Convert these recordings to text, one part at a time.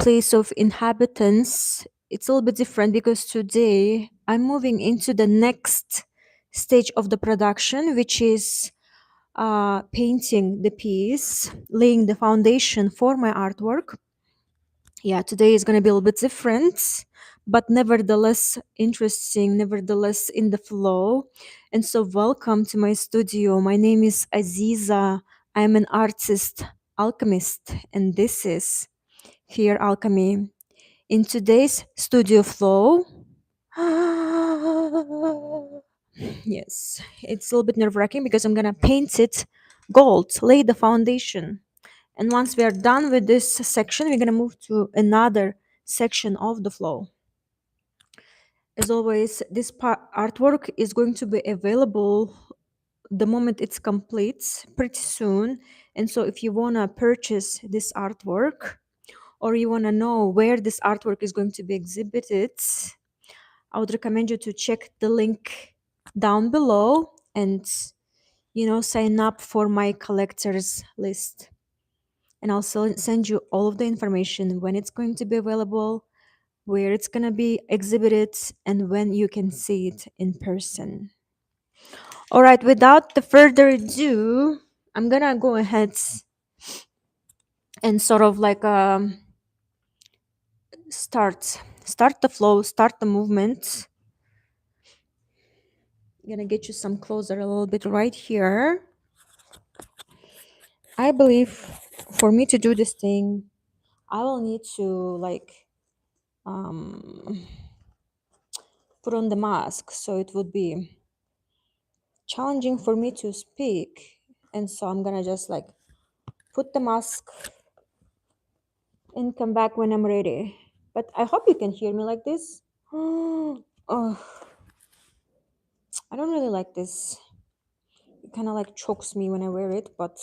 place of inhabitants, it's a little bit different because today I'm moving into the next stage of the production, which is painting the piece, laying the foundation for my artwork. Yeah, today is going to be a little bit different, but nevertheless interesting, nevertheless in the flow. And so, welcome to my studio. My name is Aziza. I'm an artist, alchemist, and this is Fear Alchemy. In today's studio flow, yes, it's a little bit nerve wracking because I'm gonna paint it gold, lay the foundation. And once we are done with this section, we're gonna move to another section of the flow. As always, this artwork is going to be available the moment it's complete pretty soon. And so if you wanna purchase this artwork, or you want to know where this artwork is going to be exhibited, I would recommend you to check the link down below and sign up for my collectors list. And I'll send you all of the information when it's going to be available, where it's going to be exhibited, and when you can see it in person. All right, without the further ado, I'm going to go ahead and sort of like start the flow, start the movement. I'm gonna get you some closer a little bit right here. I believe for me to do this thing, I will need to like um, put on the mask, so it would be challenging for me to speak. And so I'm gonna just like put the mask and come back when I'm ready. But I hope you can hear me like this. Oh, I don't really like this. It kind of like chokes me when I wear it, but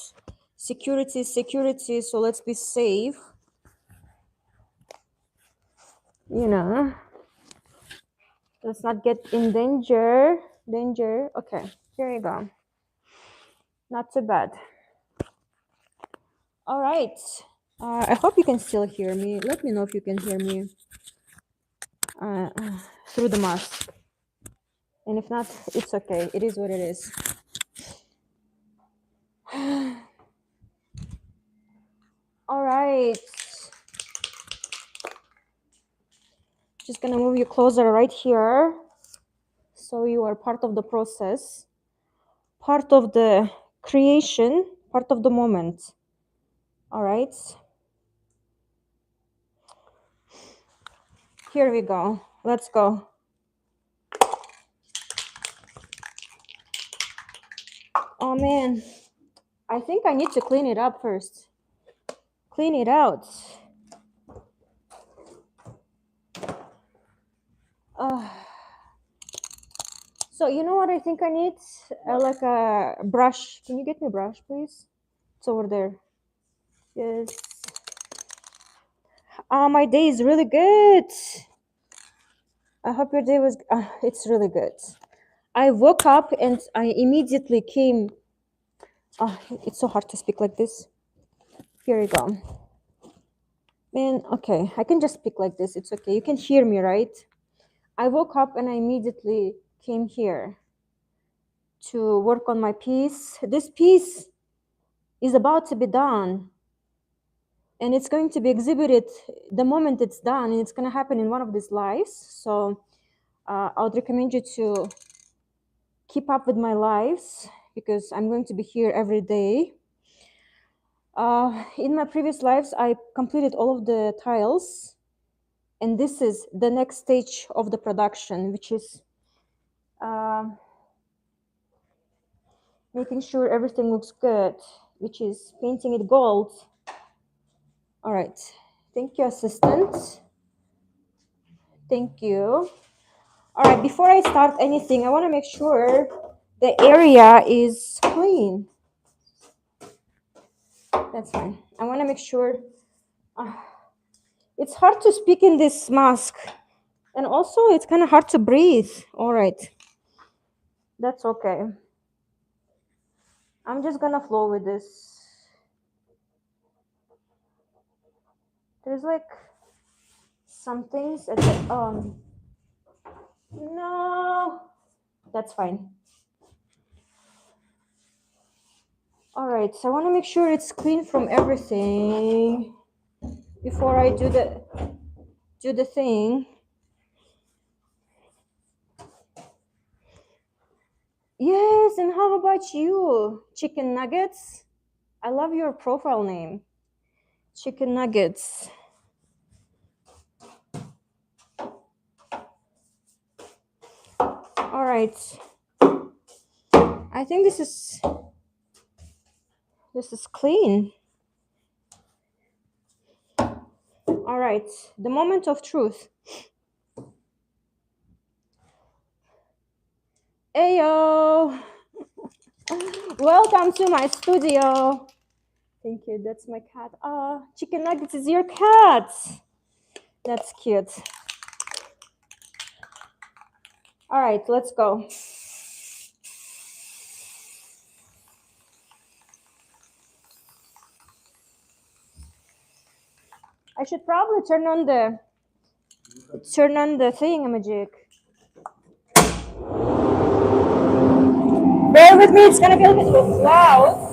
security, security. So let's be safe. Let's not get in danger. Okay, here you go. Not too bad. All right. I hope you can still hear me. Let me know if you can hear me uh, through the mask. And if not, it's okay. It is what it is. All right. Just gonna move you closer right here, so you are part of the process, part of the creation, part of the moment. All right. Here we go. Let's go. Oh man, I think I need to clean it up first. Clean it out. Uh, so you know what I think I need? Like a brush. Can you get me a brush, please? It's over there. Yes. My day is really good. I hope your day was. It's really good. I woke up and I immediately came. It's so hard to speak like this. Here you go. Man, okay. I can just speak like this. It's okay. You can hear me, right? I woke up and I immediately came here to work on my piece. This piece is about to be done, and it's going to be exhibited the moment it's done, and it's going to happen in one of these lives. So I would recommend you to keep up with my lives because I'm going to be here every day. In my previous lives, I completed all of the tiles, and this is the next stage of the production, which is making sure everything looks good, which is painting it gold. All right. Thank you, assistant. Thank you. All right, before I start anything, I want to make sure the area is clean. That's fine. I want to make sure. It's hard to speak in this mask. And also, it's kind of hard to breathe. All right. That's okay. I'm just going to flow with this. There's like some things at the no, that's fine. All right, so I want to make sure it's clean from everything before I do the thing. Yes, and how about you? Chicken nuggets? I love your profile name. Chicken nuggets. All right. I think this is clean. All right. The moment of truth. Ayo. Welcome to my studio. Thank you. That's my cat. Chicken nuggets is your cat. That's cute. All right, let's go. I should probably turn on the thingamajig. Bear with me, it's gonna be a little bit loud.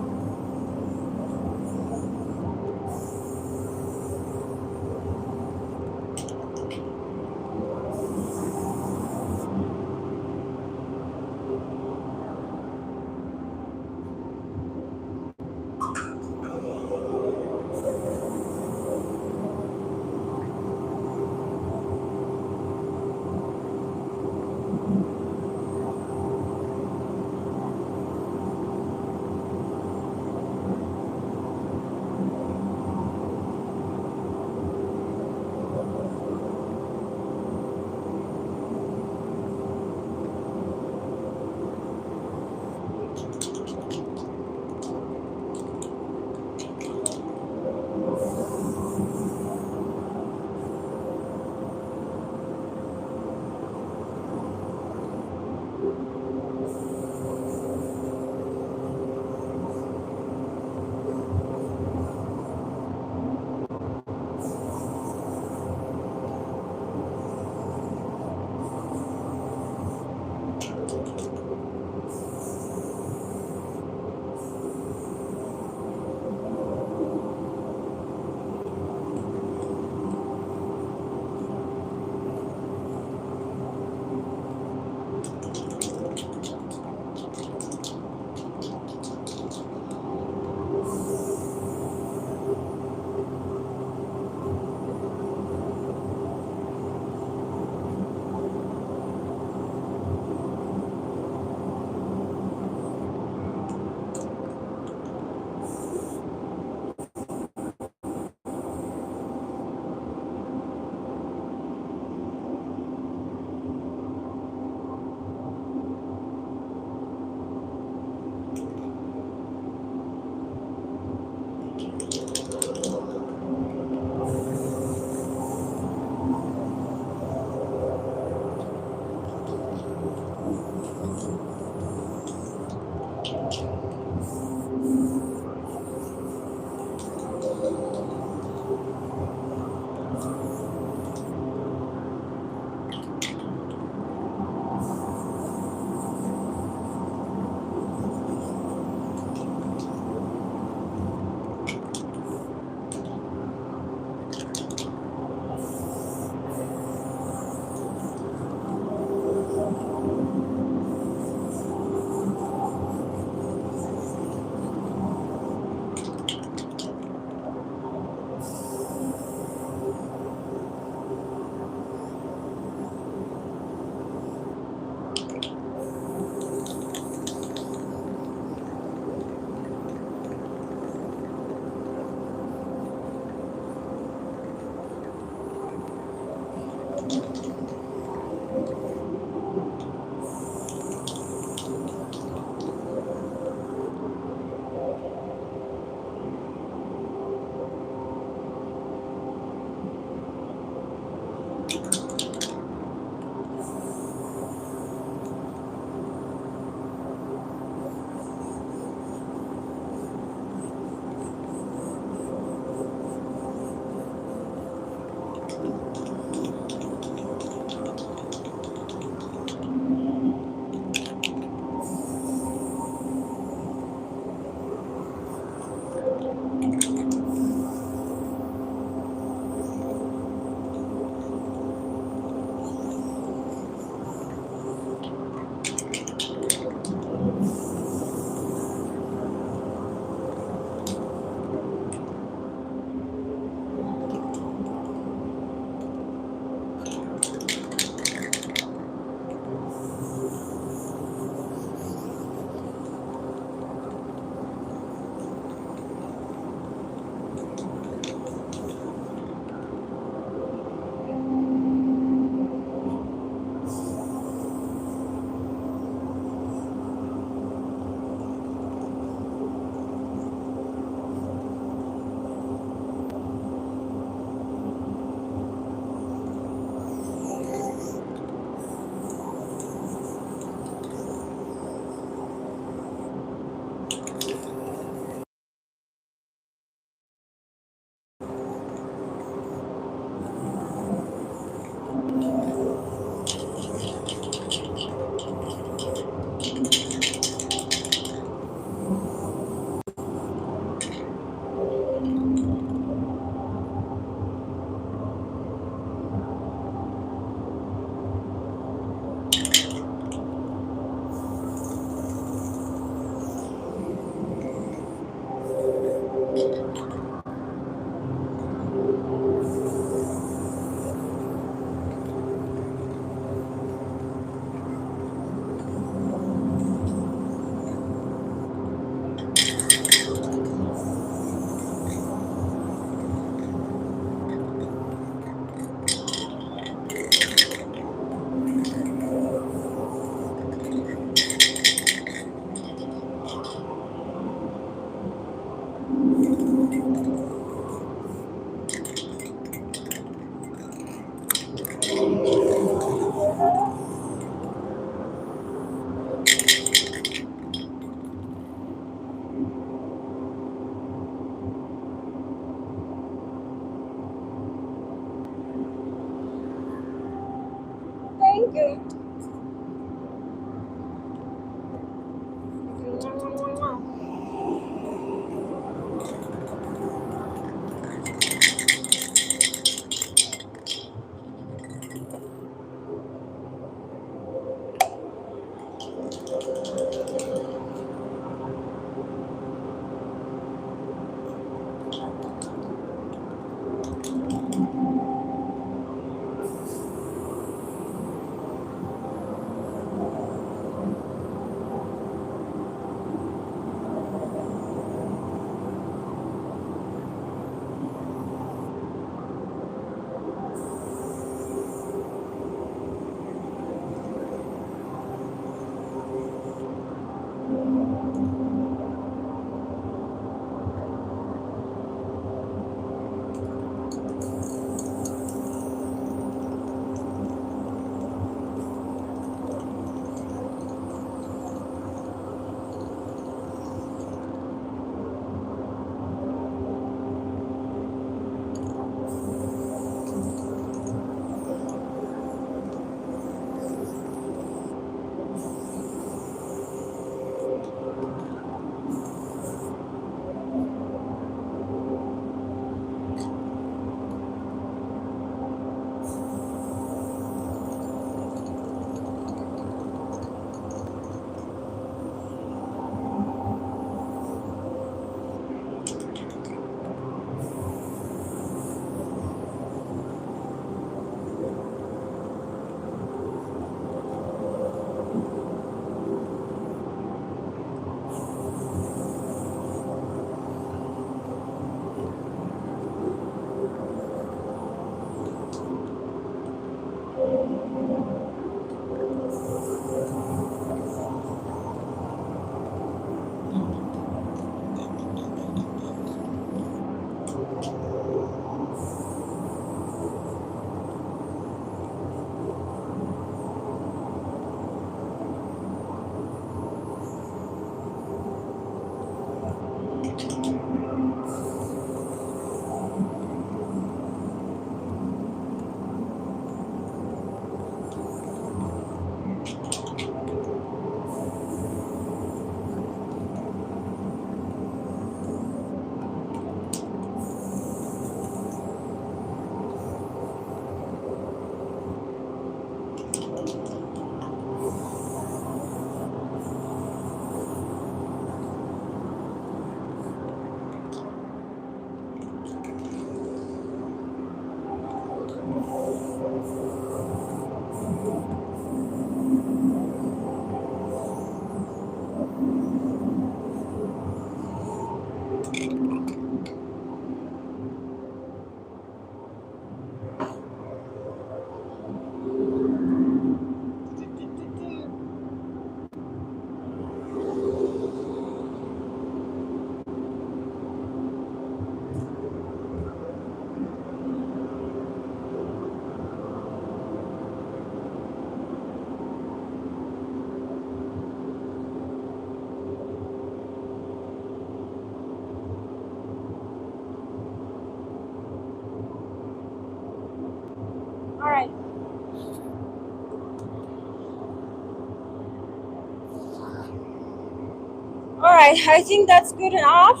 right, I think that's good enough.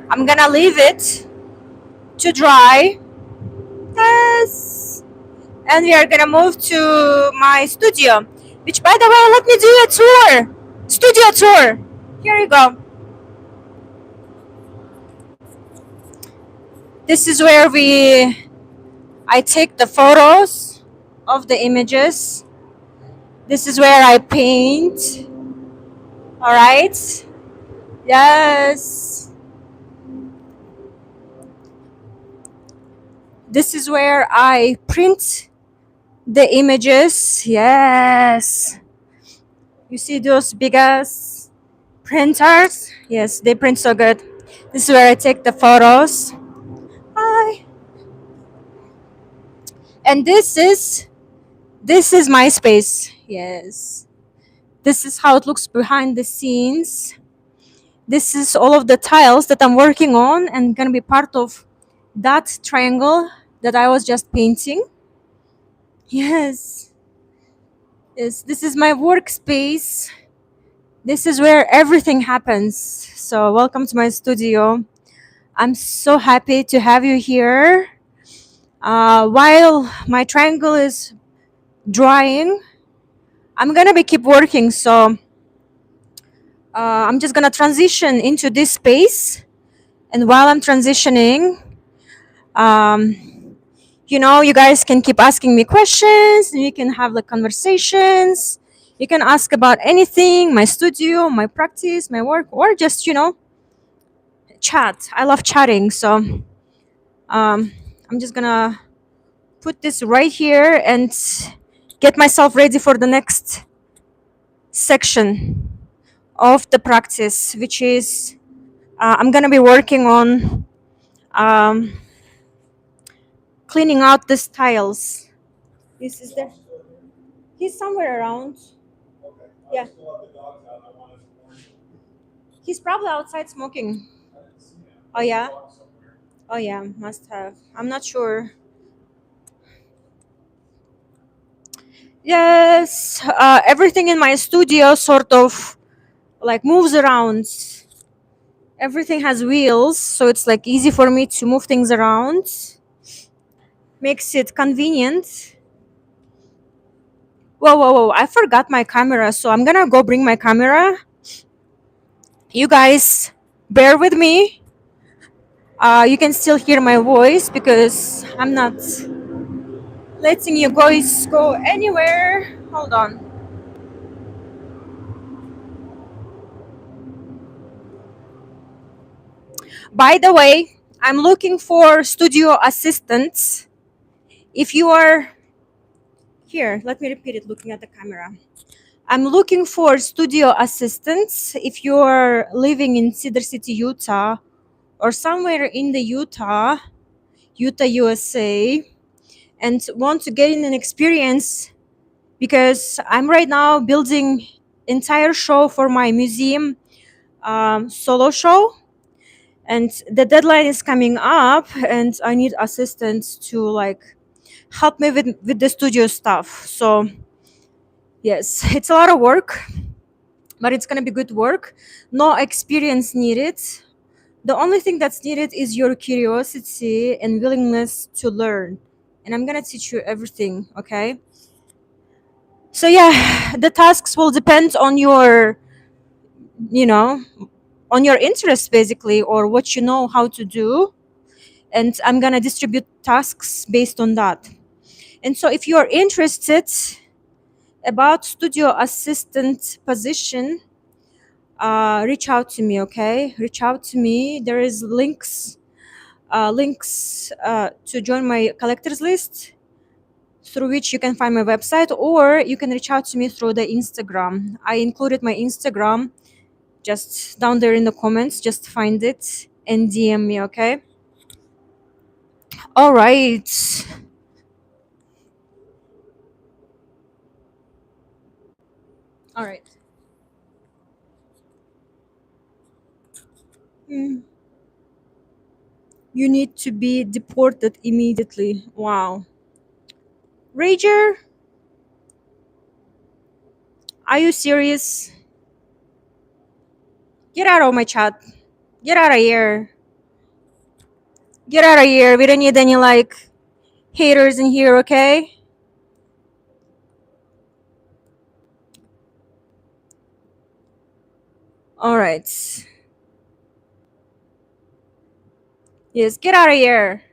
I'm gonna leave it to dry. Yes. And we are gonna move to my studio, which, by the way, let me do a tour. Studio tour. Here you go. This is where I take the photos of the images. This is where I paint. All right. Yes. This is where I print the images. Yes. You see those big ass printers? Yes, they print so good. This is where I take the photos. Hi. And this is my space. Yes. This is how it looks behind the scenes. This is all of the tiles that I'm working on and gonna be part of that triangle that I was just painting. Yes. Yes, this is my workspace. This is where everything happens. So, welcome to my studio. I'm so happy to have you here. While my triangle is drying, I'm gonna be keep working. So, I'm just gonna transition into this space. And while I'm transitioning, um, you guys can keep asking me questions, and you can have like conversations. You can ask about anything, my studio, my practice, my work, or just chat. I love chatting. So I'm just gonna put this right here and get myself ready for the next section of the practice, which is I'm gonna be working on um, cleaning out the styles. This is the He's somewhere around. Yeah. He's probably outside smoking. Oh yeah. Oh yeah, must have. I'm not sure. Yes, everything in my studio sort of like moves around. Everything has wheels, so it's like easy for me to move things around. Makes it convenient. Whoa, whoa, whoa! I forgot my camera, so I'm gonna go bring my camera. You guys, bear with me. You can still hear my voice because I'm not letting you guys go anywhere. Hold on. By the way, I'm looking for studio assistants. If you are here, let me repeat it looking at the camera. I'm looking for studio assistants. If you're living in Cedar City, Utah, or somewhere in the Utah, USA, and want to gain an experience, because I'm right now building entire show for my museum solo show, and the deadline is coming up, and I need assistants to like help me with the studio stuff. So yes, it's a lot of work, but it's gonna be good work. No experience needed. The only thing that's needed is your curiosity and willingness to learn. And I'm gonna teach you everything, okay? So yeah, the tasks will depend on you know, your interest basically, or what you know how to do. And I'm gonna distribute tasks based on that. And so if you're interested about studio assistant position, reach out to me, okay? Reach out to me. There is links to join my collectors list, through which you can find my website, or you can reach out to me through the Instagram. I included my Instagram just down there in the comments. Just find it and DM me, okay? All right. All right. Mm, you need to be deported immediately. Wow. Rager, are you serious? Get out of my chat. Get out of here. Get out of here. We don't need any like haters in here, okay? All right. Yes, get out of here.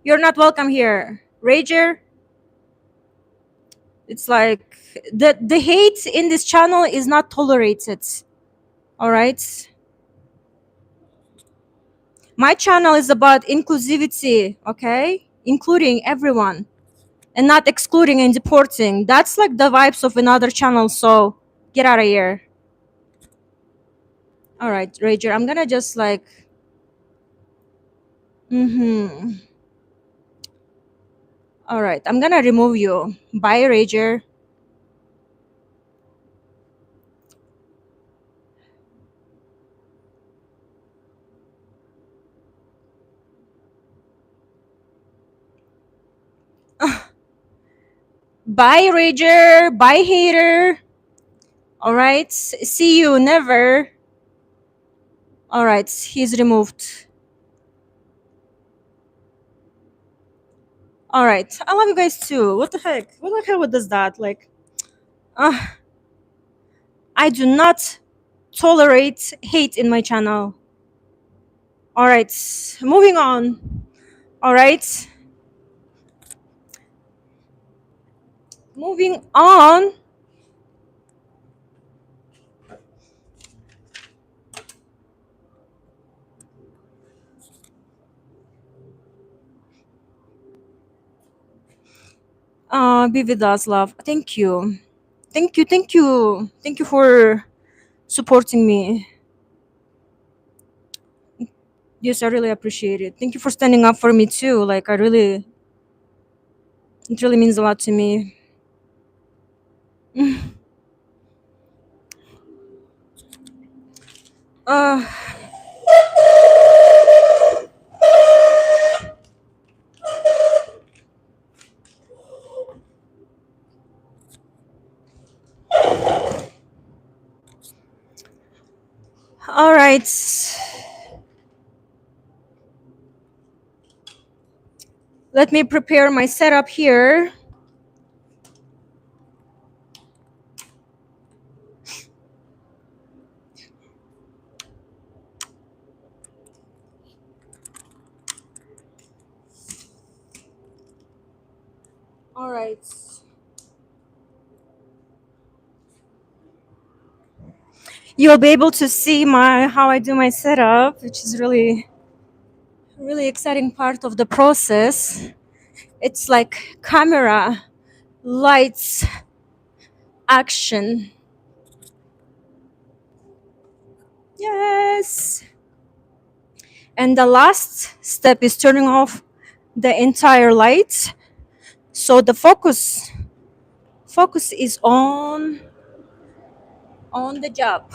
You're not welcome here. Rager, it's like the hate in this channel is not tolerated. All right? My channel is about inclusivity, okay? Including everyone and not excluding and deporting. That's like the vibes of another channel, so get out of here. All right, Rager, I'm gonna just like all right, I'm gonna remove you. Bye, Rager. Bye, Rager. Bye, hater. All right, see you never. All right, he's removed. All right, I love you guys too. What the heck? What the hell does that? Like, uh, I do not tolerate hate in my channel. All right, moving on. All right, moving on. Be with us, love. Thank you. Thank you. Thank you. Thank you for supporting me. Yes, I really appreciate it. Thank you for standing up for me too. Like, it really means a lot to me. Uh, all right. Let me prepare my setup here. All right. You'll be able to see my how I do my setup, which is really exciting part of the process. It's like camera, lights, action. Yes. And the last step is turning off the entire light. So the focus is on the job.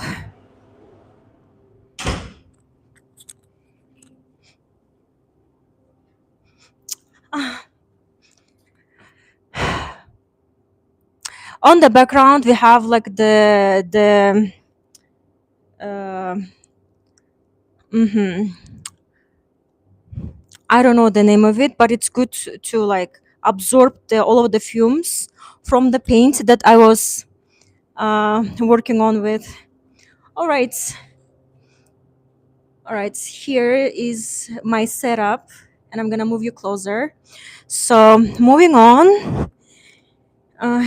On the background we have like the uh, I don't know the name of it, but it's good to like absorb all of the fumes from the paint that I was working on with. All right, all right. Here is my setup, and I'm gonna move you closer. So moving on, uh,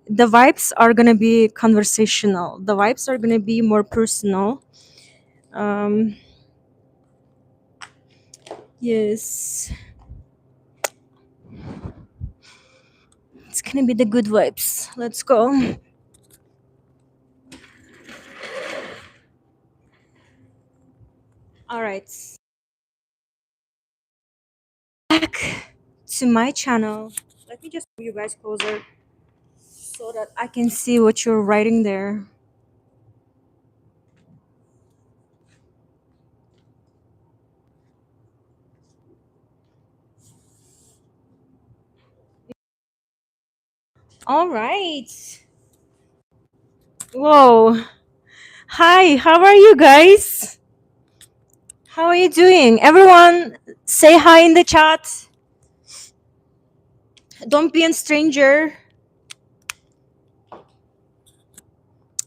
the vibes are gonna be conversational. The vibes are gonna be more personal. Um, yes, it's gonna be the good vibes. Let's go. All right. Back to my channel. Let me just move you guys closer so that I can see what you're writing there. All right. Whoa. Hi, how are you guys? How are you doing? Everyone, say hi in the chat. Don't be a stranger.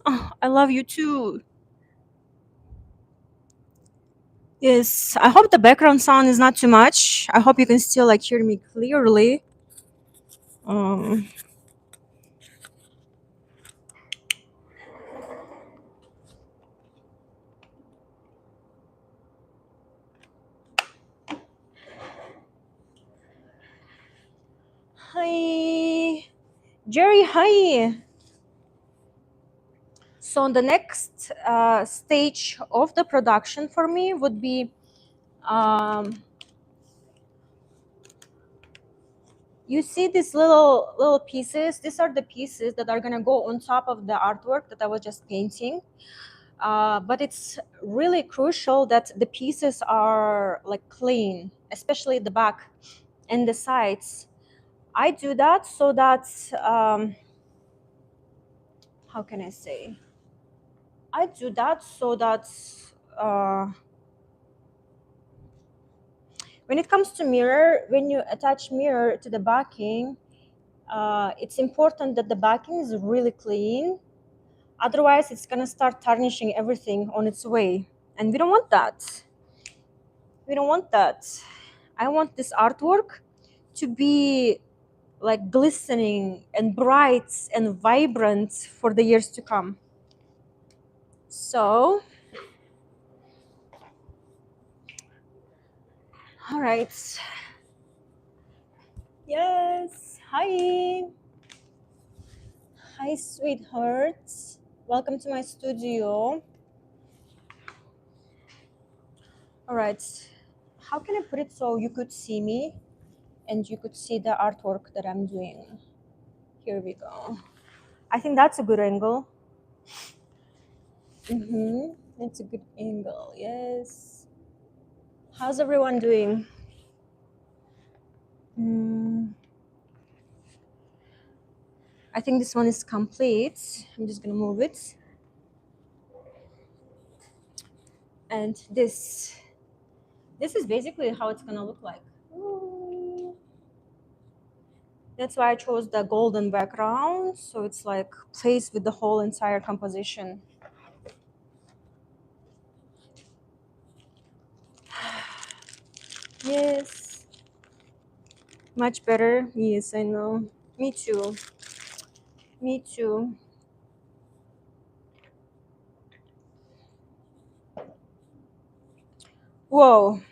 Oh, I love you too. Yes, I hope the background sound is not too much. I hope you can still like hear me clearly. Um, Hi, Jerry. Hi. So the next stage of the production for me would be, um, you see these little pieces. These are the pieces that are gonna go on top of the artwork that I was just painting. But it's really crucial that the pieces are like clean, especially the back and the sides. I do that so that, how can I say? I do that so that uh, when it comes to mirror, when you attach mirror to the backing, it's important that the backing is really clean. Otherwise, it's gonna start tarnishing everything on its way, and we don't want that. We don't want that. I want this artwork to be like glistening and bright and vibrant for the years to come. So, all right. Yes. Hi. Hi, sweethearts. Welcome to my studio. All right. How can I put it so you could see me and you could see the artwork that I'm doing? Here we go. I think that's a good angle. It's a good angle. Yes. How's everyone doing? Mm, I think this one is complete. I'm just gonna move it. And this is basically how it's gonna look like. Ooh. That's why I chose the golden background, so it's like plays with the whole entire composition. Yes, much better. Yes, I know. Me too. Me too. Whoa.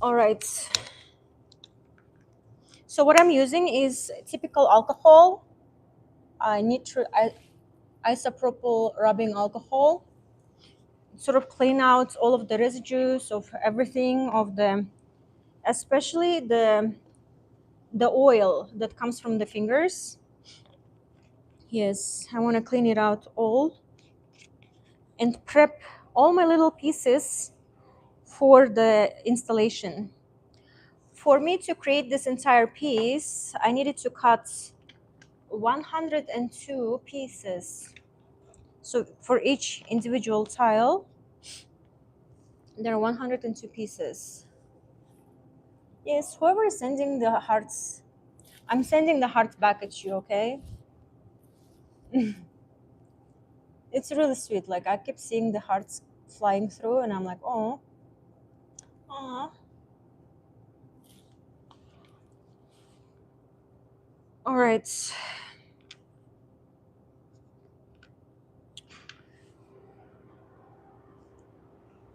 All right. So what I'm using is typical alcohol, isopropyl rubbing alcohol. Sort of clean out all of the residues of everything of the, especially the oil that comes from the fingers. Yes, I want to clean it out all and prep all my little pieces for the installation. For me to create this entire piece, I needed to cut 102 pieces. So for each individual tile, there are 102 pieces. Yes, whoever is sending the hearts, I'm sending the hearts back at you, okay? It's really sweet. Like I keep seeing the hearts flying through and I'm like, oh, aw. All right.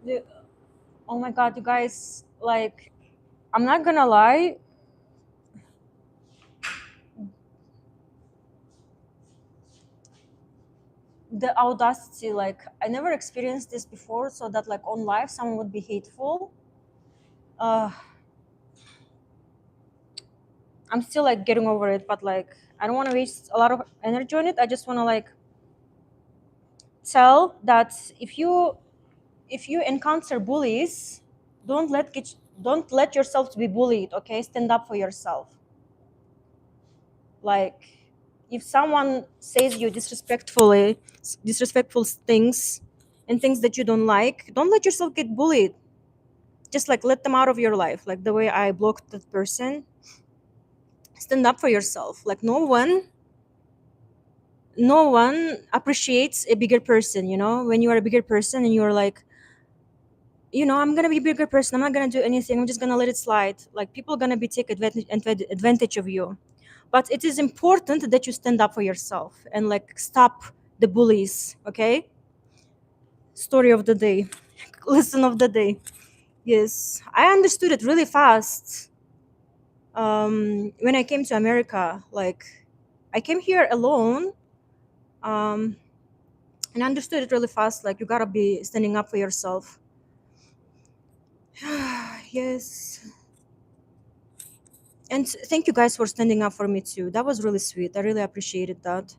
The, oh my God, you guys, like, I'm not gonna lie. The audacity, like, I never experienced this before, so that, like, on live, someone would be hateful. Uh, I'm still, like, getting over it, but, like, I don't want to waste a lot of energy on it. I just want to, like, tell that if you encounter bullies, don't let yourself to be bullied. Okay, stand up for yourself. Like, if someone says you disrespectful things and things that you don't like, don't let yourself get bullied. Just like let them out of your life. Like the way I blocked that person. Stand up for yourself. Like no one appreciates a bigger person, when you are a bigger person and you're like, I'm gonna be a bigger person, I'm not gonna do anything, I'm just gonna let it slide. Like, people are gonna be take advantage of you. But it is important that you stand up for yourself and like stop the bullies. Okay, story of the day. Lesson of the day. Yes, I understood it really fast. When I came to America, like, I came here alone. um, and I understood it really fast. Like, you gotta be standing up for yourself. Yes. And thank you guys for standing up for me too. That was really sweet. I really appreciated that.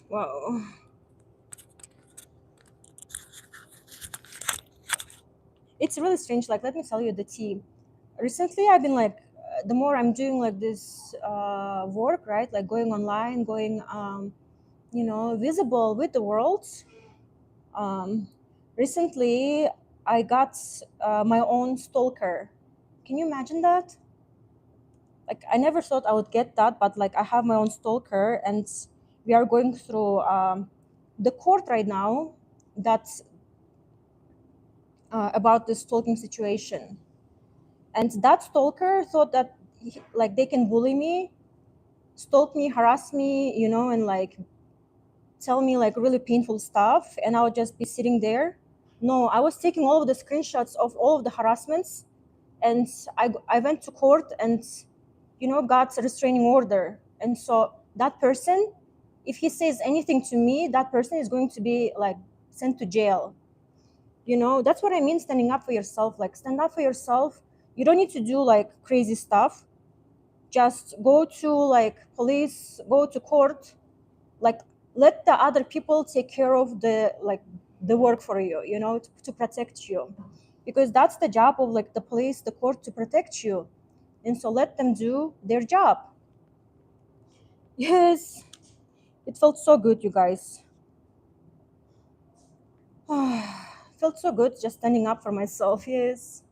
Wow. It's really strange. Like, let me tell you the tea. Recently, I've been like, the more I'm doing like this work, right? Like going online, going, visible with the world. Um, Recently, I got my own stalker. Can you imagine that? Like, I never thought I would get that, but like, I have my own stalker, and we are going through the court right now. That's about the stalking situation, and that stalker thought that like they can bully me, stalk me, harass me, and like tell me like really painful stuff, and I would just be sitting there. No, I was taking all of the screenshots of all of the harassments, and I went to court and got a restraining order. And so that person, if he says anything to me, that person is going to be like sent to jail. That's what I mean, standing up for yourself. Like, stand up for yourself. You don't need to do like crazy stuff. Just go to like police, go to court, like let the other people take care of the work for you, to protect you, because that's the job of like the police, the court, to protect you. And so let them do their job. Yes, it felt so good, you guys. Felt so good just standing up for myself. Yes,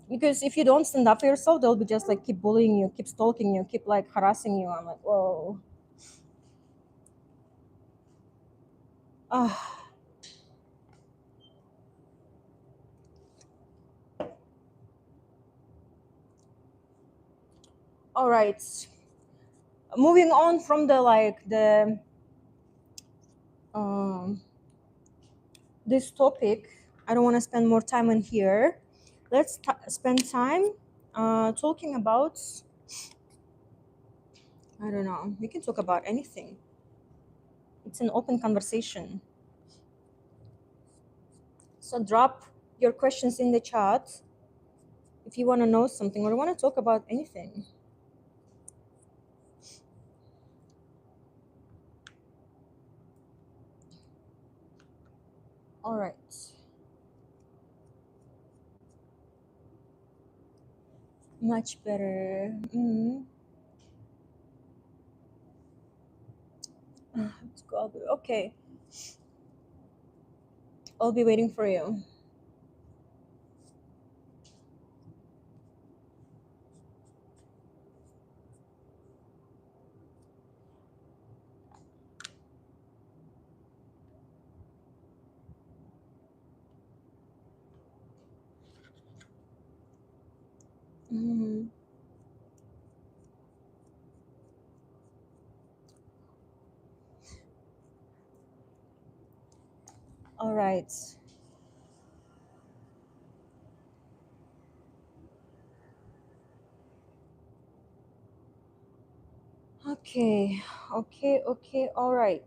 because if you don't stand up for yourself, they'll be just like keep bullying you, keep stalking you, keep like harassing you. I'm like, whoa. Ah, all right, moving on from the um this topic. I don't want to spend more time on here. Let's spend time talking about, I don't know, we can talk about anything. It's an open conversation. So drop your questions in the chat if you want to know something or want to talk about anything. All right. Much better. Let's go. Okay, I'll be waiting for you. Mhm. All right. Okay. Okay. Okay. All right.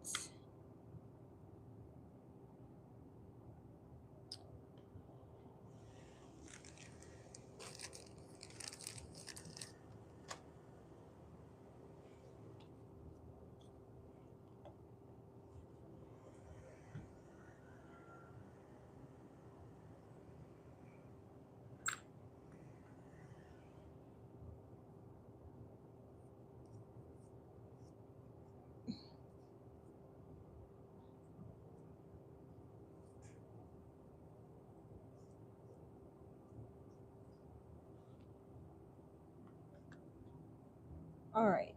All right.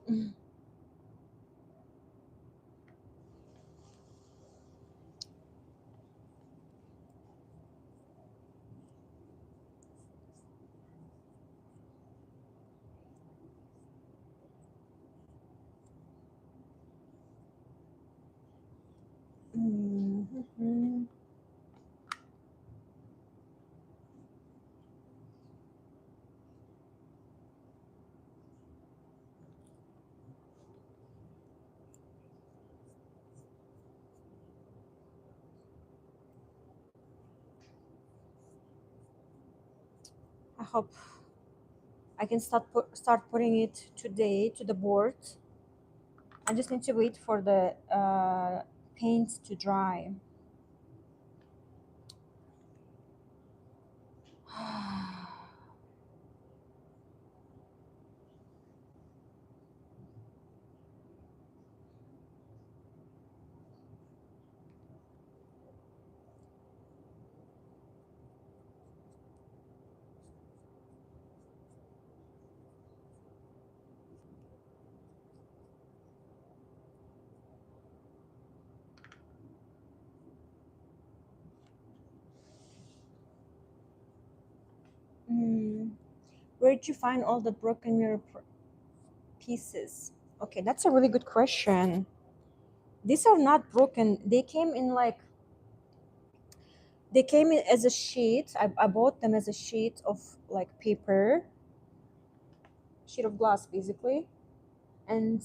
Mhm. I hope I can start putting it today to the board. I just need to wait for the paint to dry. Mm, where did you find all the broken mirror pieces? Okay, that's a really good question. These are not broken. They came in as a sheet. I bought them as a sheet of like paper, sheet of glass basically, and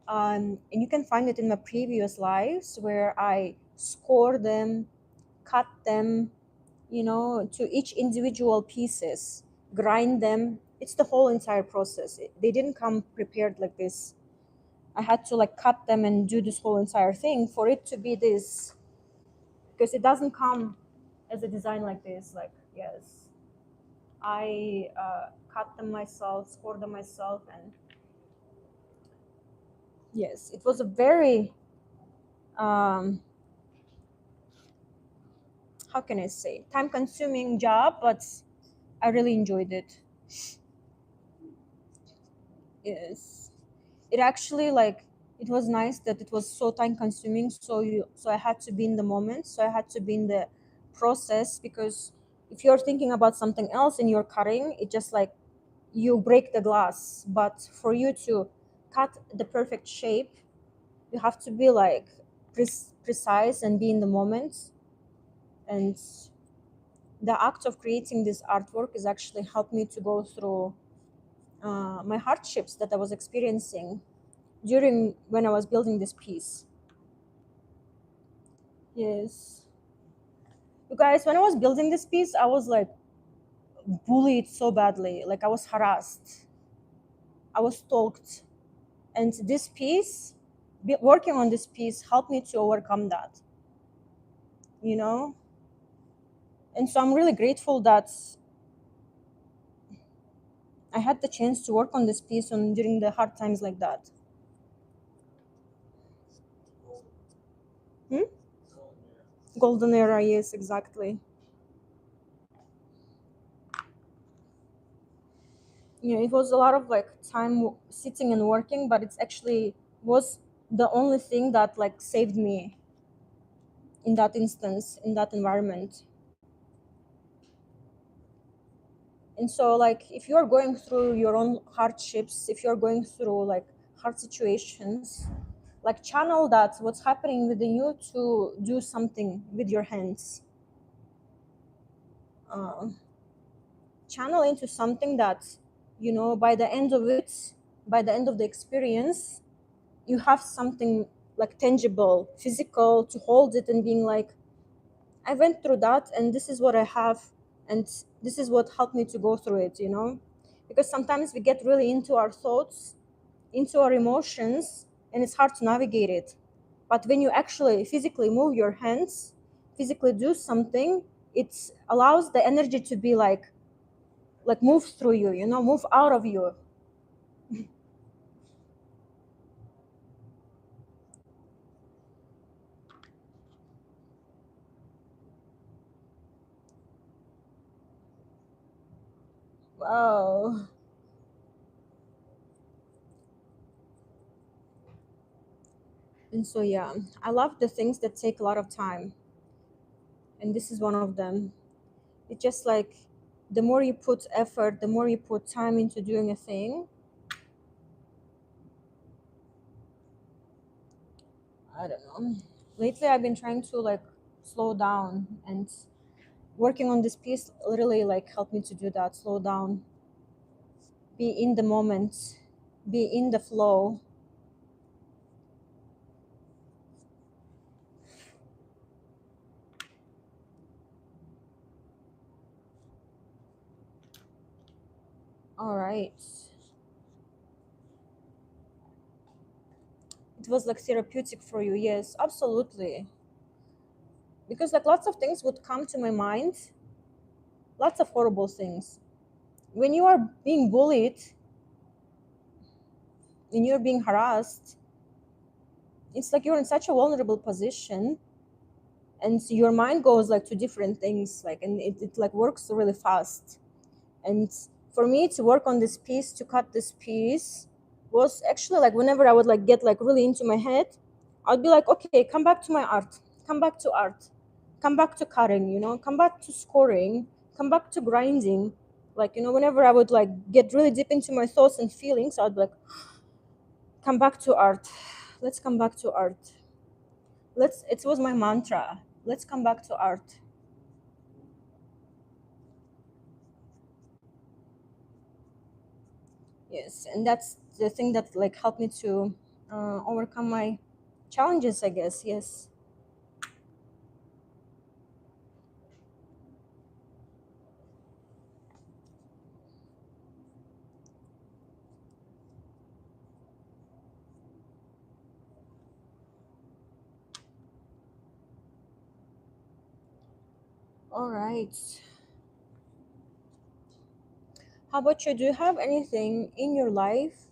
and you can find it in my previous lives where I score them, cut them, to each individual pieces, grind them. It's the whole entire process. They didn't come prepared like this. I had to like cut them and do this whole entire thing for it to be this, because it doesn't come as a design like this. Like, yes, I cut them myself, score them myself, and yes, it was a very um, how can I say, time consuming job, but I really enjoyed it. Yes. It actually like it was nice that it was so time consuming, so I had to be in the moment, so I had to be in the process, because if you're thinking about something else and you're cutting, it just like you break the glass. But for you to cut the perfect shape, you have to be like precise and be in the moment. And the act of creating this artwork has actually helped me to go through my hardships that I was experiencing during when I was building this piece. Yes. You guys, when I was building this piece, I was like bullied so badly. Like I was harassed. I was stalked. And this piece, working on this piece helped me to overcome that, you know? And so I'm really grateful that I had the chance to work on this piece on during the hard times like that. Hmm? Golden era, yes, exactly. It was a lot of like time sitting and working, but it's actually was the only thing that like saved me in that instance, in that environment. And so like if you're going through your own hardships, if you're going through like hard situations, like channel that what's happening within you to do something with your hands. uh, Channel into something that, by the end of it, by the end of the experience, you have something like tangible, physical, to hold it and being like, I went through that and this is what I have, and this is what helped me to go through it. Because sometimes we get really into our thoughts, into our emotions, and it's hard to navigate it. But when you actually physically move your hands, physically do something, it allows the energy to be like like move through you, you know, move out of you. Wow. And so yeah, I love the things that take a lot of time, and this is one of them. It's just like the more you put effort, the more you put time into doing a thing. I don't know. Lately, I've been trying to like slow down, and working on this piece literally like helped me to do that. Slow down, be in the moment, be in the flow. All right. It was like therapeutic for you. Yes, absolutely. Because like lots of things would come to my mind, lots of horrible things. When you are being bullied, when you're being harassed, it's like you're in such a vulnerable position, and your mind goes like to different things, like, and it like works really fast. And for me to work on this piece, to cut this piece, was actually like whenever I would like get like really into my head, I'd be like, okay, come back to my art, come back to art, come back to cutting, you know, come back to scoring, come back to grinding. Like, you know, whenever I would like get really deep into my thoughts and feelings, I'd be like, come back to art, let's come back to art, let's, it was my mantra, let's come back to art. Yes, and that's the thing that like helped me to overcome my challenges, I guess. Yes. All right. How about you? Do you have anything in your life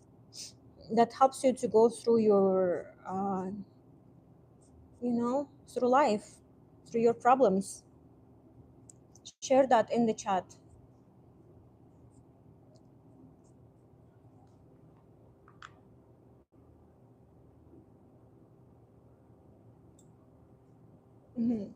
that helps you to go through your, you know, through life, through your problems? Share that in the chat. Mhm.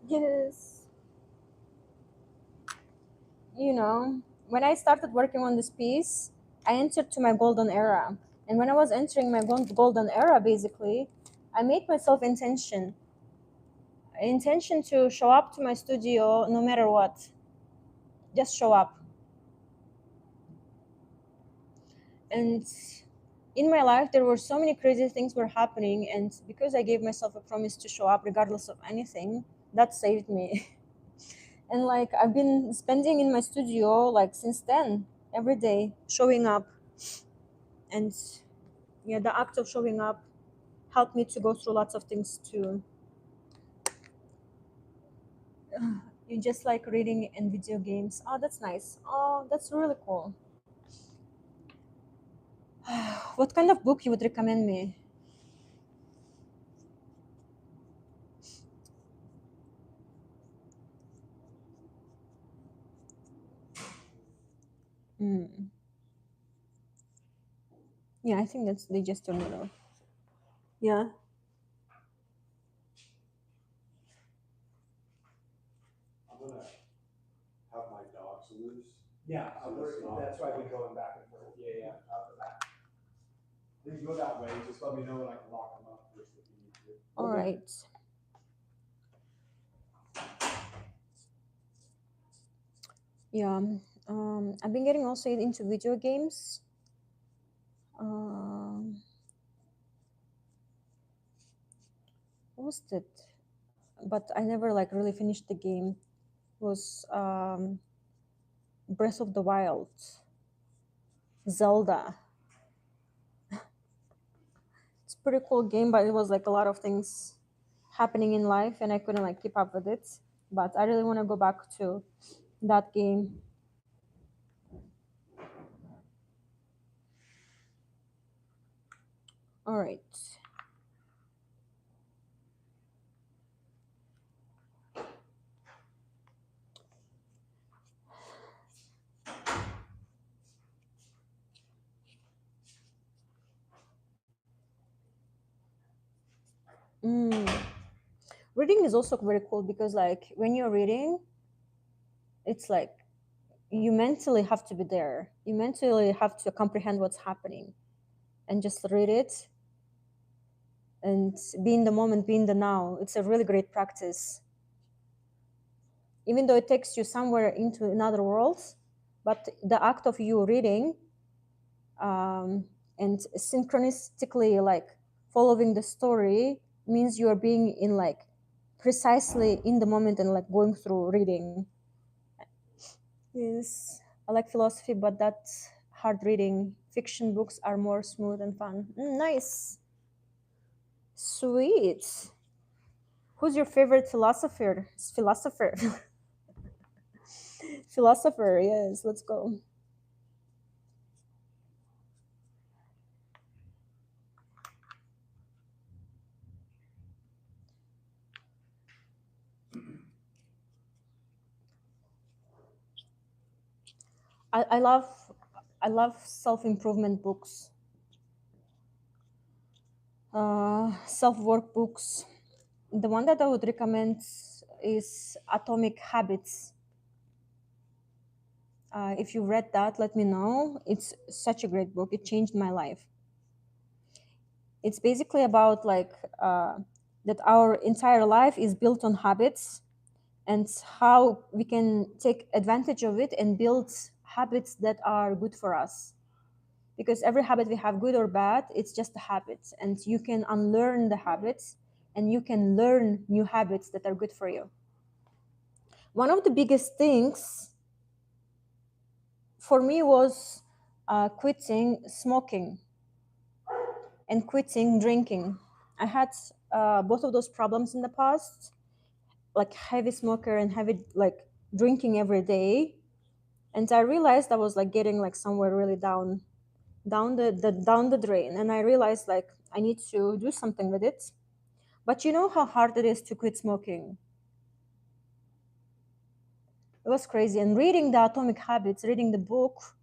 Yes. You know, when I started working on this piece, I entered to my golden era. And when I was entering my golden era, basically, I made myself intention to show up to my studio no matter what. Just show up. And in my life, there were so many crazy things were happening. And because I gave myself a promise to show up regardless of anything, that saved me. And like I've been spending in my studio like since then, every day, showing up. And yeah, the act of showing up helped me to go through lots of things too. You just like reading and video games. Oh, that's nice. Oh, that's really cool. What kind of book you would recommend me? Mm. Yeah, I think that's they just turned it off. Yeah. All right. Yeah. I've been getting also into video games. Um, what was it? But I never like really finished the game. was Breath of the Wild, Zelda. It's a pretty cool game, but it was like a lot of things happening in life, and I couldn't like keep up with it. But I really want to go back to that game. All right. Mm. Reading is also very cool because like when you're reading, it's like you mentally have to be there. You mentally have to comprehend what's happening and just read it and be in the moment, be in the now. It's a really great practice. Even though it takes you somewhere into another world, but the act of you reading and synchronistically like following the story means you are being in like precisely in the moment and like going through reading. Yes, I like philosophy, but that's hard reading. Fiction books are more smooth and fun. Nice. Sweet. Who's your favorite philosopher? Philosopher. Philosopher, yes, let's go. I love self-improvement books, self-work books. The one that I would recommend is Atomic Habits. If you read that, let me know. It's such a great book. It changed my life. It's basically about like that our entire life is built on habits and how we can take advantage of it and build habits that are good for us. Because every habit we have, good or bad, it's just a habit, and you can unlearn the habits and you can learn new habits that are good for you. One of the biggest things for me was quitting smoking and quitting drinking. I had both of those problems in the past, like heavy smoker and heavy like drinking every day. And I realized I was like getting like somewhere really down the drain. And I realized like I need to do something with it. But you know how hard it is to quit smoking. It was crazy. And reading the Atomic Habits, reading the book,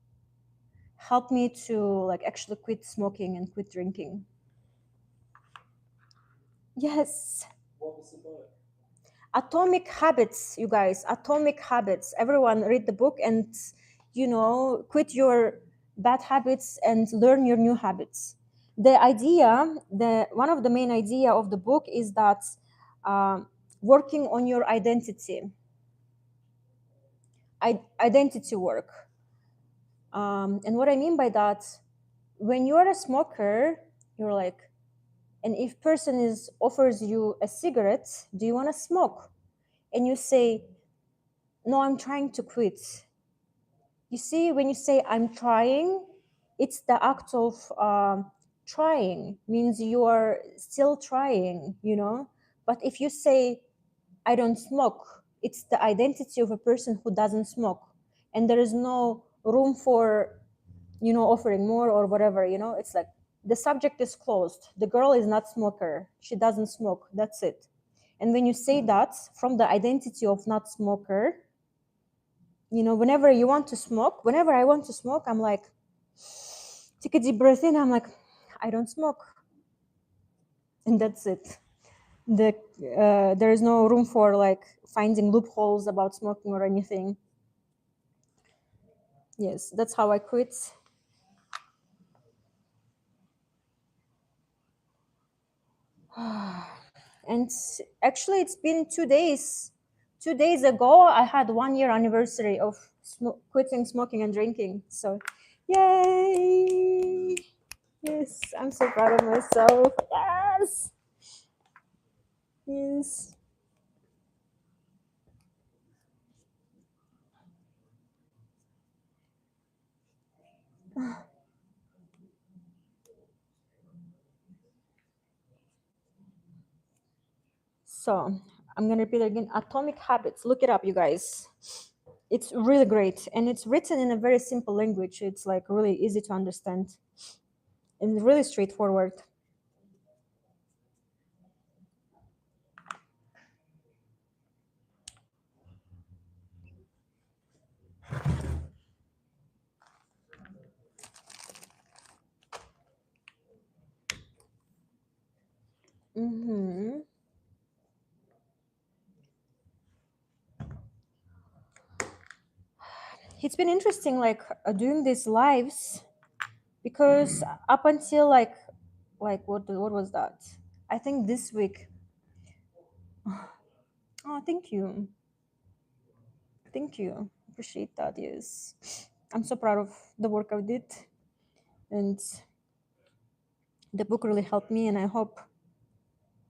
helped me to like actually quit smoking and quit drinking. Yes. Atomic Habits, you guys. Atomic Habits. Everyone read the book and quit your bad habits and learn your new habits. The idea, the one of the main idea of the book is that uh, working on your identity, identity work. And what I mean by that, when you're a smoker, you're like, and if person is offers you a cigarette, do you want to smoke? And you say, no, I'm trying to quit. You see, when you say I'm trying, it's the act of trying, means you are still trying. But if you say I don't smoke, it's the identity of a person who doesn't smoke, and there is no room for offering more or whatever. It's like the subject is closed. The girl is not smoker, she doesn't smoke, that's it. And when you say that from the identity of not smoker, whenever I want to smoke, I'm like, take a deep breath in, I'm like, I don't smoke, and that's it. There is no room for like finding loopholes about smoking or anything. Yes, that's how I quit. And actually it's been 2 days. 2 days ago I had 1 year anniversary of quitting smoking and drinking, so yay. Yes, I'm so proud of myself. Yes. Yes. So I'm gonna repeat it again. Atomic Habits. Look it up, you guys. It's really great, and it's written in a very simple language. It's like really easy to understand and really straightforward. Hmm. It's been interesting, like doing these lives because up until like what was that? I think this week. Oh, thank you, thank you. Appreciate that. Yes, I'm so proud of the work I did, and the book really helped me, and I hope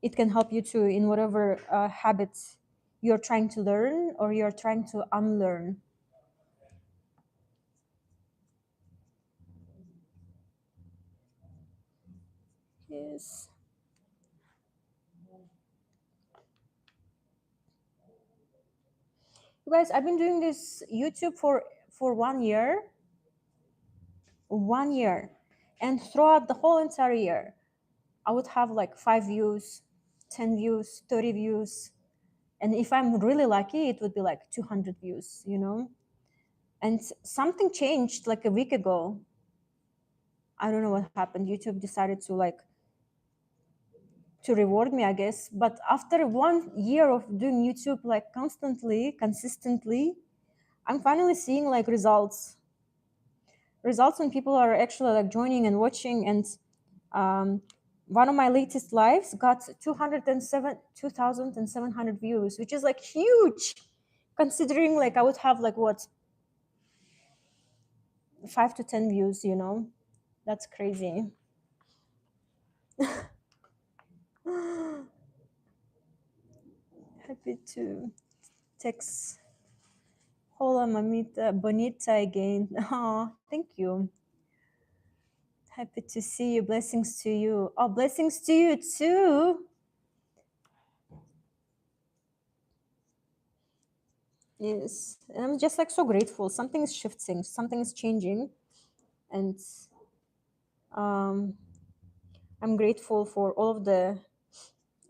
it can help you too in whatever habits you're trying to learn or you're trying to unlearn. Yes, you guys, I've been doing this YouTube for 1 year, 1 year, and throughout the whole entire year, I would have like 5 views, 10 views, 30 views, and if I'm really lucky, it would be like 200 views. And something changed like a week ago. I don't know what happened. YouTube decided to reward me, I guess. But after 1 year of doing YouTube like constantly, consistently, I'm finally seeing like results when people are actually like joining and watching. And um, one of my latest lives got 2,700 views, which is like huge, considering like I would have like what 5 to 10 views. That's crazy. Happy to text. Hola, mamita bonita again. Oh, thank you. Happy to see you. Blessings to you. Oh, blessings to you too. Yes. And I'm just like so grateful. Something is shifting, something is changing. And um, I'm grateful for all of the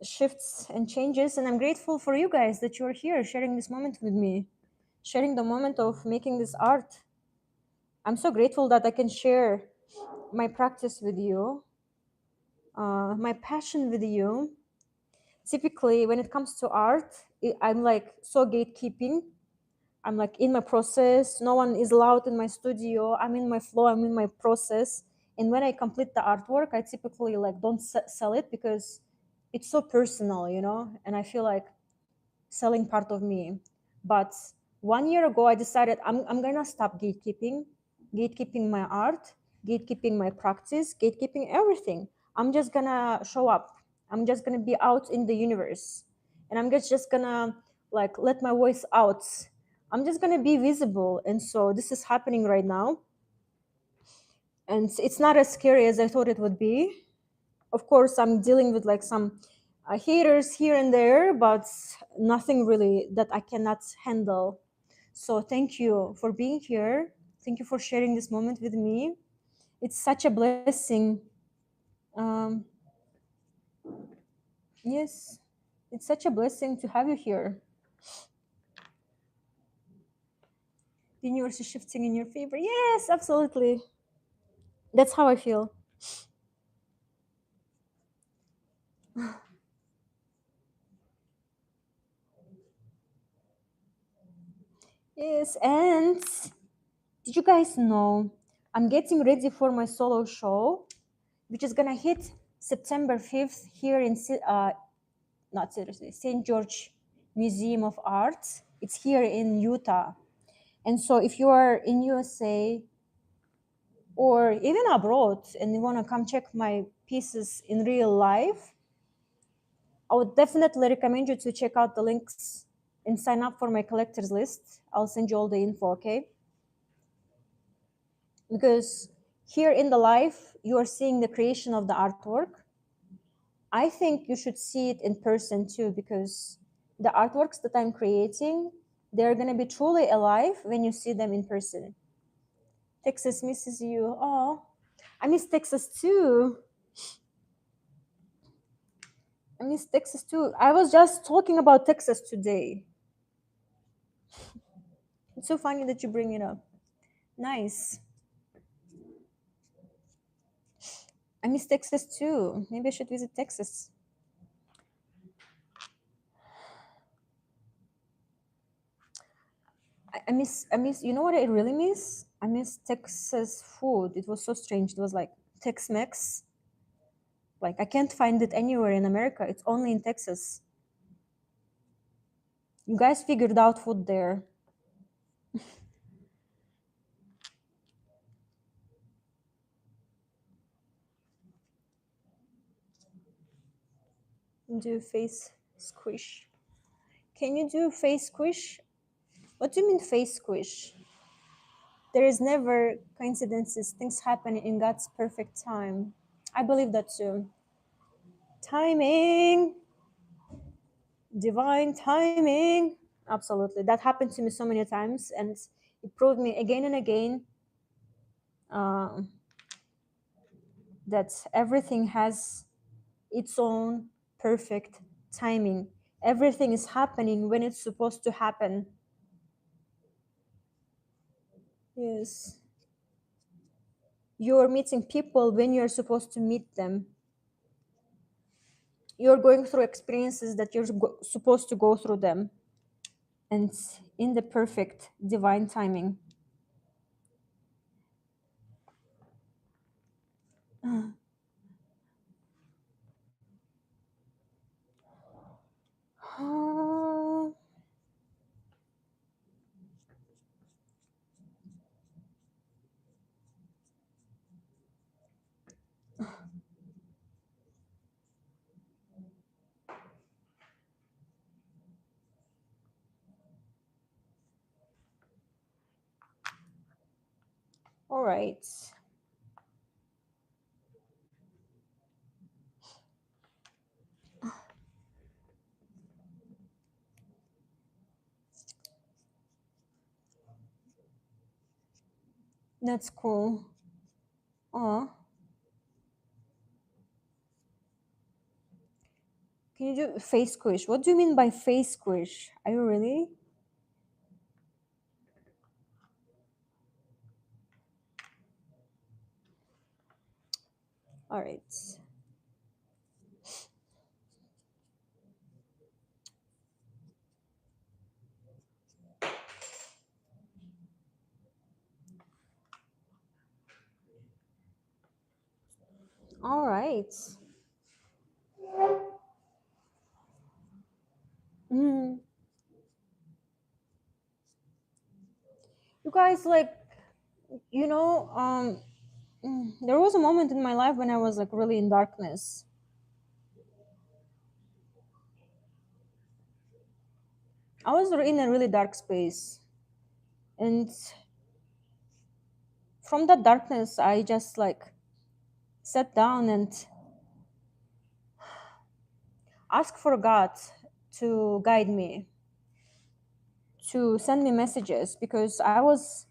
shifts and changes. And I'm grateful for you guys that you're here sharing this moment with me, sharing the moment of making this art. I'm so grateful that I can share my practice with you, my passion with you. Typically, when it comes to art, I'm like so gatekeeping. I'm like in my process. No one is allowed in my studio. I'm in my flow. I'm in my process. And when I complete the artwork, I typically like don't sell it because it's so personal. And I feel like selling part of me. But 1 year ago, I decided I'm gonna stop gatekeeping my art, gatekeeping my practice, gatekeeping everything. I'm just gonna show up. I'm just gonna be out in the universe, and I'm just gonna like let my voice out. I'm just gonna be visible, and so this is happening right now, and it's not as scary as I thought it would be. Of course, I'm dealing with like some haters here and there, but nothing really that I cannot handle. So thank you for being here. Thank you for sharing this moment with me. It's such a blessing. um, yes, it's such a blessing to have you here. The universe is shifting in your favor. Yes, absolutely. That's how I feel. Yes, and did you guys know I'm getting ready for my solo show, which is gonna hit September 5th here in not seriously St. George Museum of Art. It's here in Utah. And so if you are in USA or even abroad and you want to come check my pieces in real life, I would definitely recommend you to check out the links and sign up for my collectors list. I'll send you all the info, okay? Because Here in the life, you are seeing the creation of the artwork. I think you should see it in person too, because the artworks that I'm creating, they're gonna be truly alive when you see them in person. Texas misses you. Oh, I miss Texas too. I miss Texas too. I was just talking about Texas today. It's so funny that you bring it up. Nice. I miss Texas too. Maybe I should visit Texas. I miss, you know what I really miss? I miss Texas food. It was so strange. It was like Tex-Mex. Like I can't find it anywhere in America. It's only in Texas. You guys figured out food there. Do face squish. Can you do face squish? What do you mean face squish? There is never coincidences. Things happen in God's perfect time. I believe that too. Timing, divine timing. Absolutely. That happened to me so many times, and it proved me again and again uh, that everything has its own perfect timing. Everything is happening when it's supposed to happen. Yes. You're meeting people when you're supposed to meet them. You're going through experiences that you're supposed to go through them, and in the perfect divine timing. All right. That's cool. Oh, can you do face squish? What do you mean by face squish? Are you really? All right. All right. Mm. You guys, like, you know, there was a moment in my life when I was like really in darkness. I was in a really dark space. And from that darkness, I just like sat down and asked for God to guide me, to send me messages, because I was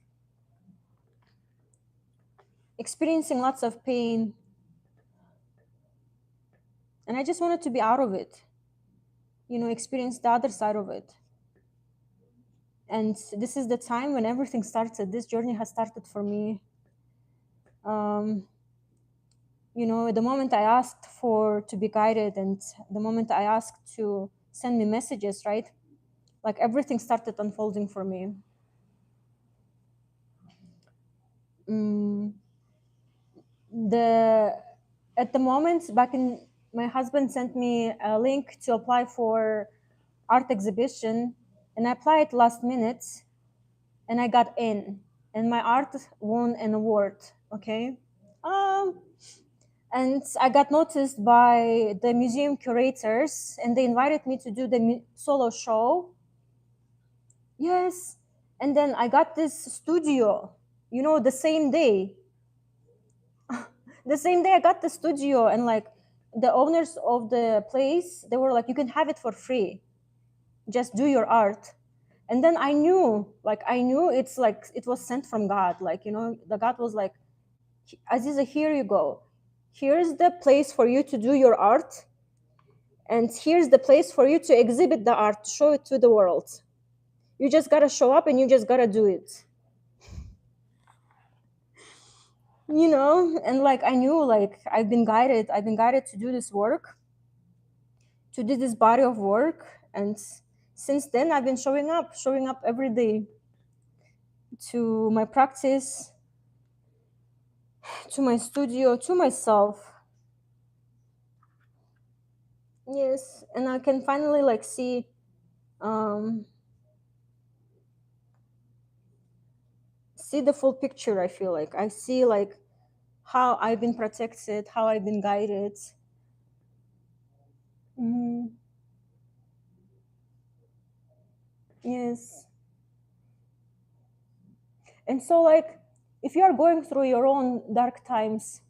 experiencing lots of pain and I just wanted to be out of it, experience the other side of it. And this is the time when everything started. This journey has started for me. Um, the moment I asked for to be guided and the moment I asked to send me messages, right? Like everything started unfolding for me. Mm, the at the moment back in my husband sent me a link to apply for art exhibition, and I applied last minute and I got in, and my art won an award. Okay. um and I got noticed by the museum curators and they invited me to do the solo show. Yes. And then I got this studio, the same day. The same day I got the studio, and like the owners of the place, they were like, you can have it for free, just do your art. And then I knew it's like it was sent from God, like, the God was like, Aziza, here you go, here's the place for you to do your art, and here's the place for you to exhibit the art, to show it to the world. You just gotta show up and you just gotta do it. And like I knew, like I've been guided to do this work, to do this body of work. And since then I've been showing up every day to my practice, to my studio, to myself. Yes, and I can finally like um see the full picture. I feel like I see like how I've been protected, how I've been guided. Mhm. Yes. And so, like, if you are going through your own dark times,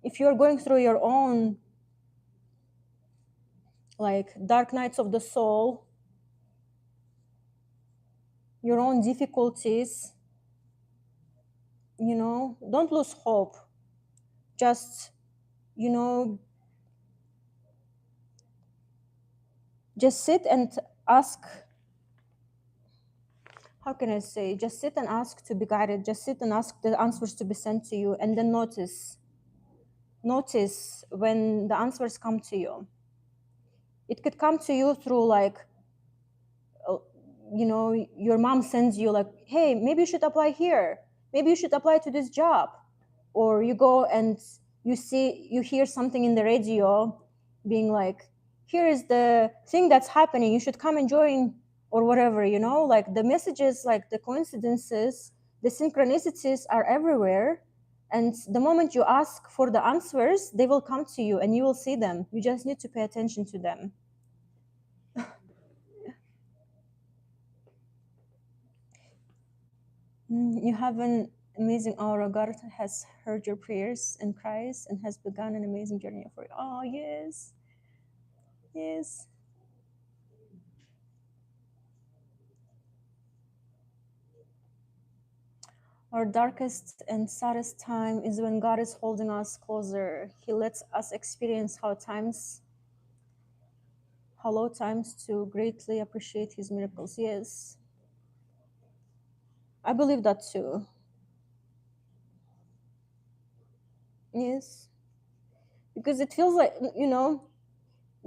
if you're going through your own, like, dark nights of the soul, your own difficulties, don't lose hope. Just, you know, just sit and ask. How can I say? Just sit and ask to be guided. Just sit and ask the answers to be sent to you, and then notice when the answers come to you. It could come to you through like, uh, your mom sends you like, hey, maybe you should apply here, maybe you should apply to this job. Or you go and you hear something in the radio being like, here is the thing that's happening, you should come and join, or whatever. Like the messages, like the coincidences, the synchronicities are everywhere. And the moment you ask for the answers, they will come to you and you will see them. You just need to pay attention to them. You have an amazing aura. God has heard your prayers and cries and has begun an amazing journey for you. Oh, yes. Yes. Our darkest and saddest time is when God is holding us closer. He lets us experience how low times to greatly appreciate His miracles. Yes, I believe that too. Yes, because it feels like,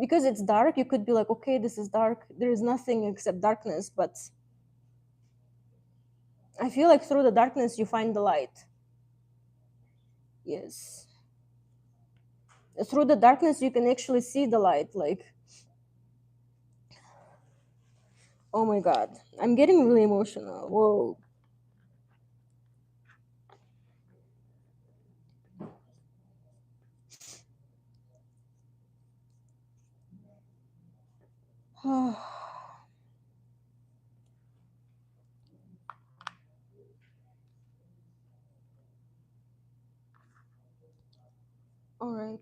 because it's dark, you could be like, okay, this is dark. There is nothing except darkness. But I feel like through the darkness, you find the light. Yes. Through the darkness, you can actually see the light. Like, oh my God, I'm getting really emotional. Whoa. All right.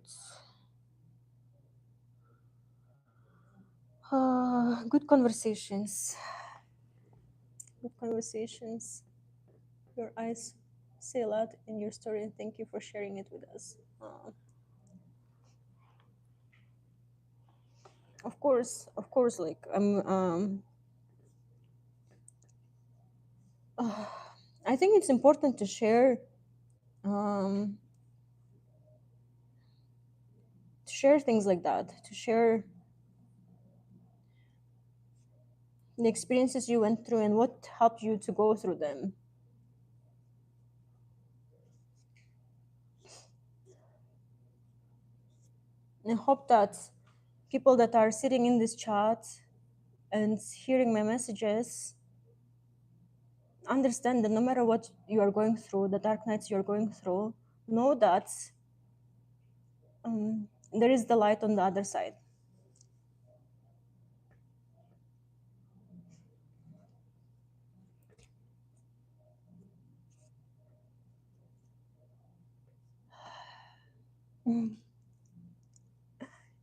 Good conversations. Good conversations. Your eyes say a lot in your story, and thank you for sharing it with us. Of course, like uh, I think it's important um, to share things like that, to share the experiences you went through and what helped you to go through them. And I hope that people that are sitting in this chat and hearing my messages understand that no matter what you are going through, the dark nights you're going through, know that there is the light on the other side.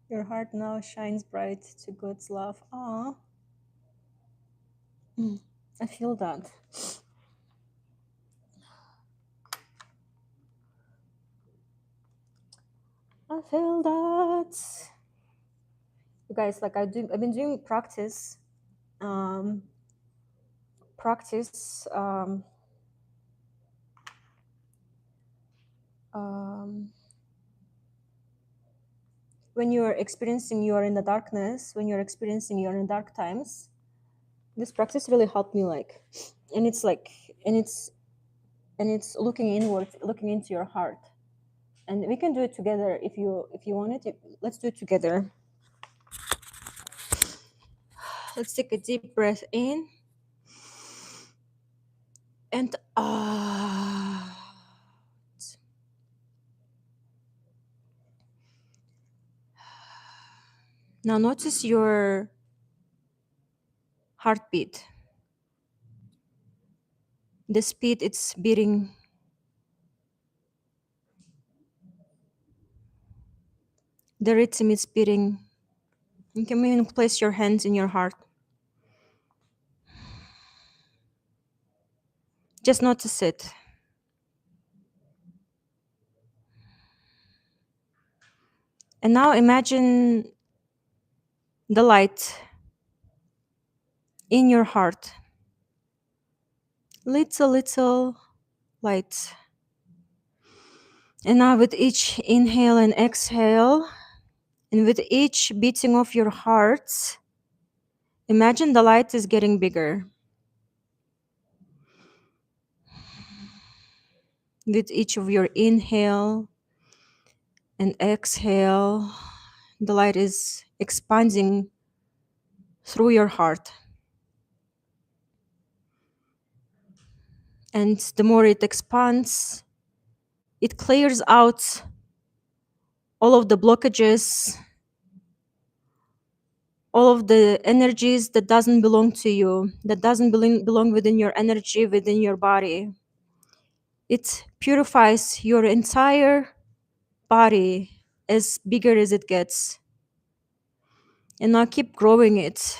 Your heart now shines bright to God's love. Ah, I feel that. I feel that. You guys, like I've been doing um, practice, um, when you're in the darkness, when you're in dark times. This practice really helped me, like, and it's like, and it's and it's looking inward, looking into your heart, and we can do it together if you want it. Let's do it together. Let's take a deep breath in and now notice your heartbeat. The speed it's beating. The rhythm is beating. You can even place your hands in your heart. Just notice it. And now imagine the light in your heart. Little light. And now with each inhale and exhale, and with each beating of your heart, imagine the light is getting bigger. With each of your inhale and exhale, the light is expanding through your heart. And the more it expands, it clears out all of the blockages, all of the energies that doesn't belong to you, that doesn't belong within your energy, within your body. It purifies your entire body as bigger as it gets. And now keep growing it.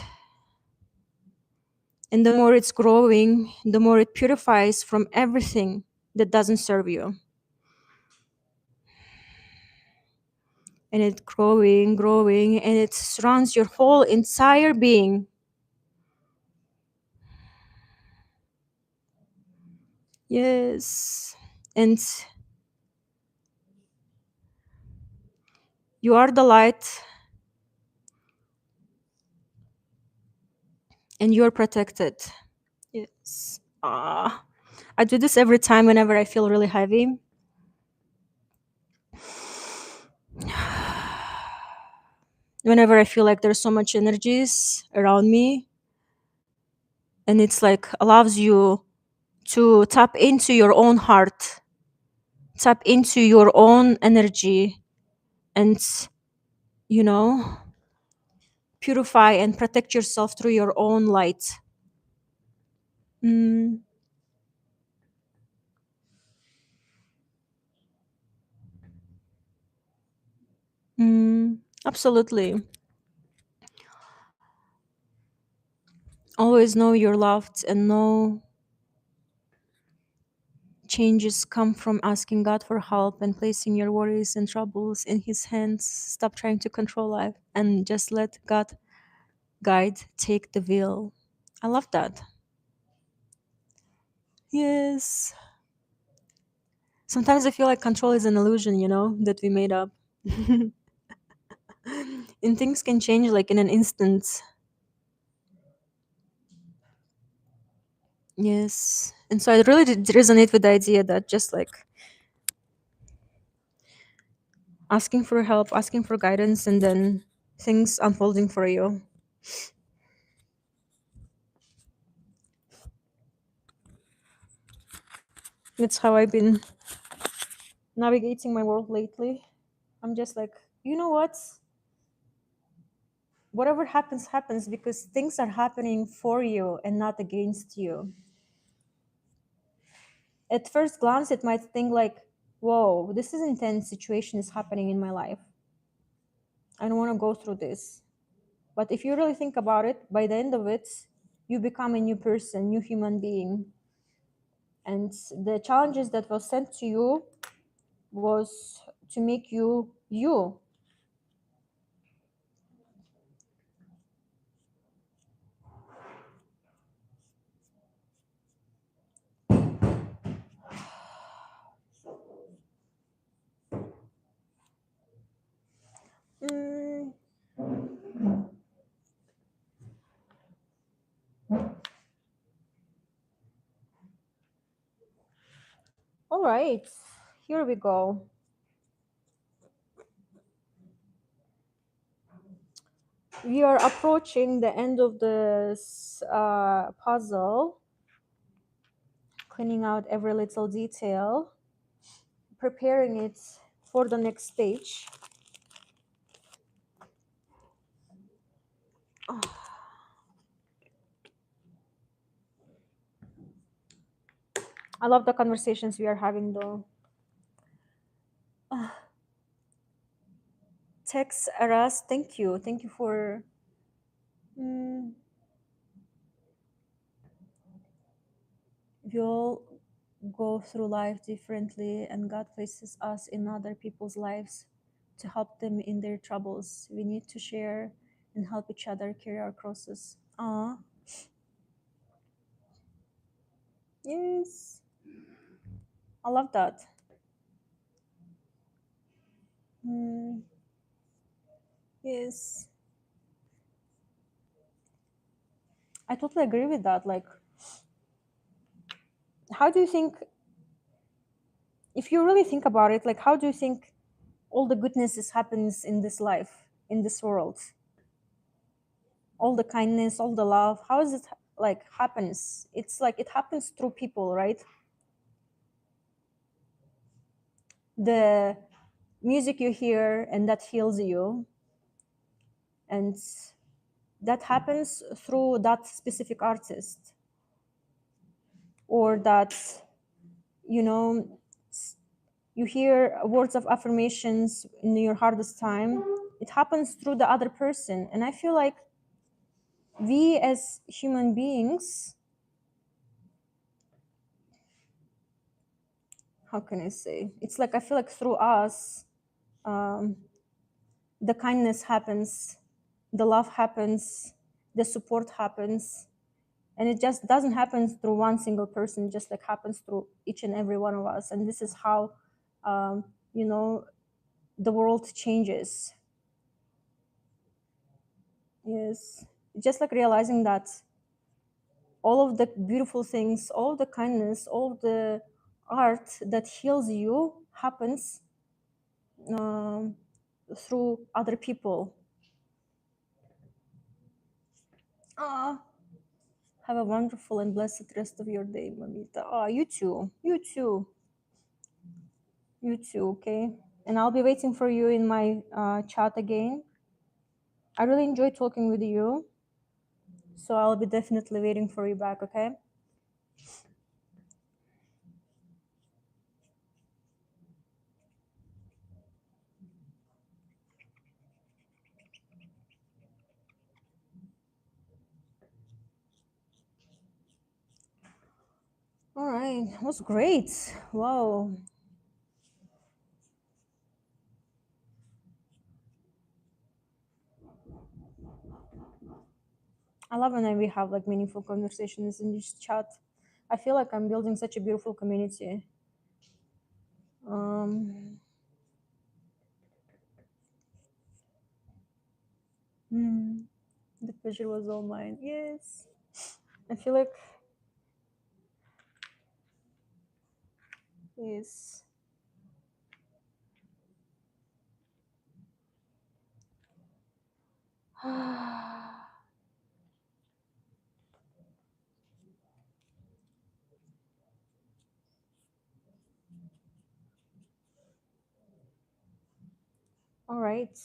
And the more it's growing, the more it purifies from everything that doesn't serve you. And it's growing, and it surrounds your whole entire being. Yes. And you are the light, and you're protected. Yes. I do this every time whenever I feel really heavy. Whenever I feel like there's so much energies around me, and it's like allows you to tap into your own heart, tap into your own energy, and, you know, purify and protect yourself through your own light. Mm, absolutely. Always know you're loved, and know changes come from asking God for help and placing your worries and troubles in His hands. Stop trying to control life and just let God guide, take the wheel. I love that. Yes. Sometimes I feel like control is an illusion, that we made up. And things can change like in an instant. Yes. And so I really did resonate with the idea that just like asking for help, asking for guidance, and then things unfolding for you. That's how I've been navigating my world lately. I'm just like, you know what? Whatever happens, happens because things are happening for you and not against you. At first glance, it might think like Whoa, this is intense situation is happening in my life. I don't want to go through this. But if you really think about it, by the end of it, you become a new person, new human being. And the challenges that was sent to you was to make you you. Mm, all right, here we go. We are approaching the end of this puzzle, cleaning out every little detail, preparing it for the next stage. I love the conversations we are having though. Tex Aras, thank you. Thank you for. Mm, we all go through life differently, and God places us in other people's lives to help them in their troubles. We need to share and help each other carry our crosses. Ah, yes. I love that. Mm, yes. I totally agree with that. Like, how do you think, if you really think about it, like, how do you think all the goodnesses happens in this life, in this world? All the kindness, all the love, how is it like happens? It's like it happens through people, right? The music you hear and that heals you, and that happens through that specific artist, or that, you know, you hear words of affirmations in your hardest time, it happens through the other person. And I feel like we as human beings, how can I say, it's like I feel like through us, um, the kindness happens, the love happens, the support happens, and it just doesn't happen through one single person. It just like happens through each and every one of us. And this is how, um, you know, the world changes. Yes, just like realizing that all of the beautiful things, all the kindness, all the art that heals you happens, um, through other people. Ah, have a wonderful and blessed rest of your day, Mamita. Ah, you too. You too. You too, okay? And I'll be waiting for you in my chat again. I really enjoyed talking with you, so I'll be definitely waiting for you back, okay? All right, it was great. Wow. I love when we have like meaningful conversations in this chat. I feel like I'm building such a beautiful community. Um, hmm, the pleasure was all mine. Yes. I feel like, yes. All right.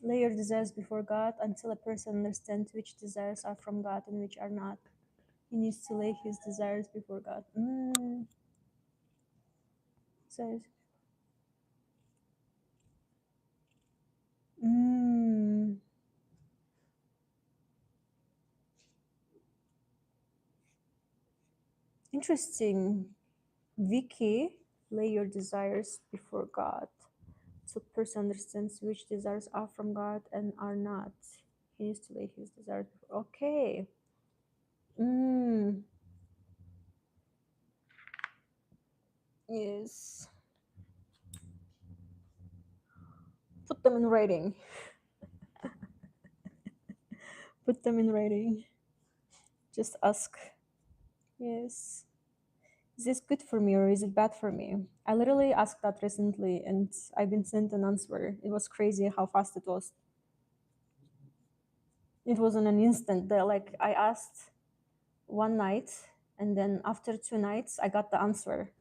Lay your desires before God until a person understands which desires are from God and which are not. He needs to lay his desires before God. Says, mm, interesting. Vicky, lay your desires before God. So person understands which desires are from God and are not. He needs to lay his desires before. Okay. Mm, yes. Put them in writing. Put them in writing. Just ask. Yes. Is this good for me or is it bad for me? I literally asked that recently and I've been sent an answer. It was crazy how fast it was. It was in an instant. Like I asked one night and then after 2 nights I got the answer.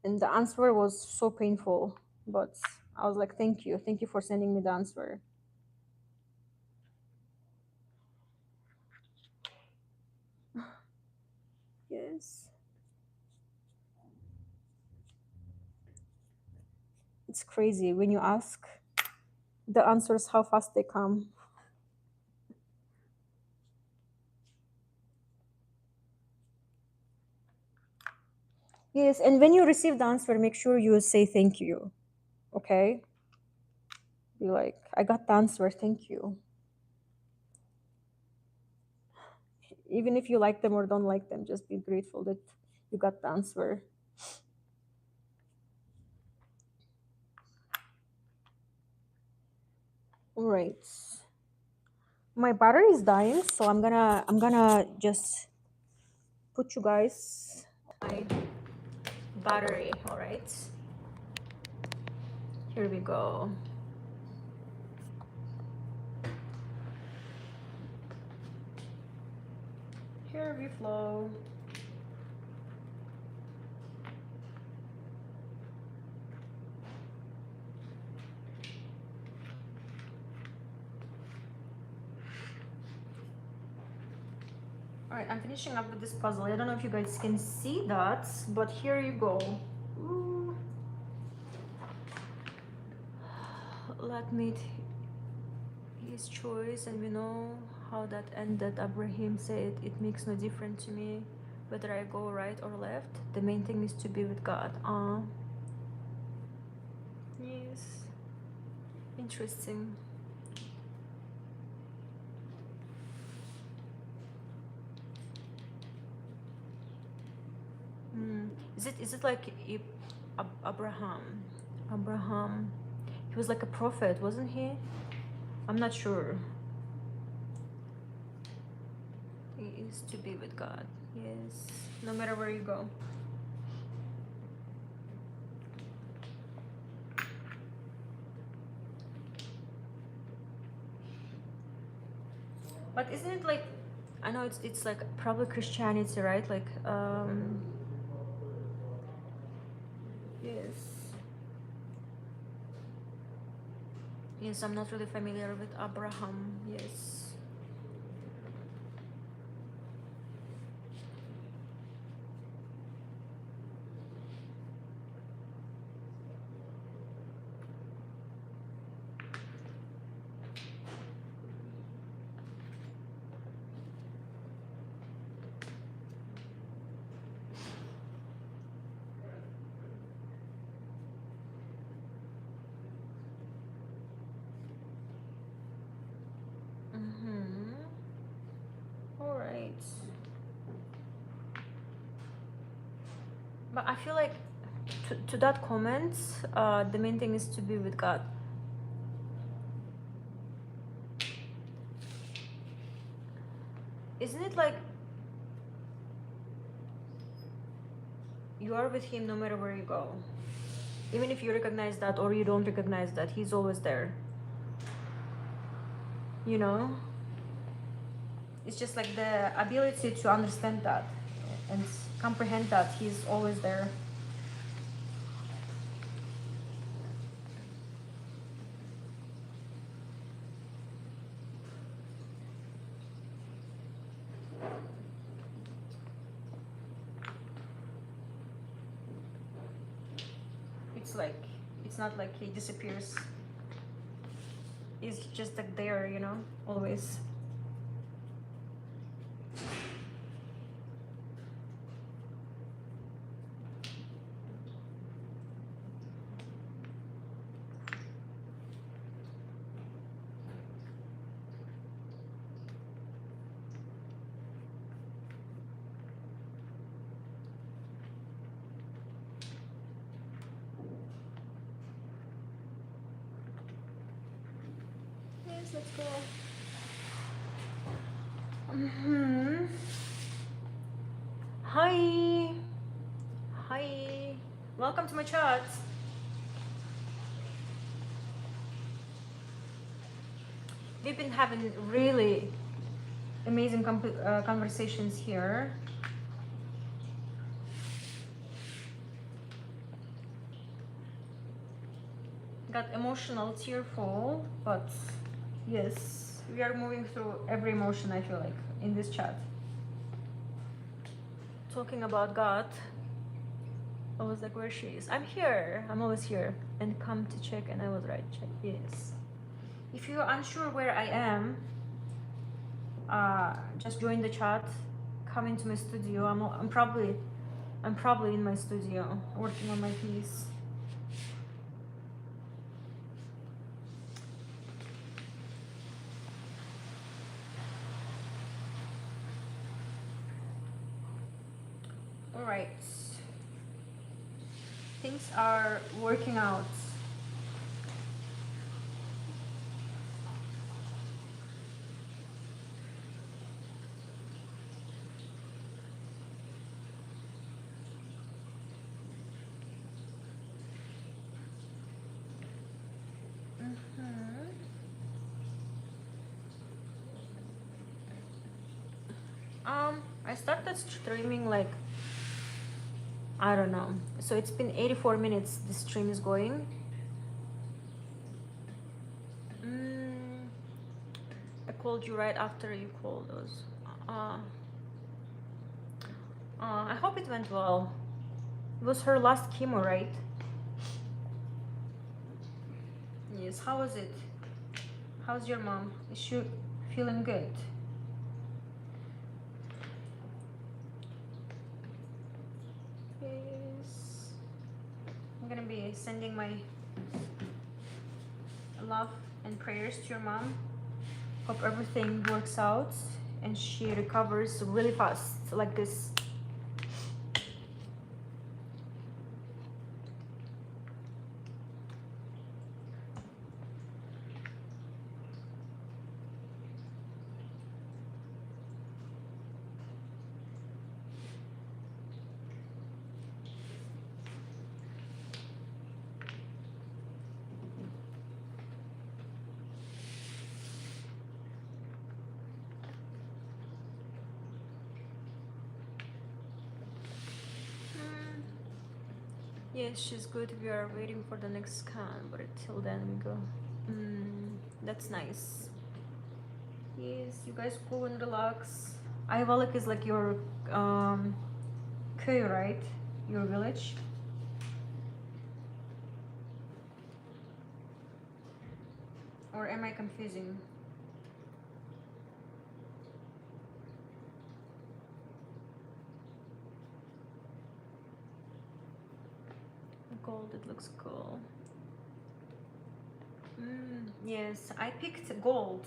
And the answer was so painful. But I was like, thank you. Thank you for sending me the answer. Yes. It's crazy when you ask the answers how fast they come. Yes, and when you receive the answer, make sure you say thank you. Okay? Be like, I got the answer, thank you. Even if you like them or don't like them, just be grateful that you got the answer. All right. My battery is dying, so I'm gonna just put you guys my battery, all right? Here we go. Here we flow. All right, I'm finishing up with this puzzle. I don't know if you guys can see that, but here you go. Ooh. Let me his choice, and we know how that ended. Abraham said, it makes no difference to me whether I go right or left. The main thing is to be with God. Yes. Interesting. Is it like Abraham? Abraham. He was like a prophet, wasn't he? I'm not sure. He is to be with God. Yes. No matter where you go. But isn't it like, I know it's like probably Christianity, right? Like yes. Yes, I'm not really familiar with Abraham. Yes. All right. But I feel like to that comment, the main thing is to be with God. Isn't it like you are with Him no matter where you go? Even if you recognize that or you don't recognize that, He's always there. You know? It's just like the ability to understand that and comprehend that He's always there. looks like. It's not like he disappears. He's just like there, you know, always. Yes, let's go. Hi. Hi. Welcome to my chat. We've been having really amazing conversations here. Got emotional, tearful, but yes, we are moving through every emotion, I feel like, in this chat. Talking about God, I was like, where she is? I'm here. I'm always here. And come to check, and I was right. Check. Yes. If you're unsure where I am, just join the chat. Come into my studio. I'm probably in my studio working on my piece. All right. Things are working out. I started streaming like, I don't know. So it's been 84 minutes the stream is going. I called you right after you called us. I hope it went well. It was her last chemo, right? Yes. How was it? How's your mom? Is she feeling good? Yes. I'm gonna be sending my love and prayers to your mom. Hope everything works out and she recovers really fast, like this. Yes, she's good. We are waiting for the next scan, but till then we go. That's nice. Yes, you guys go and relax. Ayvalık is like your köy, right? Your village. Or am I confusing? Gold, it looks cool. Yes, I picked gold.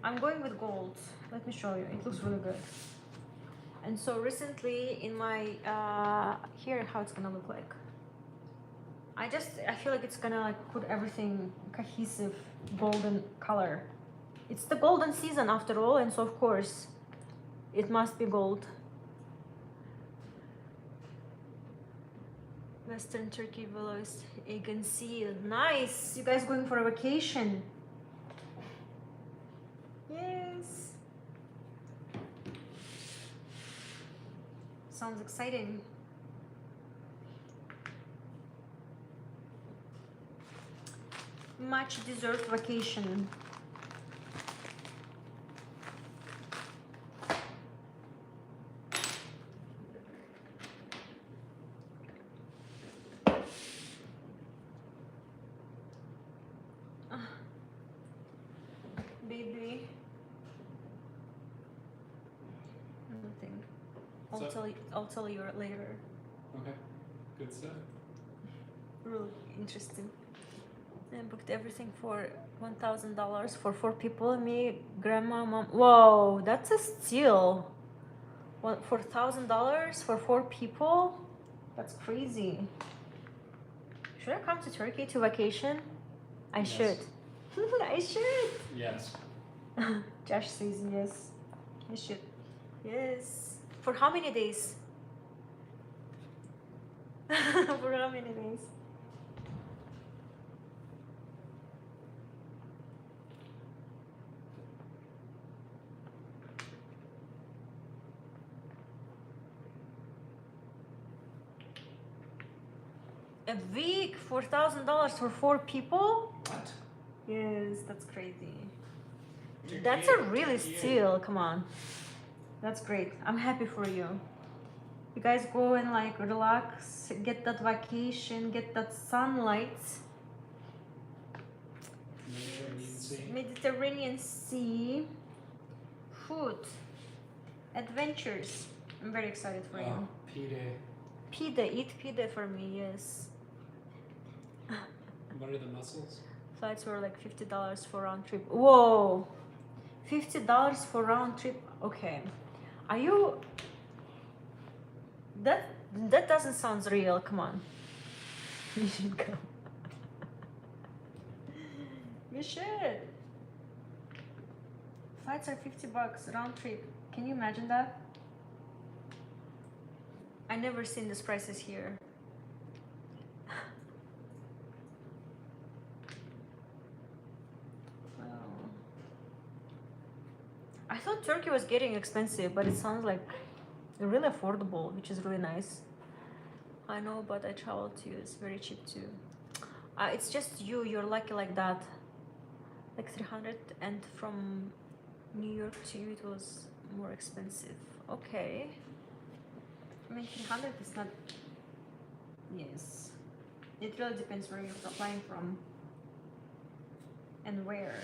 I'm going with gold. Let me show you. It looks really good. And so recently in my here how it's gonna look like. I feel like it's gonna like put everything cohesive golden color. It's the golden season after all, and so of course it must be gold. Western Turkey villas, Aegean Sea. Nice. You guys going for a vacation? Yes. Sounds exciting. Much deserved vacation. I'll tell you later. Okay, good stuff. Really interesting. I booked everything for $1,000 for 4 people. Me, grandma, mom. Whoa, that's a steal. What, $4,000 for 4 people? That's crazy. Should I come to Turkey to vacation? I Yes. should. I should. Yes. Josh says yes. I should. Yes. For how many days? For how many days? A week, $4,000 for 4 people? What? Yes, that's crazy. Turkey, That's a really Turkey. steal. Come on. That's great. I'm happy for you. You guys go and like relax, get that vacation, get that sunlight. Mediterranean Sea. Mediterranean Sea. Food. Adventures. I'm very excited for you. Pide. Pide, eat pide for me, yes. What are the mussels? Flights were like $50 for round trip. Whoa! $50 for round trip. Okay. Are you... That doesn't sound real. Come on. You should go. You should. Flights are $50 round trip. Can you imagine that? I never seen these prices here. Wow. I thought Turkey was getting expensive, but it sounds like really affordable, which is really nice. I know, but I traveled to you. It's very cheap too. It's just you. You're lucky like that. Like 300, and from New York to you it was more expensive. Okay. I mean, 300 is not... Yes. It really depends where you're applying from. And where.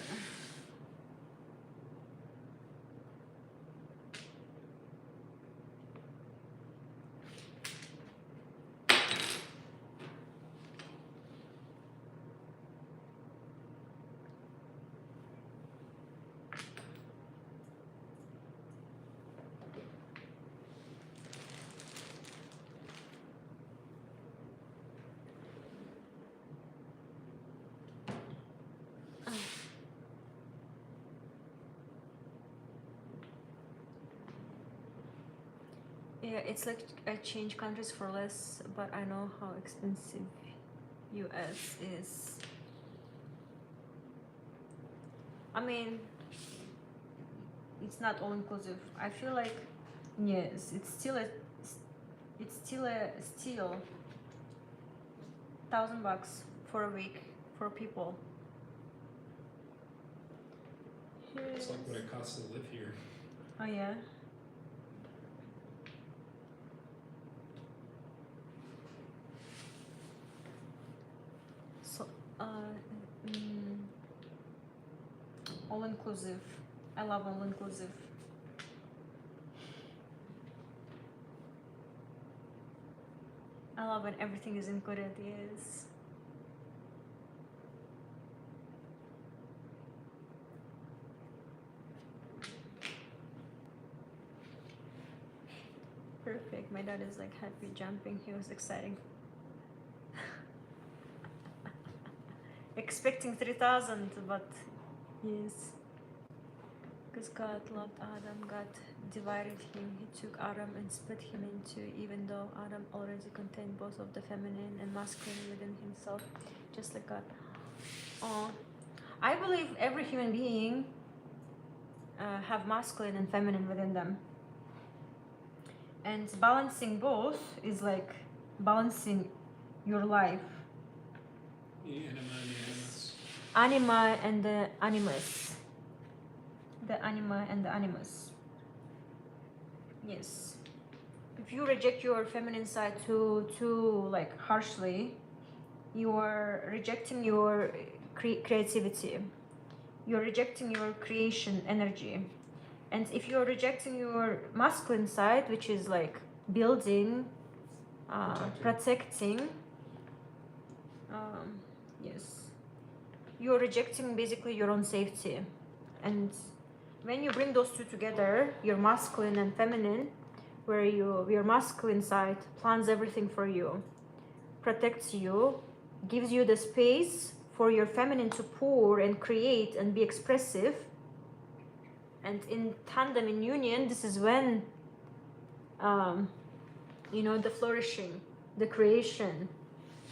Yeah, it's like I change countries for less, but I know how expensive US is. I mean, it's not all inclusive. I feel like, yes, it's still a steal. $1,000 for a week for people. It's like what it costs to live here. Oh yeah. So, all inclusive. I love all inclusive. I love when everything is included. Yes. Perfect. My dad is like happy jumping. He was exciting. Expecting 3,000, but yes. Because God loved Adam, God divided him. He took Adam and split him in two, even though Adam already contained both of the feminine and masculine within himself, just like God. Oh, I believe every human being have masculine and feminine within them. And balancing both is like balancing your life. The anima and the animus. Anima and the animus. The anima and the animus. Yes. If you reject your feminine side too like harshly, you are rejecting your creativity. You're rejecting your creation energy. And if you're rejecting your masculine side, which is like building, protecting, um, yes, you're rejecting basically your own safety. And when you bring those two together, your masculine and feminine, where your masculine side plans everything for you, protects you, gives you the space for your feminine to pour and create and be expressive. And in tandem, in union, this is when um, the flourishing, the creation,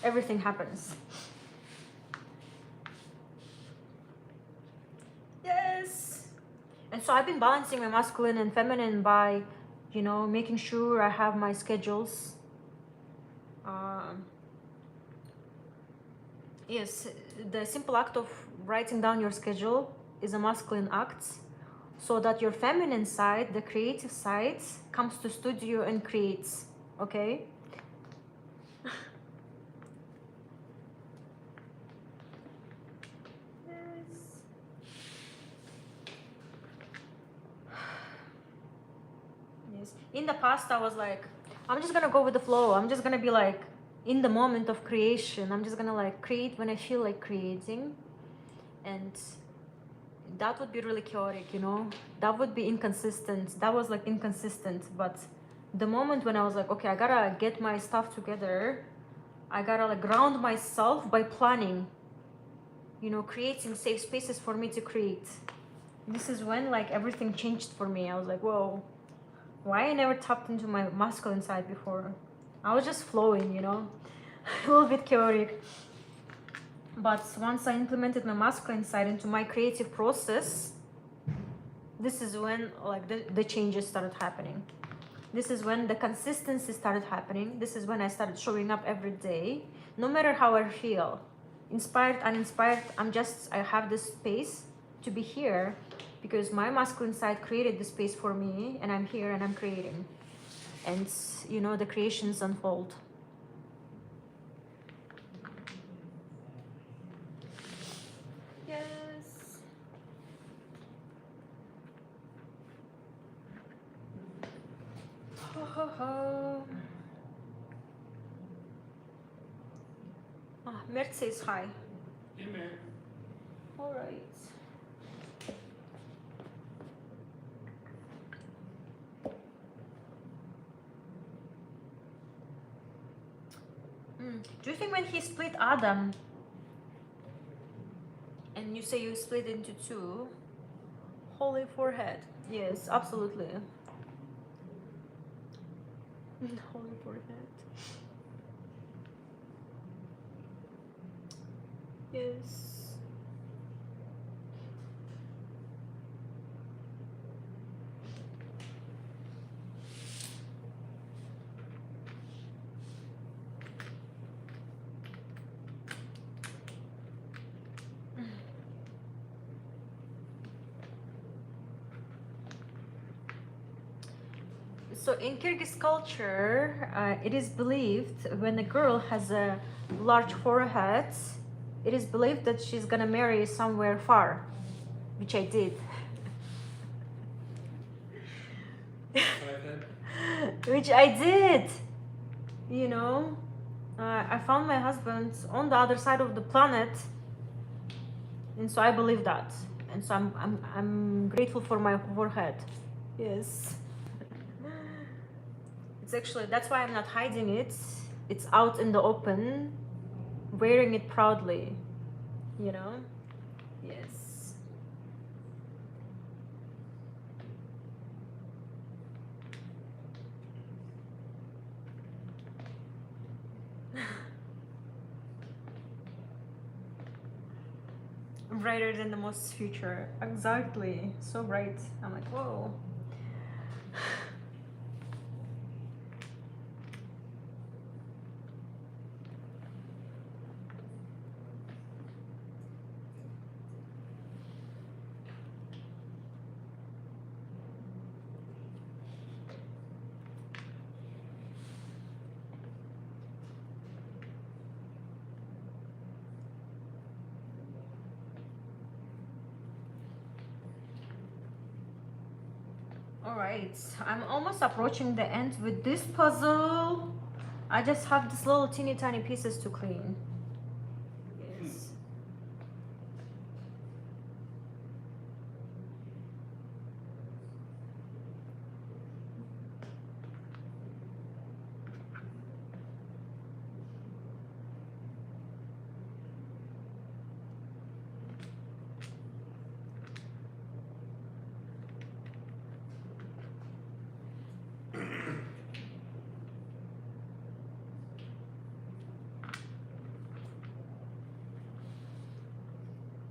everything happens. Yes. And so I've been balancing my masculine and feminine by making sure I have my schedules. Yes, the simple act of writing down your schedule is a masculine act, so that your feminine side, the creative side, comes to studio and creates. Okay. Yes. Yes. In the past, I was like, I'm just gonna go with the flow. I'm just gonna be like in the moment of creation. I'm just gonna like create when I feel like creating, and that would be really chaotic, That would be inconsistent. That was like inconsistent. But the moment when I was like, okay, I gotta get my stuff together, I gotta like ground myself by planning, creating safe spaces for me to create. This is when like everything changed for me. I was like, whoa, why I never tapped into my masculine side before? I was just flowing, a little bit chaotic. But once I implemented my masculine side into my creative process, this is when like the changes started happening. This is when the consistency started happening. This is when I started showing up every day, no matter how I feel, inspired, uninspired. I have this space to be here because my masculine side created the space for me, and I'm here and I'm creating. And the creations unfold. Yes. Ho, ho, ho. Mert says hi. Hey, Mary. All right. Do you think when he split Adam, and you say you split into two, holy forehead? Yes, absolutely. Holy forehead. Yes. So in Kyrgyz culture, it is believed when a girl has a large forehead, it is believed that she's gonna marry somewhere far, which I did. Which I did, I found my husband on the other side of the planet, and so I believe that, and so I'm grateful for my forehead. Yes. It's actually, that's why I'm not hiding it. It's out in the open, wearing it proudly, Yes. Brighter than the most future. Exactly. So bright. I'm like, whoa. All right, I'm almost approaching the end with this puzzle. I just have this little teeny tiny pieces to clean. Yes.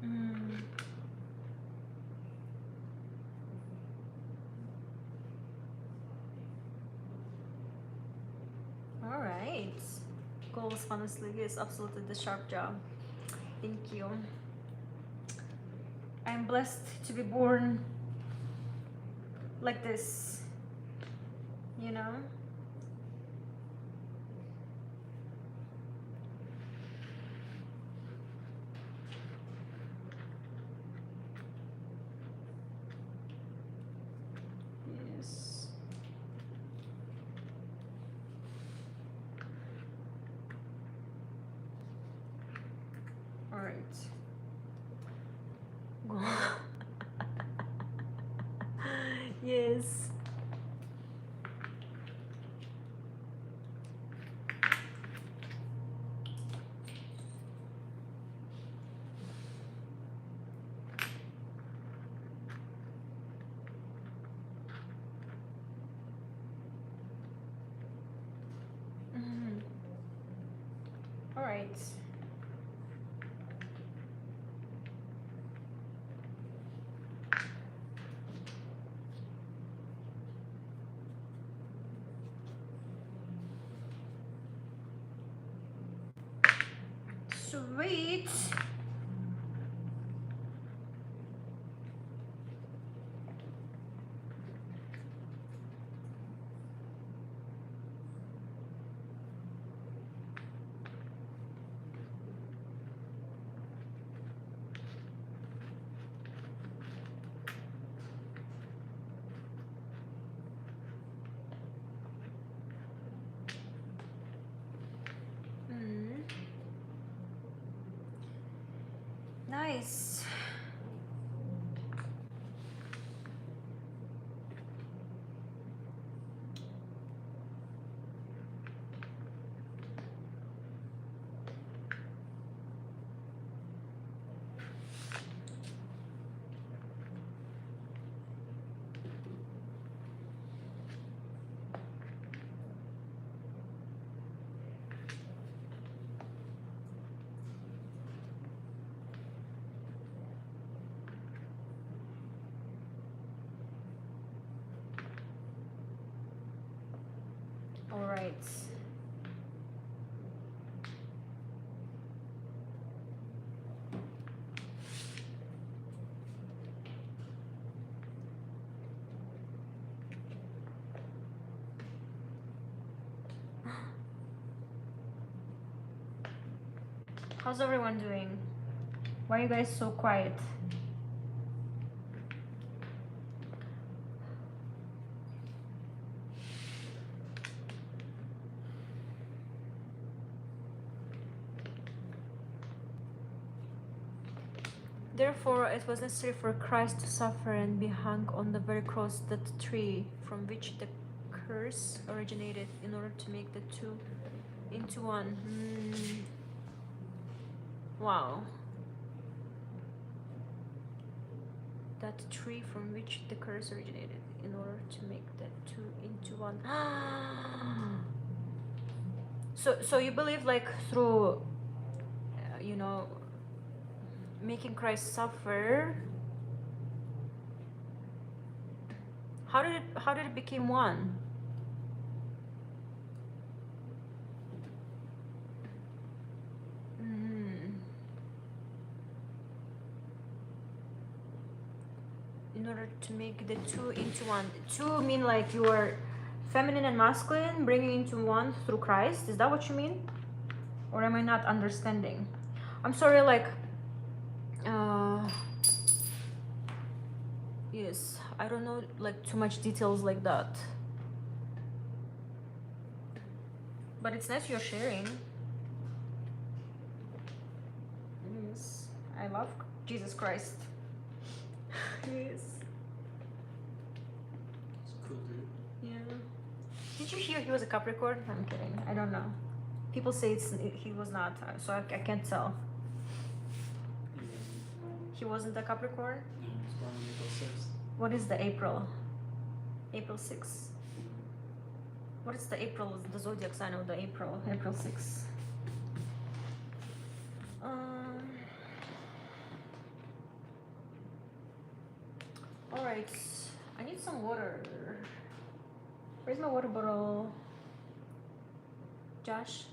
Mm. All right. Goals, honestly, yes, absolutely the sharp job. Thank you. I'm blessed to be born like this, you know? Yes. All right. Yes. Mhm. All right. Sweet. Mm. Nice. All right. How's everyone doing? Why are you guys so quiet? Therefore, it was necessary for Christ to suffer and be hung on the very cross, that tree from which the curse originated, in order to make the two into one. Wow. That tree from which the curse originated, in order to make the two into one. So you believe, like, through, you know, making Christ suffer, how did it become one? Mm. In order to make the two into one. Two mean like you are feminine and masculine, bringing into one through Christ. Is that what you mean? Or am I not understanding? I'm sorry, like, uh, Yes, I don't know like too much details like that. But it's nice you're sharing. Yes, I love Jesus Christ. Yes. It's a cool dude. Yeah. Did you hear he was a Capricorn? I'm kidding. I don't know. People say he was not, so I can't tell. He wasn't. He wasn't a Capricorn? No, he was born on April 6th. What is the April? April 6th. What is the April? The zodiac sign of the April? April 6th. Alright. I need some water. Where's my water bottle? Josh,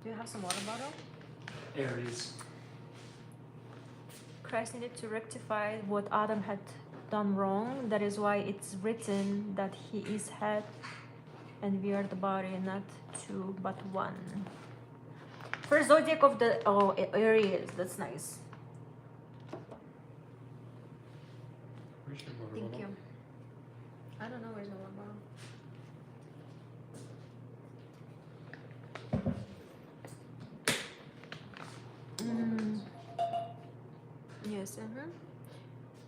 do you have some water bottle? Aries. Christ needed to rectify what Adam had done wrong. That is why it's written that he is head and we are the body, not two but one. First zodiac of the Aries. That's nice. Where's your water Thank bottle? you. I don't know where's my water bottle. Yes,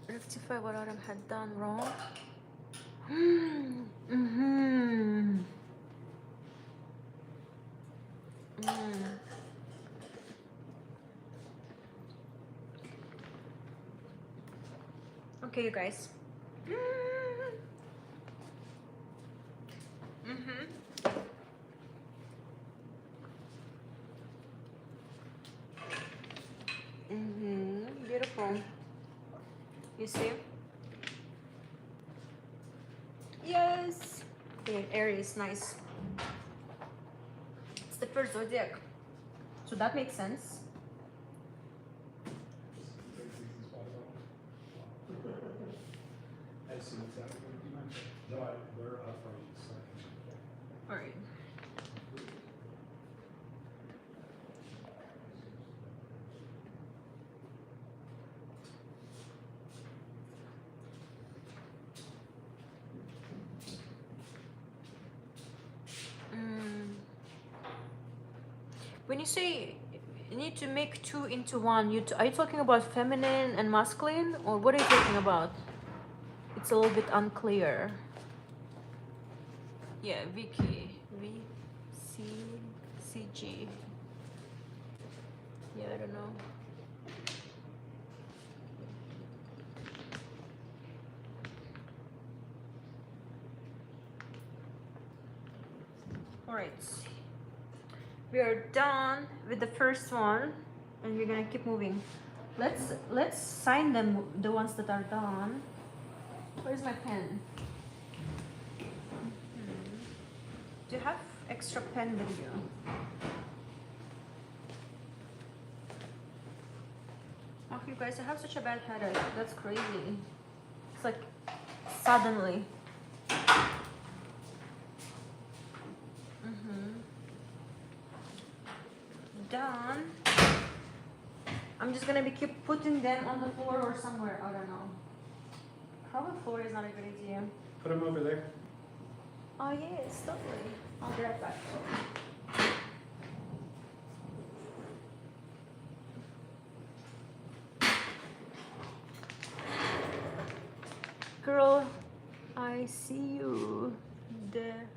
rectify what Adam had done wrong. Okay, you guys. Beautiful. You see? Yes. Yeah, Aries, nice. It's the first zodiac, so that makes sense. I assume exactly what you meant. No, they're up from the second. All right. When you say you need to make two into one, are you talking about feminine and masculine, or what are you talking about? It's a little bit unclear. Yeah, Vicky. VCCG. Yeah, I don't know. Alright. We are done with the first one and we're gonna keep moving. Let's sign them, the ones that are done. Where's my pen? Do you have extra pen with you? Oh, you guys, I have such a bad headache. That's crazy. It's like suddenly. Done. I'm just gonna keep putting them on the floor or somewhere. I don't know. Probably floor is not a good idea. Put them over there. Oh yes, totally. I'll be right back. Girl, I see you there.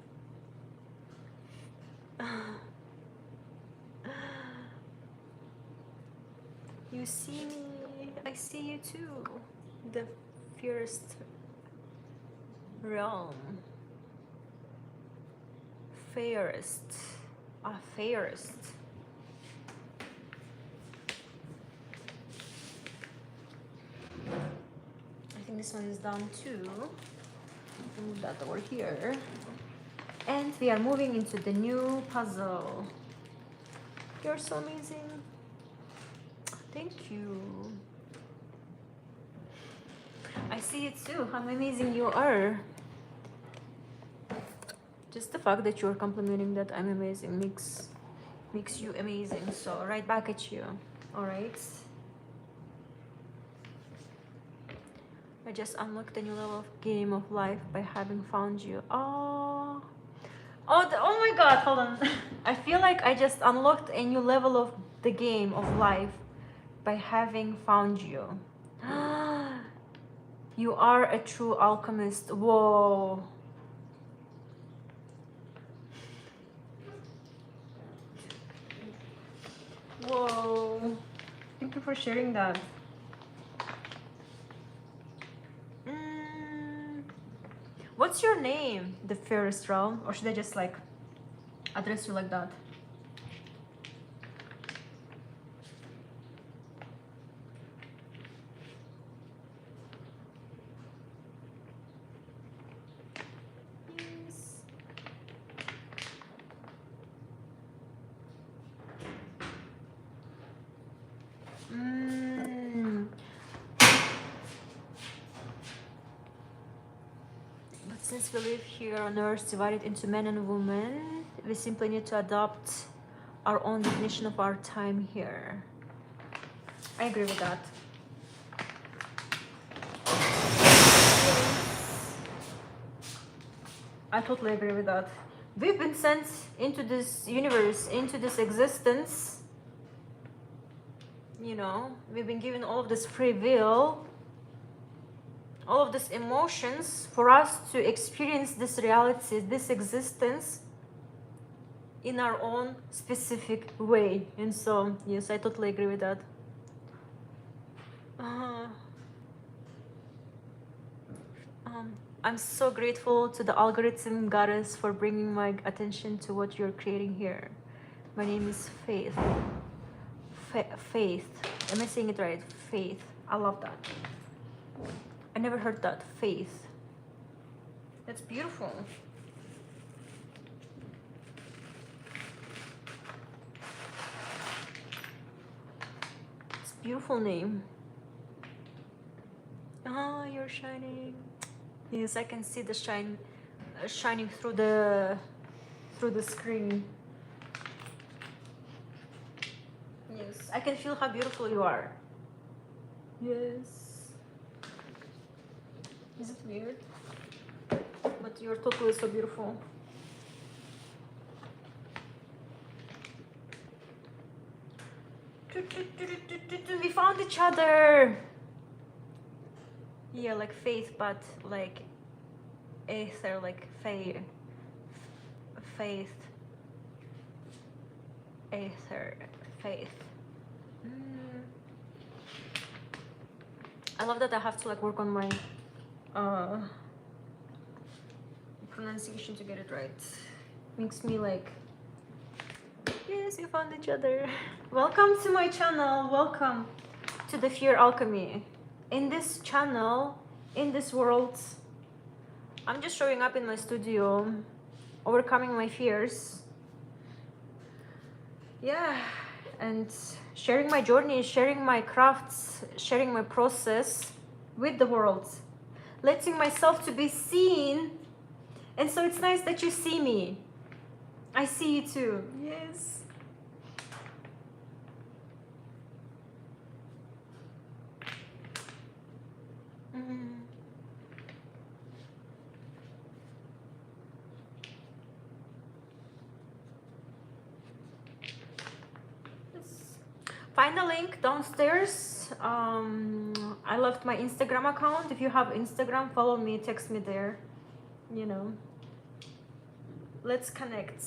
You see me, I see you too. The fairest realm. Fairest. Fairest. I think this one is done too. Move that over here. And we are moving into the new puzzle. You're so amazing. Thank you. I see it too, how amazing you are. Just the fact that you're complimenting that I'm amazing makes you amazing. So right back at you. All right. I just unlocked a new level of game of life by having found you. Oh. Oh my god, hold on. I feel like I just unlocked a new level of the game of life by having found you. You are a true alchemist. Whoa. Whoa. Thank you for sharing that. Mm. What's your name, the fairest realm? Or should I just like address you like that? Yes. Mm. But since we live here on Earth divided into men and women, we simply need to adopt our own definition of our time here. I agree with that. I totally agree with that. We've been sent into this universe, into this existence. You know, we've been given all of this free will, all of these emotions for us to experience this reality, this existence in our own specific way. And so, yes, I totally agree with that. Uh, I'm so grateful to the algorithm goddess for bringing my attention to what you're creating here. My name is Faith. Faith. Am I saying it right? Faith. I love that. I never heard that. Faith. That's beautiful. It's a beautiful name. Ah, you're shining. Yes, I can see the shine shining through the screen. Yes, I can feel how beautiful you are. Yes. Is it weird? But you're totally so beautiful. We found each other. Yeah, like faith, but like aether, like faith, aether, faith. I love that I have to like work on my pronunciation to get it right. Makes me like, yes, we found each other. Welcome to my channel. Welcome to the Fear Alchemy. In this channel, in this world, I'm just showing up in my studio, overcoming my fears. Yeah, and sharing my journey, sharing my crafts, sharing my process with the world, letting myself to be seen. And so it's nice that you see me. I see you too. Yes. Find the link downstairs. I left my Instagram account. If you have Instagram, follow me, text me there. You know, let's connect.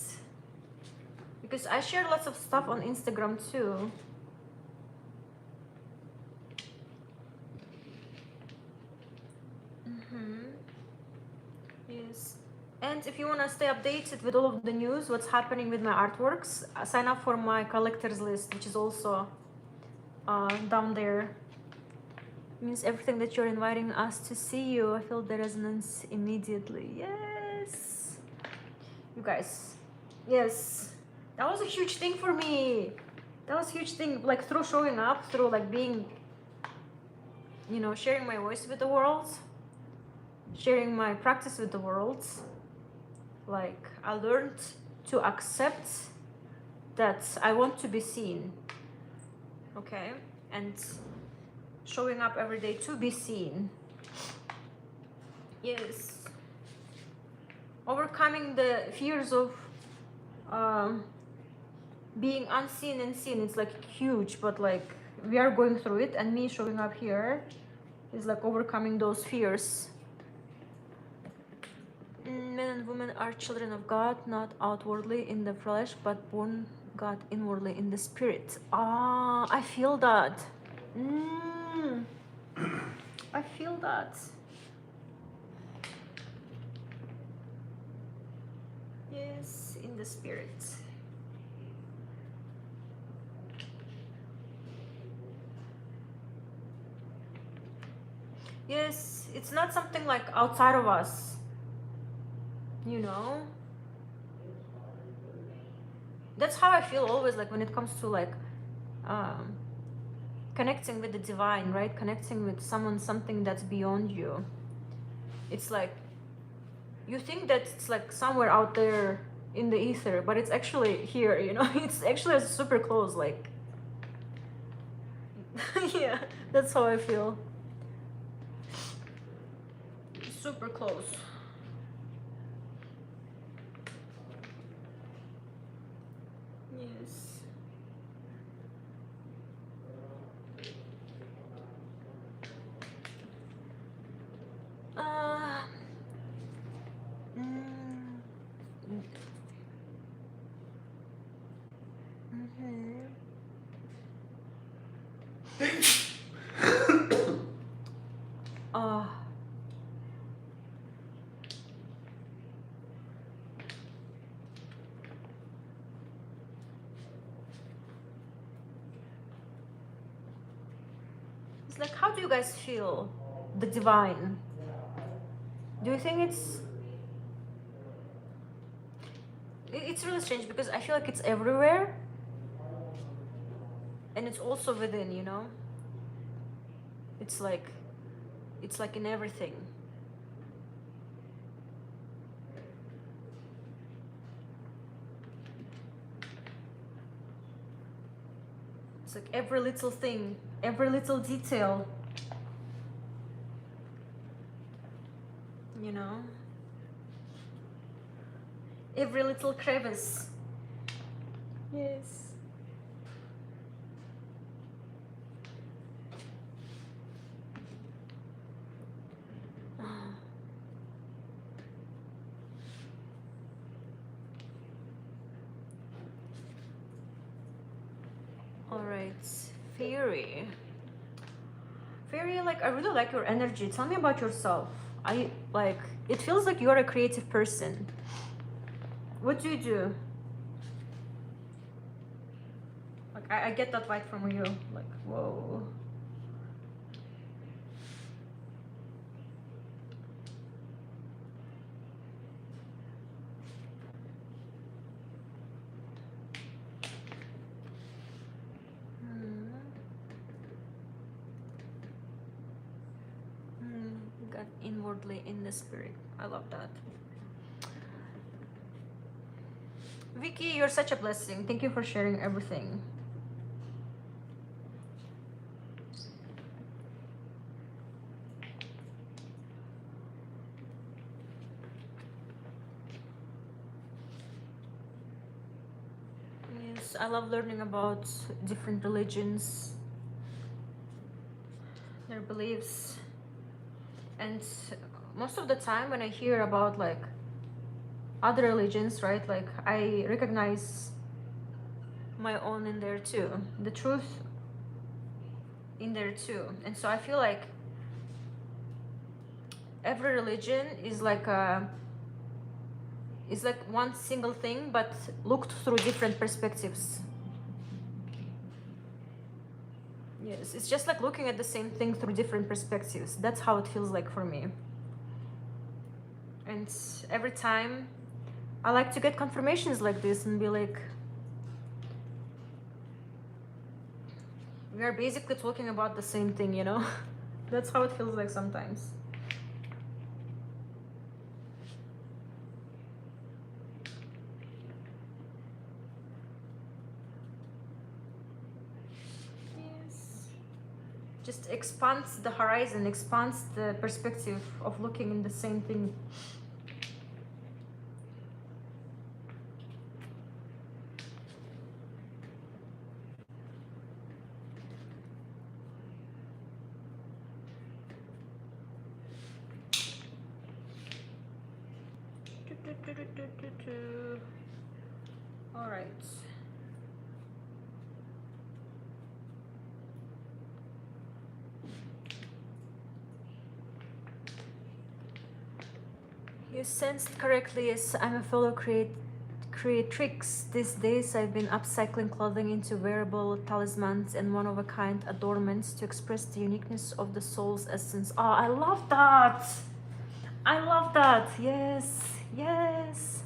Because I share lots of stuff on Instagram too. Yes. And if you want to stay updated with all of the news, what's happening with my artworks, sign up for my collector's list, which is also down there. It means everything that you're inviting us to see you. I feel the resonance immediately. Yes. You guys. Yes. That was a huge thing for me. That was a huge thing, like through showing up, through like being, you know, sharing my voice with the world, sharing my practice with the world. Like I learned to accept that I want to be seen. Okay? And showing up every day to be seen. Yes. Overcoming the fears of um, being unseen and seen. It's like huge, but like we are going through it, and me showing up here is like overcoming those fears. Men and women are children of God, not outwardly in the flesh, but born God inwardly in the spirit. Ah, I feel that. Mm, I feel that. Yes, in the spirit. Yes, it's not something like outside of us, you know? That's how I feel always, like when it comes to like um, connecting with the divine, right? Connecting with someone, something that's beyond you. It's like you think that it's like somewhere out there in the ether, but it's actually here, you know? It's actually super close, like yeah, that's how I feel. Super close. Yes. Uh, mm, mhm. Uh, it's like, how do you guys feel the divine? Do you think it's really strange because I feel like it's everywhere and it's also within, you know? It's like it's like in everything. It's like every little thing, every little detail, you know? Every little crevice. Yes. All right, Fairy. Fairy, like I really like your energy. Tell me about yourself. I like it feels like you're a creative person. What do you do? Like I get that vibe from you. Like, whoa. Hmm. Hmm. God inwardly in the spirit. I love that. Vicky, you're such a blessing. Thank you for sharing everything. Yes, I love learning about different religions, their beliefs, and most of the time when I hear about like other religions, right, like I recognize my own in there too, the truth in there too. And so I feel like every religion is like one single thing but looked through different perspectives. Yes, it's just like looking at the same thing through different perspectives. That's how it feels like for me. And every time I like to get confirmations like this and be like, we are basically talking about the same thing, you know? That's how it feels like sometimes. Yes. just expands the horizon, expands the perspective of looking in the same thing. All right. You sensed correctly, yes, I'm a fellow creatrix. These days I've been upcycling clothing into wearable talismans and one-of-a-kind adornments to express the uniqueness of the soul's essence. Oh, I love that! I love that! Yes, yes!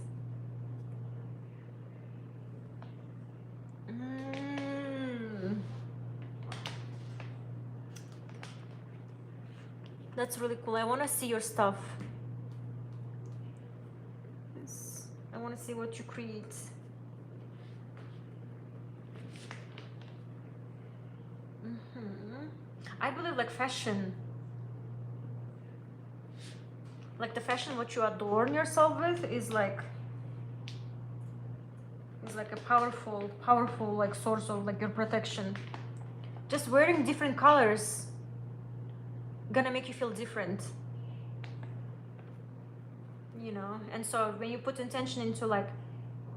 Mm. That's really cool. I want to see your stuff. Yes. I want to see what you create. I believe like fashion, like the fashion what you adorn yourself with is like a powerful like source of like your protection. Just wearing different colors gonna make you feel different, you know. And so when you put intention into like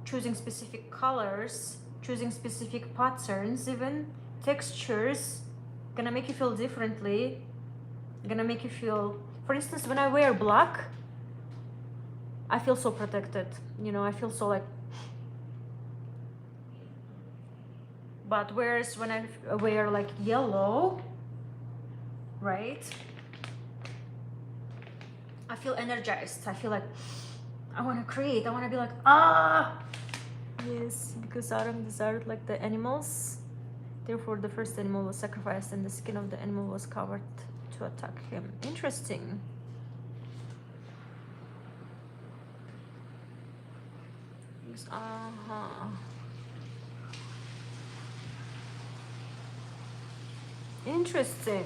choosing specific colors, choosing specific patterns, even textures, gonna make you feel differently, gonna make you feel, for instance, when I wear black, I feel so protected, you know. I feel so like, but whereas when I wear like yellow, right, I feel energized. I feel like I want to create. I want to be like, ah, yes, because Adam desired like the animals. Therefore, the first animal was sacrificed, and the skin of the animal was covered to attack him. Interesting. Interesting.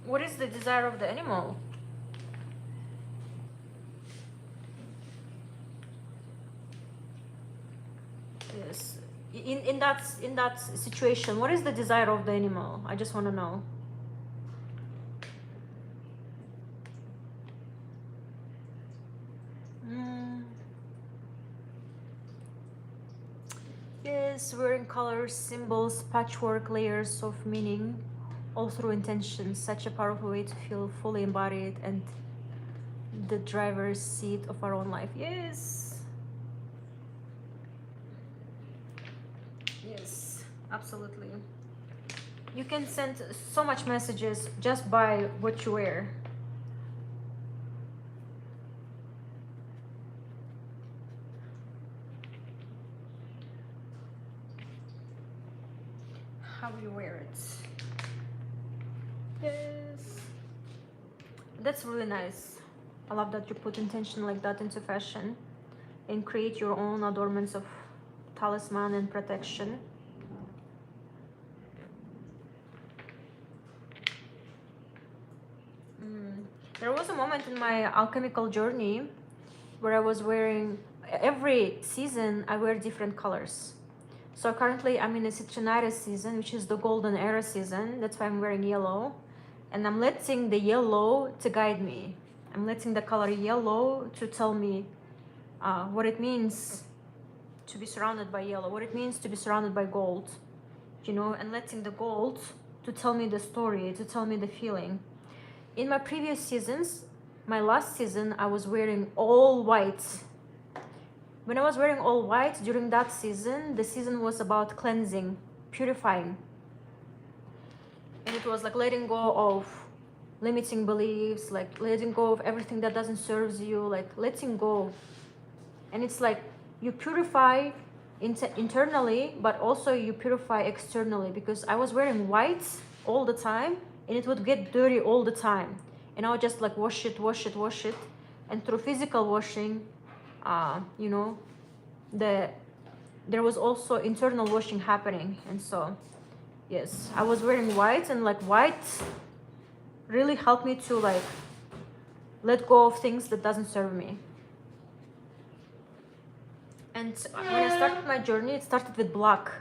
What is the desire of the animal? Yes. In that situation, what is the desire of the animal? I just want to know. Yes, wearing colors, symbols, patchwork layers of meaning, all through intention. Such a powerful way to feel fully embodied and the driver's seat of our own life. Yes. Yes, absolutely. You can send so much messages just by what you wear. How you wear it. Yes. That's really nice. I love that you put intention like that into fashion and create your own adornments of talisman and protection. There was a moment in my alchemical journey where I was wearing, every season I wear different colors. So currently I'm in a Citrinaria season, which is the golden era season. That's why I'm wearing yellow. And I'm letting the yellow to guide me. I'm letting the color yellow to tell me what it means to be surrounded by yellow, what it means to be surrounded by gold, you know, and letting the gold to tell me the story, to tell me the feeling. In my previous seasons, my last season, I was wearing all white. When I was wearing all white during that season, the season was about cleansing, purifying. And it was like letting go of limiting beliefs, like letting go of everything that doesn't serve you, like letting go. And it's like you purify internally, but also you purify externally, because I was wearing white all the time and it would get dirty all the time. and I would just like wash it, wash it, wash it. And through physical washing, you know, the there was also internal washing happening. And so yes, I was wearing white, and like white really helped me to like let go of things that doesn't serve me. And when I started my journey, it started with black.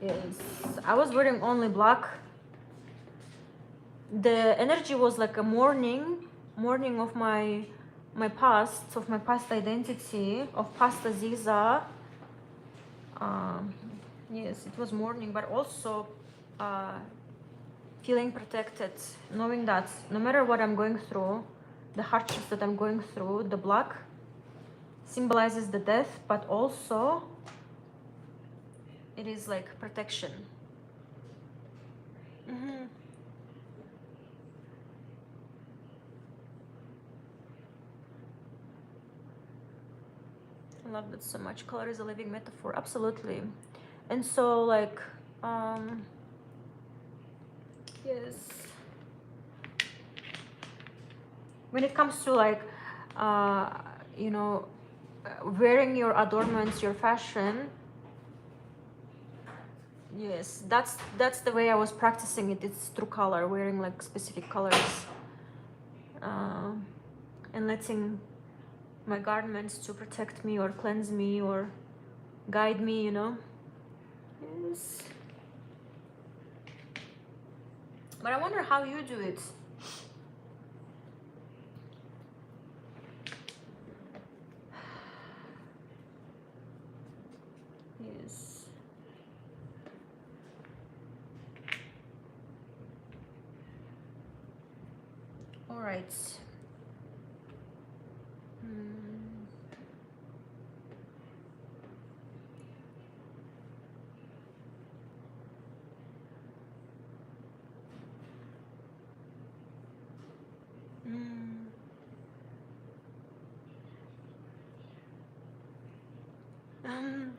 Yes, I was wearing only black. The energy was like a mourning of my past, of my past identity, of past Aziza. um, yes, it was mourning, but also uh, feeling protected, knowing that no matter what I'm going through, the hardships that I'm going through, the black symbolizes the death, but also it is like protection. Mm-hmm. I love that so much. Color is a living metaphor, absolutely. And so like yes, when it comes to like uh, you know, wearing your adornments, your fashion, yes, that's the way I was practicing it. It's through color, wearing like specific colors, uh, and letting my garments to protect me or cleanse me or guide me, you know. Yes, but I wonder how you do it. Yes. All right. Mm. Mm. Um,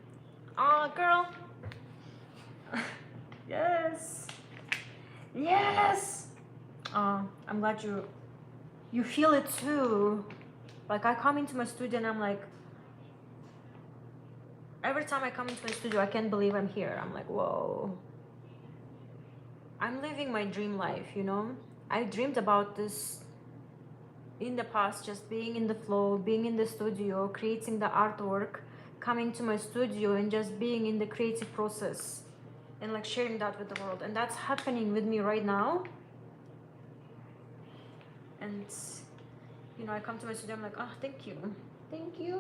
oh, girl. Yes. Yes. I'm glad you feel it too. Like I come into my studio and I'm like, every time I come into my studio, I can't believe I'm here. I'm like, whoa. I'm living my dream life, you know? I dreamed about this in the past, just being in the flow, being in the studio, creating the artwork, coming to my studio and just being in the creative process and like sharing that with the world. And that's happening with me right now. And you know, I come to my studio, I'm like, oh, thank you. Thank you.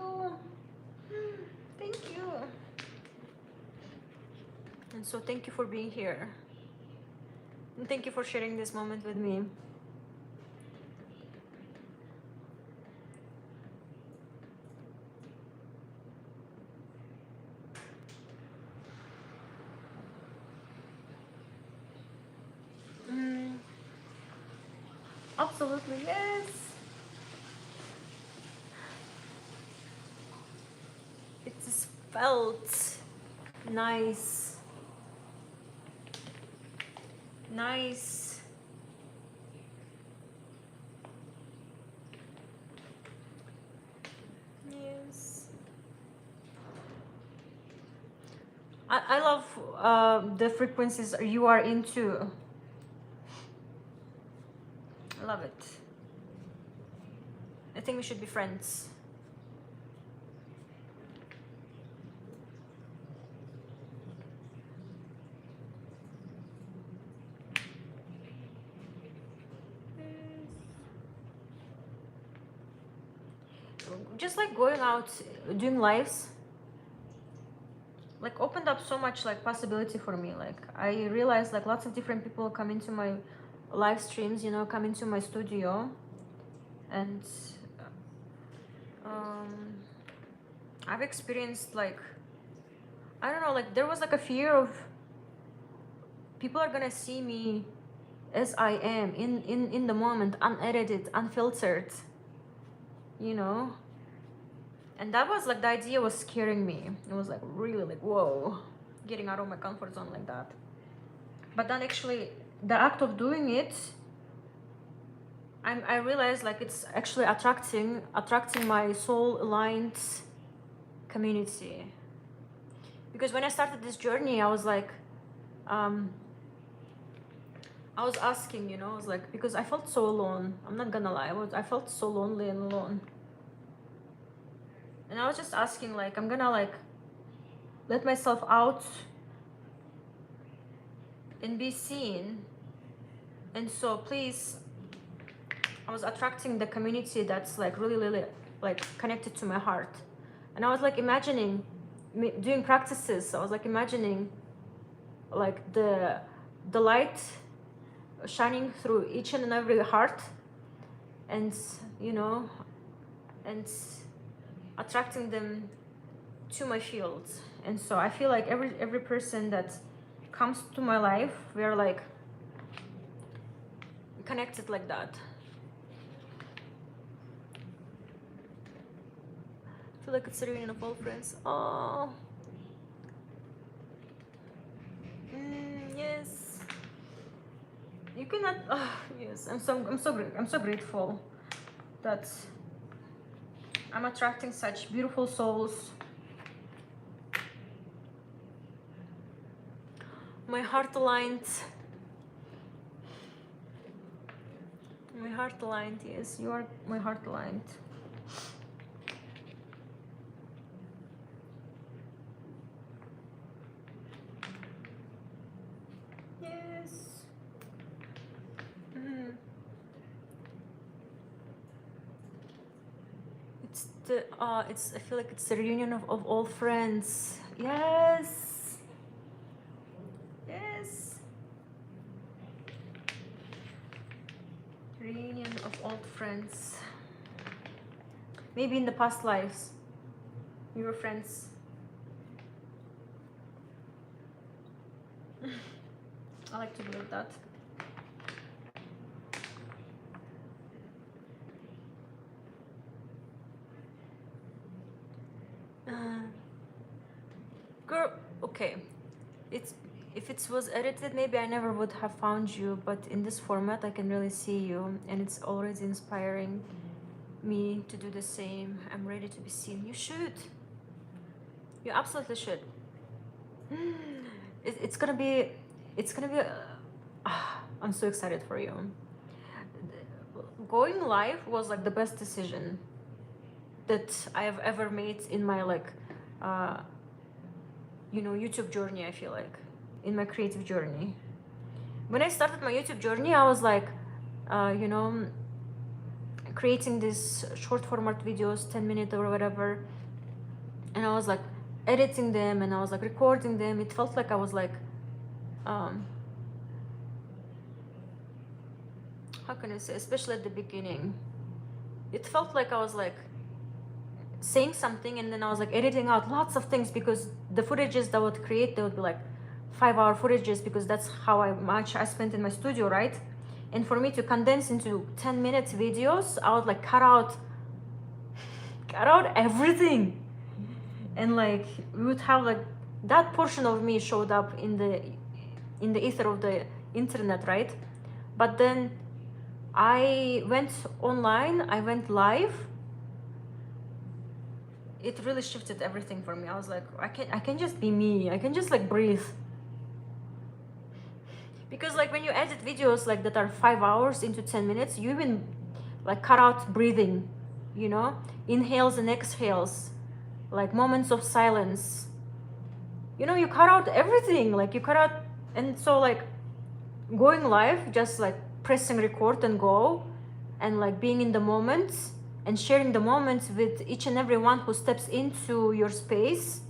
Thank you. And so thank you for being here. And thank you for sharing this moment with me. Mm, absolutely, yes. It just felt nice. Nice. Yes. I love the frequencies you are into. I love it. I think we should be friends. Just like going out, doing lives, like opened up so much like possibility for me. Like I realized like lots of different people come into my live streams, you know, come into my studio, and um, I've experienced like, I don't know, like there was like a fear of people are gonna see me as I am in the moment, unedited, unfiltered, you know. And that was like, the idea was scaring me. It was like really like, whoa, getting out of my comfort zone like that. But then actually the act of doing it I realized like it's actually attracting my soul aligned community. Because when I started this journey, I was like, um, I was asking, I was like, because I felt so alone. I'm not gonna lie, I felt so lonely and alone. And I was just asking, like, I'm gonna like let myself out and be seen. And so please, I was attracting the community that's like really, really like connected to my heart. And I was like imagining doing practices. I was like imagining like the light shining through each and every heart, and and attracting them to my field. And so I feel like every person that comes to my life, we're like connected like that. I feel like it's a reunion of old friends. Oh, yes. You cannot. Oh, yes. I'm so grateful that I'm attracting such beautiful souls. My heart aligned. My heart aligned. Yes, you are my heart aligned. Yes. Mm. It's I feel like it's the reunion of old friends. Yes. Yes. Reunion of old friends. Maybe in the past lives, we were friends. I like to believe that. Girl, okay. It's if it was edited, maybe I never would have found you, but in this format, I can really see you, and it's already inspiring me to do the same. I'm ready to be seen. You should. You absolutely should. It's gonna be. It's gonna be. I'm so excited for you. Going live was like the best decision that I have ever made in my like, YouTube journey. I feel like in my creative journey. When I started my YouTube journey, I was like, creating these short format videos, 10 minutes or whatever, and I was like editing them and I was like recording them. It felt like I was like, how can I say, especially at the beginning, it felt like I was like saying something and then I was like editing out lots of things, because the footages that I would create, they would be like 5-hour footages, because that's how much I spent in my studio, right? And for me to condense into 10-minute videos, I would like cut out everything, and like we would have like that portion of me showed up in the ether of the internet, right? But then I went online, I went live. It really shifted everything for me. I was like, I can just be me. I can just like breathe. Because like when you edit videos like that are 5 hours into 10 minutes, you even like cut out breathing, inhales and exhales, like moments of silence. You cut out everything, like you cut out. And so like going live, just like pressing record and go, and like being in the moment and sharing the moments with each and every one who steps into your space.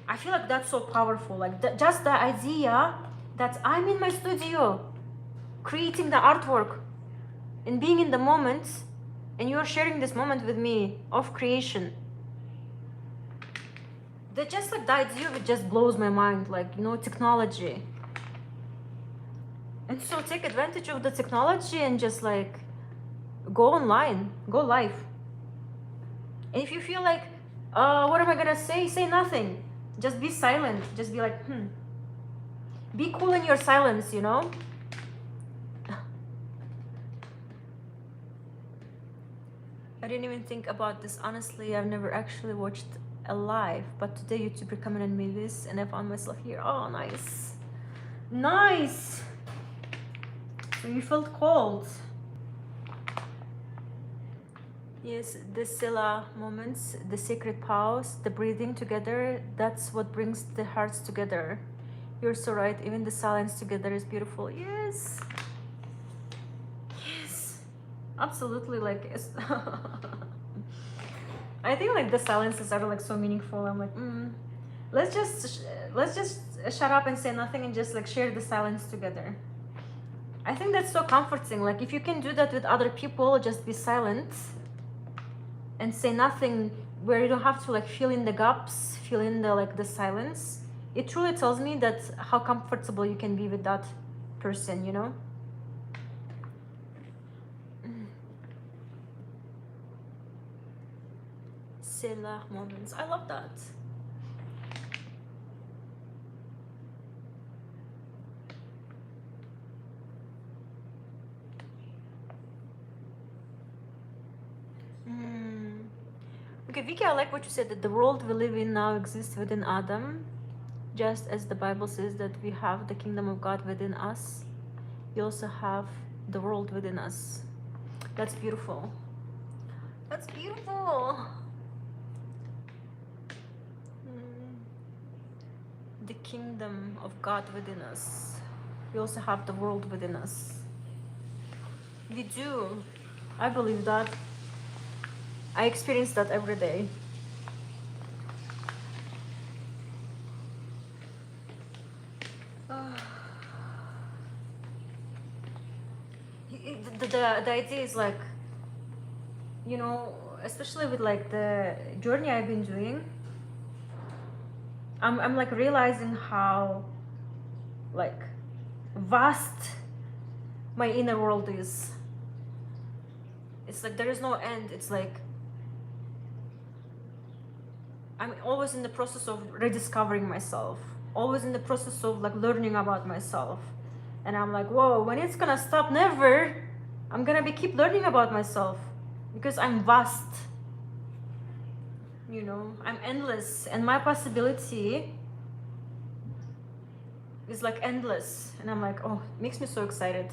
I feel like that's so powerful. Like just the idea that I'm in my studio creating the artwork and being in the moment, and you're sharing this moment with me of creation. That just like the idea of it just blows my mind, like, technology. And so take advantage of the technology and just like go online, go live. And if you feel like, what am I gonna say? Say nothing. Just be silent. Just be like, Be cool in your silence, I didn't even think about this. Honestly, I've never actually watched a live, but today YouTube recommended me this and I found myself here. Oh, nice. Nice! So you felt cold. Yes, the Sila moments, the sacred pause, the breathing together, that's what brings the hearts together. You're so right, even the silence together is beautiful. Yes! Yes! Absolutely, like, I think like the silences are like so meaningful. I'm like, let's just let's just shut up and say nothing and just like share the silence together. I think that's so comforting. Like if you can do that with other people, just be silent and say nothing, where you don't have to like fill in the gaps, fill in the like the silence. It truly tells me that how comfortable you can be with that person, you know. Selah moments. I love that. Okay, Vicky, I like what you said, that the world we live in now exists within Adam, just as the Bible says that we have the kingdom of God within us. We also have the world within us. That's beautiful. That's beautiful. The kingdom of God within us. We also have the world within us. We do. I believe that. I experience that every day. The idea is like, you know, especially with like the journey I've been doing, I'm like realizing how like vast my inner world is. It's like there is no end. It's like I'm always in the process of rediscovering myself, always in the process of like learning about myself. And I'm like, whoa, when it's gonna stop? Never. I'm gonna be keep learning about myself because I'm vast. You know, I'm endless, and my possibility is like endless. And I'm like, oh, it makes me so excited.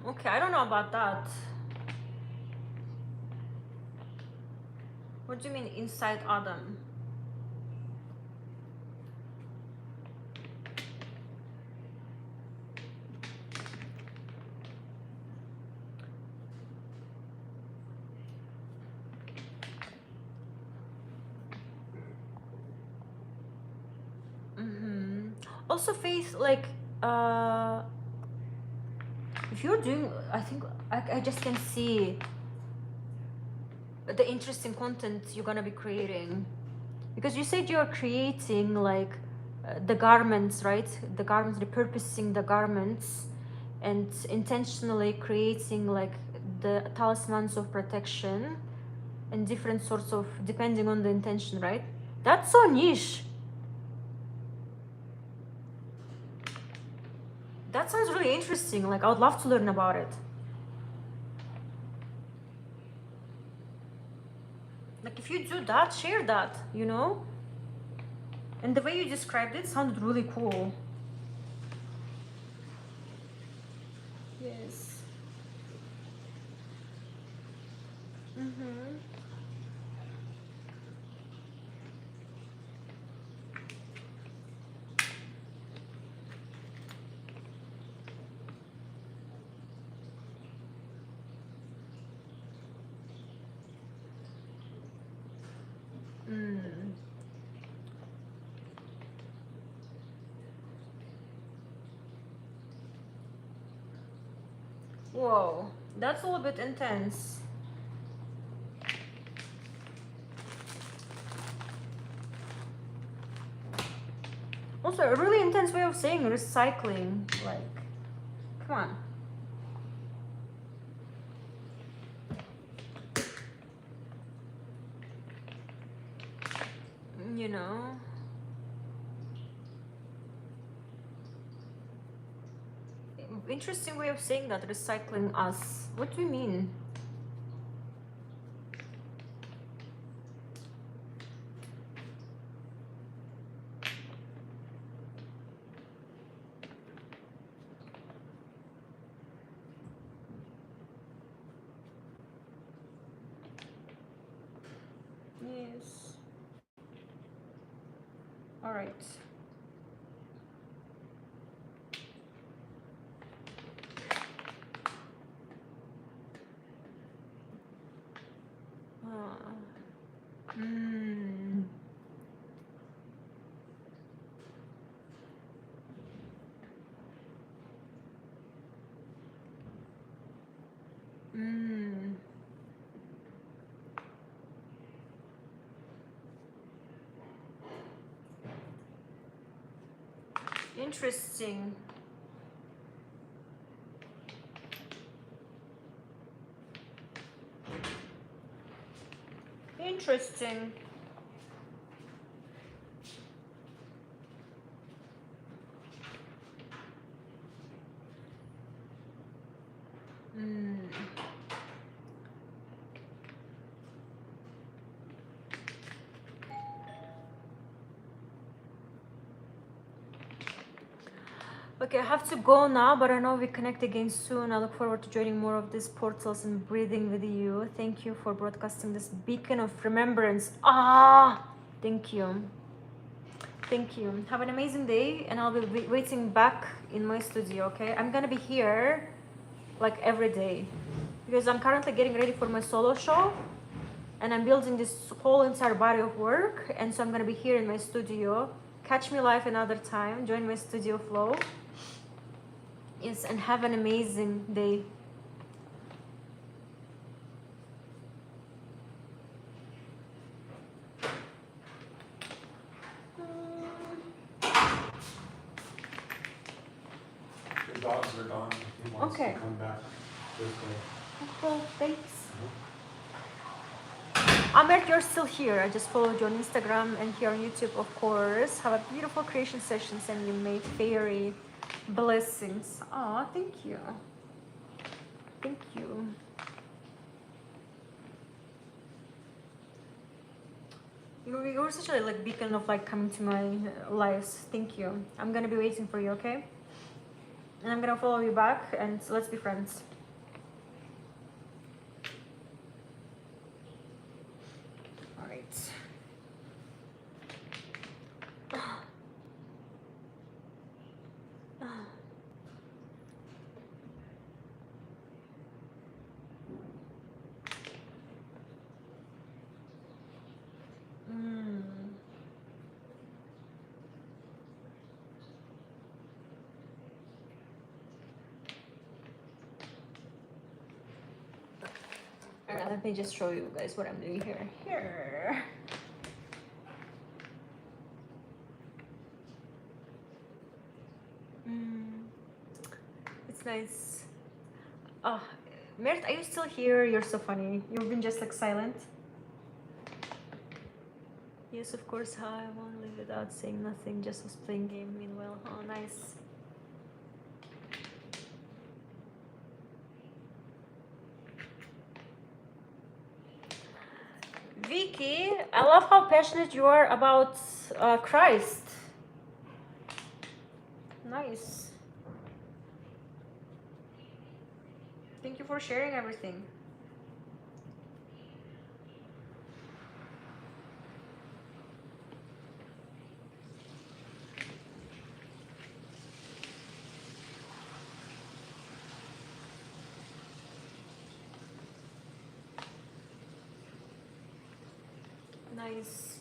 Okay, I don't know about that. What do you mean inside Adam? Also, faith, like, if you're doing, I think I just can see the interesting content you're gonna be creating, because you said you're creating like the garments, right? The garments, repurposing the garments, and intentionally creating like the talismans of protection and different sorts of, depending on the intention, right? That's so niche. That sounds really interesting. Like I would love to learn about it. Like if you do that, share that, you know? And the way you described it sounded really cool. Yes. Whoa, that's a little bit intense. of saying recycling. Like, come on. You know. Interesting way of saying that, recycling us. What do you mean? Yes. All right. Mm. Mm. Interesting. Interesting. Mm. Okay, I have to go now, but I know we connect again soon. I look forward to joining more of these portals and breathing with you. Thank you for broadcasting this beacon of remembrance. Thank you. Thank you. Have an amazing day, and I'll be waiting back in my studio, okay? I'm gonna be here like every day because I'm currently getting ready for my solo show and I'm building this whole entire body of work. And so I'm gonna be here in my studio. Catch me live another time. Join my studio flow. Yes, and have an amazing day. The dogs are gone. He wants Okay. to come back this way. Okay, thanks. Amert, you're still here. I just followed you on Instagram and here on YouTube, of course. Have a beautiful creation sessions and you may fairy blessings. Oh, thank you. Thank you. You're such a like beacon of like coming to my lives. Thank you. I'm gonna be waiting for you, okay? And I'm gonna follow you back and let's be friends. All right. Mm. All right, let me just show you guys what I'm doing here. Here. It's nice. Oh, Mert, are you still here? You're so funny. You've been just like silent. Yes, of course. Hi, I won't leave without saying nothing. Just was playing game meanwhile. Oh, nice. Vicky, I love how passionate you are about Christ. Nice. Thank you for sharing everything. Nice.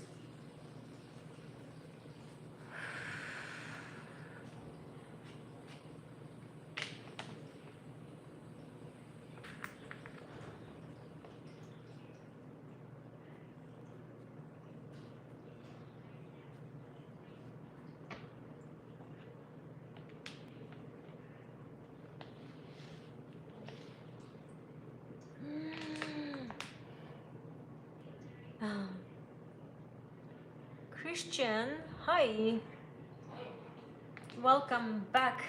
Christian, hi, welcome back.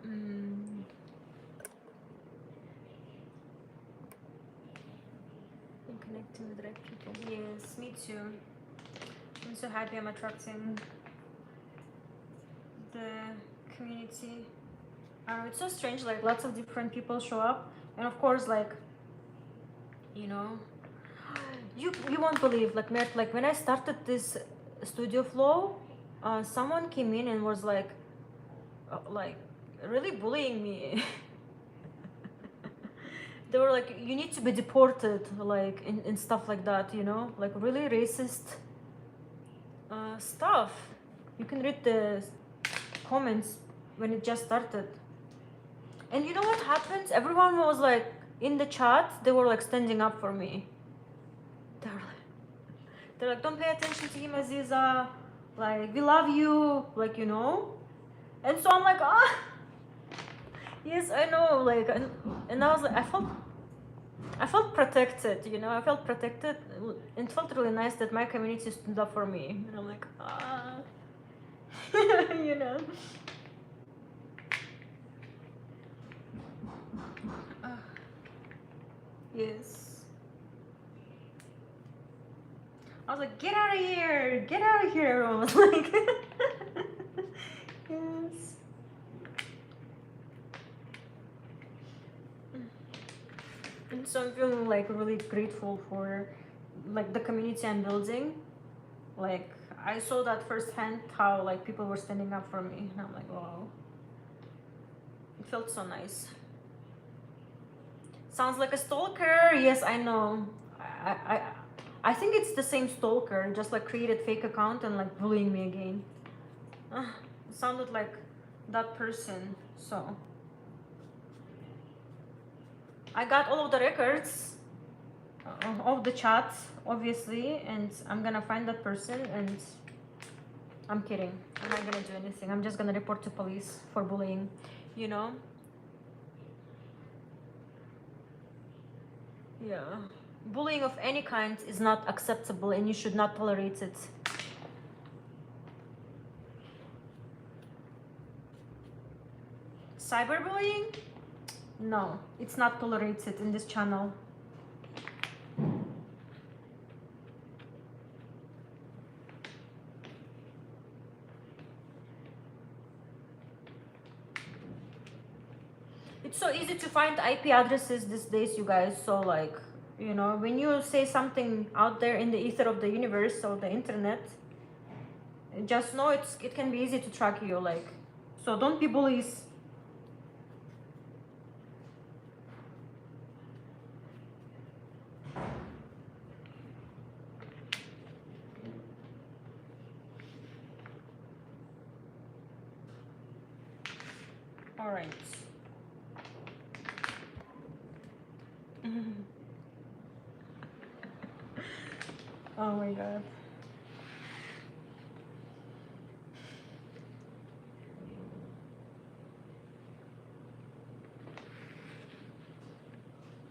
Mm, I'm connecting with the right people. Yes, me too. I'm so happy I'm attracting the community. I don't know, it's so strange, like lots of different people show up, and of course, like, you know, you won't believe, like, Mert, like when I started this studio flow, someone came in and was like really bullying me. They were like, you need to be deported, like, and stuff like that, you know, like really racist stuff. You can read the comments when it just started. And you know what happens? Everyone was like in the chat, they were like standing up for me. They're like, don't pay attention to him, Aziza. Like, we love you, like, you know. And so I'm like, ah, yes, I know, like, and I was like, I felt protected, you know. I felt protected. It felt really nice that my community stood up for me, and I'm like, ah, you know. Ah, yes. I was like, get out of here, get out of here. Everyone was like, yes. And so I'm feeling like really grateful for like the community I'm building. Like, I saw that firsthand, how like people were standing up for me, and I'm like, wow, it felt so nice. Sounds like a stalker. Yes, I know. I think it's the same stalker, just like created fake account and like bullying me again. It sounded like that person. So I got all of the records of the chat, obviously, and I'm gonna find that person. And I'm kidding. I'm not gonna do anything. I'm just gonna report to police for bullying. You know? Yeah. Bullying of any kind is not acceptable, and you should not tolerate it. Cyberbullying? No, it's not tolerated in this channel. It's so easy to find IP addresses these days, you guys. So like, you know, when you say something out there in the ether of the universe or the internet, just know it can be easy to track you. Like, so don't be bullies. All right. Oh my god.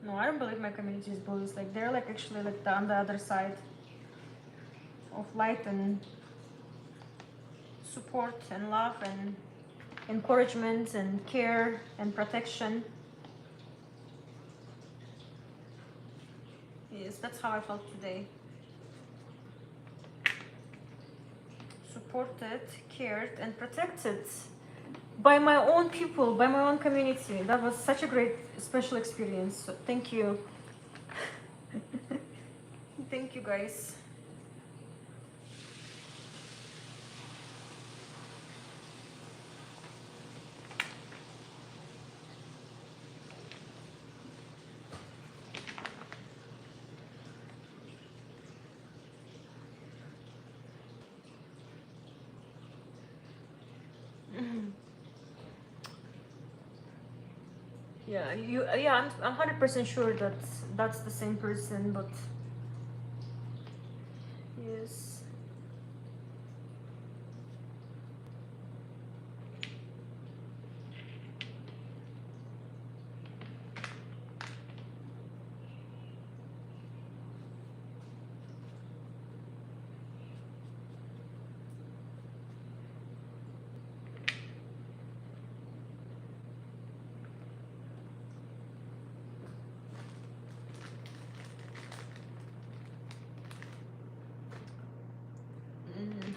No, I don't believe my community is bullies. Like, they're like actually like on the other side of light and support and love and encouragement and care and protection. Yes, that's how I felt today. Supported, cared, and protected by my own people, by my own community. That was such a great, special experience. So thank you. Thank you, guys. Yeah, I'm 100% sure that that's the same person, but yes.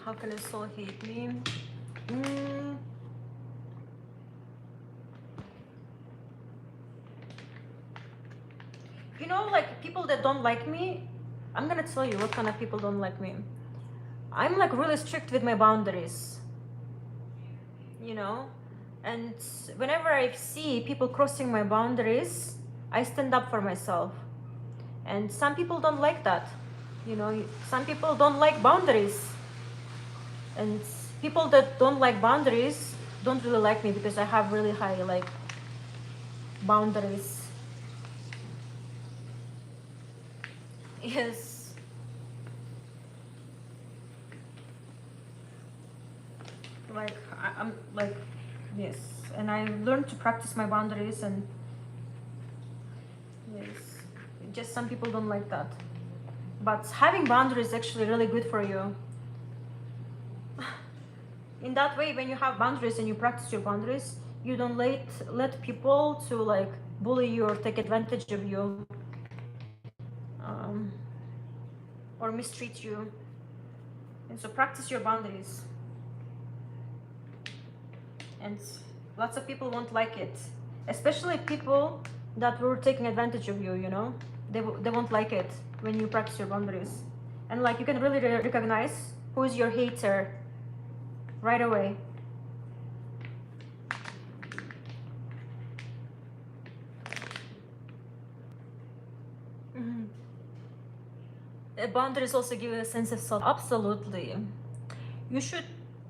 How can a soul hate me? Mm, you know, like people that don't like me, I'm gonna tell you what kind of people don't like me. I'm like really strict with my boundaries, you know? And whenever I see people crossing my boundaries, I stand up for myself. And some people don't like that. You know, some people don't like boundaries. And people that don't like boundaries don't really like me because I have really high like boundaries. Yes. Like I'm like yes. And I learned to practice my boundaries and yes. Just some people don't like that. But having boundaries is actually really good for you. In that way, when you have boundaries and you practice your boundaries, you don't let people to like bully you or take advantage of you, um, or mistreat you. And so practice your boundaries. And lots of people won't like it, especially people that were taking advantage of you. You know, they won't like it when you practice your boundaries. And like you can really recognize who is your hater right away. Mm-hmm. Boundaries also give you a sense of self. Absolutely. You should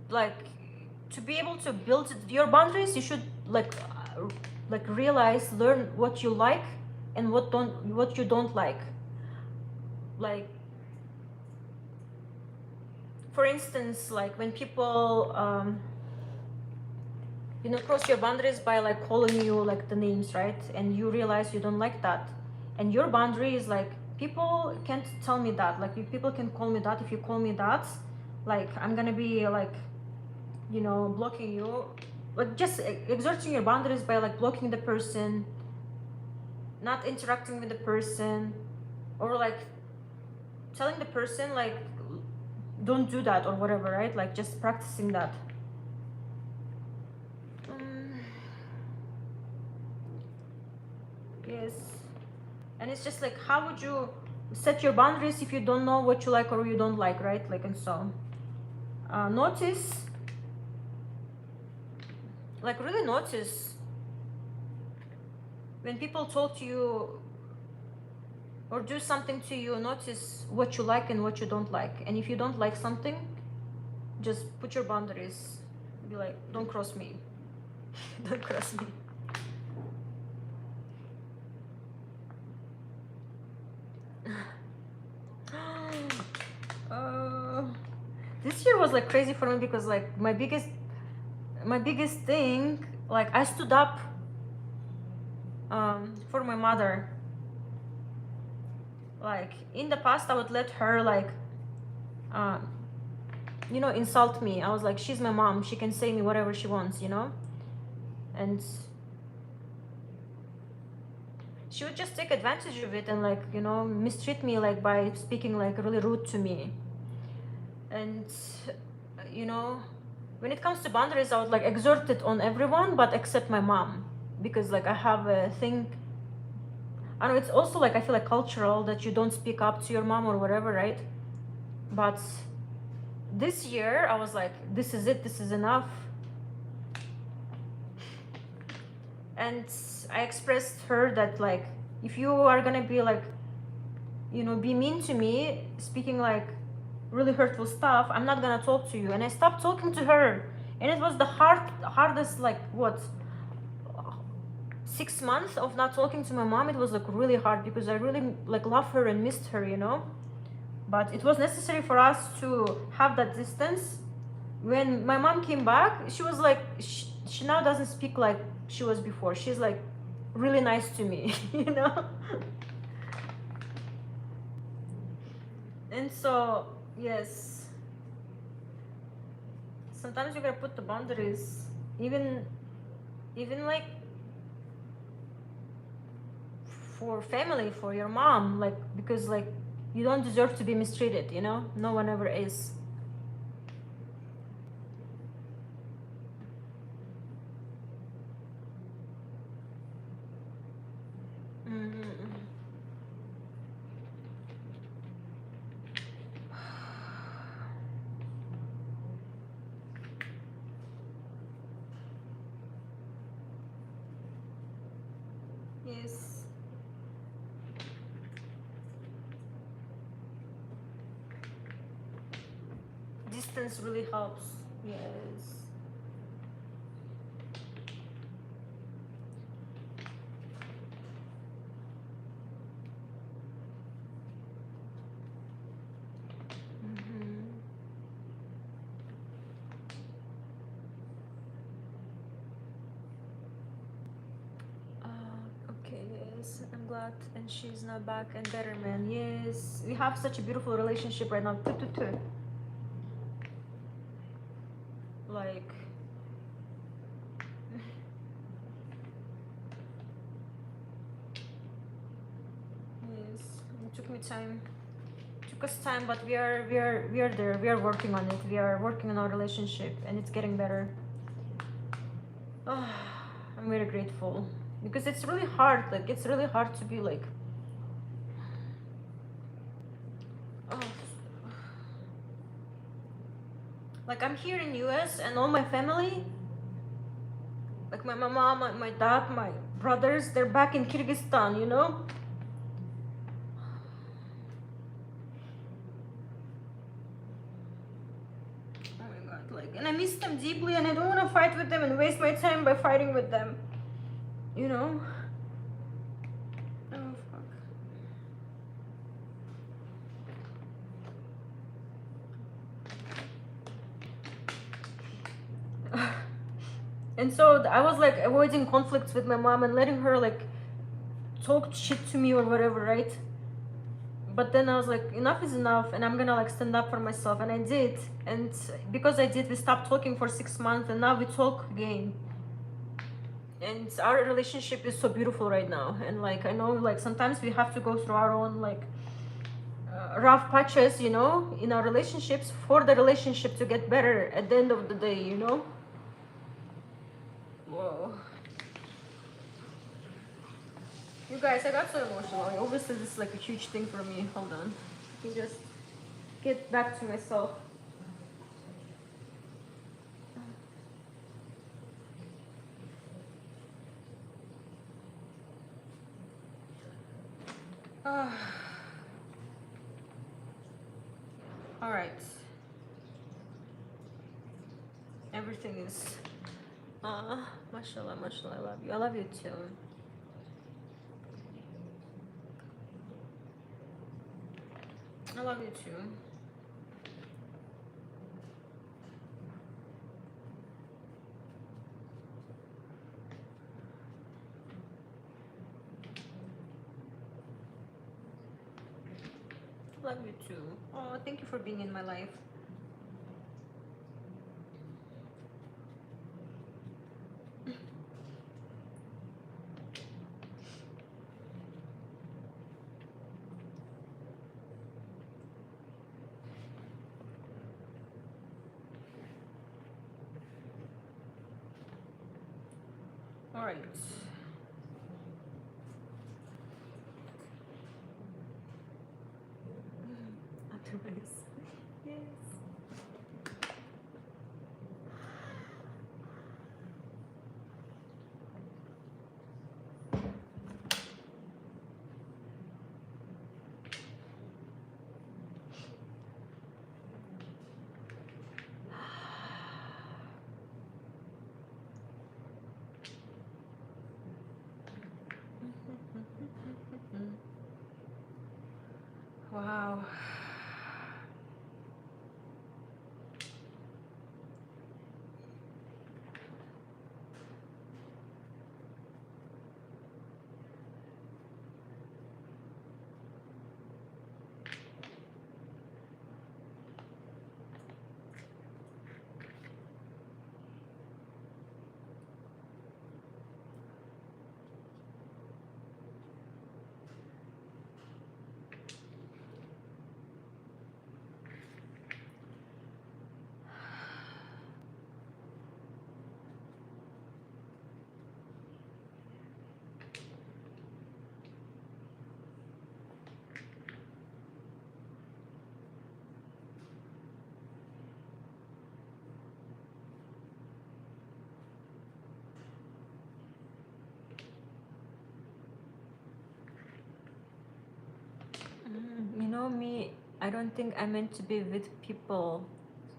like to be able to build your boundaries. You should like realize, learn what you like and what you don't like. Like for instance, like when people you know cross your boundaries by like calling you like the names, right? And you realize you don't like that, and your boundary is like people can't tell me that. Like if people can call me that, if you call me that, like I'm gonna be like, you know, blocking you, like just exerting your boundaries by like blocking the person, not interacting with the person, or like telling the person like don't do that or whatever, right? Like just practicing that. um, yes. And it's just like how would you set your boundaries if you don't know what you like or you don't like, right? Like, and so notice, like really notice when people talk to you or do something to you. Notice what you like and what you don't like, and if you don't like something, just put your boundaries. Be like, don't cross me. Don't cross me. uh, this year was like crazy for me because like my biggest thing, like I stood up for my mother. Like in the past I would let her like uh, you know, insult me. I was like, she's my mom, she can say me whatever she wants, you know. And she would just take advantage of it and like, you know, mistreat me like by speaking like really rude to me. And you know, when it comes to boundaries, I would like exert it on everyone but except my mom, because like I have a thing. I know it's also like I feel like cultural that you don't speak up to your mom or whatever, right? But this year I was like, this is it, this is enough. And I expressed her that like, if you are gonna be like, you know, be mean to me, speaking like really hurtful stuff, I'm not gonna talk to you. And I stopped talking to her, and it was the hardest like what, 6 months of not talking to my mom. It was like really hard because I really like love her and missed her, you know. But it was necessary for us to have that distance. When my mom came back, she was like, she now doesn't speak like she was before. She's like really nice to me, you know. And so yes, sometimes you gotta put the boundaries, even like for family, for your mom, like because like you don't deserve to be mistreated, you know. No one ever is. Yes. Distance really helps. Yes. Mm-hmm. Okay, yes, I'm glad. And she's now back and better, man. Yes, we have such a beautiful relationship right now. Tututu. Like, yes, it took me time. Took us time, but we are there. We are working on it. We are working on our relationship, and it's getting better. I'm very grateful because it's really hard. Like, it's really hard to be like, oh, like I'm here in US and all my family, like my mom, my dad, my brothers, they're back in Kyrgyzstan, you know? Oh my god, like, and I miss them deeply and I don't want to fight with them and waste my time by fighting with them, you know? Oh fuck. And so I was like avoiding conflicts with my mom and letting her like talk shit to me or whatever, right? But then I was like, enough is enough, and I'm gonna like stand up for myself, and I did. And because I did, we stopped talking for 6 months, and now we talk again. And our relationship is so beautiful right now. And like I know, like sometimes we have to go through our own like rough patches, you know, in our relationships for the relationship to get better at the end of the day, you know. Whoa. You guys, I got so emotional. Obviously, this is like a huge thing for me. Hold on. I can just get back to myself. All right. Everything is. Mashallah, mashallah. I love you. I love you too. I love you too. Love you too. Oh, thank you for being in my life. All right. Otherwise, yes. Wow. I don't think I meant to be with people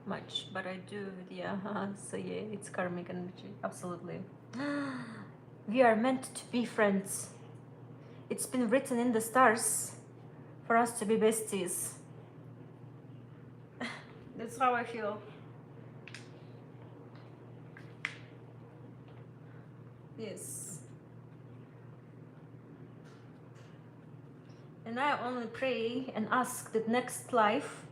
much, but I do with yeah. So yeah, it's karmic energy, absolutely. We are meant to be friends. It's been written in the stars for us to be besties. That's how I feel. Yes. And I only pray and ask that next life,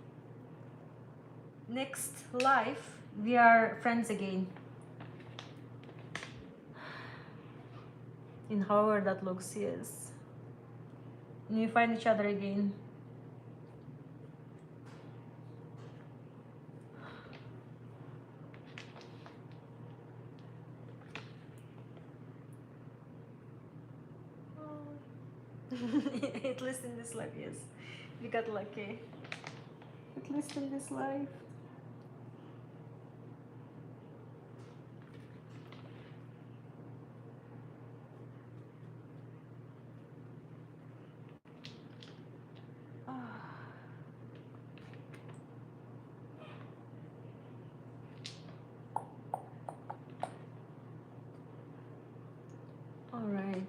we are friends again. In however that looks, yes. And we find each other again. At least in this life, yes. We got lucky. At least in this life. All right.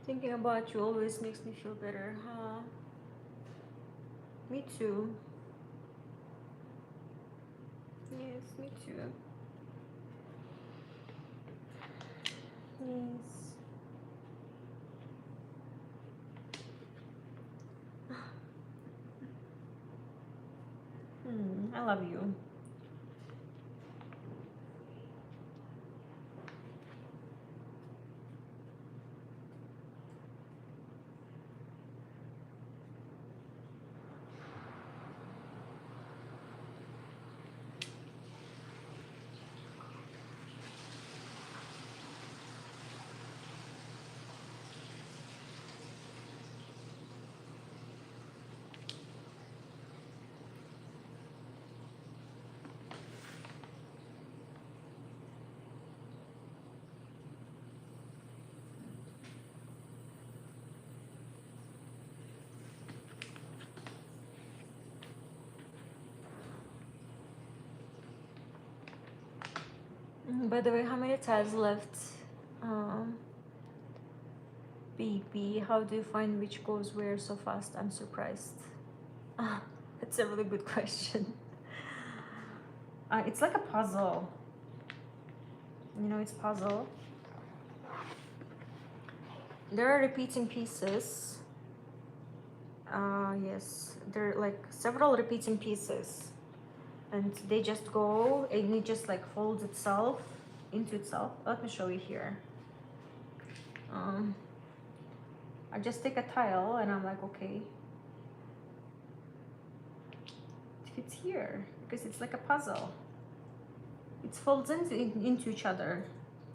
Thinking about you always makes me feel better, huh? Me too. Yes, me too. Yes. I love you. By the way, how many tiles left? Um, baby, how do you find which goes where so fast? I'm surprised. That's a really good question. It's like a puzzle. You know, it's puzzle. There are repeating pieces. Yes, there are like several repeating pieces, and they just go and it just like folds itself into itself. Let me show you here. Um, I just take a tile and I'm like, okay, it fits here because it's like a puzzle. It folds into each other.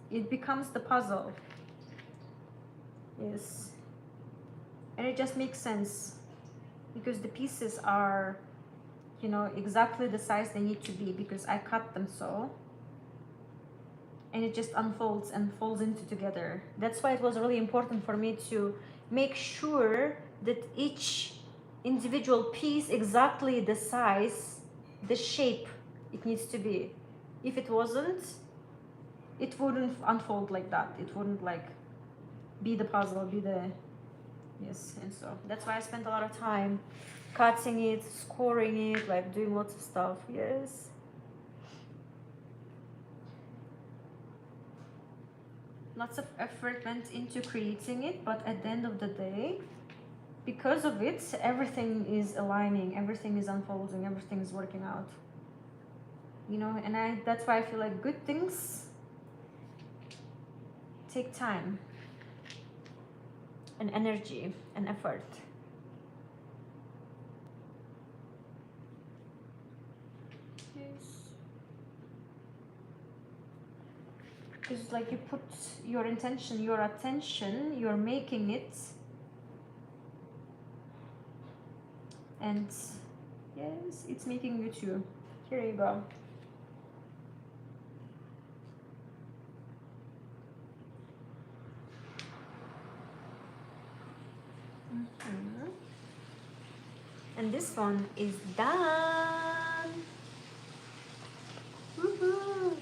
It becomes the puzzle. Yes, and it just makes sense because the pieces are, you know, exactly the size they need to be because I cut them so. And it just unfolds and folds into together. That's why it was really important for me to make sure that each individual piece exactly the size, the shape it needs to be. If it wasn't, it wouldn't unfold like that. It wouldn't like be the puzzle, be the yes. And so that's why I spent a lot of time cutting it, scoring it, like doing lots of stuff. Yes. Lots of effort went into creating it, but at the end of the day, because of it, everything is aligning, everything is unfolding, everything is working out. You know, and that's why I feel like good things take time and energy and effort. Yes. Because like you put your intention, your attention, you're making it And yes, it's making you too. Here you go. Mhm. And this one is done. Woohoo!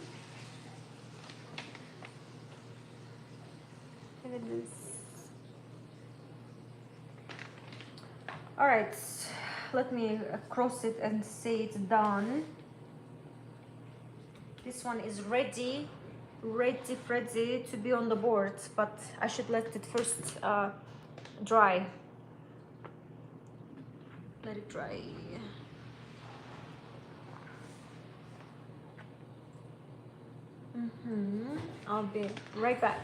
Look at this. All right, let me cross it and say it's done. This one is ready, ready to be on the board, but I should let it first dry. Let it dry. I'll be right back.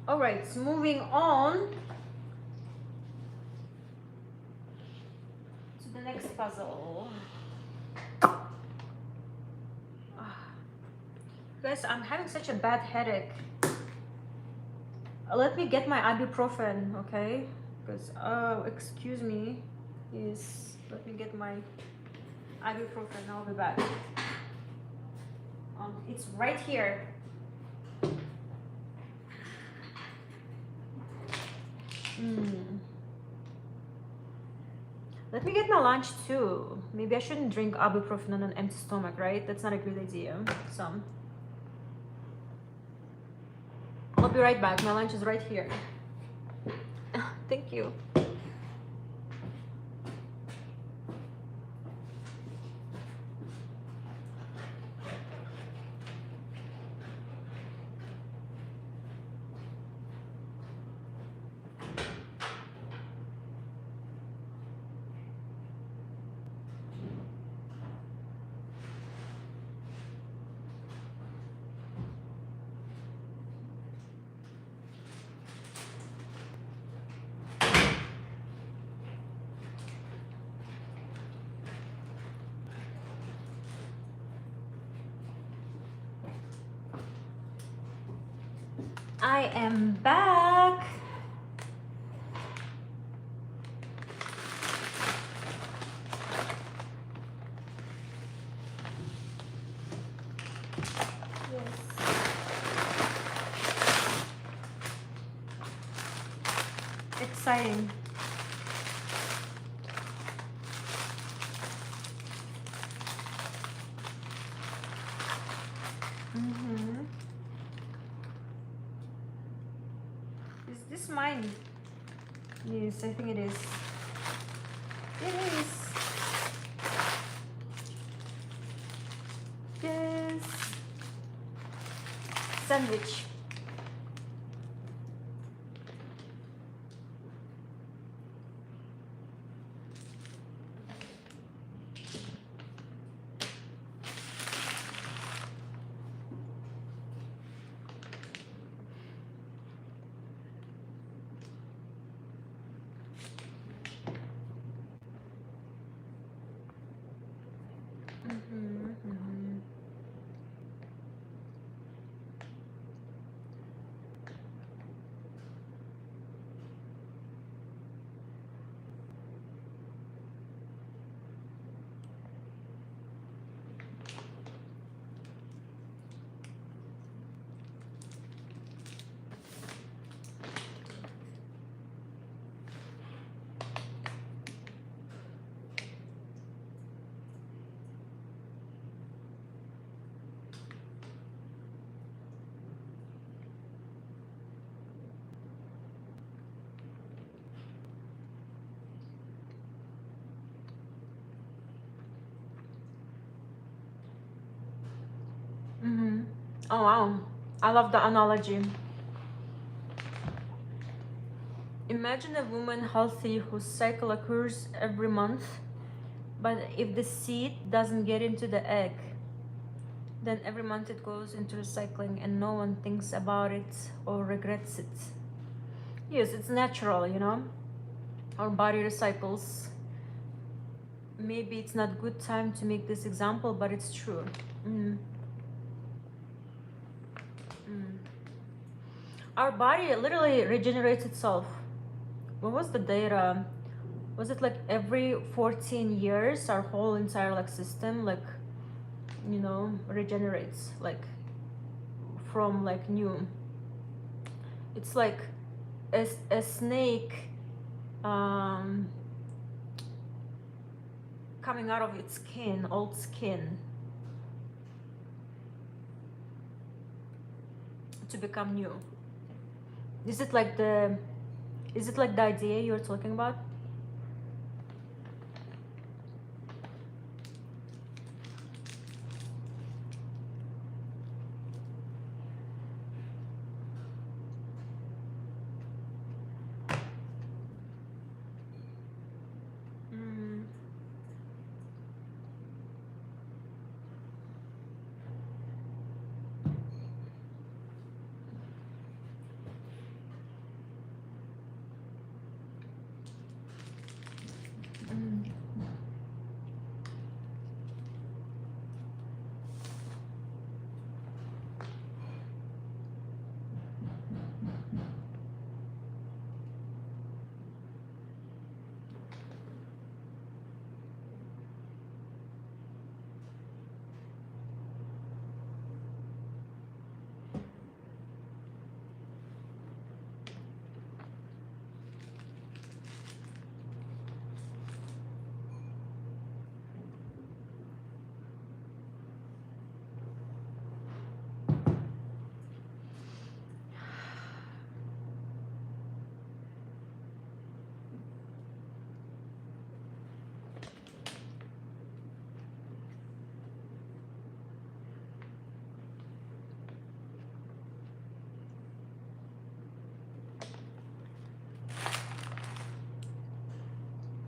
All right, moving on to the next puzzle. Guys, I'm having such a bad headache. Let me get my ibuprofen, okay? Because, excuse me. Yes, let me get my ibuprofen. I'll be back. It's right here. Let me get my lunch too. Maybe I shouldn't drink ibuprofen on an empty stomach, right? That's not a good idea. So, I'll be right back. My lunch is right here. Thank you. I am back. Exciting. Is this mine? Yes, I think it is. It is. Yes. Sandwich. Oh wow, I love the analogy. Imagine a woman healthy whose cycle occurs every month, but if the seed doesn't get into the egg, then every month it goes into recycling and no one thinks about it or regrets it. Yes, it's natural, you know. Our body recycles. Maybe it's not good time to make this example, but it's true. Mm. Mm. Our body literally regenerates itself. What was the data? Was it like every 14 years our whole entire like system like regenerates like from like new. It's like a snake um coming out of its skin, old skin, to become new. Is it like the is it like the idea you're talking about? Mm. Mm.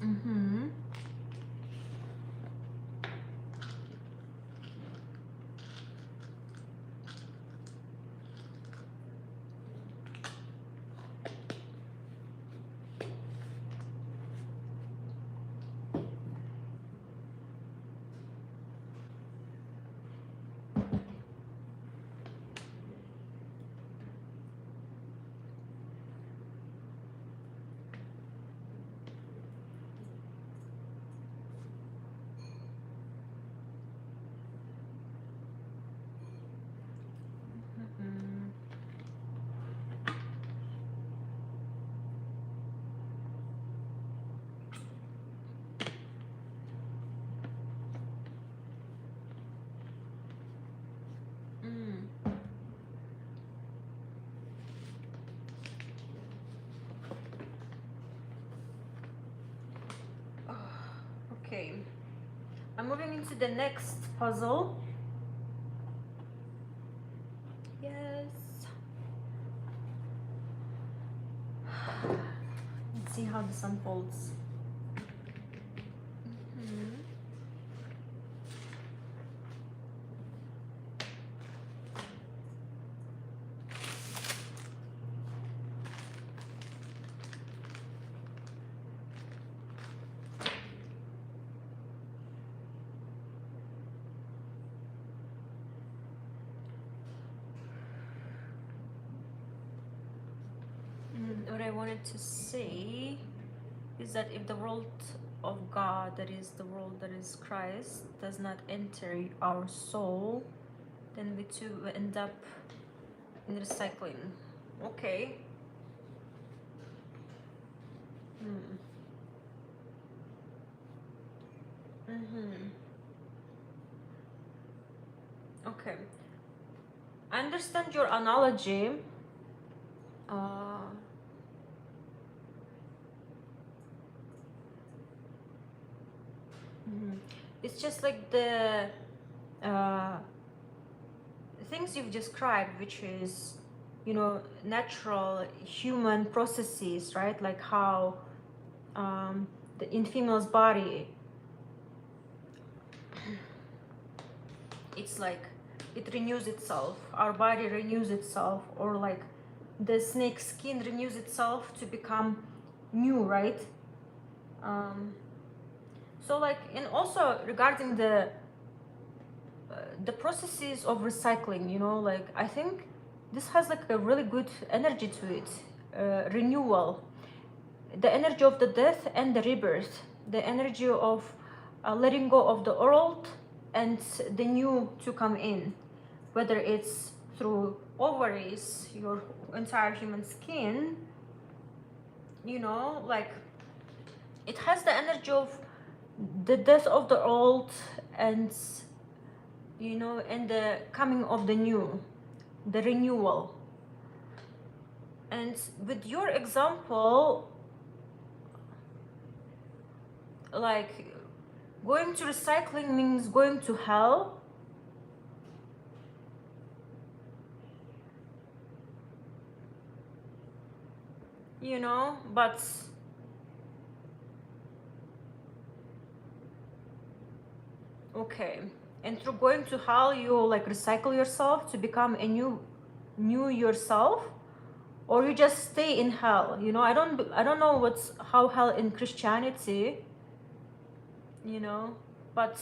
Mm-hmm. Mm-hmm. Mm. Okay, I'm moving into the next puzzle. Yes. Let's see how this unfolds. Mhm. What I wanted to say is that if the world of God, that is the world that is Christ, does not enter our soul, then we too will end up in recycling. Okay. Hmm. Mm-hmm. Okay. I understand your analogy. Uh, mhm. It's just like uh, things you've described, which is, natural human processes, right? Like how in female's body, it's like it renews itself, our body renews itself, or like the snake skin renews itself to become new, right? um, so like, and also regarding the processes of recycling, like I think this has like a really good energy to it. Renewal, the energy of the death and the rebirth, the energy of letting go of the old and the new to come in, whether it's through ovaries, your entire human skin, like it has the energy of the death of the old, and and the coming of the new, the renewal. And with your example, like going to recycling means going to hell. But okay, and through going to hell you like recycle yourself to become a new yourself, or you just stay in hell. I don't know what's how hell in Christianity, but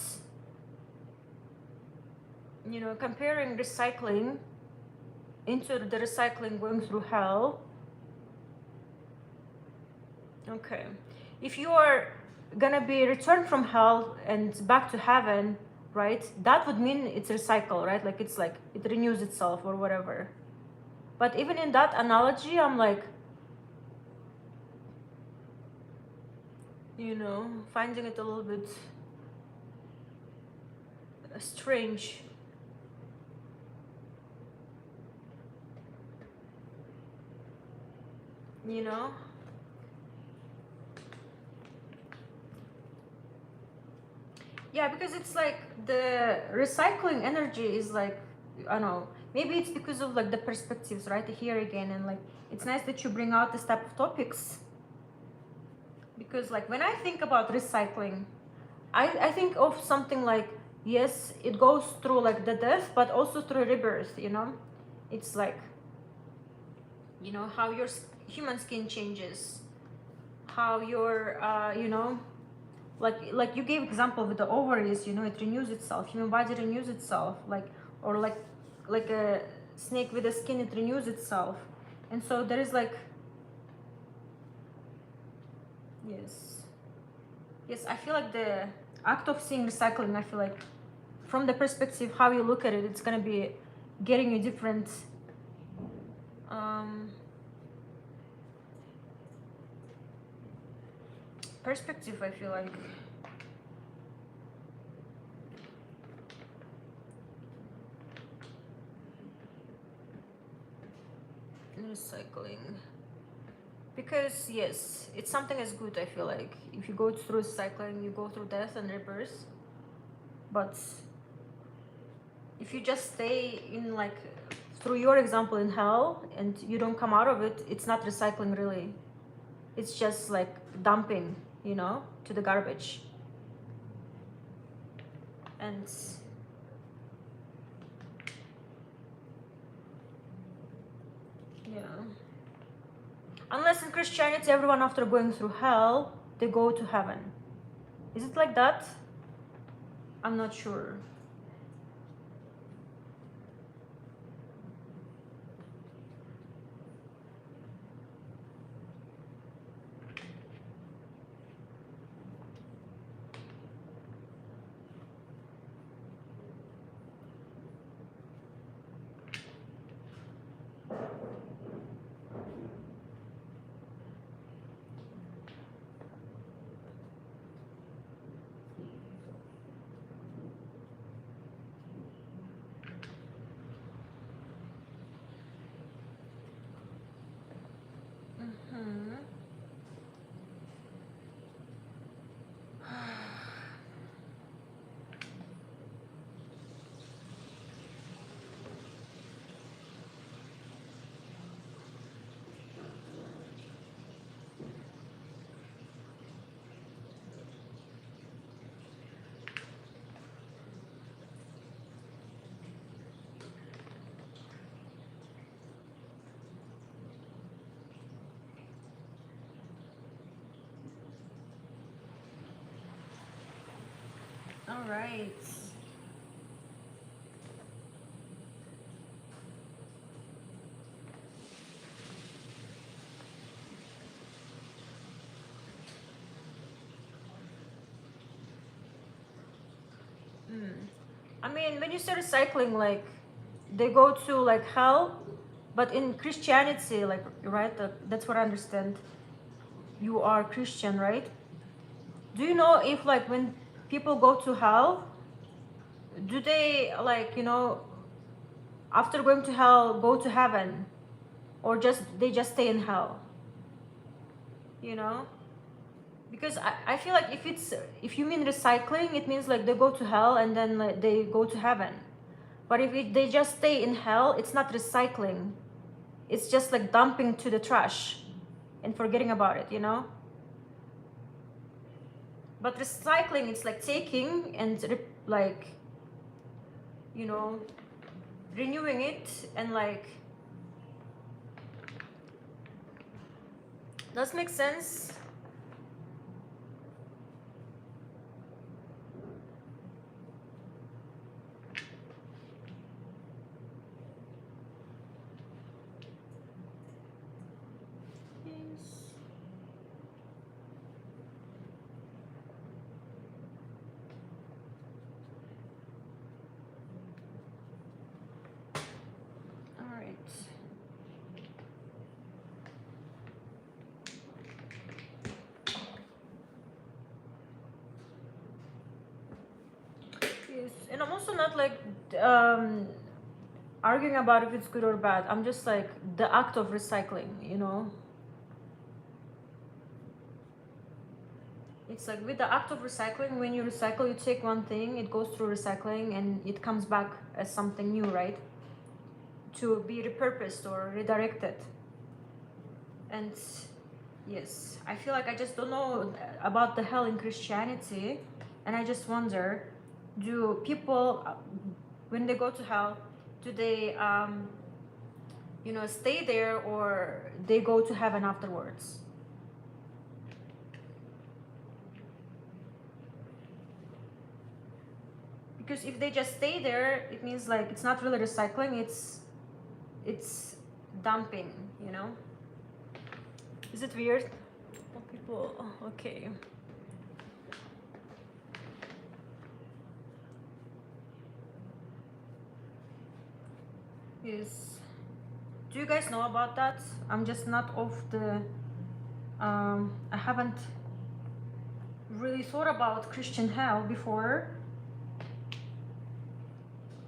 comparing recycling into the recycling going through hell. Okay, if you are gonna be returned from hell and back to heaven, right, that would mean it's recycle, right? Like it's like it renews itself or whatever. But even in that analogy, I'm like, finding it a little bit strange. you know yeah, because it's like the recycling energy is like, I don't know, maybe it's because of like the perspectives, right, here again. And like it's nice that you bring out this type of topics, because like when I think about recycling, I think of something like, yes, it goes through like the death but also through rebirth. It's like, how your human skin changes, how your like you gave example with the ovaries, it renews itself, human body renews itself, like, or like a snake with the skin, it renews itself. And so there is like, yes, yes, I feel like the act of seeing recycling, I feel like from the perspective how you look at it, it's gonna be getting you different um perspective, I feel like. Recycling, because yes, it's something as good. I feel like if you go through cycling, you go through death and rebirth. But if you just stay in, like, through your example, in hell, and you don't come out of it, it's not recycling really. It's just like dumping, to the garbage. And yeah, unless in Christianity everyone after going through hell they go to heaven. Is it like that? I'm not sure. All right. I mean, when you start recycling, like they go to like hell, but in Christianity, like right, that's what I understand. You are Christian, right? Do you know if like when people go to hell, do they like after going to hell go to heaven, or just they just stay in hell? You know, because I feel like if you mean recycling, it means like they go to hell and then like, they go to heaven. But if they just stay in hell, it's not recycling. It's just like dumping to the trash and forgetting about it, you know? But recycling, it's like taking and like, you know, renewing it and like, does make sense? Yes. All right. Yes. And I'm also not like um, arguing about if it's good or bad. I'm just like the act of recycling, you know? It's like with the act of recycling, when you recycle, you take one thing, it goes through recycling and it comes back as something new, right? To be repurposed or redirected. And yes, I feel like I just don't know about the hell in Christianity. And I just wonder, do people, when they go to hell, do they, stay there or they go to heaven afterwards? Because if they just stay there, it means like it's not really recycling, it's dumping, you know? Is it weird? Oh, people, okay. Yes. Do you guys know about that? I'm just not off the. I haven't really thought about Christian hell before,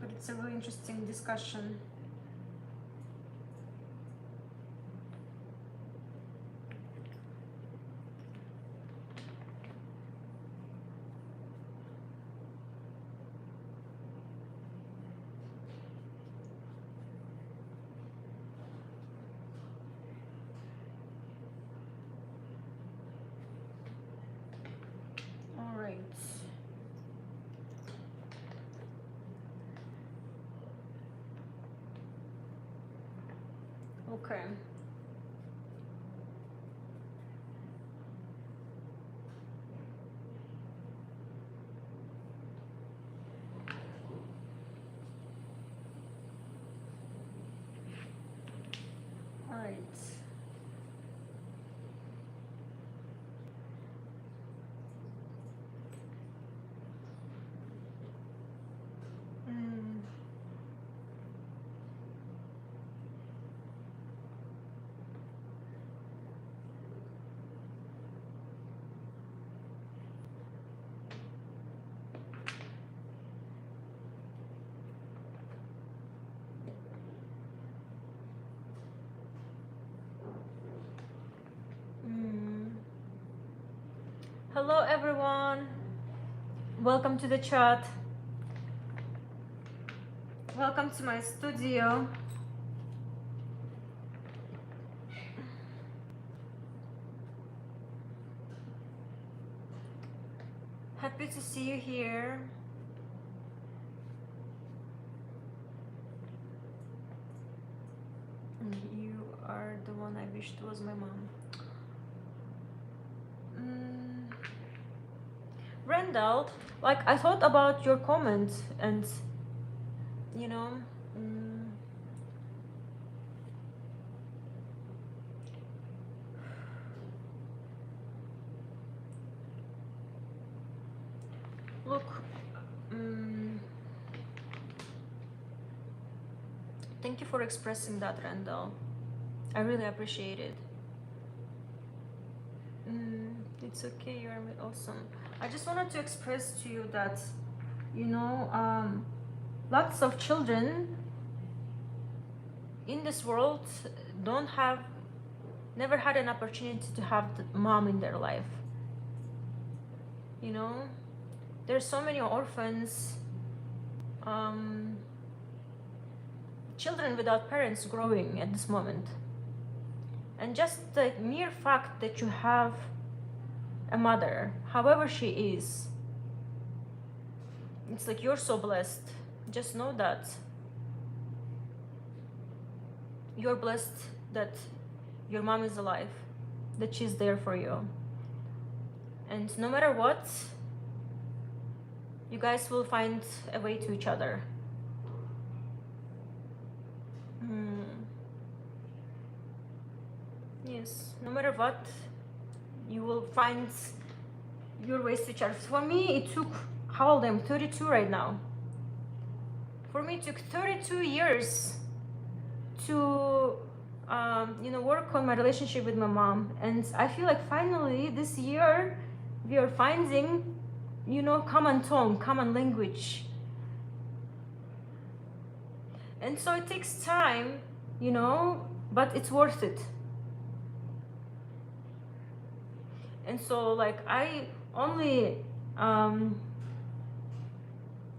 but it's a really interesting discussion. All right. Okay. All right. Mm. Mm. Hello, everyone. Welcome to the chat. Welcome to my studio. Happy to see you here. You are the one I wished was my mom. Mm. Randall, like I thought about your comment, and you know, mm, look, mm, thank you for expressing that, Randall. I really appreciate it. It's okay, you're awesome. I just wanted to express to you that, you know, lots of children in this world don't have, never had an opportunity to have the mom in their life. You know, there's so many orphans, um, children without parents growing at this moment. And just the mere fact that you have a mother, however she is, it's like you're so blessed. Just know that you're blessed that your mom is alive, that she's there for you. And no matter what, you guys will find a way to each other. Yes, no matter what, you will find your ways to each other. For me, it took, how old am I? 32 right now. For me, it took 32 years to work on my relationship with my mom, and I feel like finally this year we are finding common tone, common language. And so it takes time, but it's worth it. And so like I only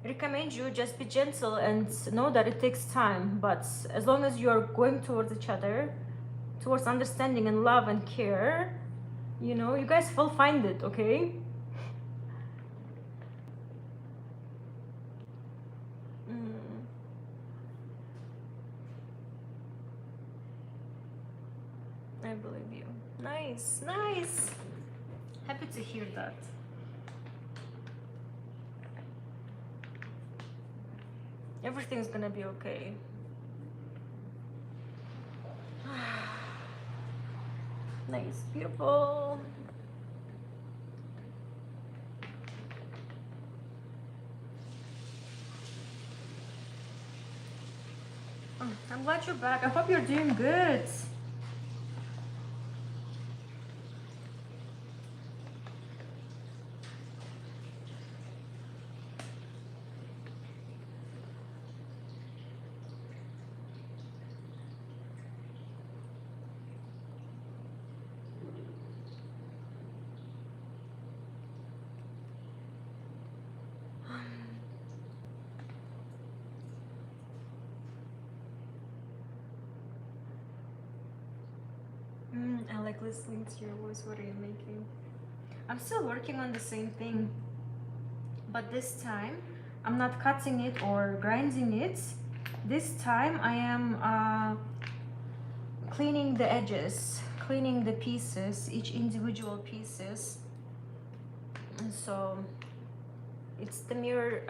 recommend you just be gentle and know that it takes time, but as long as you're going towards each other, towards understanding and love and care, you guys will find it, okay? I believe you. Nice, nice. Happy to hear that. Everything's gonna be okay. Nice, beautiful. I'm glad you're back. I hope you're doing good. I like listening to your voice. What are you making? I'm still working on the same thing, but this time I'm not cutting it or grinding it. This time I am cleaning the edges, cleaning the pieces, each individual pieces. And so it's the mere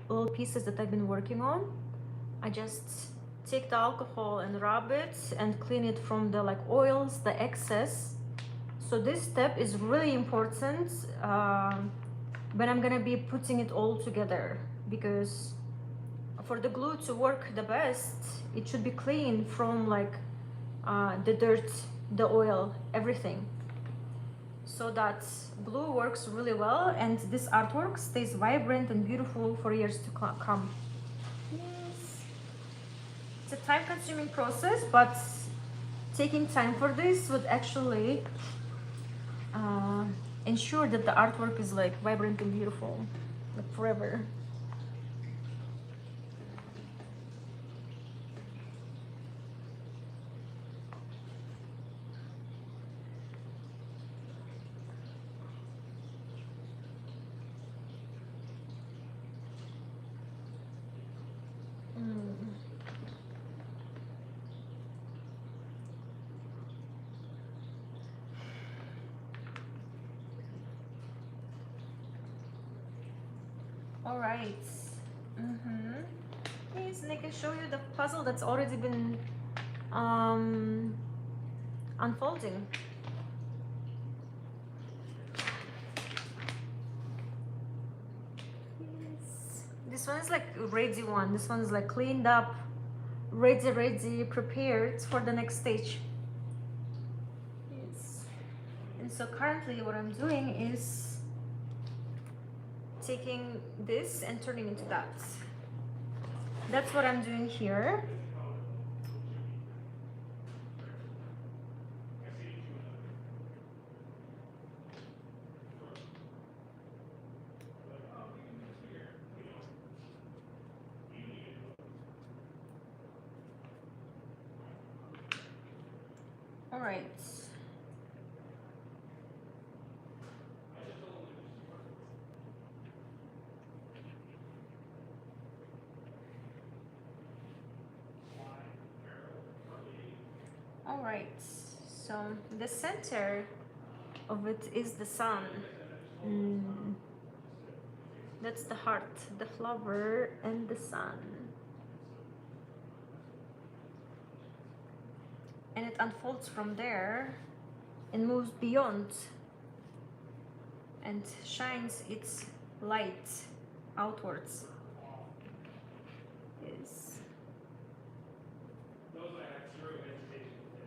little pieces that I've been working on. I just take the alcohol and rub it and clean it from the oils, the excess. So this step is really important when I'm gonna be putting it all together, because for the glue to work the best, it should be clean from the dirt, the oil, everything, so that glue works really well and this artwork stays vibrant and beautiful for years to come. Yes. It's a time-consuming process, but taking time for this would actually ensure that the artwork is vibrant and beautiful, forever. All right. Mm-hmm. Yes, and I can show you the puzzle that's already been um, unfolding. Yes. This one is like a ready one. This one is like cleaned up, ready, prepared for the next stage. Yes. And so currently what I'm doing is taking this and turning into that. That's what I'm doing here. All right. All right. So the center of it is the sun. Mm, that's the heart, the flower, and the sun. And it unfolds from there and moves beyond and shines its light outwards. Yes. Those I had zero education in,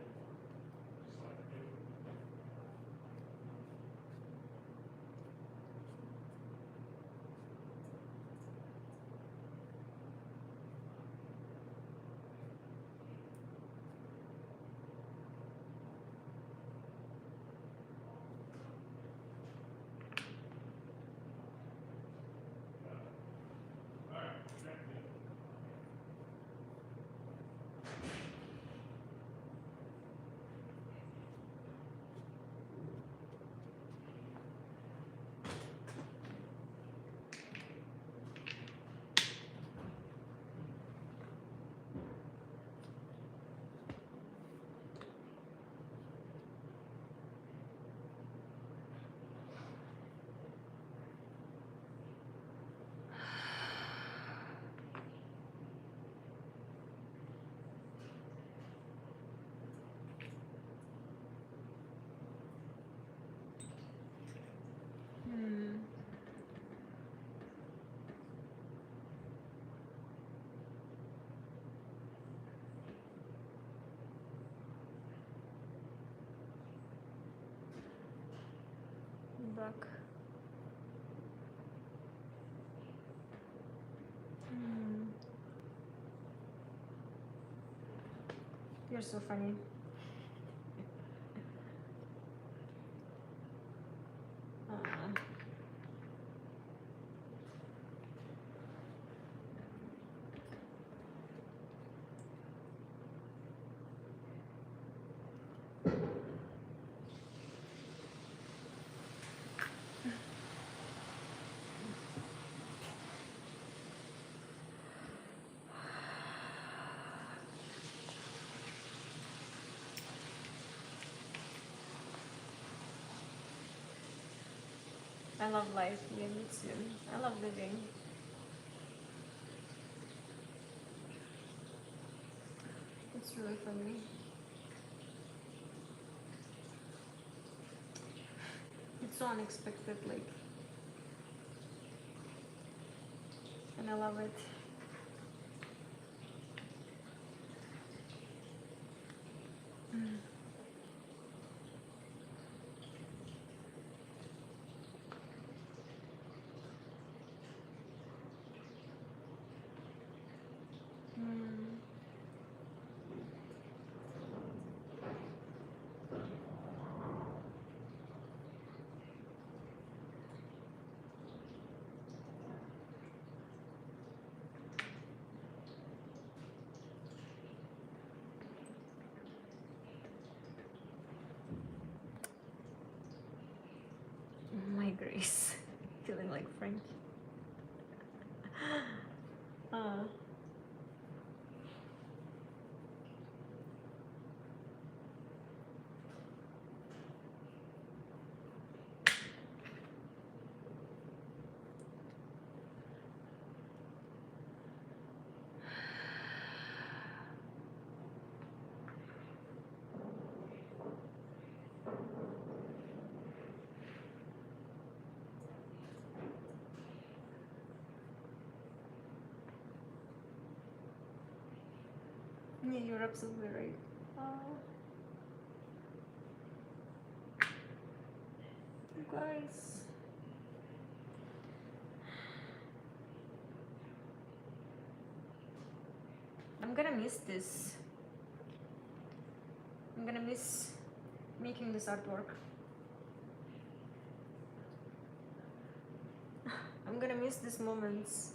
just like you. All right, thank you. Hmm. Back. Hmm. You're so funny. Uh, I love life. Yeah, me too. I love living. It's really for me. It's so unexpected, like, and I love it. Mm. My grace. Feeling like Frank. Uh, Yeah, you're absolutely right. Uh, you guys, I'm gonna miss this. I'm gonna miss making this artwork. I'm gonna miss these moments.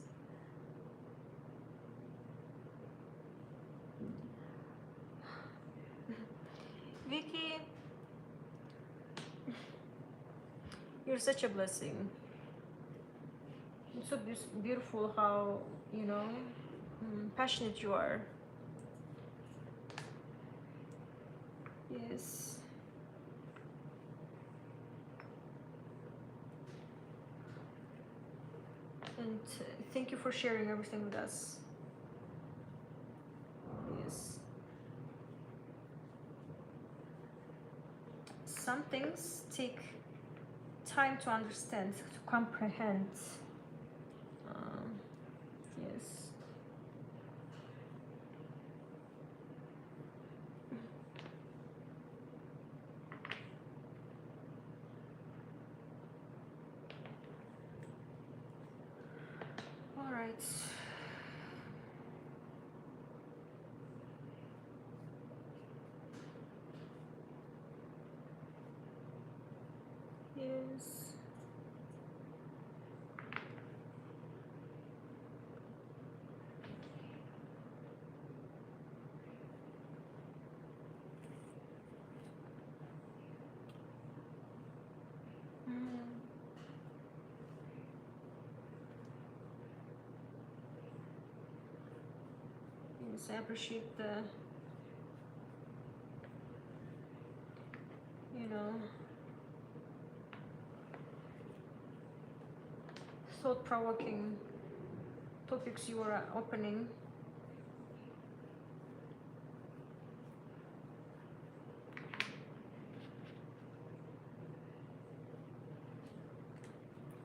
Vicky, you're such a blessing. It's so beautiful how, you know, passionate you are. Yes. And thank you for sharing everything with us. Yes. Some things take time to understand, to comprehend. Um, yes. All right. Yes. Mm. Yes, I appreciate the, you know, thought-provoking topics you are opening.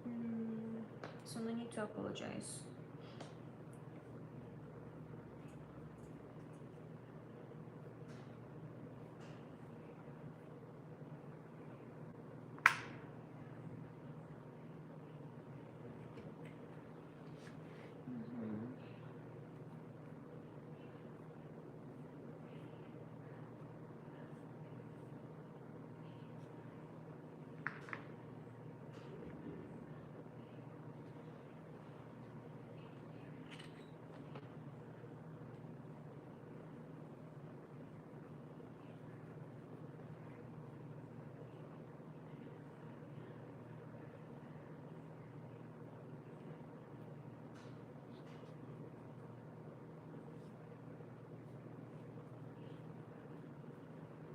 Mm. So no need to apologize. Mhm.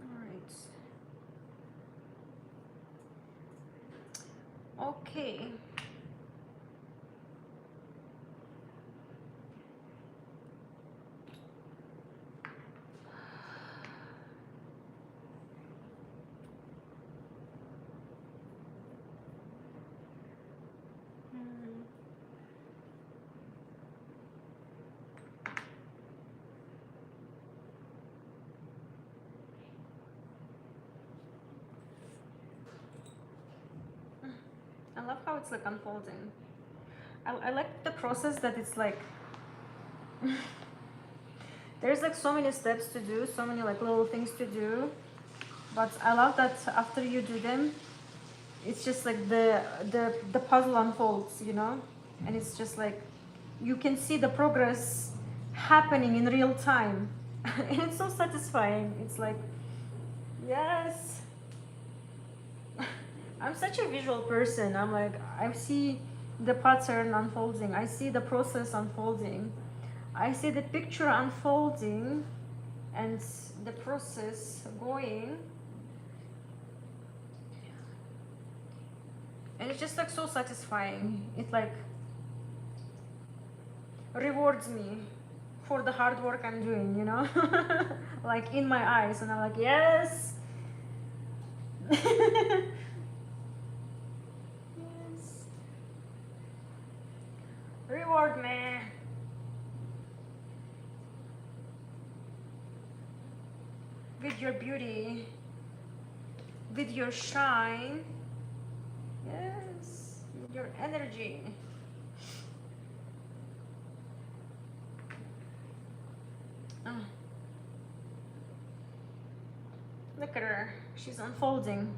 All right. Okay. Mm. I love how it's like unfolding. I like the process that it's like there's like so many steps to do, so many like little things to do, but I love that after you do them, it's just like the puzzle unfolds, you know, and it's just like you can see the progress happening in real time, and it's so satisfying. It's like yes. I'm such a visual person. I'm like, I see the pattern unfolding, I see the process unfolding, I see the picture unfolding, and the process going, and it's just like so satisfying. It like rewards me for the hard work I'm doing, you know? Like in my eyes, and I'm like, yes. Yes. Reward me. your beauty, with your shine. Yes, with your energy. Ah, look at her. She's unfolding.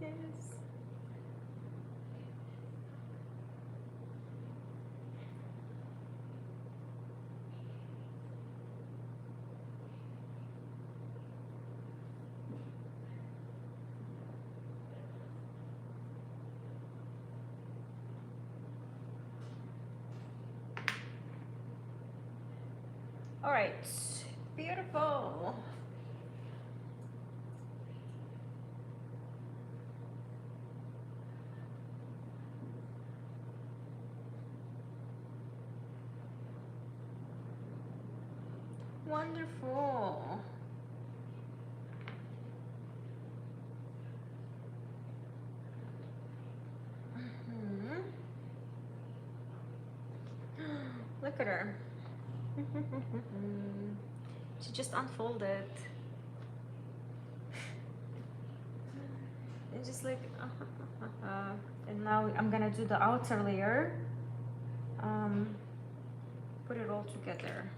Yes. All right. Beautiful. Wonderful. Hmm. Look at her. She just unfolded. And just like, and now I'm gonna do the outer layer. Um, put it all together.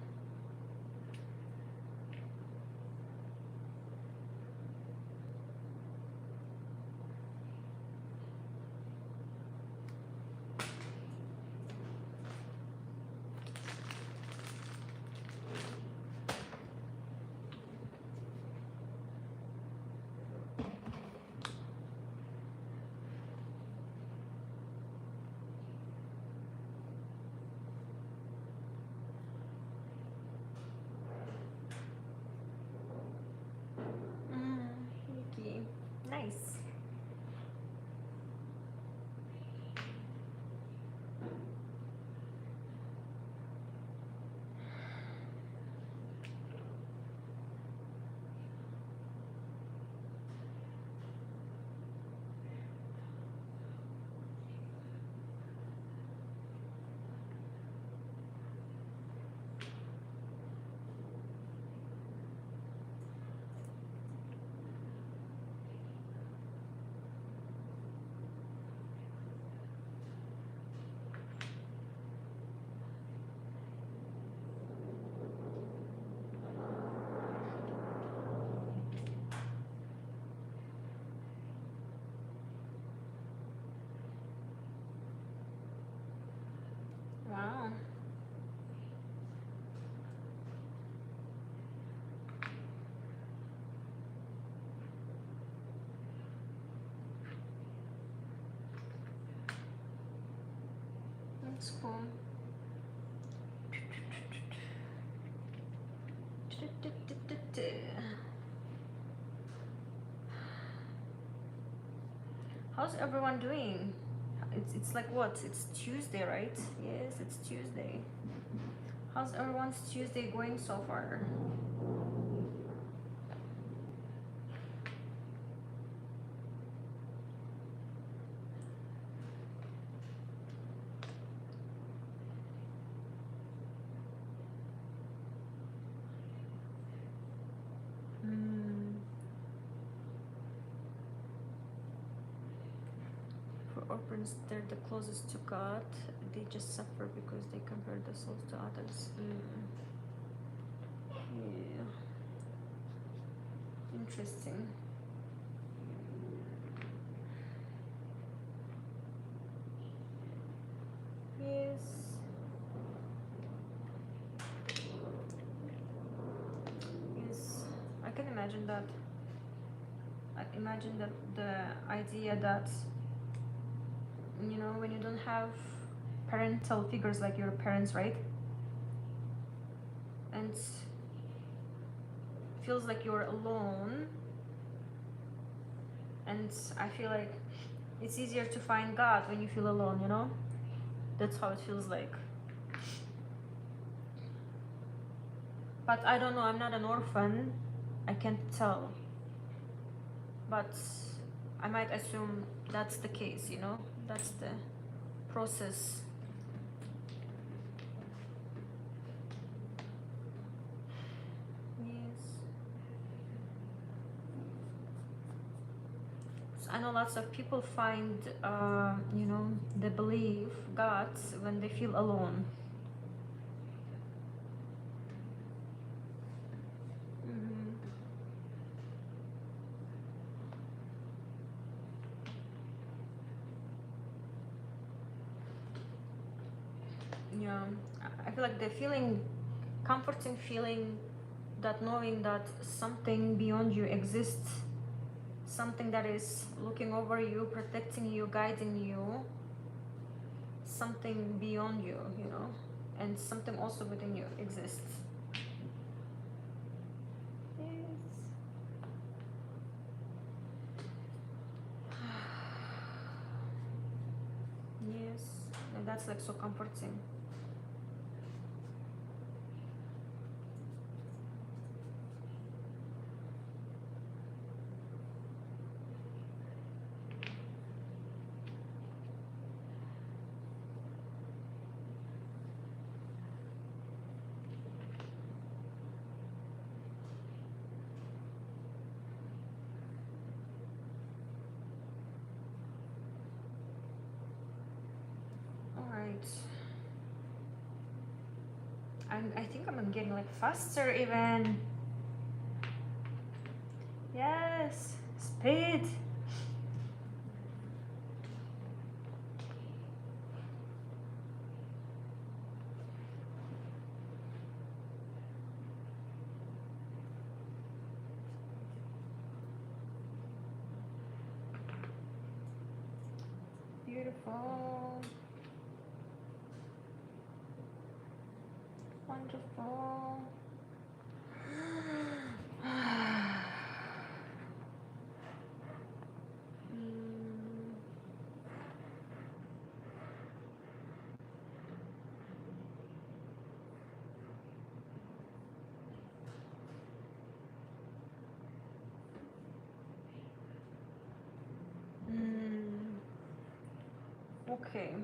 Yuki. Nice. Wow. That's cool. How's everyone doing? It's like what? It's Tuesday, right? Yes, it's Tuesday. How's everyone's Tuesday going so far? Mm. For orphans, they're the closest to God. They just suffer because they compare themselves to others. Yeah. Interesting. Yes. Yes. I can imagine that. I imagine that the idea that, when you don't have parental figures like your parents, right? And feels like you're alone. And I feel like it's easier to find God when you feel alone. That's how it feels like. But I don't know, I'm not an orphan. I can't tell. But I might assume that's the case. That's the process. Yes. So I know lots of people find, they believe God when they feel alone. Mhm. Yeah, I feel like the feeling, comforting feeling, that knowing that something beyond you exists, something that is looking over you, protecting you, guiding you, something beyond you, and something also within you exists. Yes. Yes, and that's like so comforting. All right. I think I'm getting like faster even. Yes, speed. Beautiful. Wonderful. Mm, mm, okay.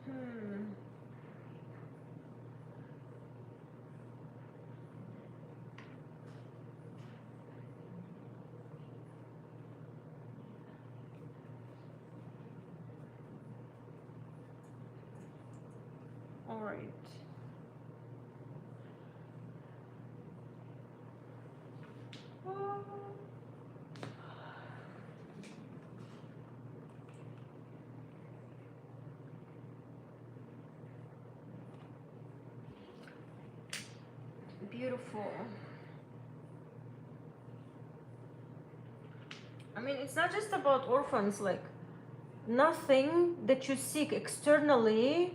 Hmm. All right. Oh, beautiful. I mean, it's not just about orphans, like, nothing that you seek externally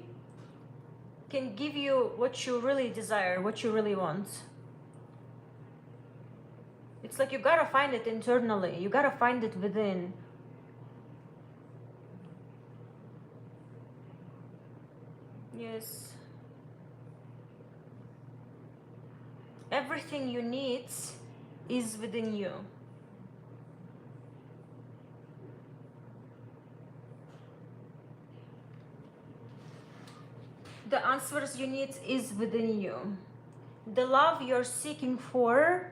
can give you what you really desire, what you really want. It's like you gotta find it internally, you gotta find it within. Yes. Everything you need is within you. The answers you need is within you. The love you're seeking for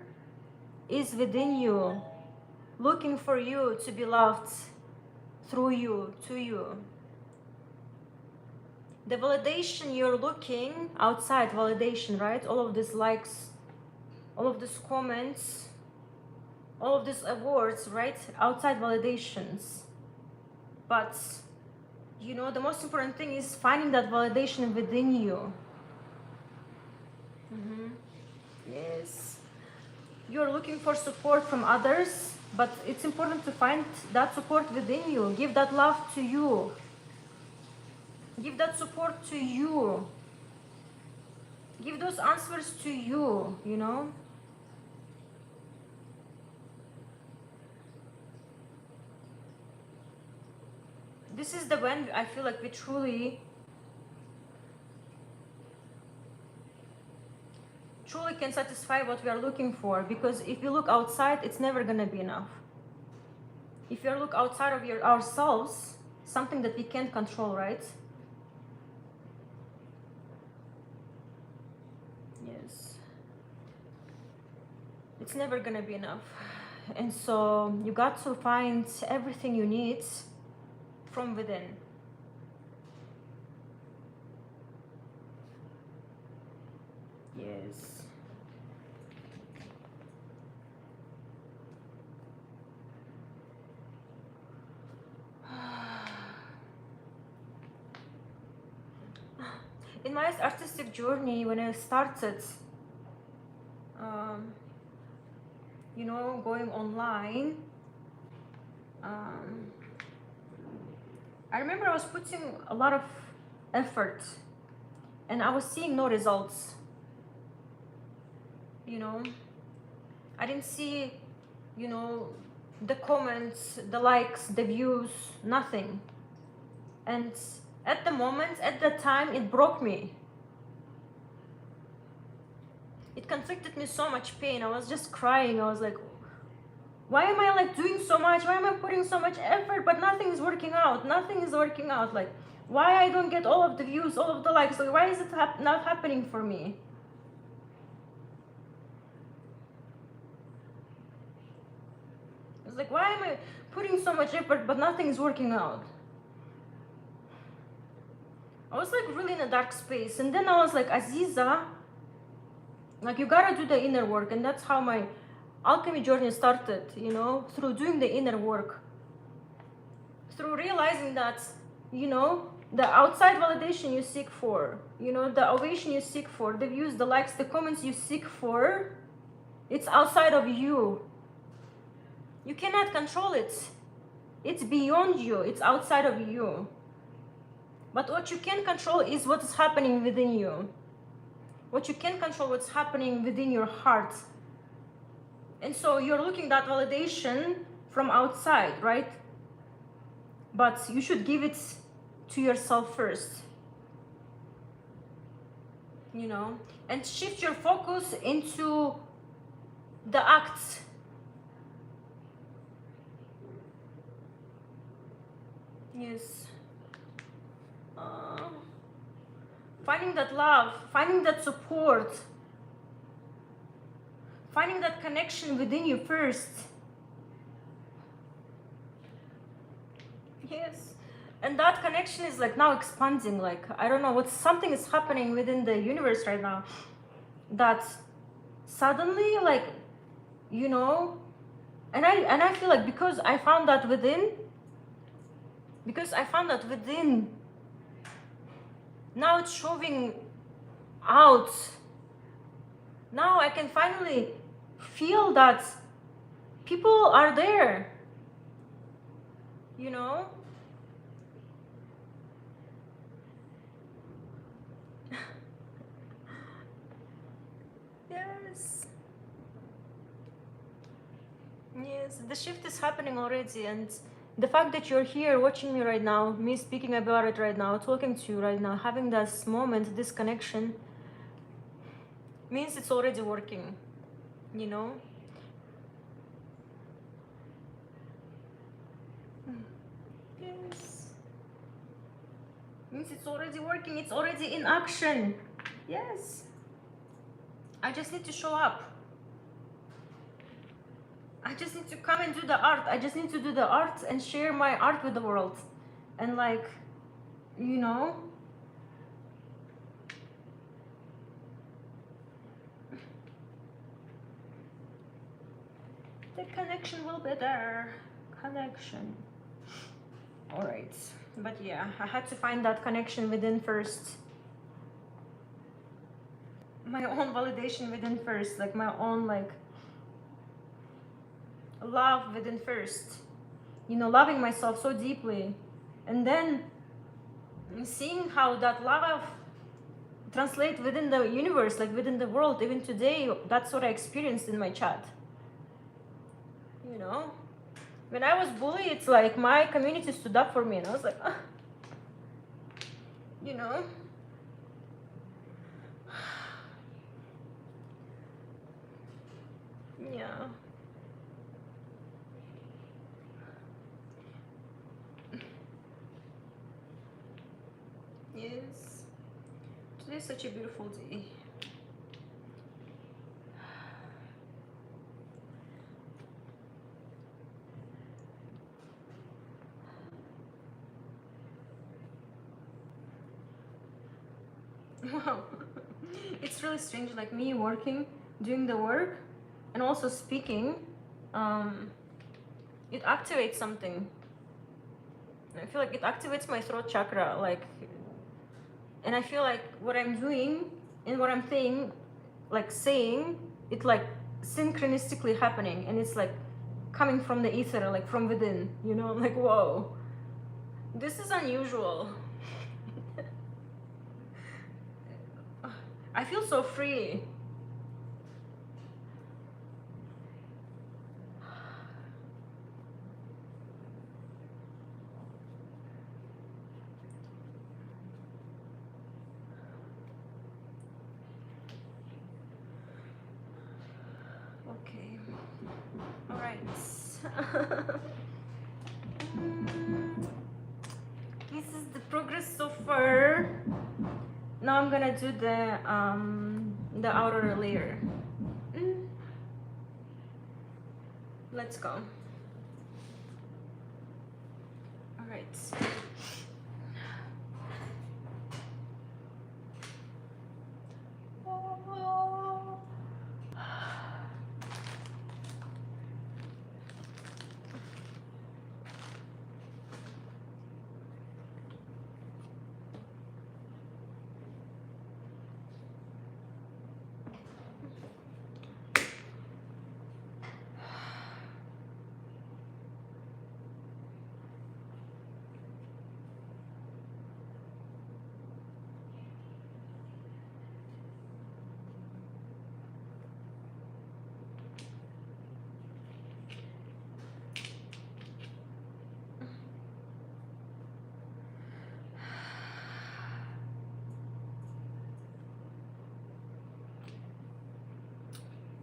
is within you, looking for you to be loved through you, to you. The validation you're looking outside, validation, right? All of these likes, all of these comments, all of these awards, right? Outside validations. But the most important thing is finding that validation within you. Mm-hmm. Yes. You're looking for support from others, but it's important to find that support within you. Give that love to you. Give that support to you. Give those answers to you. This is the when I feel like we truly can satisfy what we are looking for, because if you look outside, it's never gonna be enough. if you look outside of ourselves, something that we can't control, right? Yes. It's never gonna be enough. And so you got to find everything you need from within. Yes. In my artistic journey, when I started, um, going online, um, I remember I was putting a lot of effort and I was seeing no results. You know, I didn't see, you know, the comments, the likes, the views, nothing. And at the moment, at that time, it broke me. It conflicted me so much pain. I was just crying. I was like, why am I like doing so much? Why am I putting so much effort, but nothing is working out? Nothing is working out. Like, why I don't get all of the views, all of the likes? Like, why is it not happening for me? It's like, why am I putting so much effort, but nothing is working out? I was like really in a dark space. And then I was like, Aziza, like you gotta do the inner work. And that's how my alchemy journey started, through doing the inner work. Through realizing that, the outside validation you seek for, the ovation you seek for, the views, the likes, the comments you seek for, it's outside of you. You cannot control it. It's beyond you. It's outside of you. But what you can control is what is happening within you. What you can control, what's happening within your heart. And so you're looking at validation from outside, right? But you should give it to yourself first. And shift your focus into the acts. Yes. Finding that love, finding that support, finding that connection within you first. Yes. And that connection is like now expanding. Like, I don't know, something is happening within the universe right now that suddenly, like, and I feel like because I found that within, now it's showing out. Now I can finally feel that people are there, Yes. Yes, the shift is happening already, and the fact that you're here watching me right now, me speaking about it right now, talking to you right now, having this moment, this connection, means it's already working, you know? Yes. Means it's already working, it's already in action. Yes. I just need to show up. I just need to come and do the art. I just need to do the art and share my art with the world. And like, you know, the connection will be there. Connection. All right. But yeah, I had to find that connection within first. My own validation within first. Like my own, like, love within first. You know, loving myself so deeply. And then seeing how that love translate within the universe, like within the world. Even today, that's what I experienced in my chat. You know, when I was bullied, it's like my community stood up for me, and I was like, ah. You know, yeah. Yes. Today is such a beautiful day. Wow. It's really strange, like me working, doing the work, and also speaking. Um, it activates something. I feel like it activates my throat chakra, like, and I feel like what I'm doing and what I'm saying, it like synchronistically happening, and it's like coming from the ether, like from within. You know, I'm like, whoa, this is unusual. I feel so free. Okay. All right. This is the progress so far. Now I'm gonna do the outer layer. Mm, let's go. All right.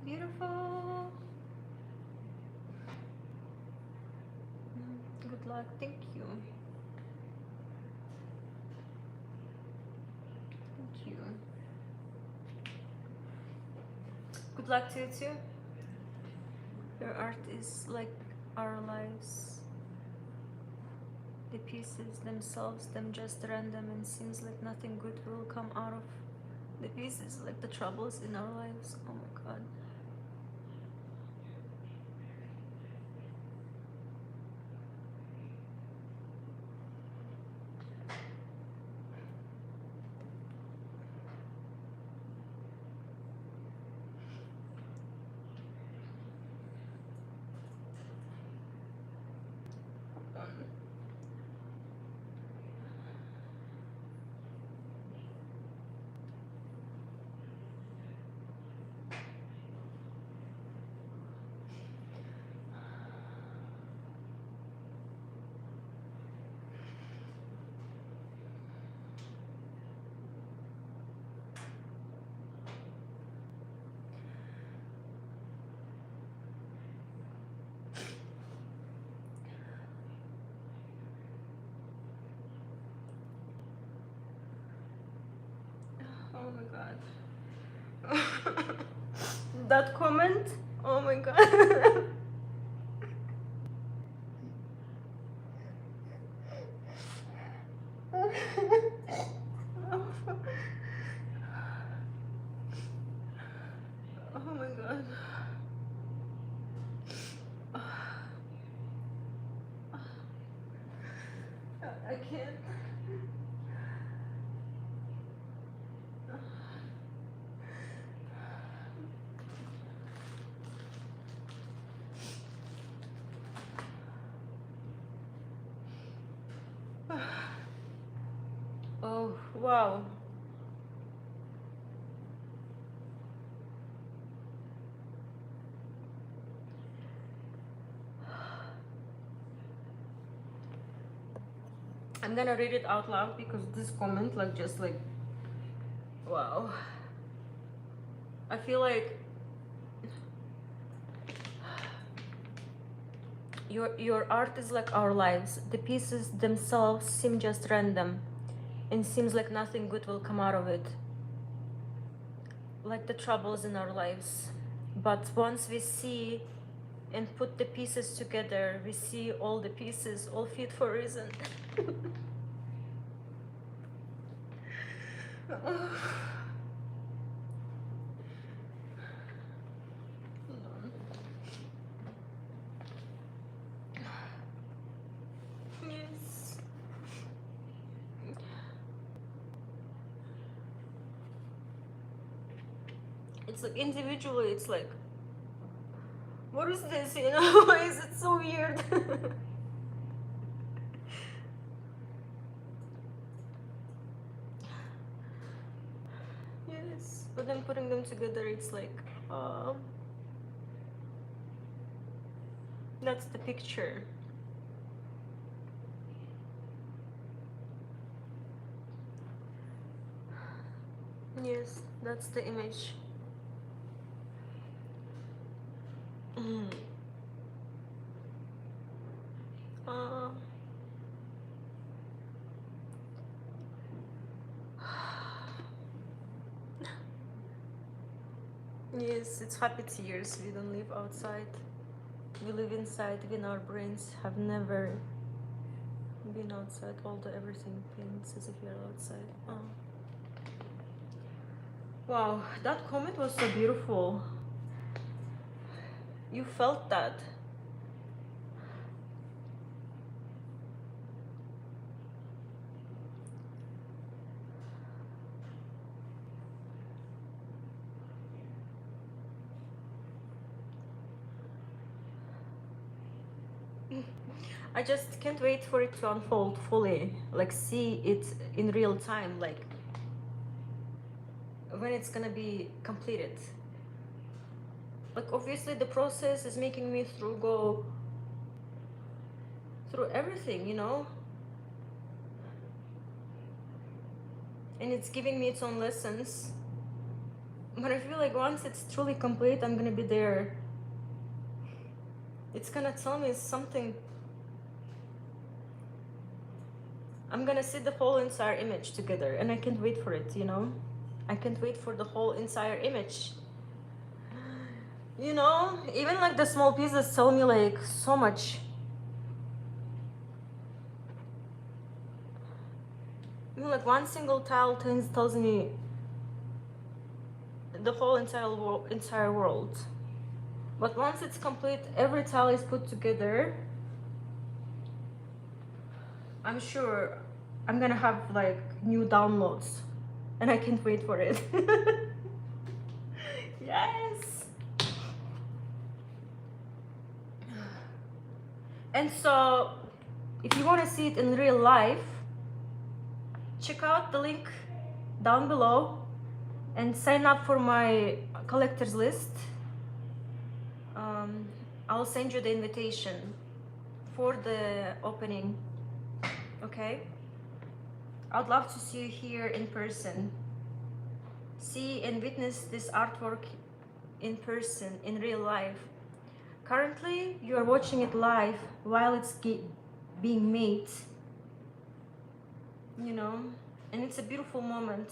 Beautiful. Good luck. Thank you. Thank you. Good luck to you too. Your art is like our lives. The pieces themselves, them just random, and seems like nothing good will come out of the pieces, like the troubles in our lives. Oh my god. Oh my god. That comment? Oh my god. Oh my god. I can't. Oh, wow. I'm gonna read it out loud because this comment, like, just like, wow. I feel like your art is like our lives. The pieces themselves seem just random, and seems like nothing good will come out of it, like the troubles in our lives. But once we see and put the pieces together, we see all the pieces all fit for a reason. Yes. It's like individually, it's like, what is this? You know, why is it so weird? Yes, but then putting them together, it's like, that's the picture. Yes, that's the image. Mm. Uh, yes, it's happy tears. We don't live outside. We live inside. Even our brains have never been outside. Although everything paints as if you're outside. Wow, that comment was so beautiful. You felt that. I just can't wait for it to unfold fully. Like, see it in real time. Like, when it's gonna be completed. Like, obviously the process is making me go through everything, you know, and it's giving me its own lessons. But I feel like once it's truly complete, I'm gonna be there. It's gonna tell me something. I'm gonna see the whole entire image together, and I can't wait for it, you know. I can't wait for the whole entire image. You know, even like the small pieces tell me like so much. Even like one single tile tells me the whole entire world. But once it's complete, every tile is put together. I'm sure I'm gonna have like new downloads, and I can't wait for it. Yes. And so, if you want to see it in real life, check out the link down below and sign up for my collector's list. I'll send you the invitation for the opening. Okay? I'd love to see you here in person. See and witness this artwork in person, in real life. Currently, you are watching it live while it's being made, you know, and it's a beautiful moment.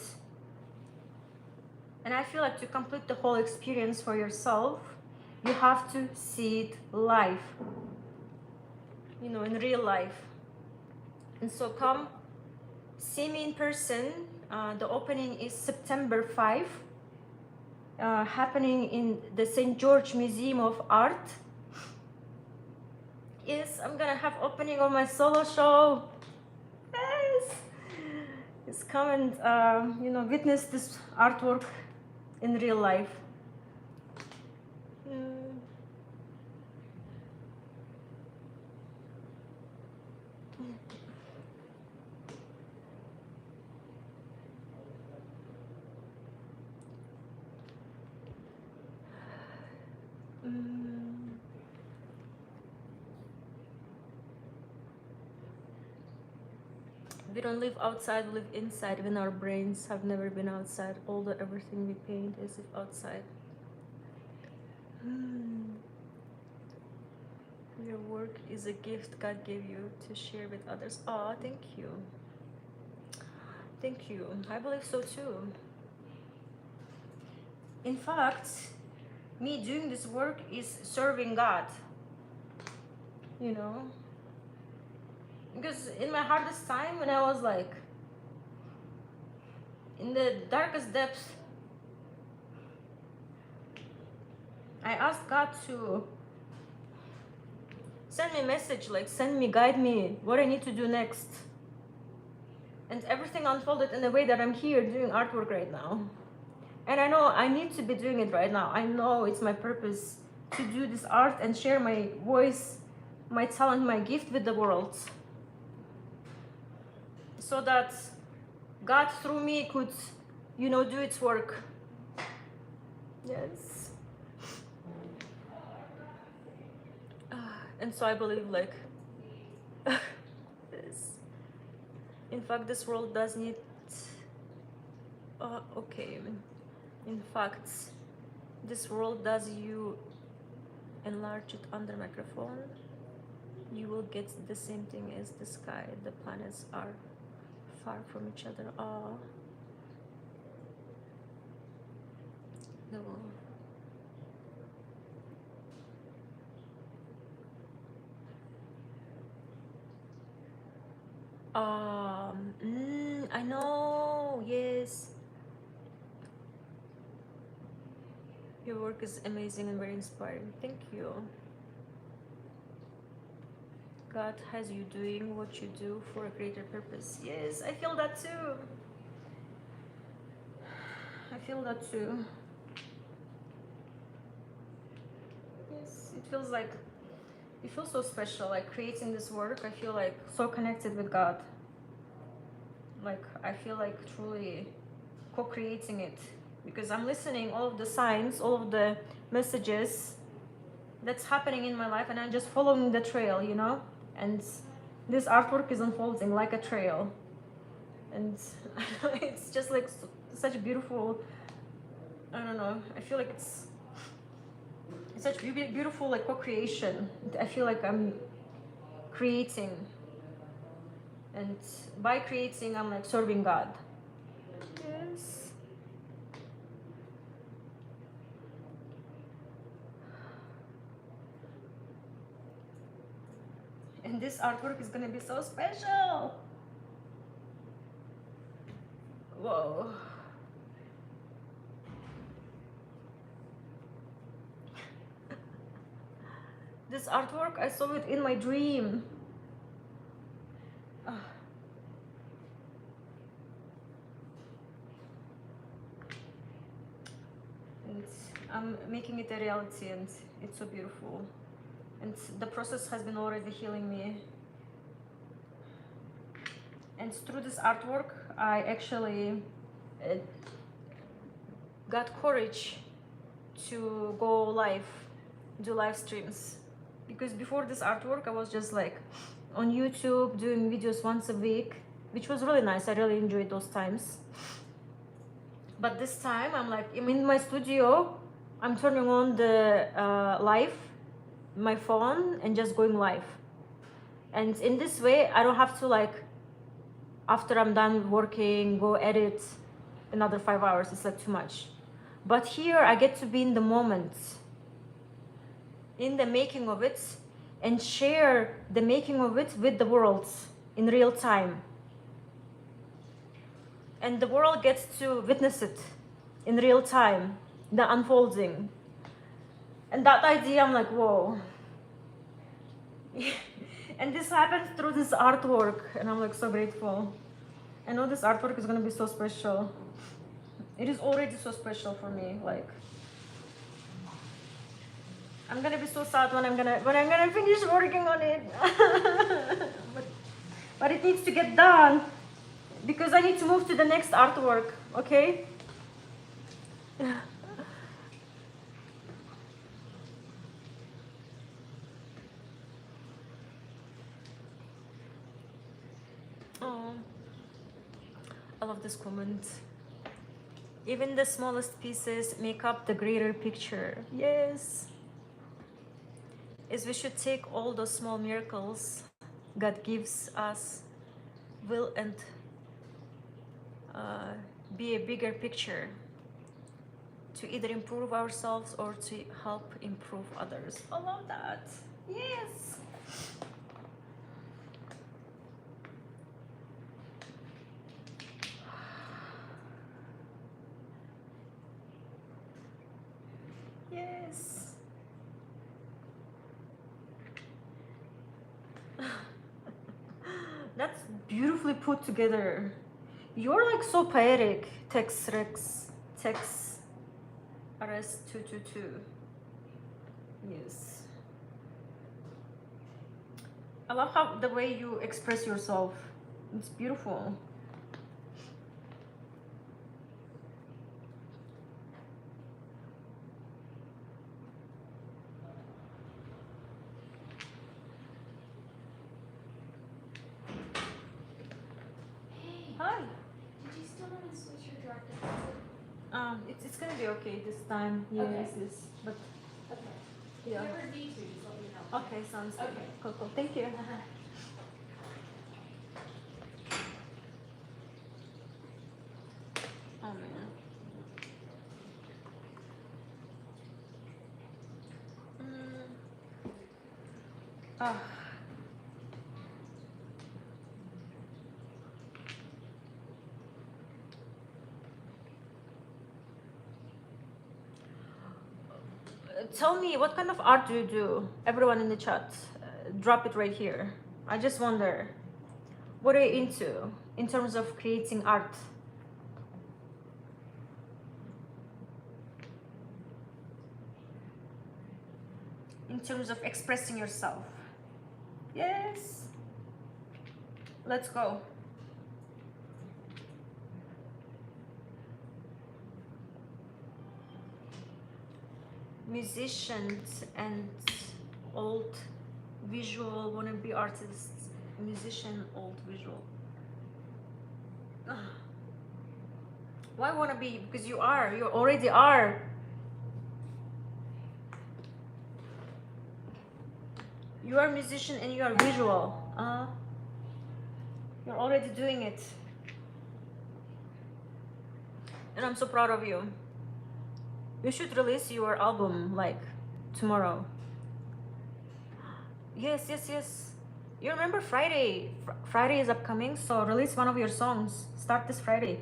And I feel like to complete the whole experience for yourself, you have to see it live, you know, in real life. And so come see me in person. The opening is September 5, happening in the St. George Museum of Art. Yes, I'm gonna have opening of my solo show. Yes, it's come and you know, witness this artwork in real life. Mm. Mm. We don't live outside, we live inside. When our brains have never been outside, although everything we paint is if outside. Your work is a gift God gave you to share with others. Oh, thank you. Thank you. I believe so too. In fact, me doing this work is serving God, you know? Because in my hardest time, when I was like in the darkest depths, I asked God to send me a message, like send me, guide me, what I need to do next. And everything unfolded in a way that I'm here doing artwork right now. And I know I need to be doing it right now. I know it's my purpose to do this art and share my voice, my talent, my gift with the world. So that God through me could, do its work. Yes. And so I believe like this. In fact, this world does need. Okay. In fact, this world does you enlarge it under microphone, you will get the same thing as the sky. The planets are far from each other. The world. I know. Yes. Your work is amazing and very inspiring. Thank you. God has you doing what you do for a greater purpose. Yes, I feel that too. I feel that too. Yes, it feels so special, like creating this work. I feel like so connected with God. Like I feel like truly co-creating it because I'm listening all of the signs, all of the messages that's happening in my life, and I'm just following the trail, and this artwork is unfolding like a trail, and it's just like such a beautiful, I don't know, I feel like it's such beautiful like co-creation. I feel like I'm creating, and by creating I'm like serving God. Yes. And this artwork is gonna be so special. Whoa. This artwork, I saw it in my dream. And I'm making it a reality, and it's so beautiful. And the process has been already healing me. And through this artwork, I actually got courage to go live, do live streams. Because before this artwork, I was just like on YouTube doing videos once a week, which was really nice. I really enjoyed those times. But this time, I'm in my studio, I'm turning on the live, my phone, and just going live. And in this way, I don't have to like, after I'm done working, go edit another 5 hours. It's like too much. But here I get to be in the moment, in the making of it, and share the making of it with the world in real time. And the world gets to witness it in real time, the unfolding. And that idea, I'm like, whoa. And this happened through this artwork, and I'm like so grateful. I know this artwork is gonna be so special. It is already so special for me. Like, I'm gonna be so sad when I'm gonna finish working on it. but it needs to get done because I need to move to the next artwork. Okay. Oh, I love this comment. Even the smallest pieces make up the greater picture. Yes. Is we should take all those small miracles God gives us, will and uh, be a bigger picture to either improve ourselves or to help improve others. I love that. Yes. Yes. That's beautifully put together. You're like so poetic. Tex Rex. Tex RS 222. Yes. I love how the way you express yourself. It's beautiful. Hey, Hi. did you still want to switch your direct deposit? It's gonna be okay this time. Yes, Okay. yes. But Okay. If yeah. you ever need to, just let me know. Okay, sounds good. Okay. Cool, cool. Thank you. Uh-huh. Oh man. Mm. Ah. Tell me, what kind of art do you do? Everyone in the chat, drop it right here. I just wonder, what are you into in terms of creating art? In terms of expressing yourself? Yes. Let's go. Musicians and old visual wannabe artists. Musician, old visual. Ah, why wannabe? Because you are. You already are. You are a musician and you are visual. You're already doing it. And I'm so proud of you. You should release your album like tomorrow. Yes, yes, yes. You remember Friday? Friday is upcoming, so release one of your songs. Start this Friday.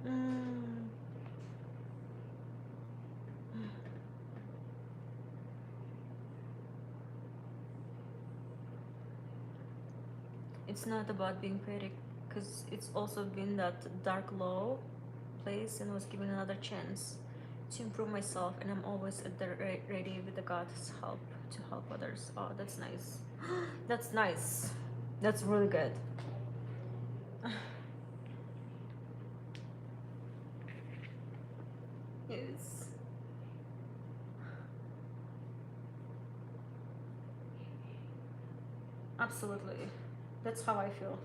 Mm. It's not about being poetic, because it's also been that dark low place and was given another chance to improve myself, and I'm always at the ready with the God's help to help others. Oh, that's nice. That's nice. That's really good. Yes, absolutely. That's how I feel.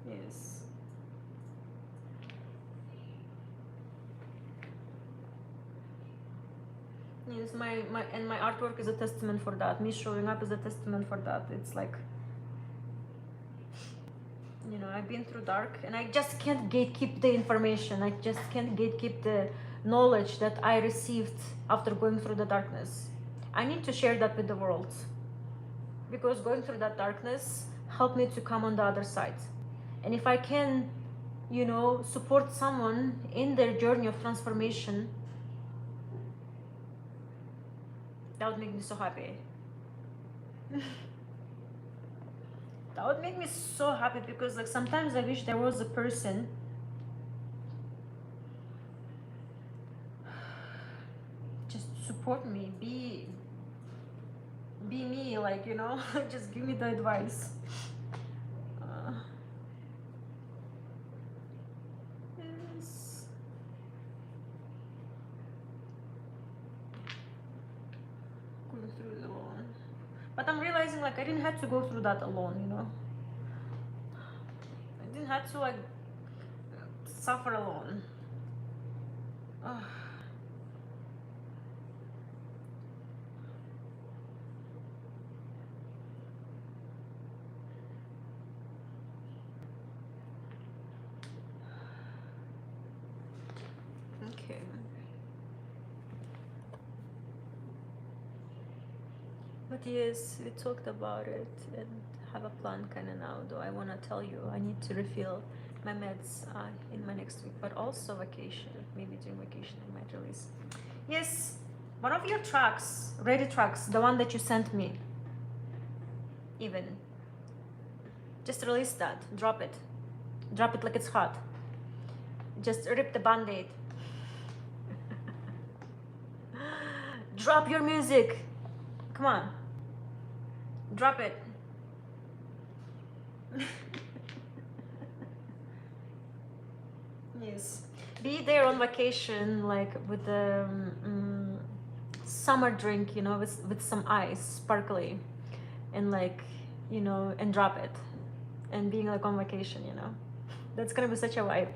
Yes. Yes, my artwork is a testament for that. Me showing up is a testament for that. It's like, I've been through dark and I just can't gatekeep the information. I just can't gatekeep the knowledge that I received after going through the darkness. I need to share that with the world, because going through that darkness helped me to come on the other side. And if I can, support someone in their journey of transformation, that would make me so happy. That would make me so happy, because like sometimes I wish there was a person just support me, be me, like just give me the advice. uh, yes. Going through it alone, but I'm realizing like I didn't have to go through that alone. I didn't have to like suffer alone. Oh. Okay. But yes, we talked about it and have a plan kind of now. Though I want to tell you, I need to refill my meds in my next week, but also vacation. Maybe during vacation I might release. Yes, one of your tracks, ready tracks, the one that you sent me. Even just release that. Drop it. Drop it like it's hot. Just rip the band-aid. Drop your music. Come on. Drop it. Yes. Be there on vacation, like with the summer drink, you know, with some ice, sparkly, and like, you know, and drop it, and being like on vacation, you know, that's gonna be such a vibe.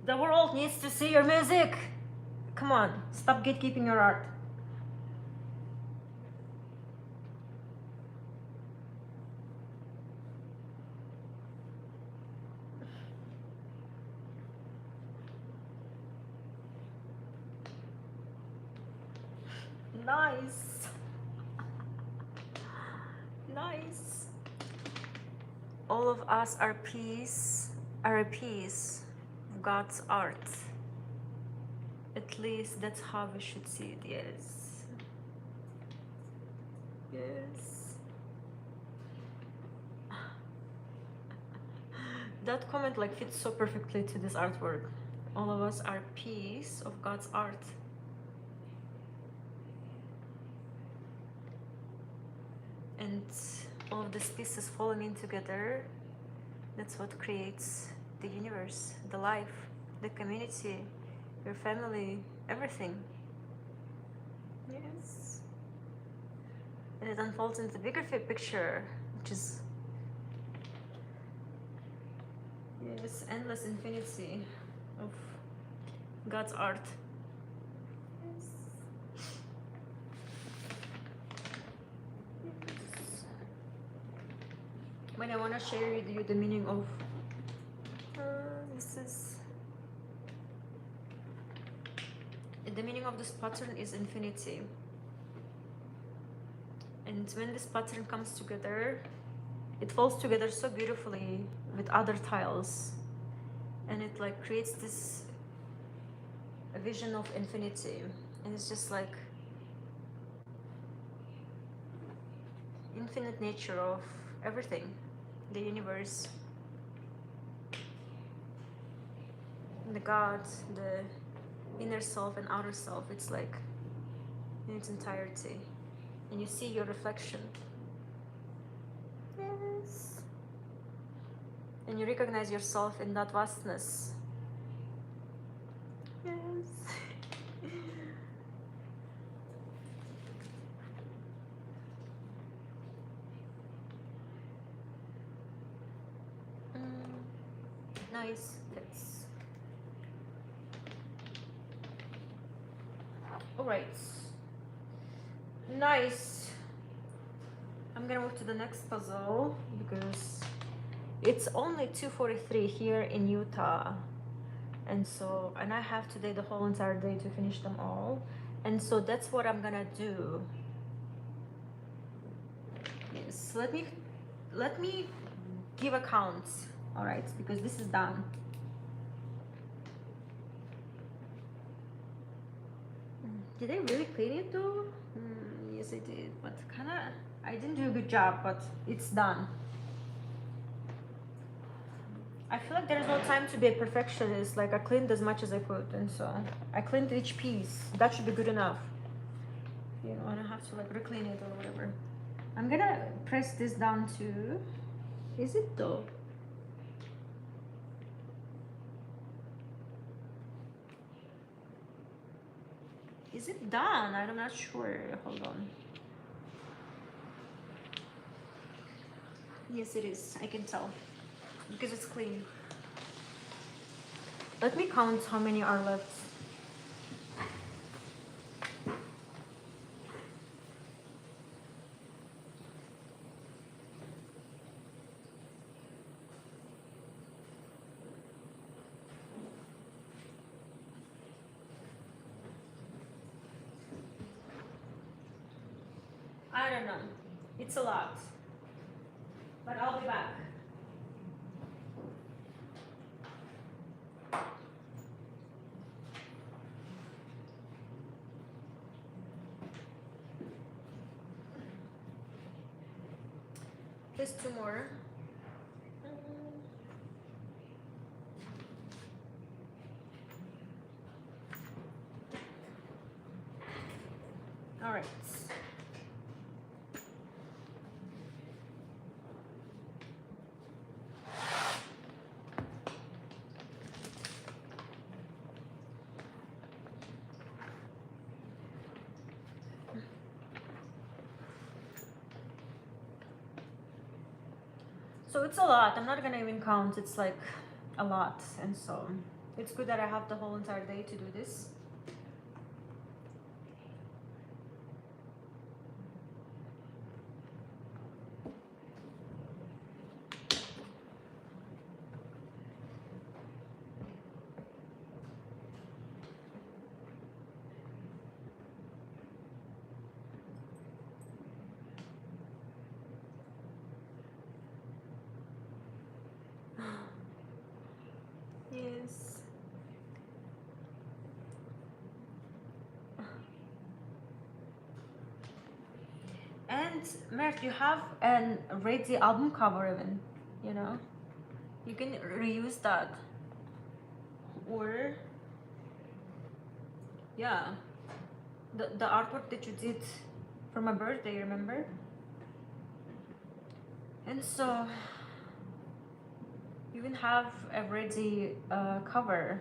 The world needs to see your music. Come on, stop gatekeeping your art. Nice. Nice. All of us are a piece of God's art. At least that's how we should see it, yes. Yes. That comment like fits so perfectly to this artwork. All of us are a piece of God's art. And all of these pieces falling in together, that's what creates the universe, the life, the community, your family, everything. Yes. And it unfolds into the bigger picture, which is, yes, endless infinity of God's art. Yes. Yes. When I want to share with you the meaning of the meaning of this pattern is infinity. And when this pattern comes together, it falls together so beautifully with other tiles, and it like creates this a vision of infinity. And it's just like infinite nature of everything, the universe, the God, the inner self and outer self. It's like in its entirety, and you see your reflection. Yes. And you recognize yourself in that vastness. Yes. Nice. That's all right. Nice. I'm gonna move to the next puzzle because it's only 2:43 here in Utah, and so I have today the whole entire day to finish them all, and so that's what I'm gonna do. Yes, let me give a count. All right, because this is done. Did I really clean it though? Yes, I did, but I didn't do a good job, but it's done. I feel like there's no time to be a perfectionist. Like I cleaned as much as I could, and so I cleaned each piece. That should be good enough. You know, I don't have to like re-clean it or whatever. I'm gonna press this down too. Is it though? Is it done? I'm not sure. Hold on. Yes, it is. I can tell because it's clean. Let me count how many are left. I don't know. It's a lot. But I'll be back. There's two more. All right. So it's a lot. I'm not gonna even count. It's like a lot, and so it's good that I have the whole entire day to do this. Yes. And Mert, you have an ready album cover even, you know? You can reuse that. Or yeah. The artwork that you did for my birthday, remember? And so you even have a ready cover.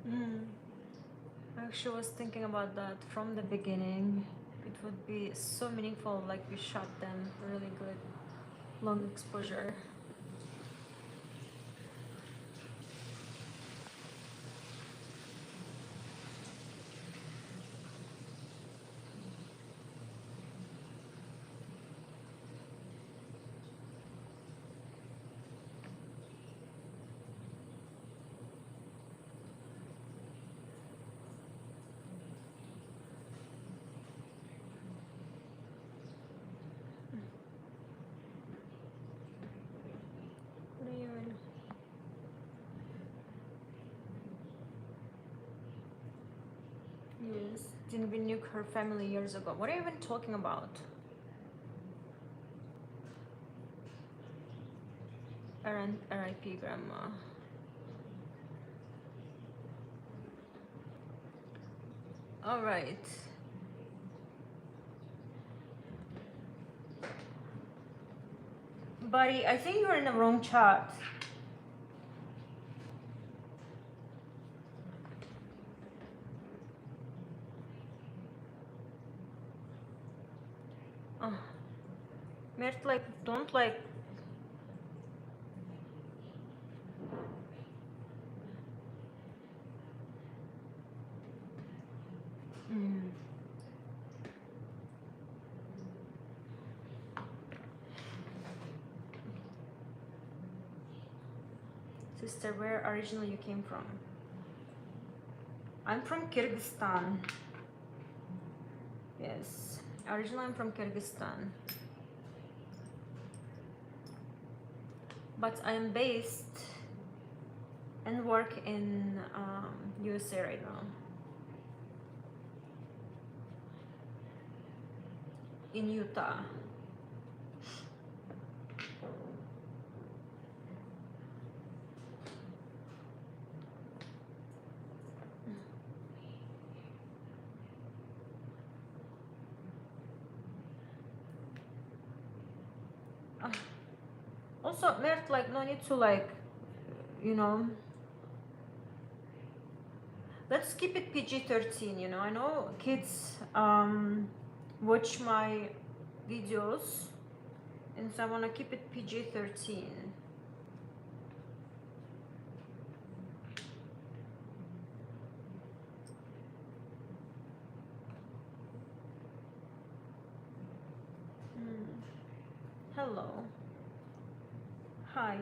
Mm. I actually was thinking about that from the beginning. It would be so meaningful, like we shot them really good, long exposure. What are you in? Yes, didn't we nuke her family years ago? What are you even talking about? R.I.P. Grandma. All right. Buddy, I think you're in the wrong chat. Uh, Mert, like, don't like. Mm. Sister, where originally you came from? I'm from Kyrgyzstan. Yes, originally I'm from Kyrgyzstan. But I'm based and work in USA right now. In Utah. Also, Mert, like, no need to, like, you know, let's keep it PG-13, you know. I know kids watch my videos, and so I want to keep it PG-13. Hello. Hi.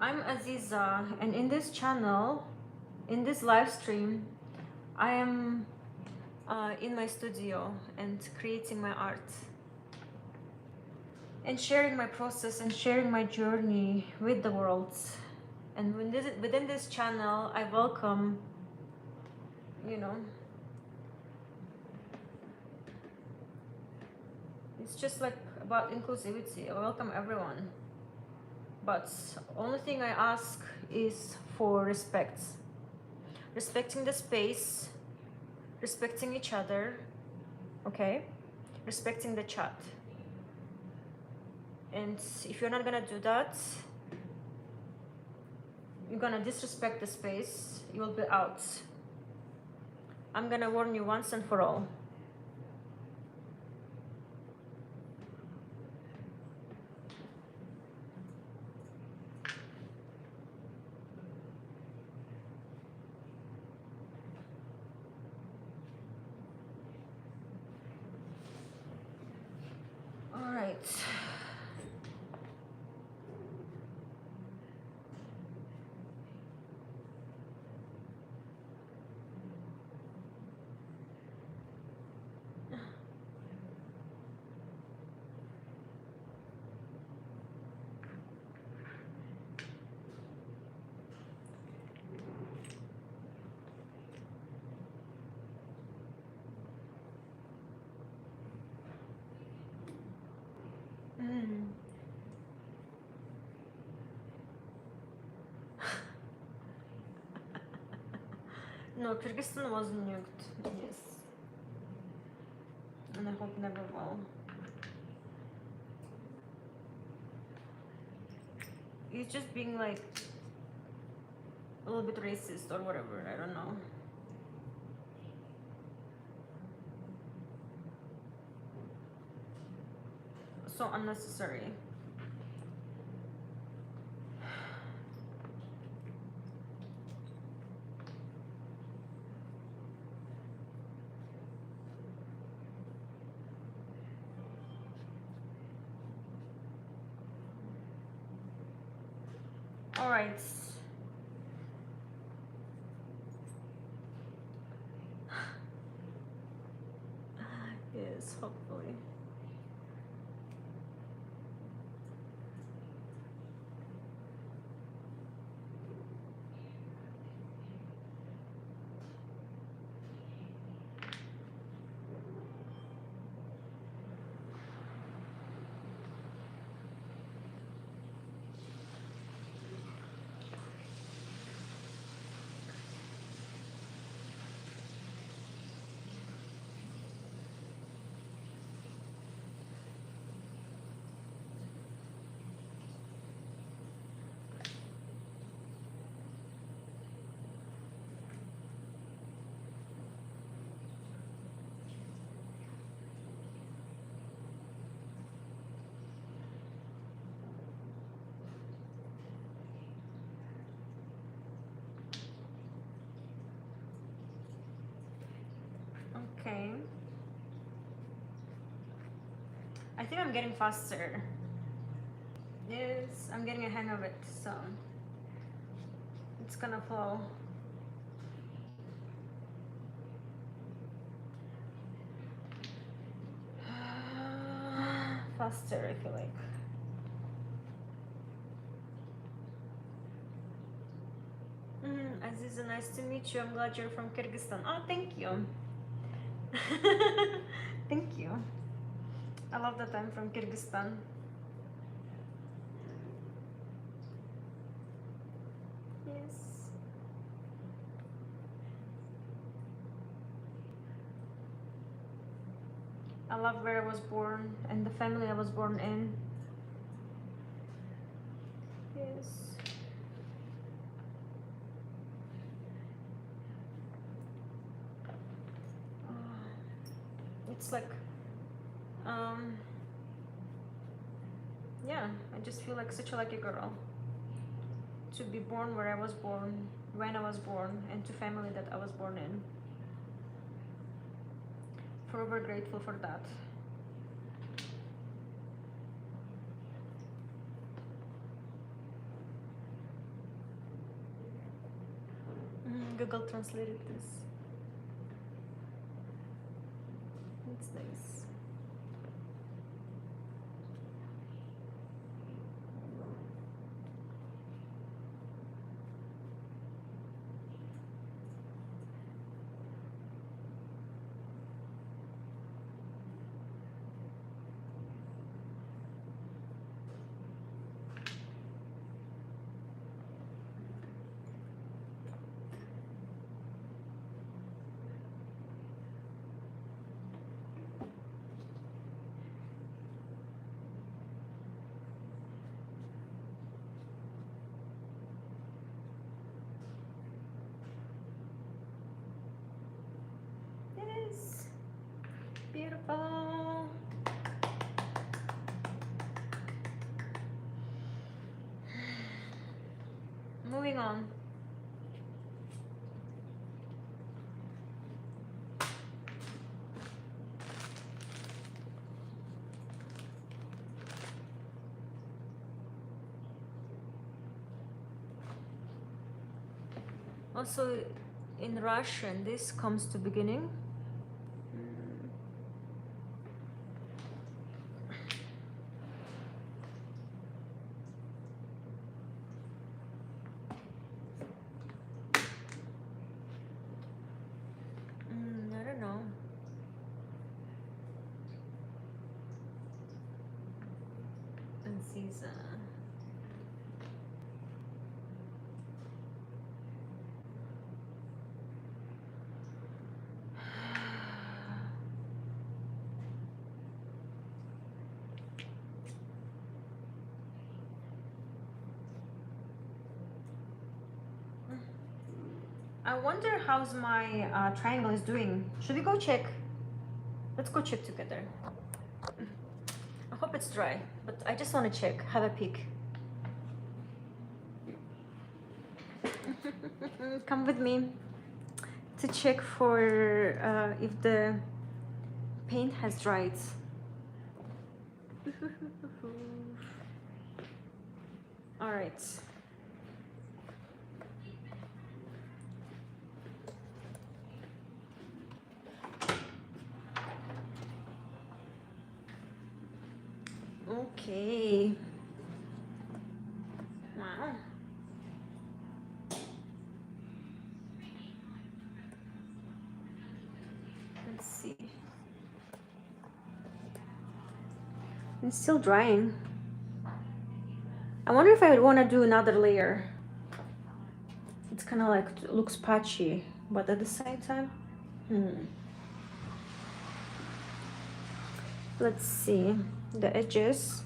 I'm Aziza, and in this channel, in this live stream, I am in my studio and creating my art and sharing my process and sharing my journey with the world. And within this channel, I welcome, you know, it's just like about inclusivity. I welcome everyone. But only thing I ask is for respect. Respecting the space, respecting each other, okay? Respecting the chat. And if you're not gonna do that, you're gonna disrespect the space, you'll be out. I'm gonna warn you once and for all. All right. No, Kyrgyzstan was nuked, yes. And I hope never will. He's just being like a little bit racist or whatever, I don't know. So unnecessary. All right. Yes, hopefully. Okay. I think I'm getting faster. Yes, I'm getting a hang of it, so it's gonna flow. Faster, I feel like. Aziza, nice to meet you. I'm glad you're from Kyrgyzstan. Oh, thank you. Thank you. I love that I'm from Kyrgyzstan. Yes. I love where I was born and the family I was born in. Yes. It's like, um, yeah, I just feel like such a lucky girl to be born where I was born, when I was born, and to family that I was born in. Forever grateful for that. Google translated this. It's nice. It is beautiful. Moving on. Also, in Russian, this comes to beginning. I don't know. And season. I wonder how's my triangle is doing. Should we go check? Let's go check together. I hope it's dry, but I just want to check. Have a peek. Come with me to check for if the paint has dried. All right. Okay. Wow. Let's see. It's still drying. I wonder if I would want to do another layer. It's kind of like looks patchy, but at the same time, let's see the edges.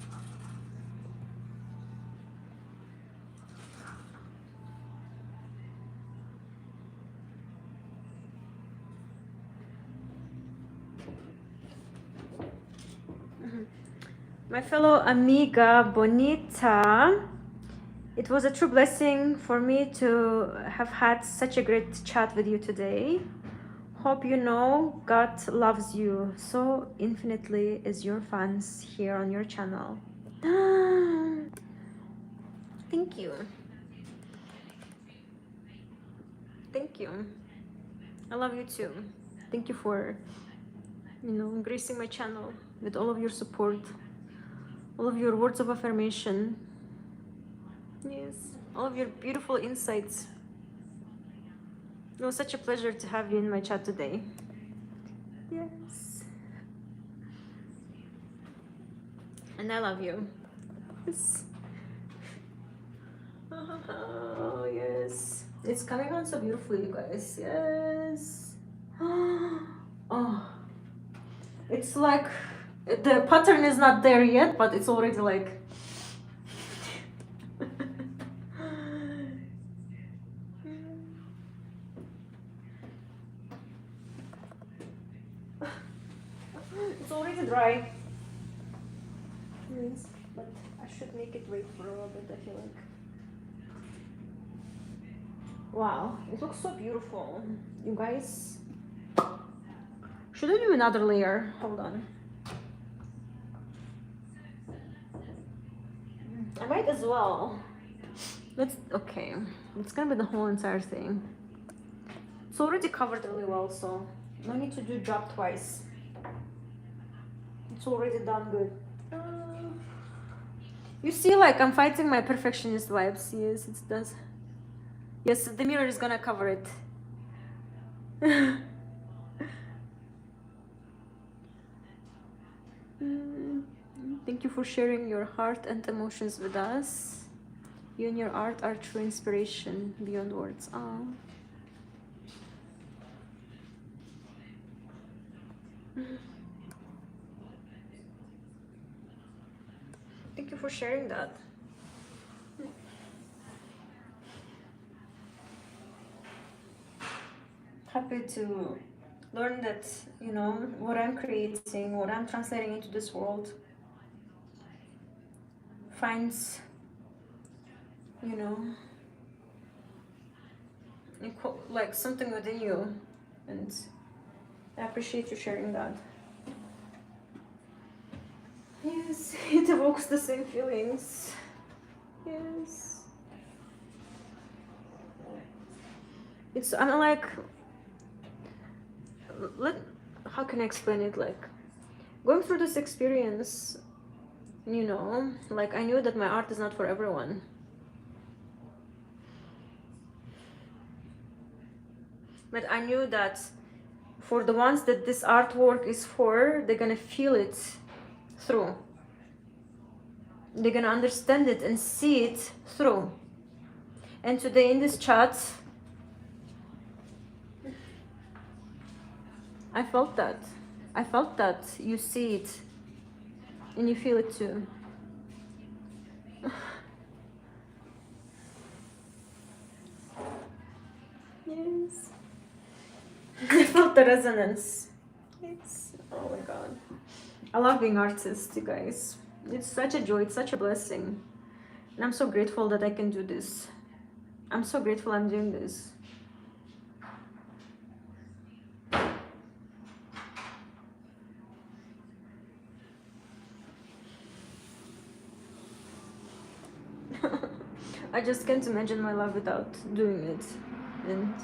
My fellow amiga bonita, it was a true blessing for me to have had such a great chat with you today. Hope you know God loves you so infinitely as your fans here on your channel. Thank you. Thank you. I love you too. Thank you for, gracing my channel with all of your support, all of your words of affirmation. Yes, all of your beautiful insights. It was such a pleasure to have you in my chat today. Yes. And I love you. Yes. Oh, yes. It's coming on so beautifully, you guys. Yes. Oh, it's like the pattern is not there yet, but it's already like. It's already dry. Yes, but I should make it wait for a little bit, I feel like. Wow, it looks so beautiful. You guys. Should I do another layer? Hold on. I might as well. Okay. It's gonna be the whole entire thing. It's already covered really well, so no need to do drop twice. It's already done good. You see, like, I'm fighting my perfectionist vibes. Yes, it does. Yes, the mirror is gonna cover it. Thank you for sharing your heart and emotions with us. You and your art are true inspiration beyond words. Oh. Thank you for sharing that. Happy to learn that, what I'm creating, what I'm translating into this world finds, you know, like something within you. And I appreciate you sharing that. Yes, it evokes the same feelings. Yes. I'm like, how can I explain it? Like, going through this experience, like, I knew that my art is not for everyone. But I knew that for the ones that this artwork is for, they're gonna feel it through. They're gonna understand it and see it through. And today in this chat, I felt that. I felt that you see it and you feel it too. Yes. I felt the resonance. Oh my god. I love being artist, you guys. It's such a joy, it's such a blessing. And I'm so grateful that I can do this. I'm so grateful I'm doing this. I just can't imagine my life without doing it. And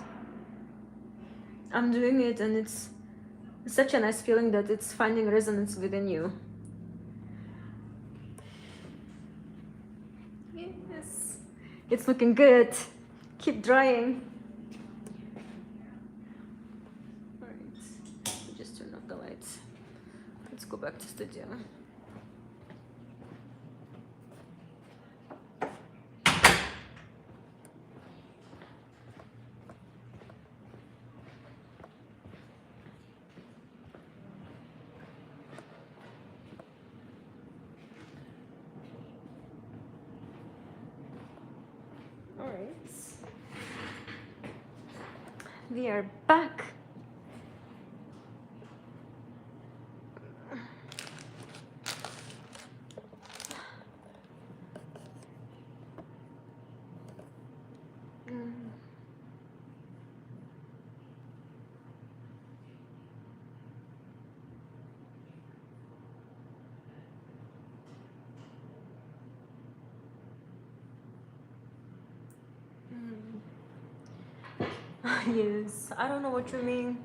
I'm doing it, and it's such a nice feeling that it's finding resonance within you. Yes. It's looking good. Keep drying. Alright. Just turn off the lights. Let's go back to studio. Alright. We are back. Yes, I don't know what you mean.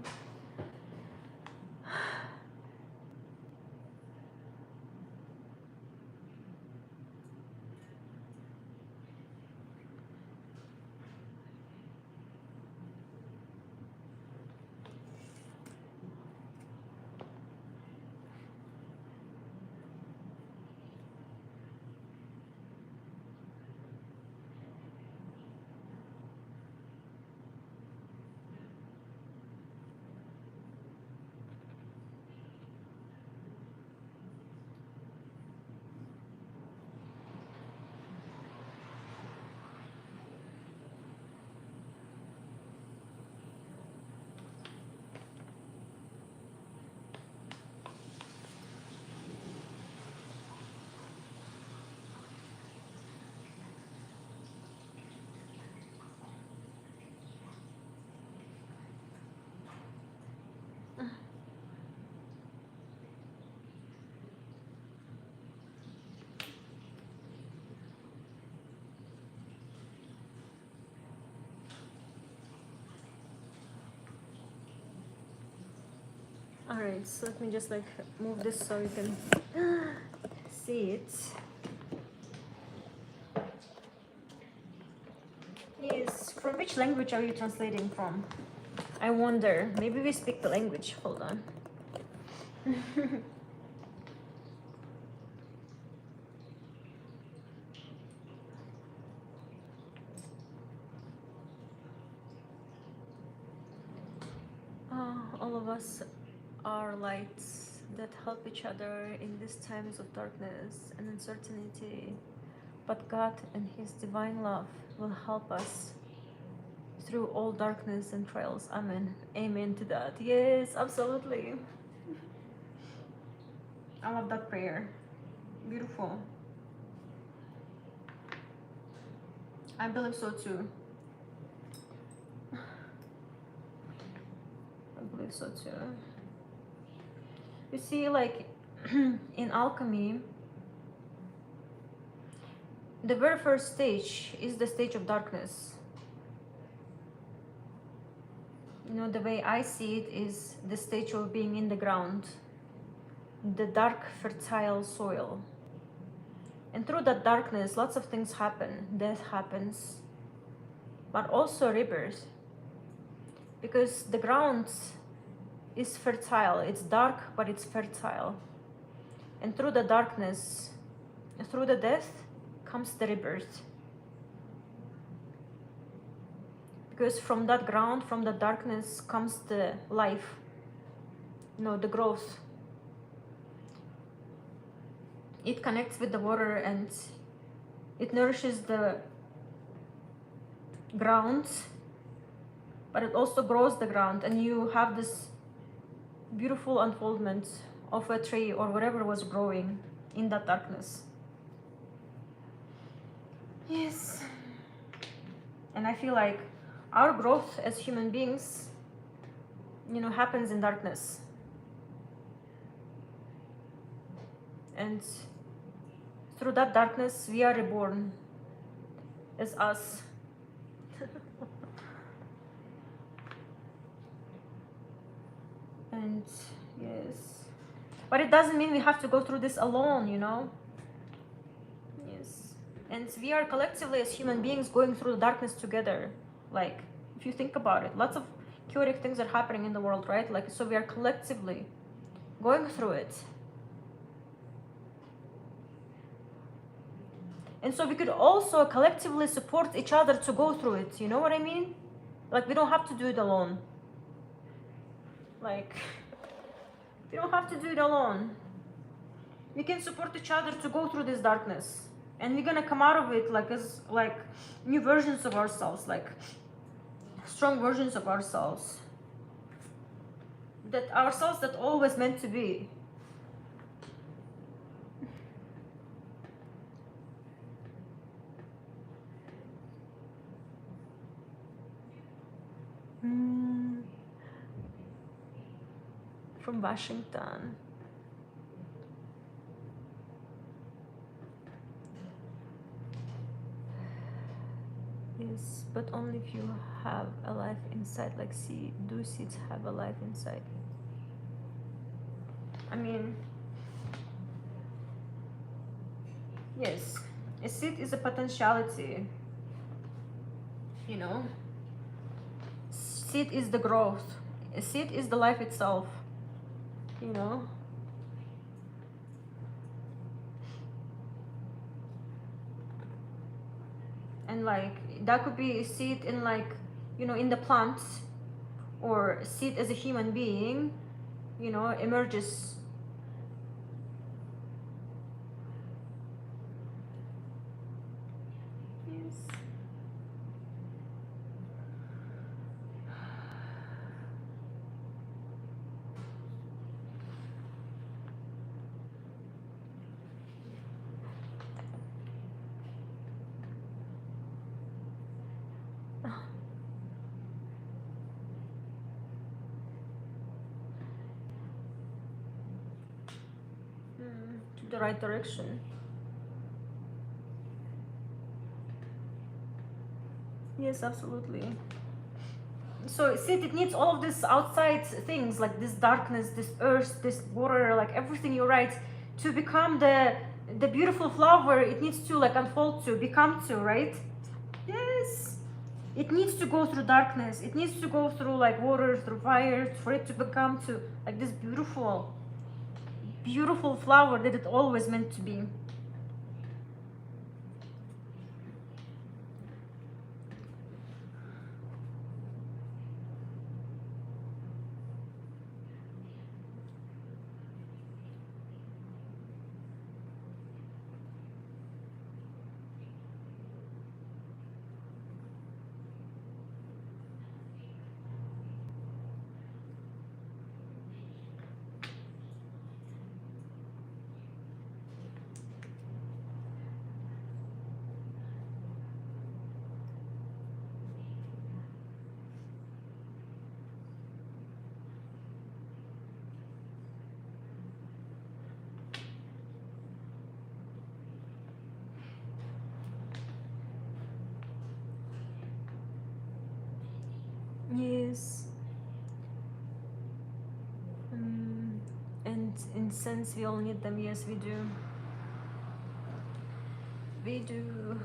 Alright, so let me just like move this so you can see it. Yes, from which language are you translating from? I wonder. Maybe we speak the language. Hold on. All of us are lights that help each other in these times of darkness and uncertainty. But God and His divine love will help us through all darkness and trials. Amen. Amen to that. Yes, absolutely. I love that prayer. Beautiful. I believe so too. I believe so too. You see, like in alchemy, the very first stage is the stage of darkness. You know, the way I see it is the stage of being in the ground, the dark, fertile soil. And through that darkness, lots of things happen. Death happens, but also rebirth. Because the ground is fertile. It's dark, but it's fertile. And through the darkness, through the death, comes the rebirth. Because from that ground, from the darkness, comes the life, you know, the growth. It connects with the water and it nourishes the ground, but it also grows the ground, and you have this beautiful unfoldment of a tree or whatever was growing in that darkness. Yes. And I feel like our growth as human beings, you know, happens in darkness. And through that darkness, we are reborn as us. And yes. But it doesn't mean we have to go through this alone, you know? Yes. And we are collectively as human beings going through the darkness together. Like, if you think about it, lots of chaotic things are happening in the world, right? Like, so we are collectively going through it. And so we could also collectively support each other to go through it. You know what I mean? Like, we don't have to do it alone. Like, we don't have to do it alone. We can support each other to go through this darkness. And we're gonna come out of it like as like new versions of ourselves, like strong versions of ourselves. That ourselves that always meant to be. From Washington. Yes, but only if you have a life inside. Like, see, do seeds have a life inside? I mean, yes, a seed is a potentiality, you know. Seed is the growth. A seed is the life itself, you know. And like that could be a seed in, like, you know, in the plants, or a seed as a human being, you know, emerges. Yes. To the right direction. Yes, absolutely. So see, it needs all of this outside things, like this darkness, this earth, this water, like everything you write, to become the beautiful flower. It needs to like unfold to become to, right? Yes. It needs to go through darkness. It needs to go through like water, through fire, for it to become to like this beautiful, beautiful flower that it always meant to be. Yes. Mm, and in sense, we all need them. Yes, we do. We do.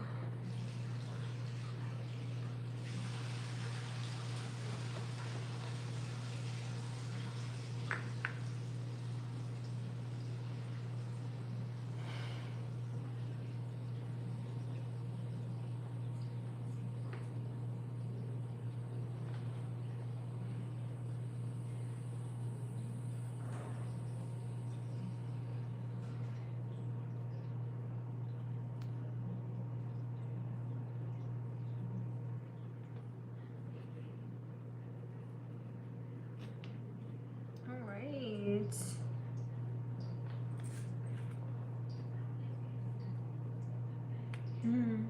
All right. Mm.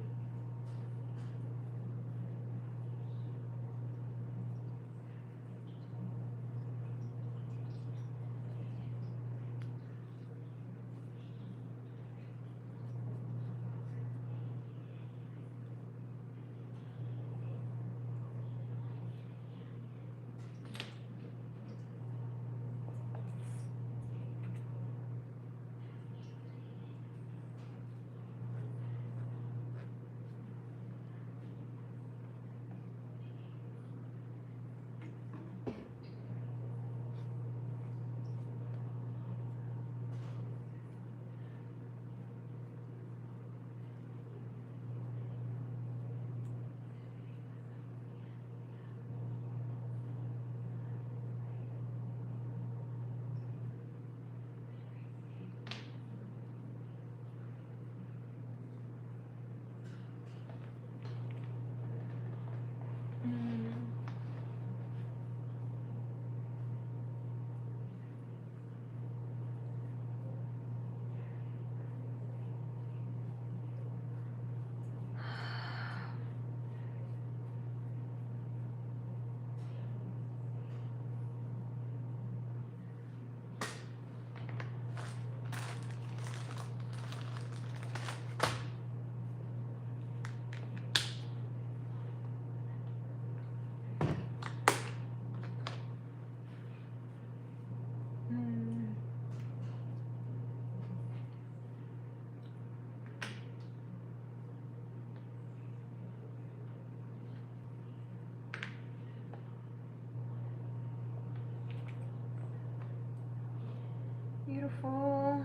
beautiful.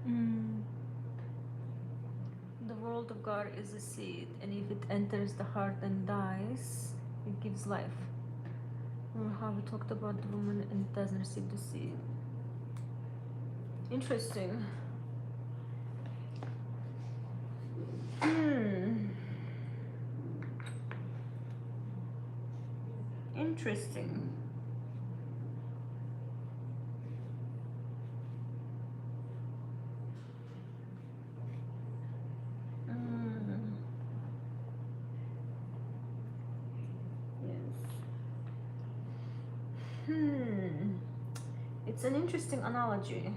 Mm. The world of God is a seed, and if it enters the heart and dies, it gives life. How we talked about the woman and it doesn't receive the seed. Interesting. Hmm. Interesting. Mm. Yes. It's an interesting analogy.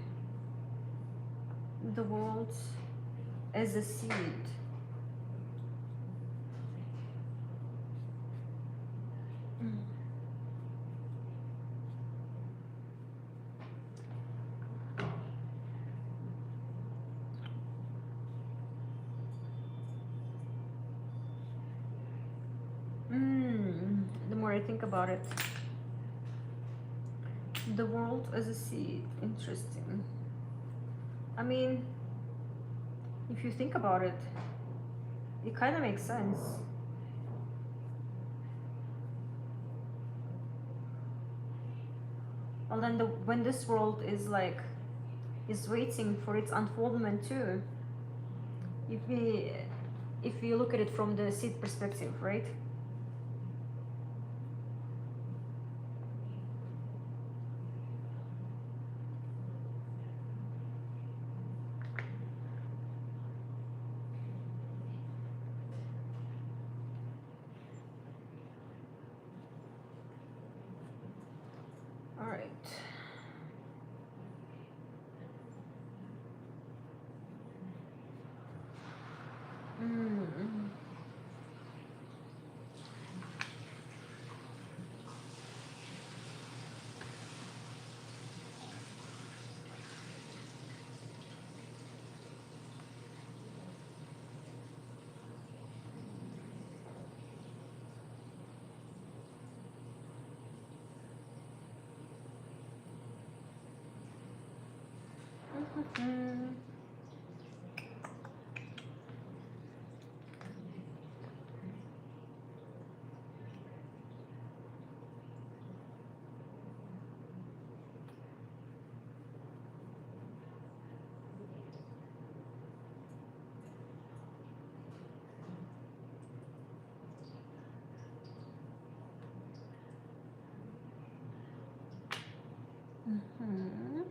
The world as a seed. The more I think about it, the world as a seed. Interesting. I mean, if you think about it, it kind of makes sense. Well, then when this world is waiting for its unfoldment too. If we look at it from the seed perspective, right? All right. Mm. Mm. Mhm.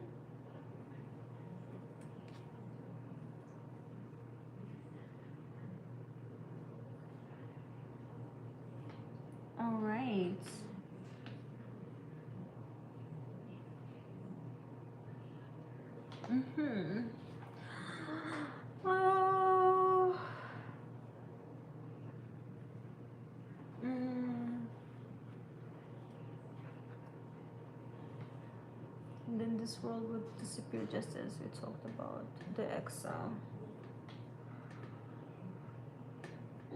All right. Mm-hmm. Oh. Mm. And then this world would disappear just as we talked about the exile.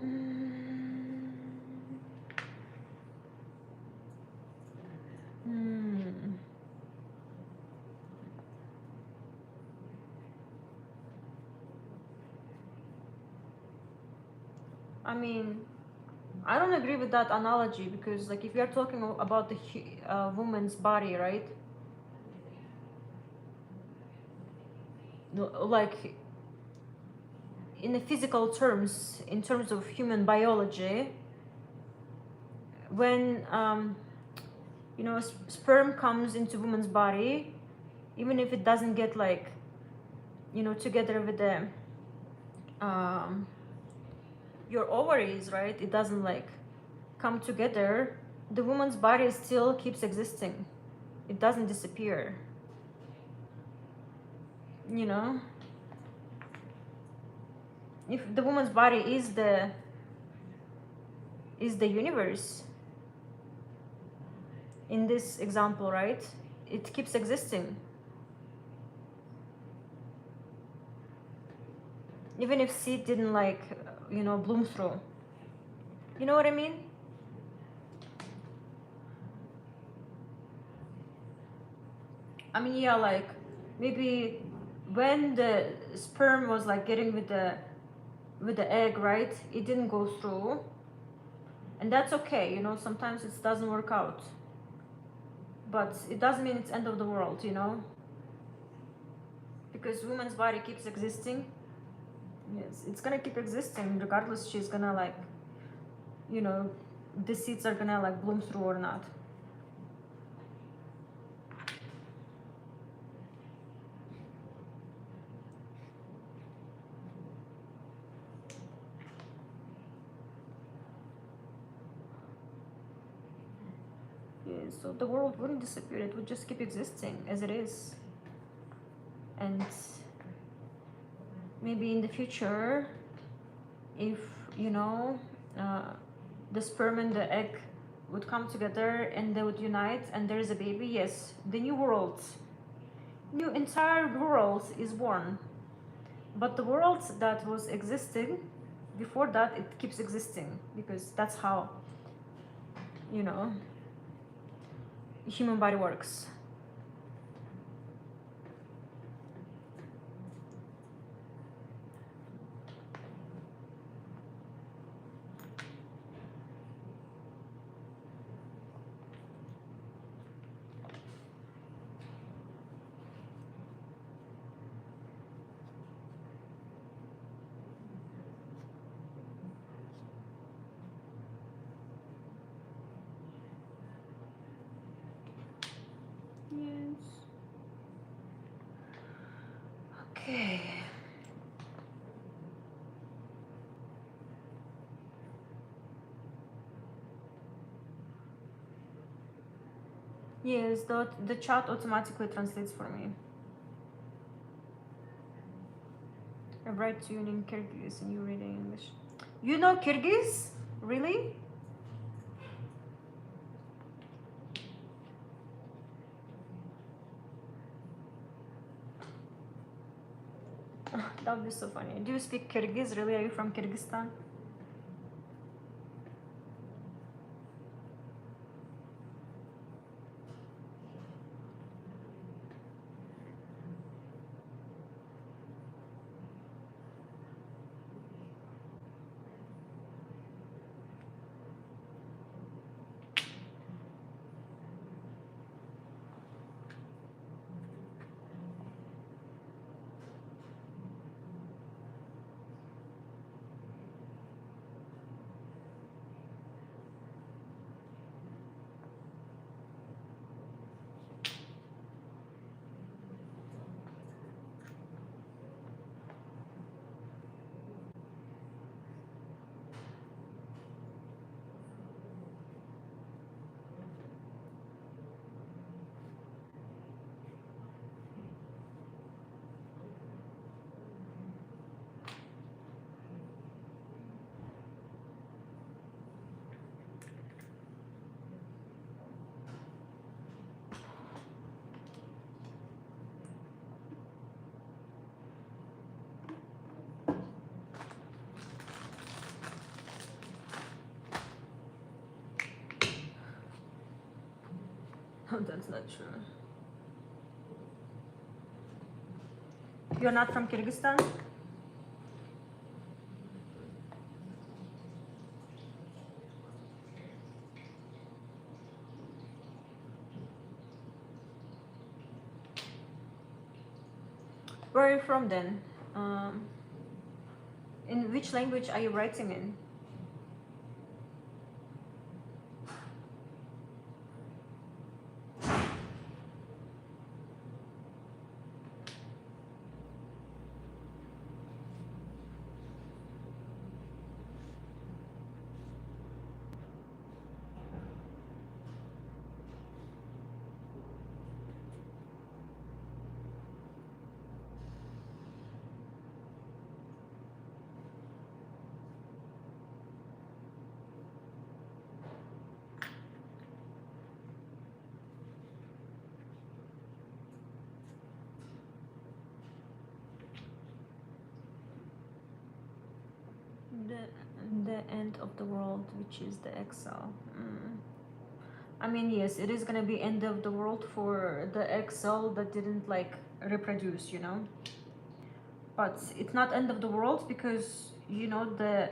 Mm. Mm. I mean, I don't agree with that analogy because, like, if we are talking about the woman's body, right? Like, in the physical terms, in terms of human biology, when sperm comes into woman's body, even if it doesn't get like together with the um, your ovaries, right? It doesn't like come together. The woman's body still keeps existing. It doesn't disappear. You know, if the woman's body is the universe in this example, right? It keeps existing. Even if seed didn't like bloom through. You know what I mean? I mean, yeah, like maybe when the sperm was like getting with the egg, right? It didn't go through, and that's okay. Sometimes it doesn't work out, but it doesn't mean it's end of the world. Because woman's body keeps existing. Yes, it's gonna keep existing regardless. She's gonna like, you know, the seeds are gonna like bloom through or not. Yeah, so the world wouldn't disappear. It would just keep existing as it is. And maybe in the future, if you know uh, the sperm and the egg would come together and they would unite and there is a baby, yes, the new entire world is born. But the world that was existing before that, it keeps existing because that's how you know human body works. Yes. Okay. Yes, the chat automatically translates for me. I write to you in Kyrgyz and you read in English. You know Kyrgyz? Really? That would be so funny. Do you speak Kyrgyz? Really? Are you from Kyrgyzstan? Oh, that's not true. You're not from Kyrgyzstan? Where are you from then? Um, in which language are you writing in? the end of the world, which is the exile. I mean, yes, it is gonna be end of the world for the exile that didn't like reproduce, you know. But it's not end of the world because you know the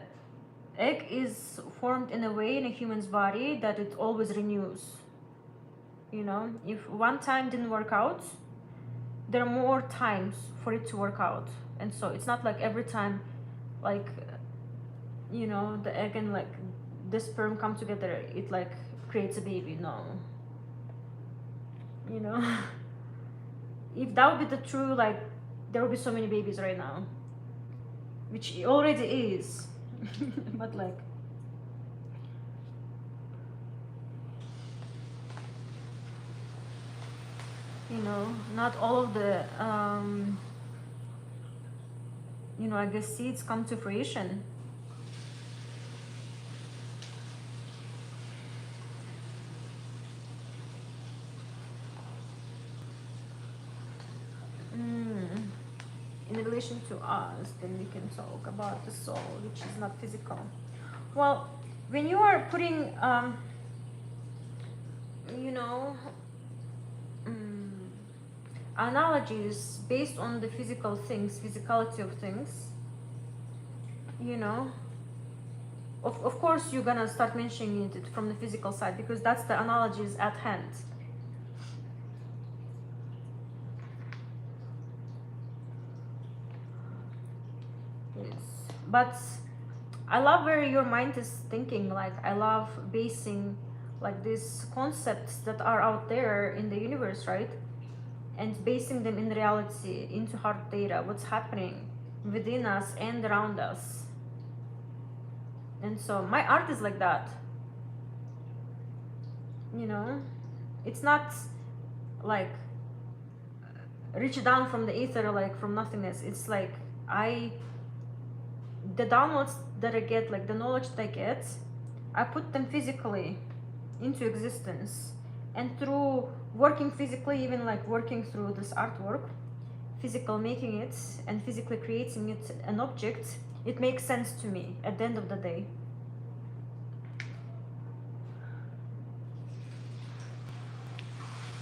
egg is formed in a way in a human's body that it always renews. You know, if one time didn't work out, there are more times for it to work out, and so it's not like every time, like you know, the egg and like the sperm come together, it like creates a baby. No, you know. If that would be the true, like there would be so many babies right now, which it already is. But like, you know, not all of the you know, I guess seeds come to fruition. In relation to us, then we can talk about the soul, which is not physical. Well, when you are putting you know, analogies based on the physical things, physicality of things, you know, of course you're gonna start mentioning it from the physical side because that's the analogies at hand. Yes. But I love where your mind is thinking. Like I love basing like these concepts that are out there in the universe, right? And basing them in reality into hard data, what's happening within us and around us. And so my art is like that. You know, it's not like reach down from the ether, like from nothingness. It's like the downloads that I get, like the knowledge that I get, I put them physically into existence. And through working physically, even like working through this artwork, physical making it and physically creating it an object, it makes sense to me at the end of the day.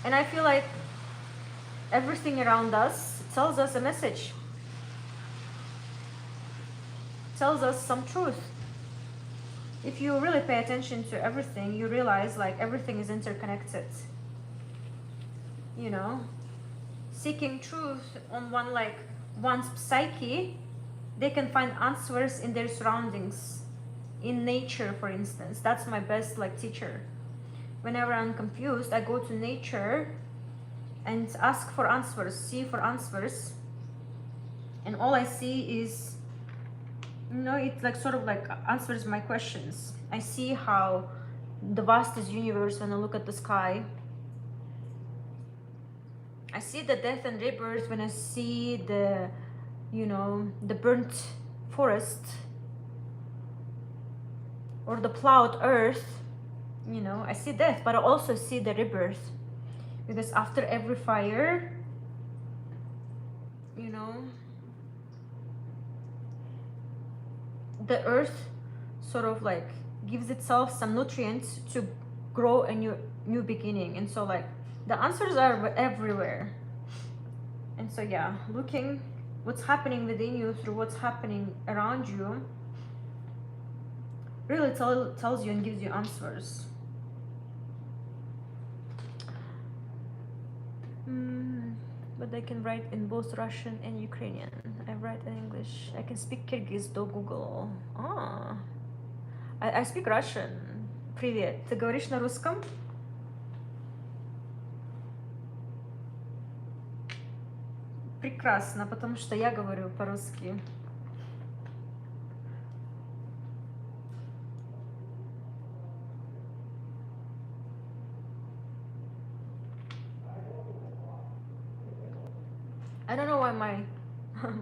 And I feel like everything around us tells us a message, tells us some truth. If you really pay attention to everything, you realize like everything is interconnected. You know, seeking truth on one's psyche, they can find answers in their surroundings, in nature, for instance. That's my best like teacher. Whenever I'm confused, I go to nature and ask for answers, see for answers, and all I see is, you know, it like sort of like answers my questions. I see how the vastest universe when I look at the sky. I see the death and rebirth when I see the, you know, the burnt forest or the plowed earth. You know, I see death, but I also see the rebirth, because after every fire, you know, the earth sort of like gives itself some nutrients to grow a new beginning. And so like the answers are everywhere. And so yeah, looking what's happening within you through what's happening around you really tells you and gives you answers. But I can write in both Russian and Ukrainian. I write in English. I can speak Kyrgyz до Google. I speak Russian. Привет. Ты говоришь на русском? Прекрасно, потому что я говорю по-русски. I don't know why my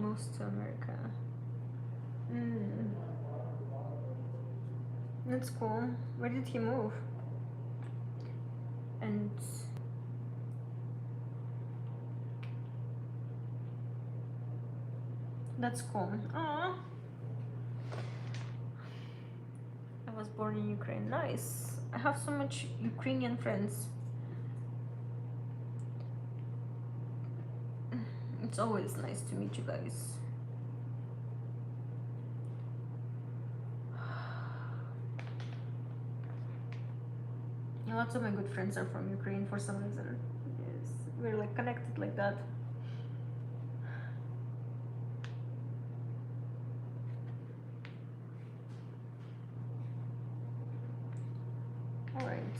moves to America. That's cool. Where did he move? And that's cool. Aww. was born in Ukraine. Nice. I have so much Ukrainian friends. It's always nice to meet you guys. Lots of my good friends are from Ukraine for some reason. Yes, we're like connected like that. All right.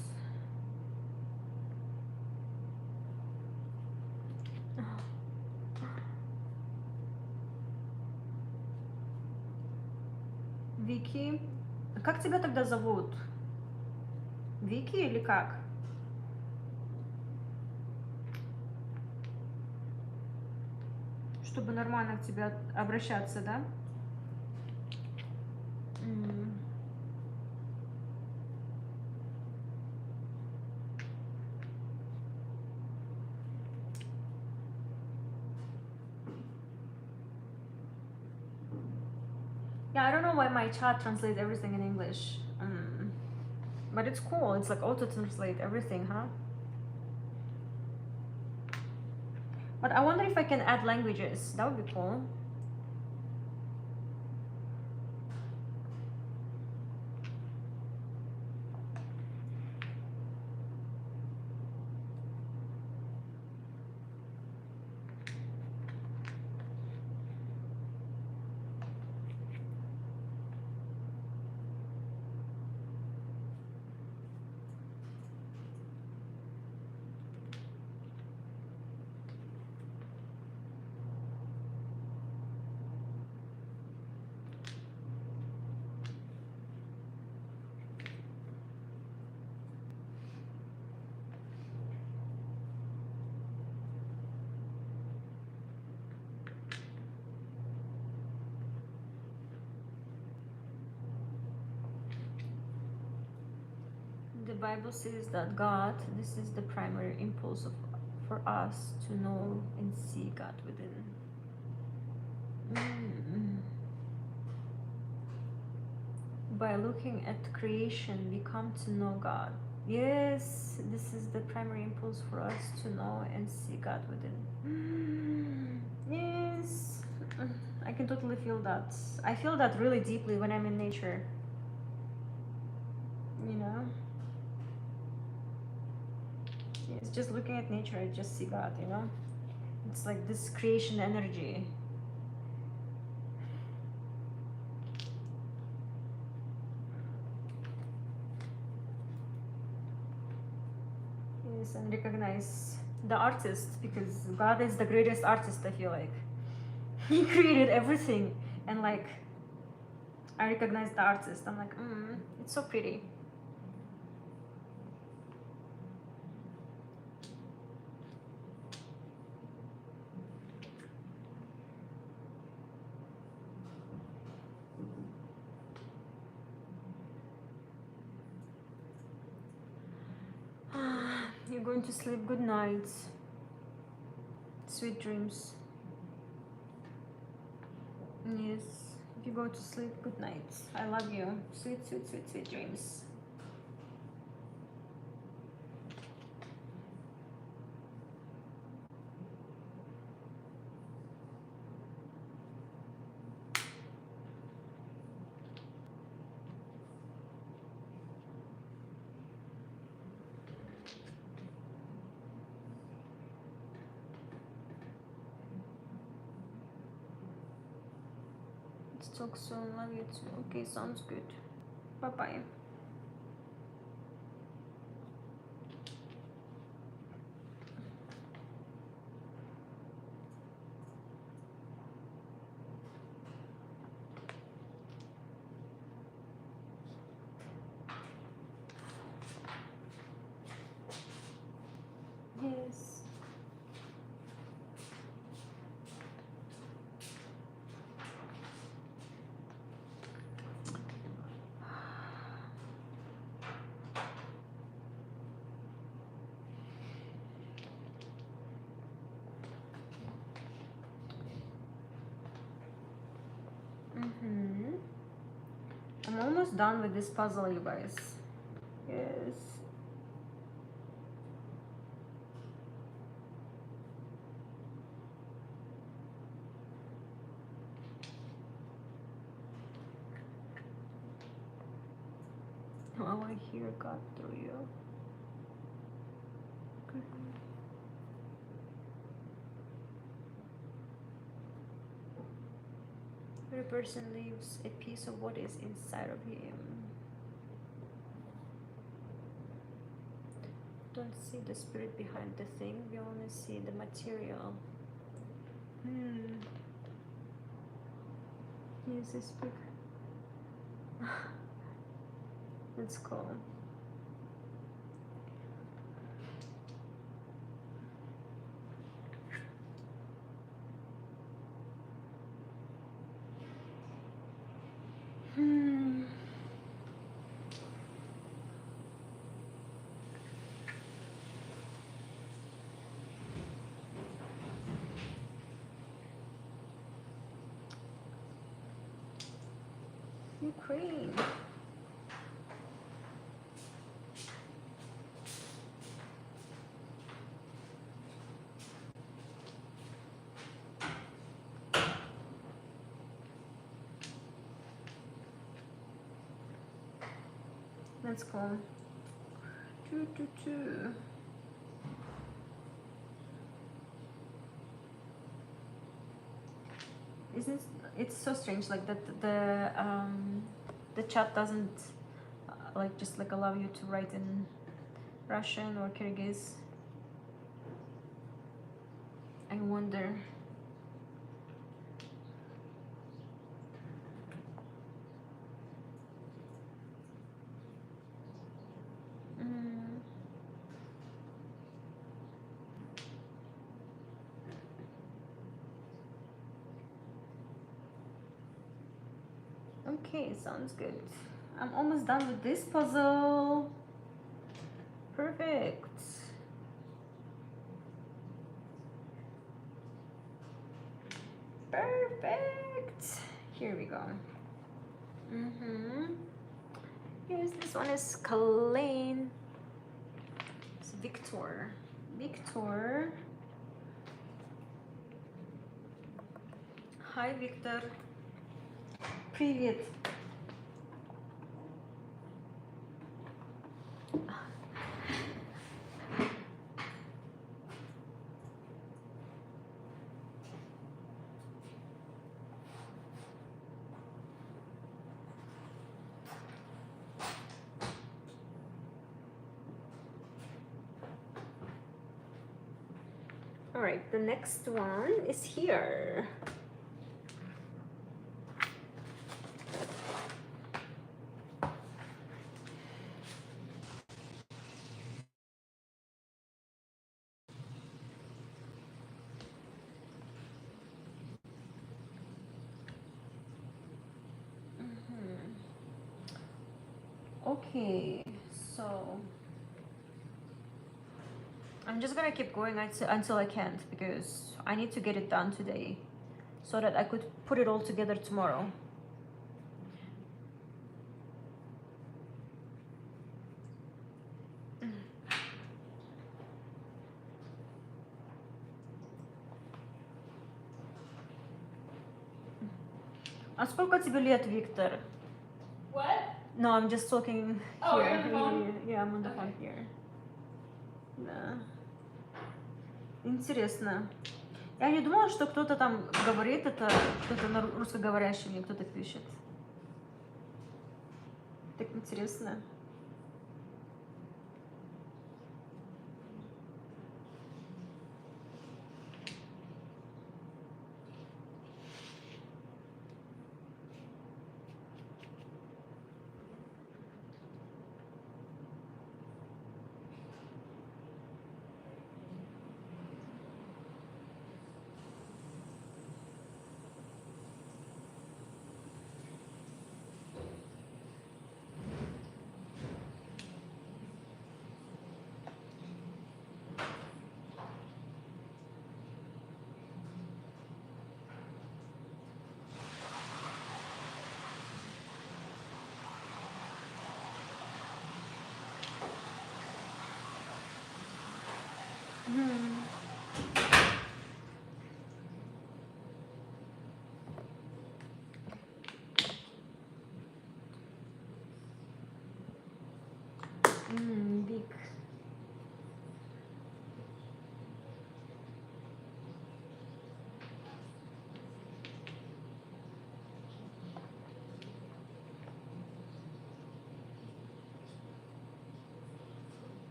Вики, как тебя тогда зовут? Вики или как? Чтобы нормально к тебе обращаться, да? Yeah, I don't know why my chat translates everything in English. But it's cool. It's like auto-translate everything, huh? But I wonder if I can add languages. That would be cool. The Bible says that God, this is the primary impulse for us to know and see God within. By looking at creation, we come to know God. Yes, this is the primary impulse for us to know and see God within. Yes, I can totally feel that. I feel that really deeply when I'm in nature. You know? Yes, just looking at nature, I just see God, you know? It's like this creation energy. Yes, and recognize the artist, because God is the greatest artist, I feel like. He created everything, and like, I recognize the artist. I'm like, it's so pretty. You're going to sleep. Good night. Sweet dreams. Yes. If you go to sleep, good night. I love you. Sweet, sweet, sweet, sweet dreams. Let's talk soon. Love you too. Okay, sounds good. Bye bye. Yes. I'm almost done with this puzzle, you guys. Yes. Oh, I hear God through you. Okay. Every person leaves a piece of what is inside of him. Don't see the spirit behind the thing, we only see the material. Yes, this book. Let's go. Ukraine. Let's go. Two. Isn't it's so strange like that the chat doesn't like just like allow you to write in Russian or Kyrgyz. I wonder. Okay, sounds good. I'm almost done with this puzzle. Perfect. Perfect. Here we go. Yes, this one is clean. It's Victor. Victor. Hi, Victor. Привет. All right, the next one is here. Okay, so I'm just gonna keep going until I can't because I need to get it done today so that I could put it all together tomorrow. А сколько тебе лет, Виктор? What? No, I'm just talking Oh, here. you're on the phone? Yeah, I'm on the Okay. phone here. Да. Интересно. Я не думала, что кто-то там говорит это, кто-то на русскоговорящий мне кто-то пишет. Так интересно.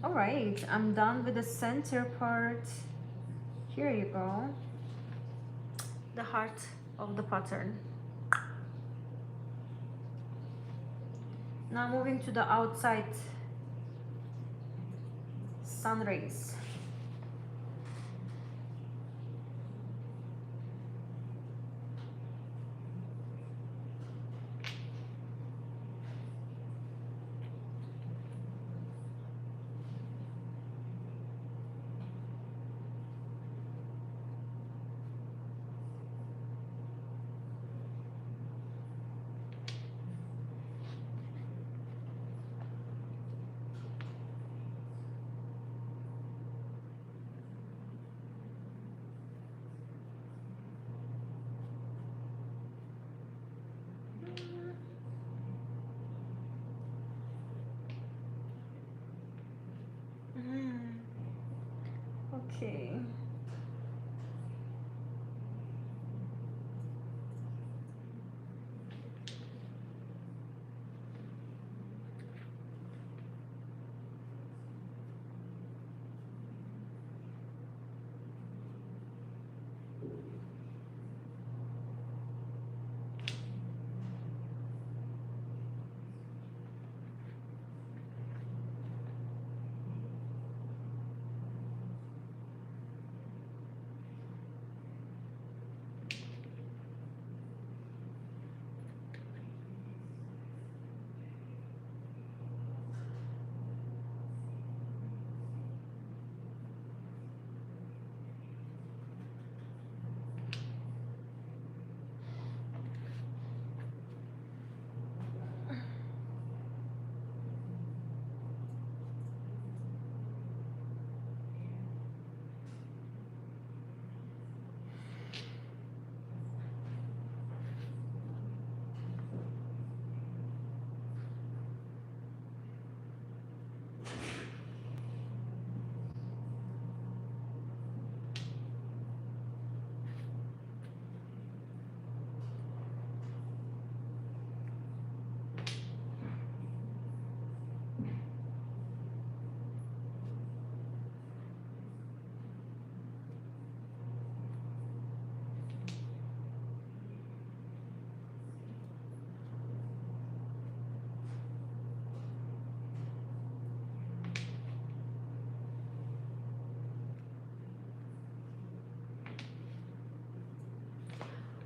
All right, I'm done with the center part. Here you go. The heart of the pattern. Now moving to the outside sun rays. Mm, okay.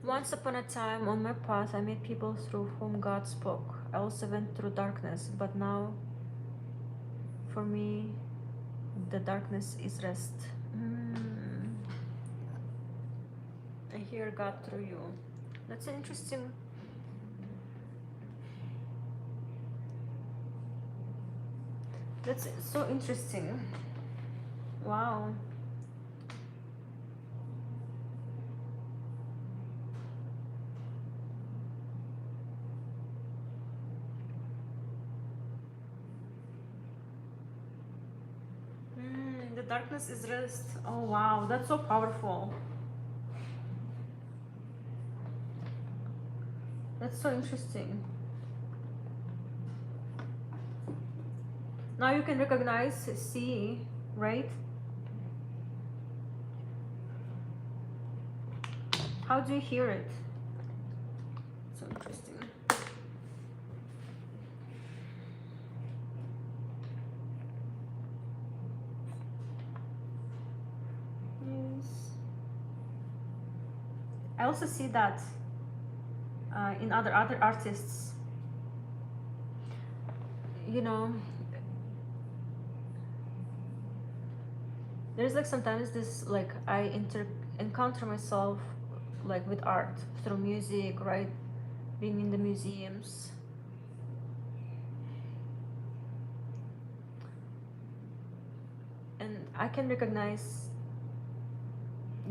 Once upon a time on my path, I met people through whom God spoke. I also went through darkness, but now for me, the darkness is rest. Mm. I hear God through you. That's interesting. That's so interesting. Wow. The darkness is rest. Oh wow, that's so powerful. That's so interesting. Now you can recognize, see, right? How do you hear it? So interesting. Yes. I also see that in other artists. You know, there's like sometimes this like encounter myself like with art through music, right? Being in the museums. And I can recognize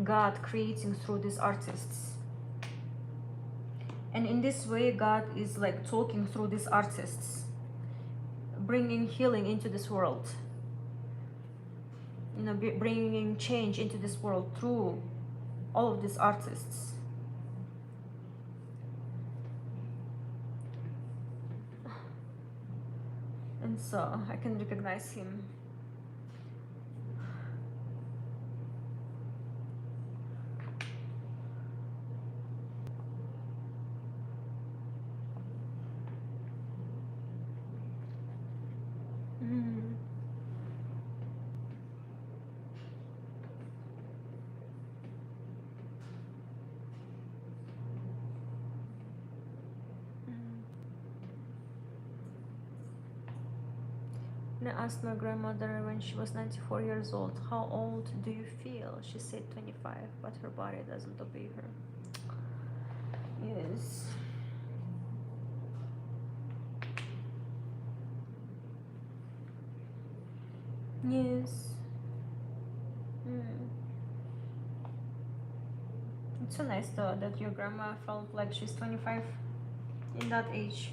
God creating through these artists. And in this way, God is like talking through these artists, bringing healing into this world, you know, bringing change into this world through all of these artists. And so I can recognize him. And I asked my grandmother when she was 94 years old, how old do you feel? She said 25, but her body doesn't obey her. Yes. Yes. Mm. It's so nice though that your grandma felt like she's 25 in that age.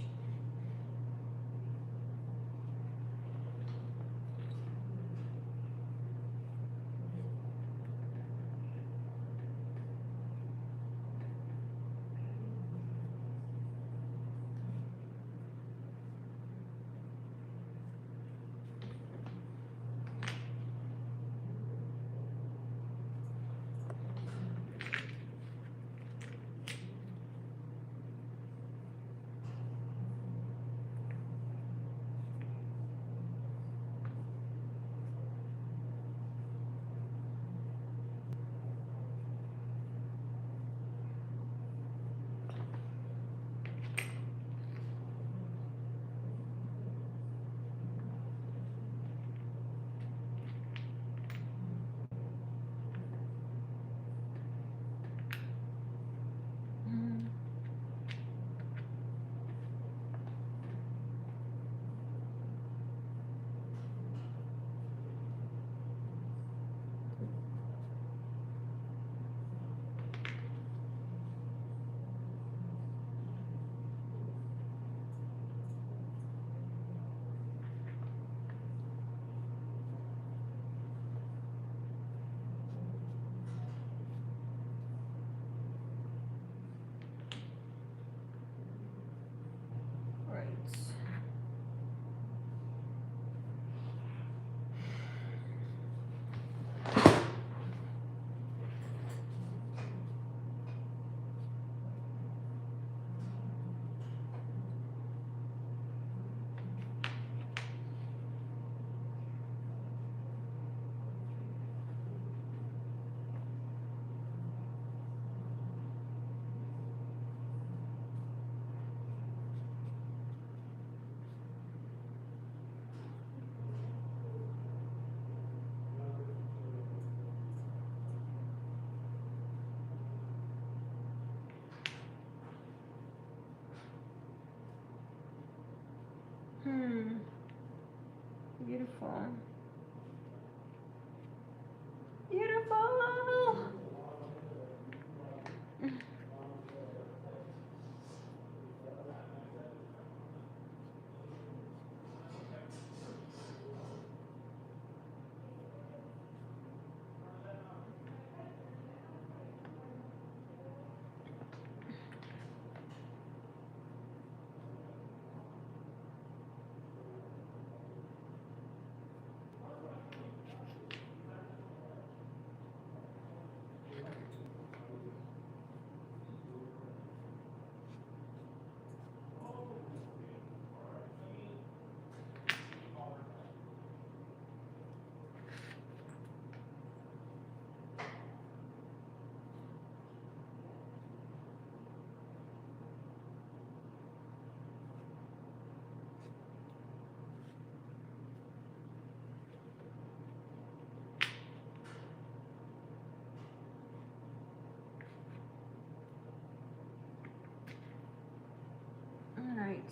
Mm. Right. Hmm. Beautiful. Beautiful. All right.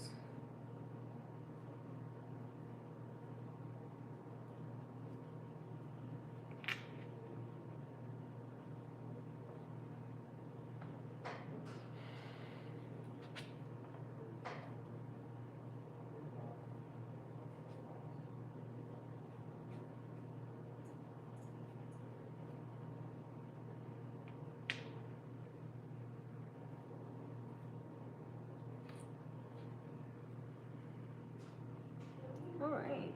All right.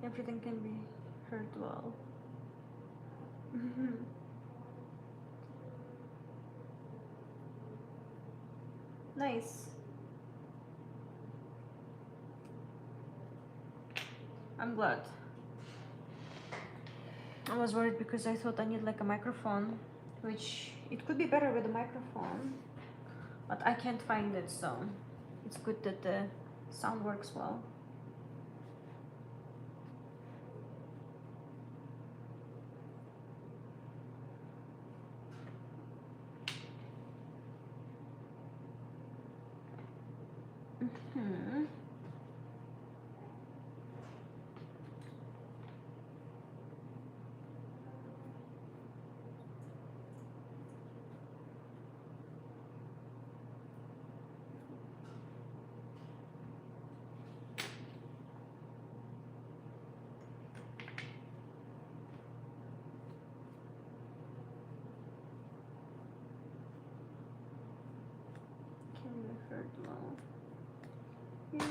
Everything can be heard well. Nice. I'm glad. I was worried because I thought I need like a microphone, which it could be better with a microphone, but I can't find it, so it's good that the sound works well. Hmm. Can be heard well. Yes.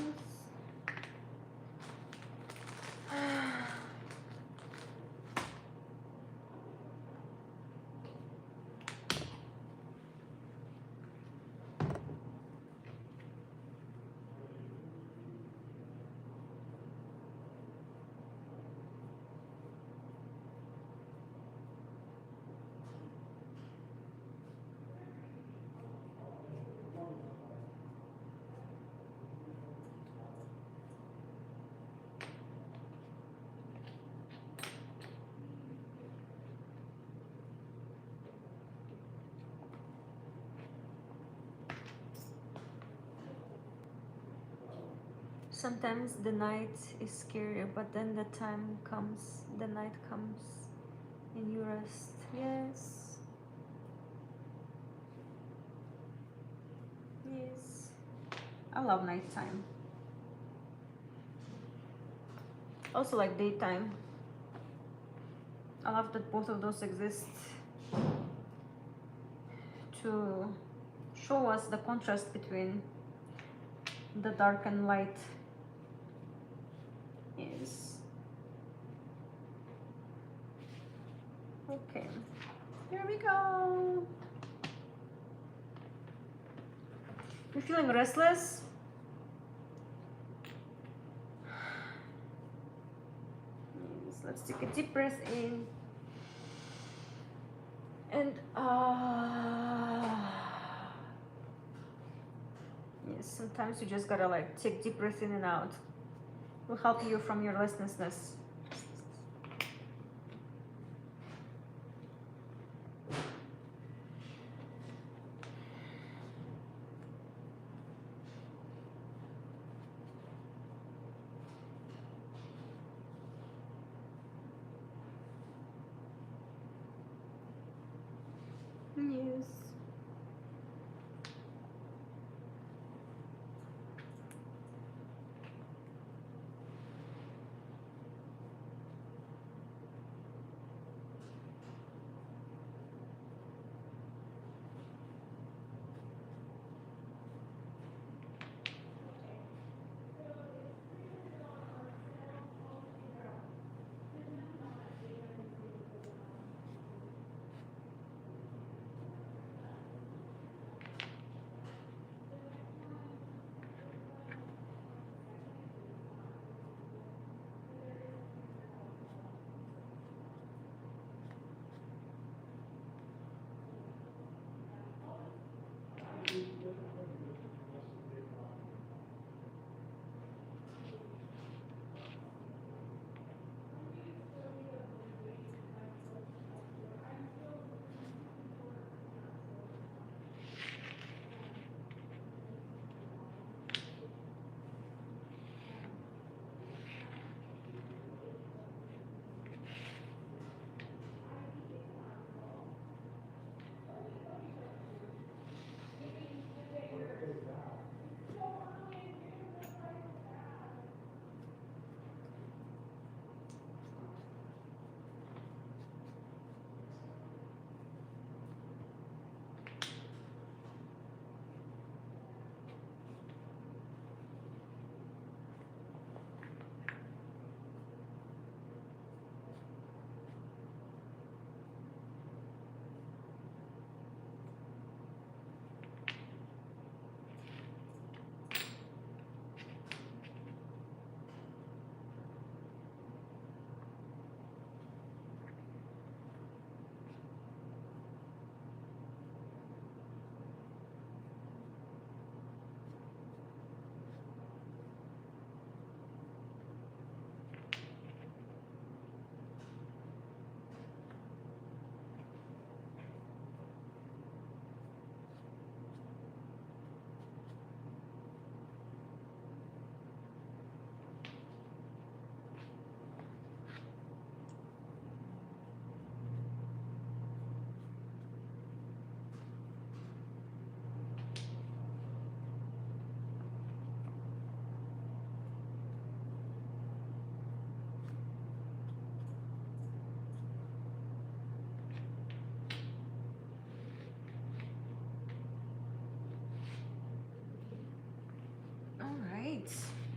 Sometimes the night is scarier, but then the night comes, and you rest. Yes. Yes. I love nighttime. Also like daytime. I love that both of those exist to show us the contrast between the dark and light. Yes. Okay. Here we go. You're feeling restless? Yes. Let's take a deep breath in. And yes, sometimes you just gotta like take deep breath in and out. Will help you from your restlessness. Yes.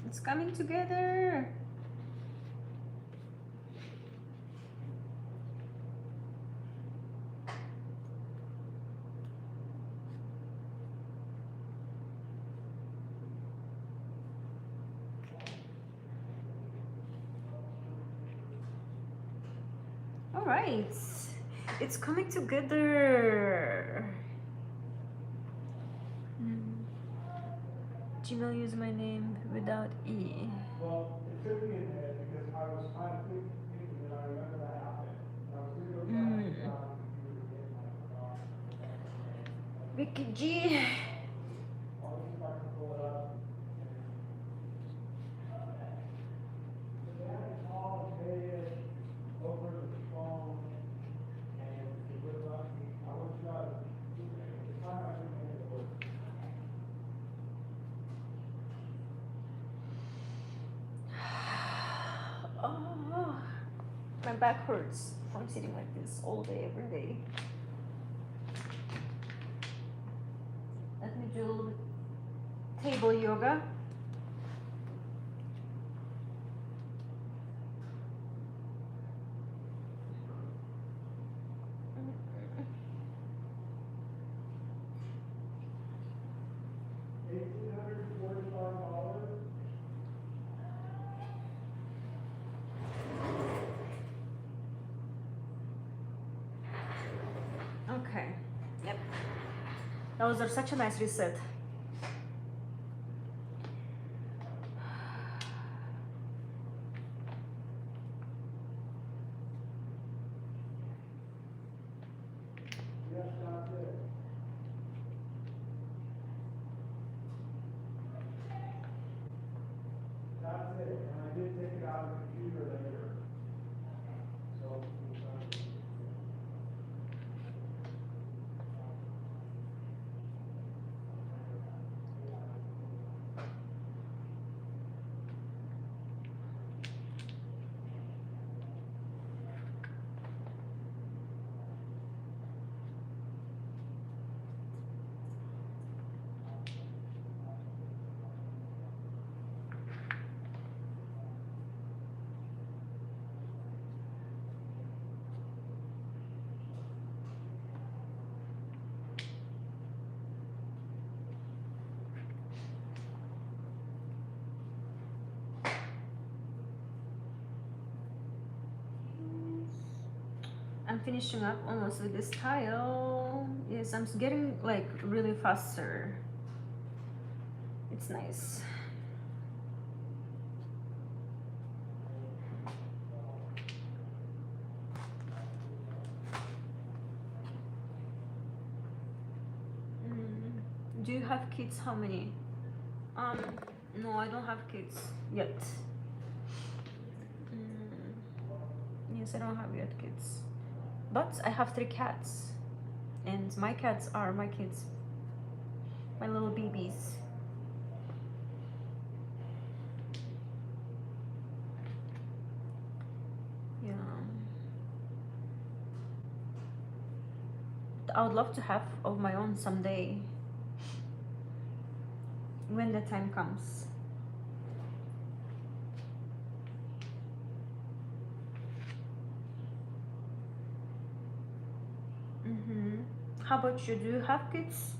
It's coming together. All right, it's coming together. Gmail use my name without E. Well, it took me a minute because I was trying to think, and I remember that happened. And I was gonna go try and figure out on the computer again, and I forgot. Vicky G. I'll see if I can pull it up. They had to call and pay it over the phone, and it would not be, I was trying to, the time I couldn't make it work. Oh, my back hurts from sitting like this all day, every day. Let me do a little bit table yoga. $1,845. Okay. Yep. That was such a nice reset. Yes, that's it. That's it, and I did take it out of the computer later. So, I'm finishing up almost with this tile. Yes, I'm getting like really faster. It's nice. Do you have kids? How many? No, I don't have kids yet. Yes, I don't have yet kids. But I have 3 cats. And my cats are my kids. My little babies. Yeah. I would love to have of my own someday. When the time comes. How about you? Do you have kids?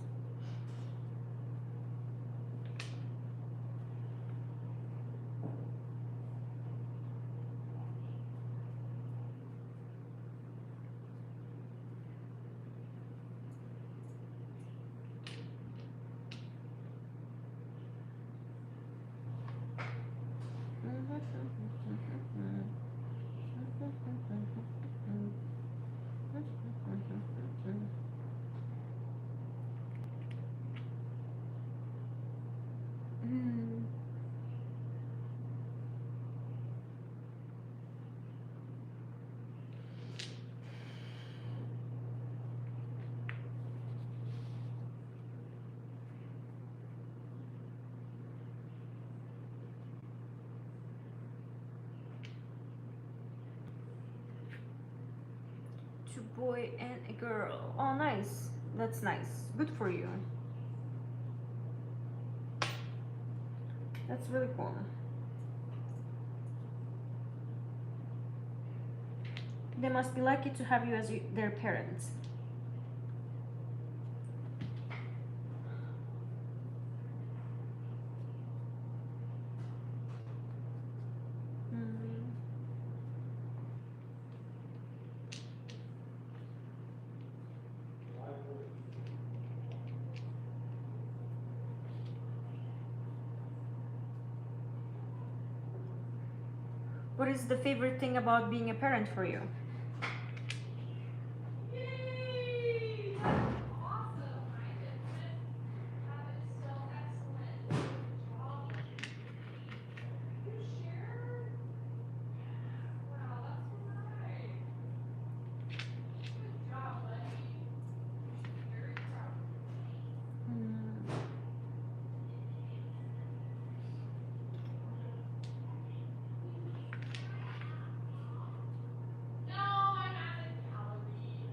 Two boy and a girl. Oh, nice. That's nice. Good for you. That's really cool. They must be lucky to have you as their parents. Mm. What is the favorite thing about being a parent for you? Yay! Awesome. I just have it so excellent. Good job. You sure? Wow, that's so nice. Good job, buddy. Very proud. Mm. No, I'm at the gallery.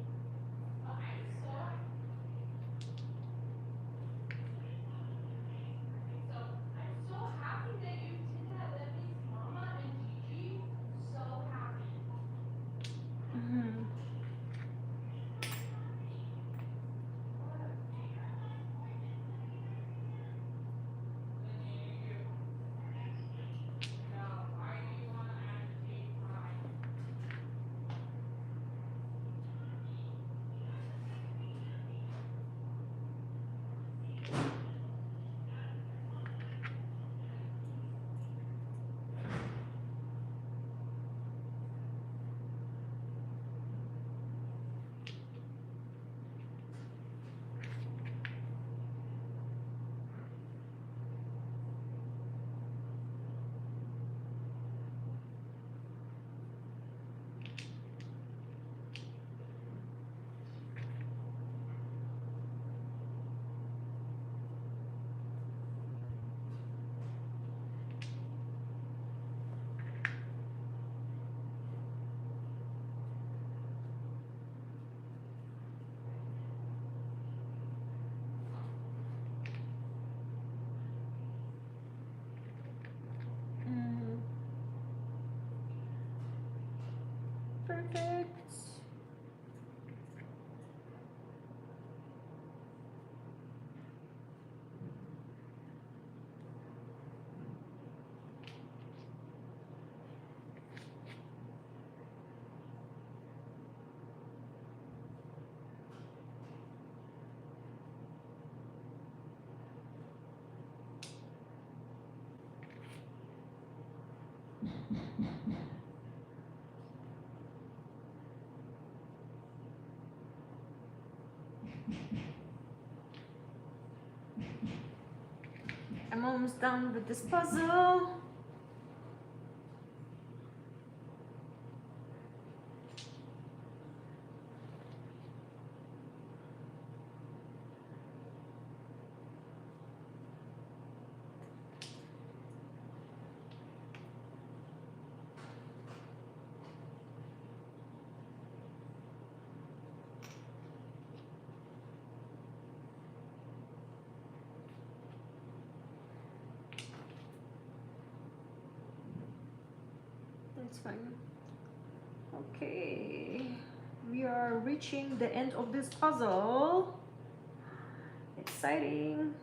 But I'm so happy that you did that. That makes Mama and Gigi so happy. Mhm. Now, why do you want to agitate time? Mm. Perfect. I'm almost done with this puzzle. That's fine. Okay. We are reaching the end of this puzzle. Exciting.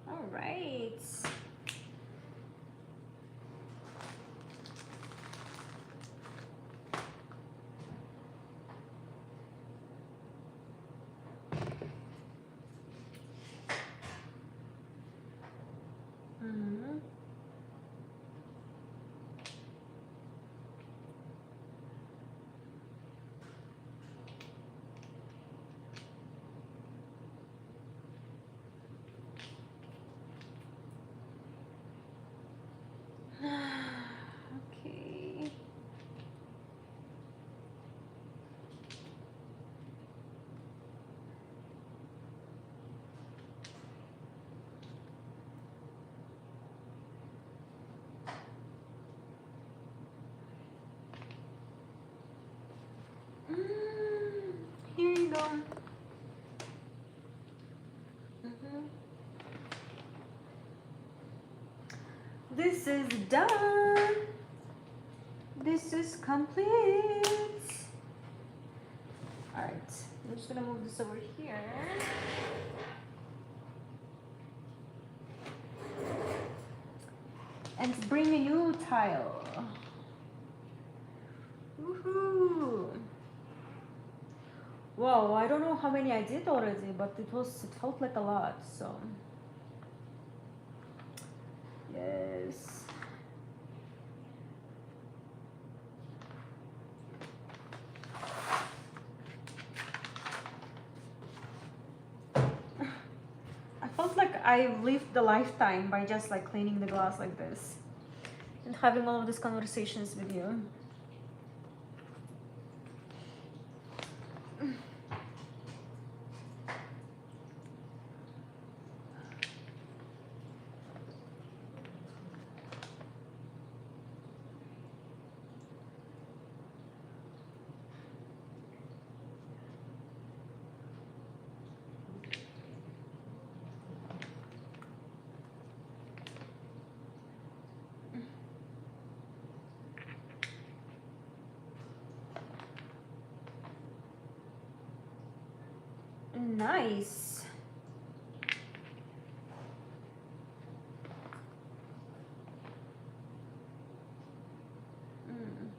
All right. Mhm. This is done. This is complete. All right, I'm just gonna move this over here. And bring a new tile. Woohoo! Whoa, I don't know how many I did already, but it felt like a lot, so yes. I felt like I lived the lifetime by just like cleaning the glass like this and having all of these conversations with you. Nice. Mm.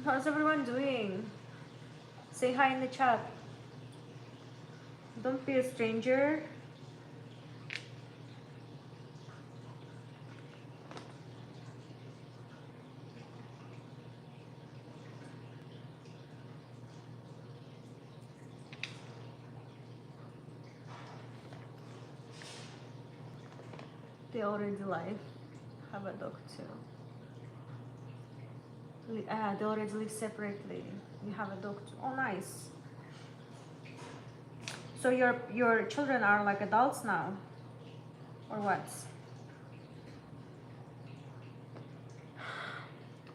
How's everyone doing? Say hi in the chat. Don't be a stranger. They already live. Have a dog too. They already live separately. You have a dog too. Oh, nice. So your children are like adults now, or what?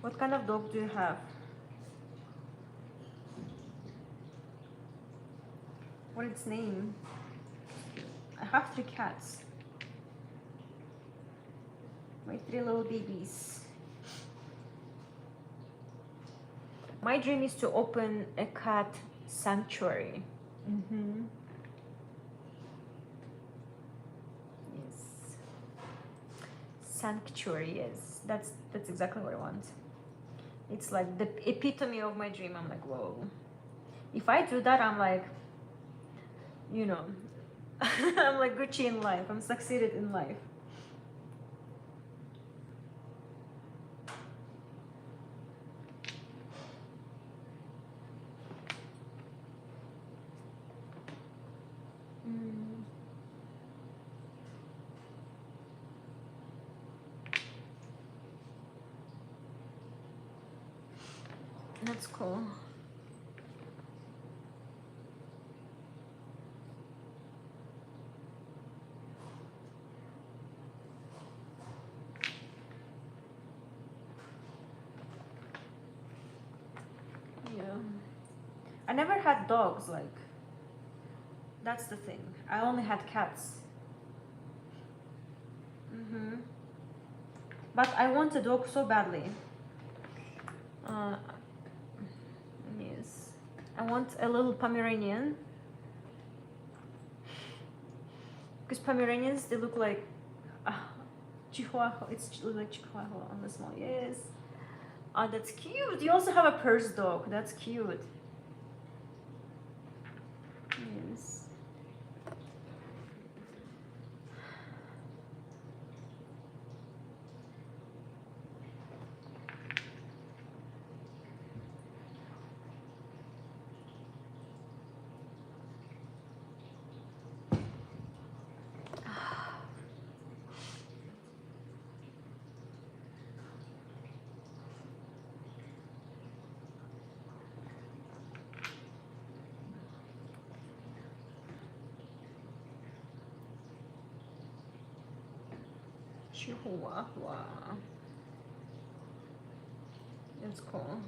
What kind of dog do you have? What is its name? I have 3 cats. My 3 little babies. My dream is to open a cat sanctuary. Mm-hmm. Yes. Sanctuary, yes. That's exactly what I want. It's like the epitome of my dream. I'm like, whoa. If I do that, I'm like, you know, I'm like Gucci in life. I'm succeeded in life. Mm. That's cool. Yeah. I never had dogs, like, that's the thing. I only had cats. Mm-hmm. But I want a dog so badly. Uh, yes. I want a little Pomeranian. Because Pomeranians, they look like Chihuahua. It's like Chihuahua on the small. Yes. Oh, that's cute. You also have a purse dog. That's cute. Yes. Chihuahua. It's cool.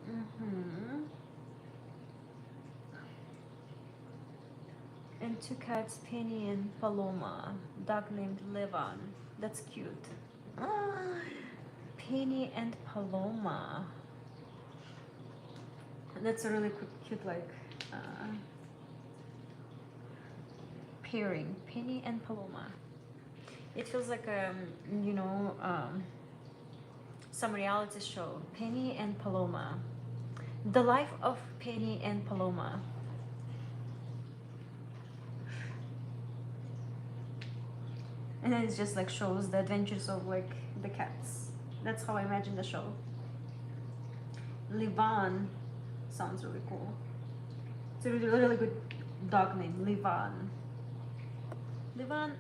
Mm-hmm. And two cats, Penny and Paloma. Dog named Levan. That's cute. Ah, Penny and Paloma. That's a really cute, like, uh, pairing. Penny and Paloma. It feels like you know, some reality show. Penny and Paloma. The life of Penny and Paloma. And then it just like shows the adventures of like the cats. That's how I imagine the show. Livan sounds really cool. It's a really good dog name, Livan. Livan.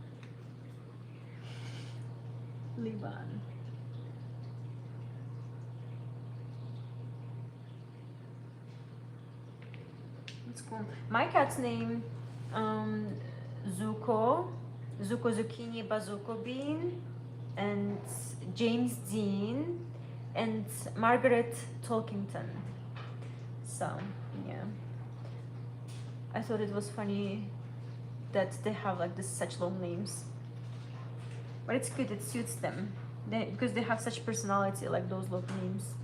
Livan. It's cool. My cat's name, Zuko. Zuko Zucchini Bazuko Bean. And James Dean. And Margaret Tolkington. So, yeah. I thought it was funny that they have like this such long names. But it's good, it suits them. Because they have such personality, like those long names.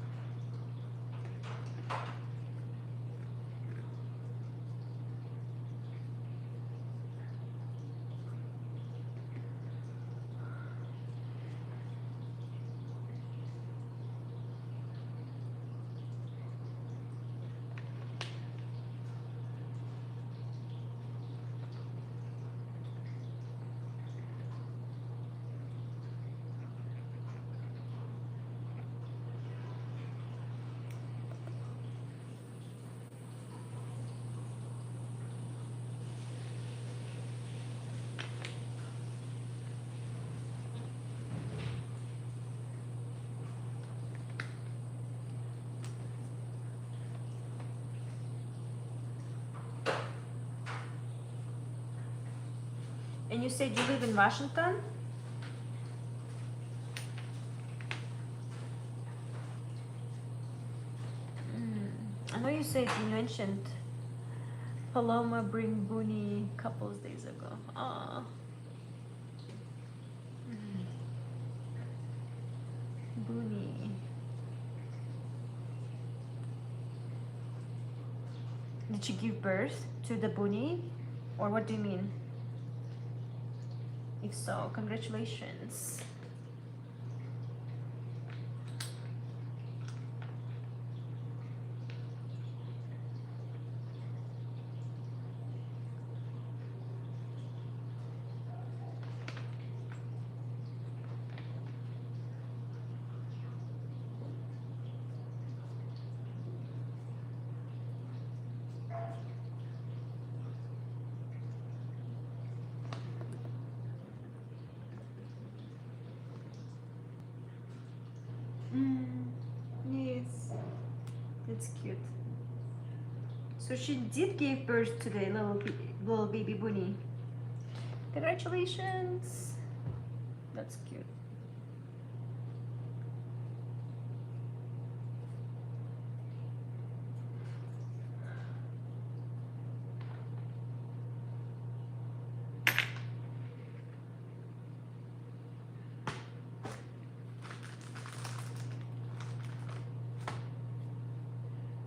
And you said you live in Washington? I know you mentioned Paloma bring Booney couples days ago. Ah, Booney. Did she give birth to the Booney? Or what do you mean? If so, congratulations. Yes, that's cute. So she did give birth to the little baby bunny. Congratulations. That's cute.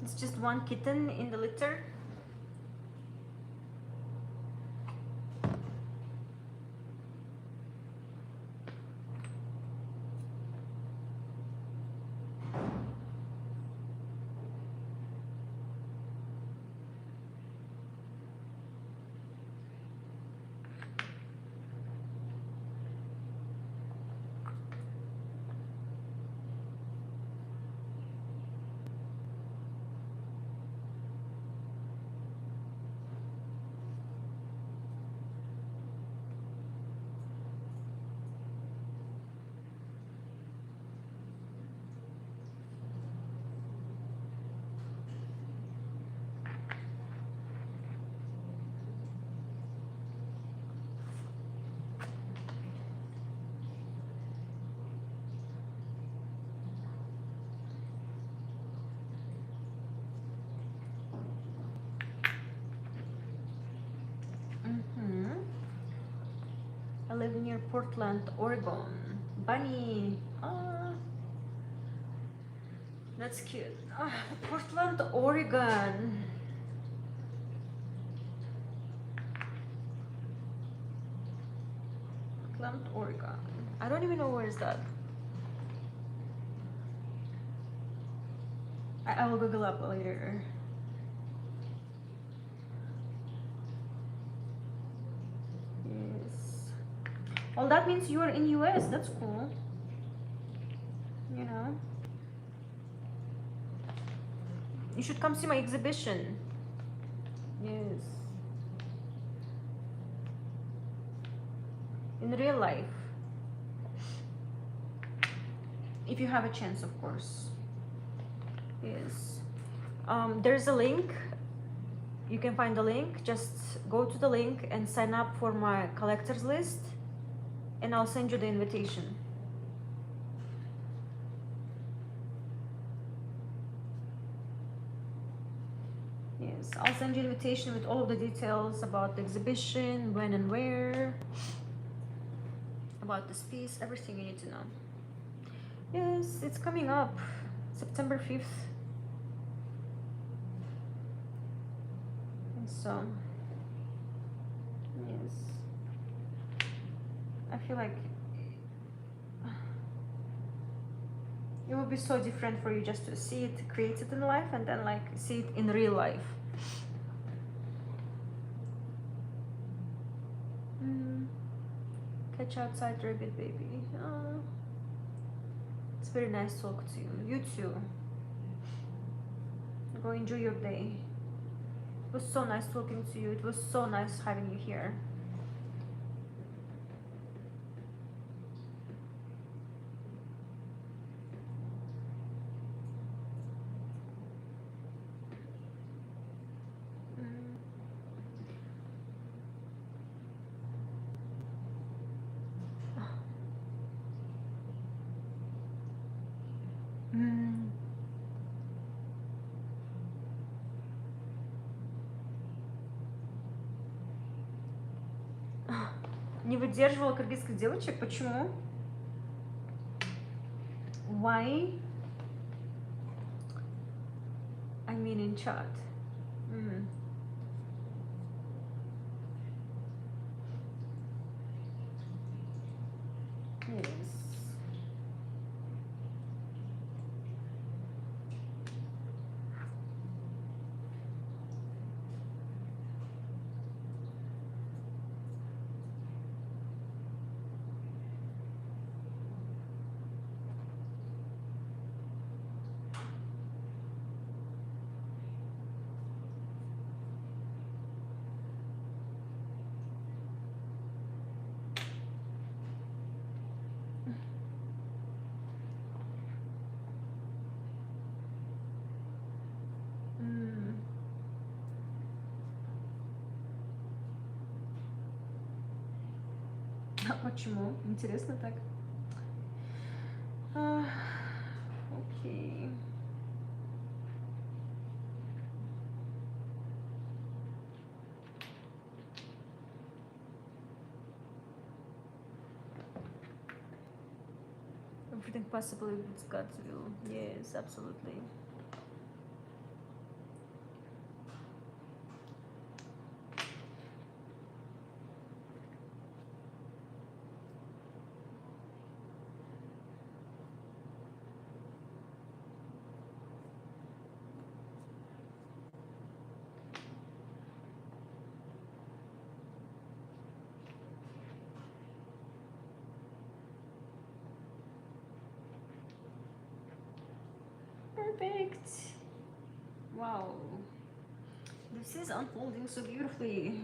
It's just one kitten in the litter. I live near Portland, Oregon. Bunny. Ah, that's cute. Ah, Portland, Oregon. Portland, Oregon. I don't even know where is that. I will Google up later. Yes. Well, that means you are in US. That's cool. You know. You should come see my exhibition. Yes. In real life. If you have a chance, of course. Yes. There's a link. You can find the link. Just go to the link and sign up for my collectors list, and I'll send you the invitation. Yes, I'll send you invitation with all of the details about the exhibition, when and where, about this piece, everything you need to know. Yes, it's coming up, September 5th. And so, yes, I feel like it would be so different for you just to see it created in life and then like see it in real life. Catch outside rabbit baby. It's very nice to talk to you. You too. Go enjoy your day. It was so nice talking to you. It was so nice having you here. Не выдерживала кыргызских девочек. Почему? Why? I mean in chat. Yes. Почему? Интересно так. Окей. Everything possible if it's God's will. Yes, absolutely. Perfect. Wow. This is unfolding so beautifully.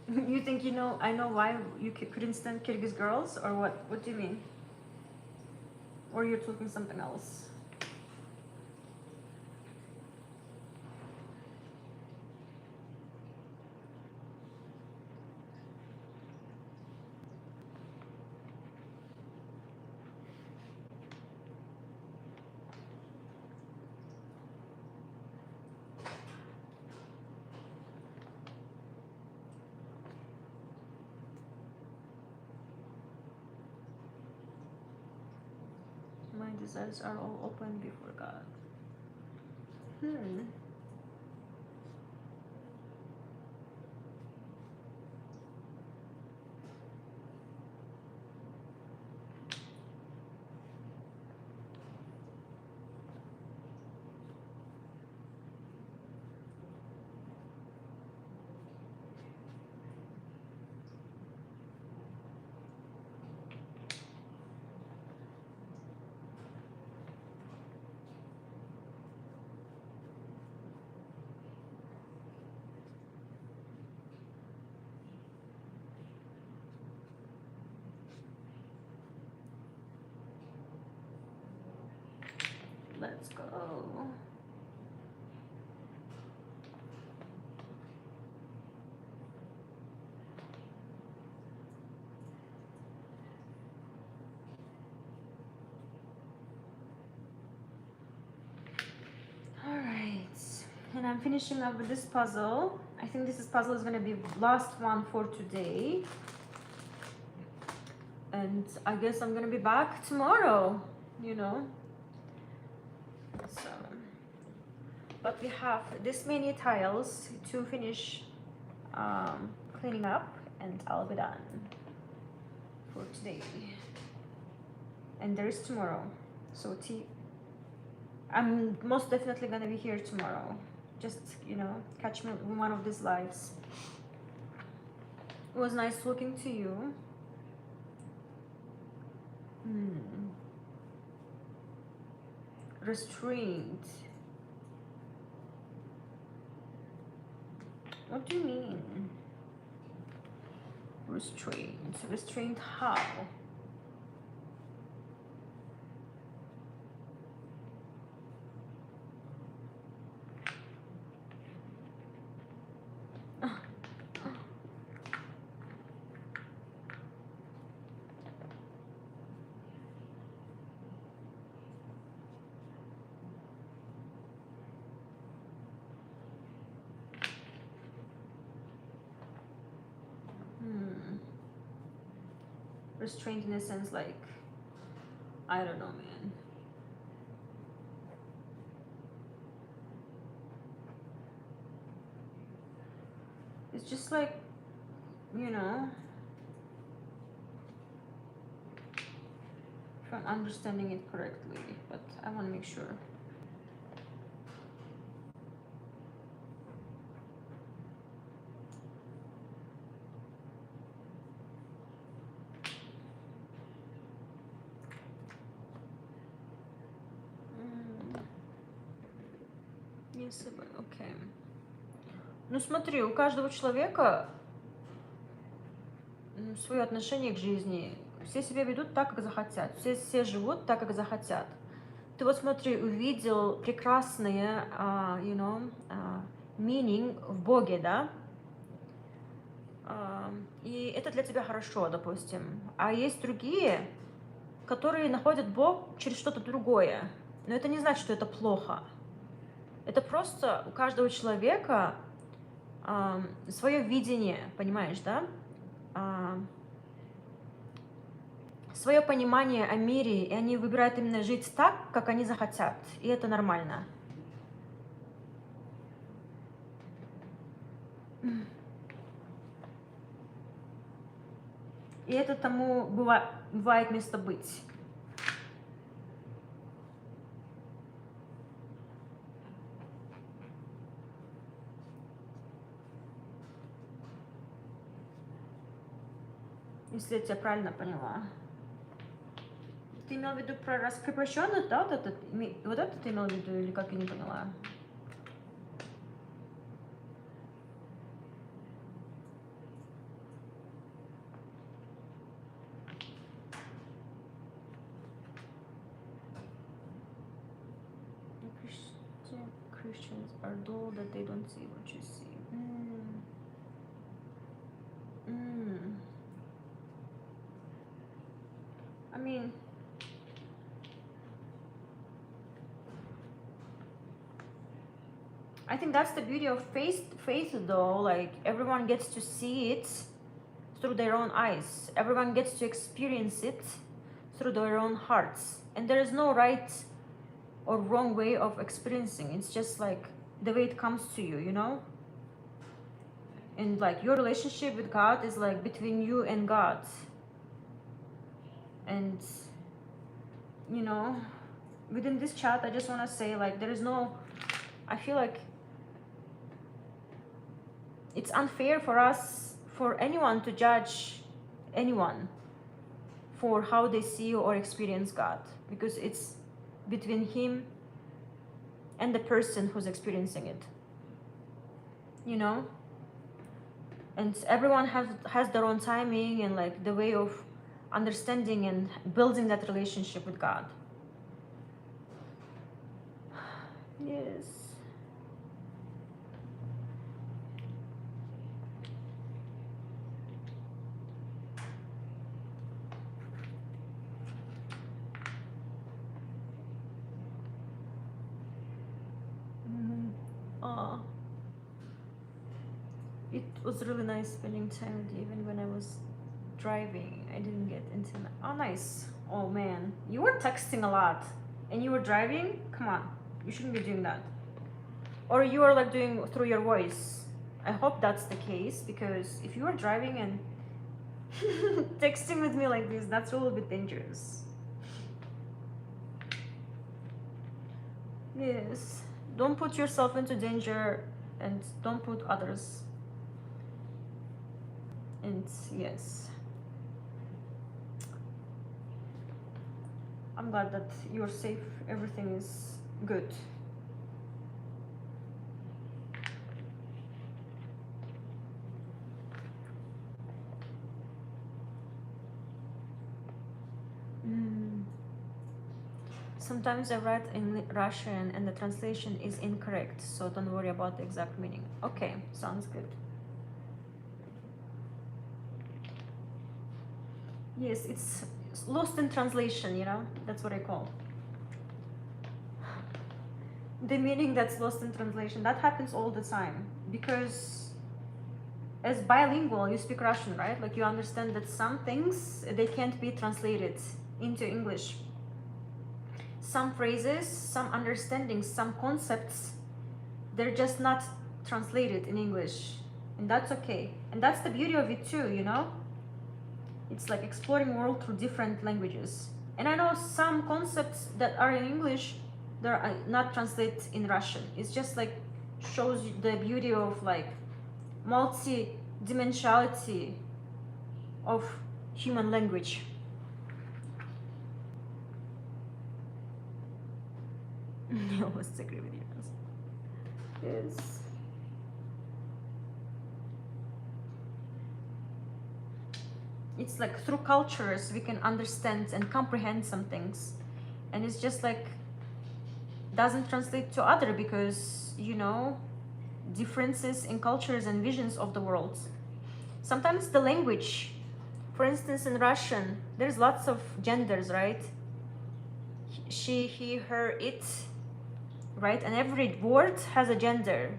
You think you know? I know why you couldn't stand Kyrgyz girls, or what? What do you mean? Or you're talking something else? My desires are all open before God. Hmm. Let's go. All right, and I'm finishing up with this puzzle. I think this puzzle is gonna be last one for today, and I guess I'm gonna be back tomorrow. You know, so. But we have this many tiles to finish cleaning up, and I'll be done for today. And there's tomorrow, so I'm most definitely gonna be here tomorrow. Just, catch me in one of these lives. It was nice talking to you. Restrained. What do you mean? Restrained. Restrained how? Restrained in a sense like, I don't know, man. It's just like, if I'm understanding it correctly, but I want to make sure. Если бы, окей. Ну смотри, у каждого человека свое отношение к жизни. Все себя ведут так, как захотят. Все живут так, как захотят. Ты вот смотри, увидел прекрасное, meaning в Боге, да? И это для тебя хорошо, допустим. А есть другие, которые находят Бог через что-то другое. Но это не значит, что это плохо. Это просто у каждого человека свое видение, понимаешь, да? Свое понимание о мире, и они выбирают именно жить так, как они захотят. И это нормально. И это тому бывает место быть. Если я тебя правильно поняла. Ты имел в виду про раскрепощенность, да? Вот это ты имел в виду, или как я не поняла? are dull that they don't see what you see. Mm. I mean, I think that's the beauty of faith though. Like everyone gets to see it through their own eyes. Everyone gets to experience it through their own hearts. And there is no right or wrong way of experiencing. It's just like the way it comes to you, you know? And like your relationship with God is like between you and God. And you know, within this chat I just want to say like there is no, I feel like it's unfair for us, for anyone to judge anyone for how they see or experience God, because it's between him and the person who's experiencing it, you know? And everyone has their own timing and like the way of understanding and building that relationship with God. Yes. Oh, it was really nice spending time with you. Even when I was driving, I didn't get into. Oh, nice. Oh man, you were texting a lot, and you were driving. Come on, you shouldn't be doing that. Or you are like doing through your voice. I hope that's the case, because if you are driving and texting with me like this, that's a little bit dangerous. Yes. Don't put yourself into danger and don't put others. And yes. I'm glad that you're safe. Everything is good. Sometimes I write in Russian and the translation is incorrect, so don't worry about the exact meaning. Okay, sounds good. Yes, it's lost in translation, you know? That's what I call the meaning that's lost in translation. That happens all the time, because as bilingual, you speak Russian, right? Like you understand that some things, they can't be translated into English. Some phrases, some understandings, some concepts, they're just not translated in English, and that's okay. And that's the beauty of it too, you know? It's like exploring world through different languages. And I know some concepts that are in English, they're not translated in Russian. It's just like shows you the beauty of like multi-dimensionality of human language. I almost agree with you. Yes. It's like through cultures we can understand and comprehend some things, and it's just like doesn't translate to other, because you know, differences in cultures and visions of the world. Sometimes the language, for instance in Russian, there's lots of genders, right? She, he, her, it, right? And every word has a gender.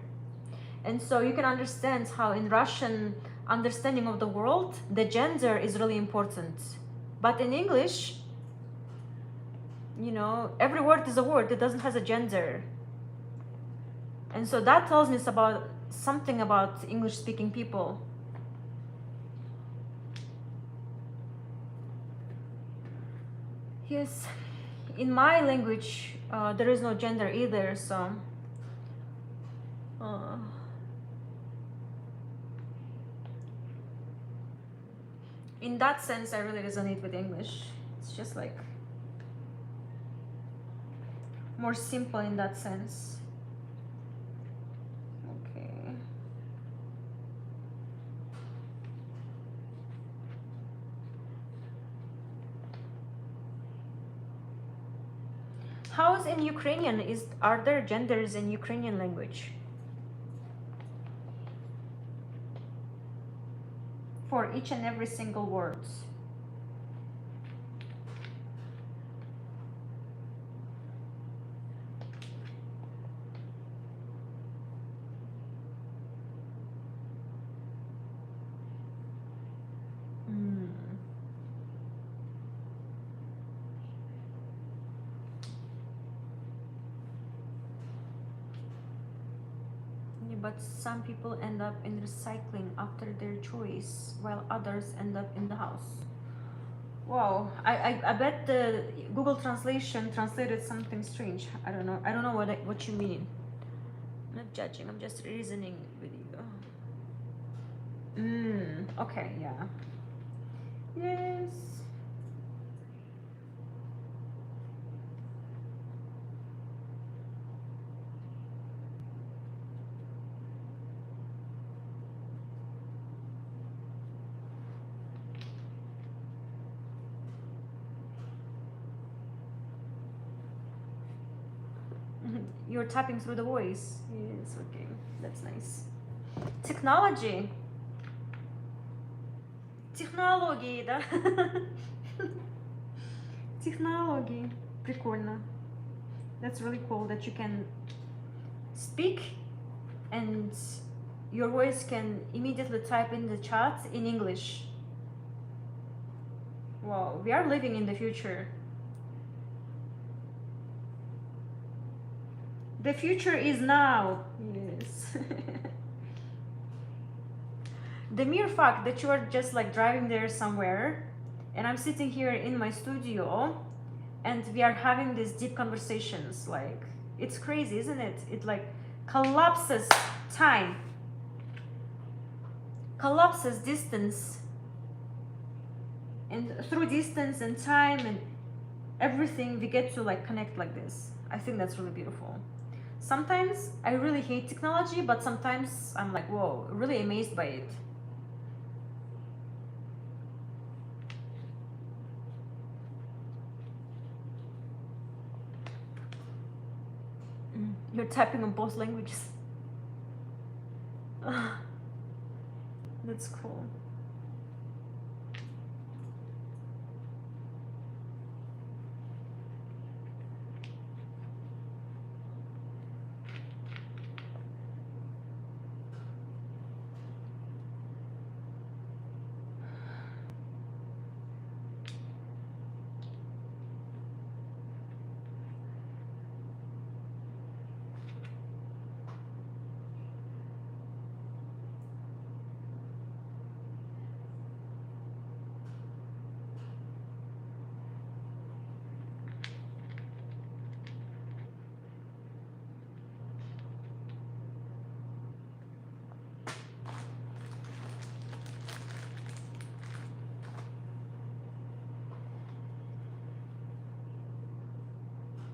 And so you can understand how in Russian understanding of the world, the gender is really important. But in English, you know, every word is a word, it doesn't have a gender. And so that tells me about something about English speaking people. Yes, in my language, there is no gender either, so uh, in that sense, I really resonate with English. It's just like more simple in that sense. Okay. How's in Ukrainian? Are there genders in Ukrainian language for each and every single words? Mm. Yeah, but some people end up in recycling after their choice, while others end up in the house. Wow, I bet the Google translation translated something strange. I don't know what you mean. I'm not judging. I'm just reasoning with you. Okay, yeah. Yes. You're tapping through the voice. Yes, okay. That's nice. Technology. Технологии, да? Технологии. Прикольно. That's really cool that you can speak and your voice can immediately type in the chat in English. Wow, we are living in the future. The future is now. Yes. The mere fact that you are just like driving there somewhere and I'm sitting here in my studio and we are having these deep conversations, like it's crazy, isn't it? It like collapses time, collapses distance, and through distance and time and everything we get to like connect like this. I think that's really beautiful. Sometimes I really hate technology, but sometimes I'm like, whoa, really amazed by it. You're typing on both languages. That's cool.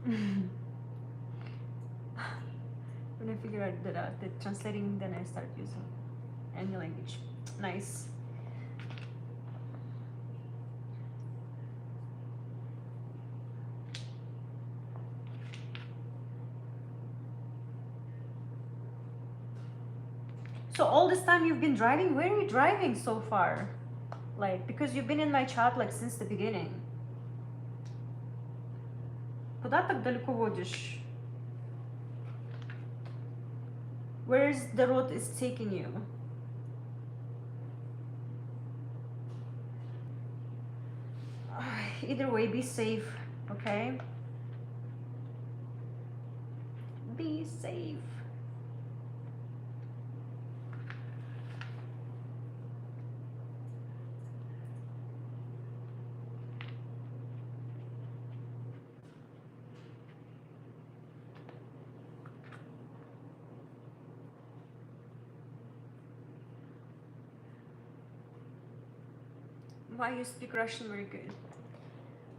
When I figure out that the translating, then I start using any language. Nice. So all this time you've been driving, where are you driving so far? Like, because you've been in my chat like since the beginning. Куда так далеко водишь? Where is the road is taking you? Either way, be safe, okay? Be safe. Why you speak Russian very good?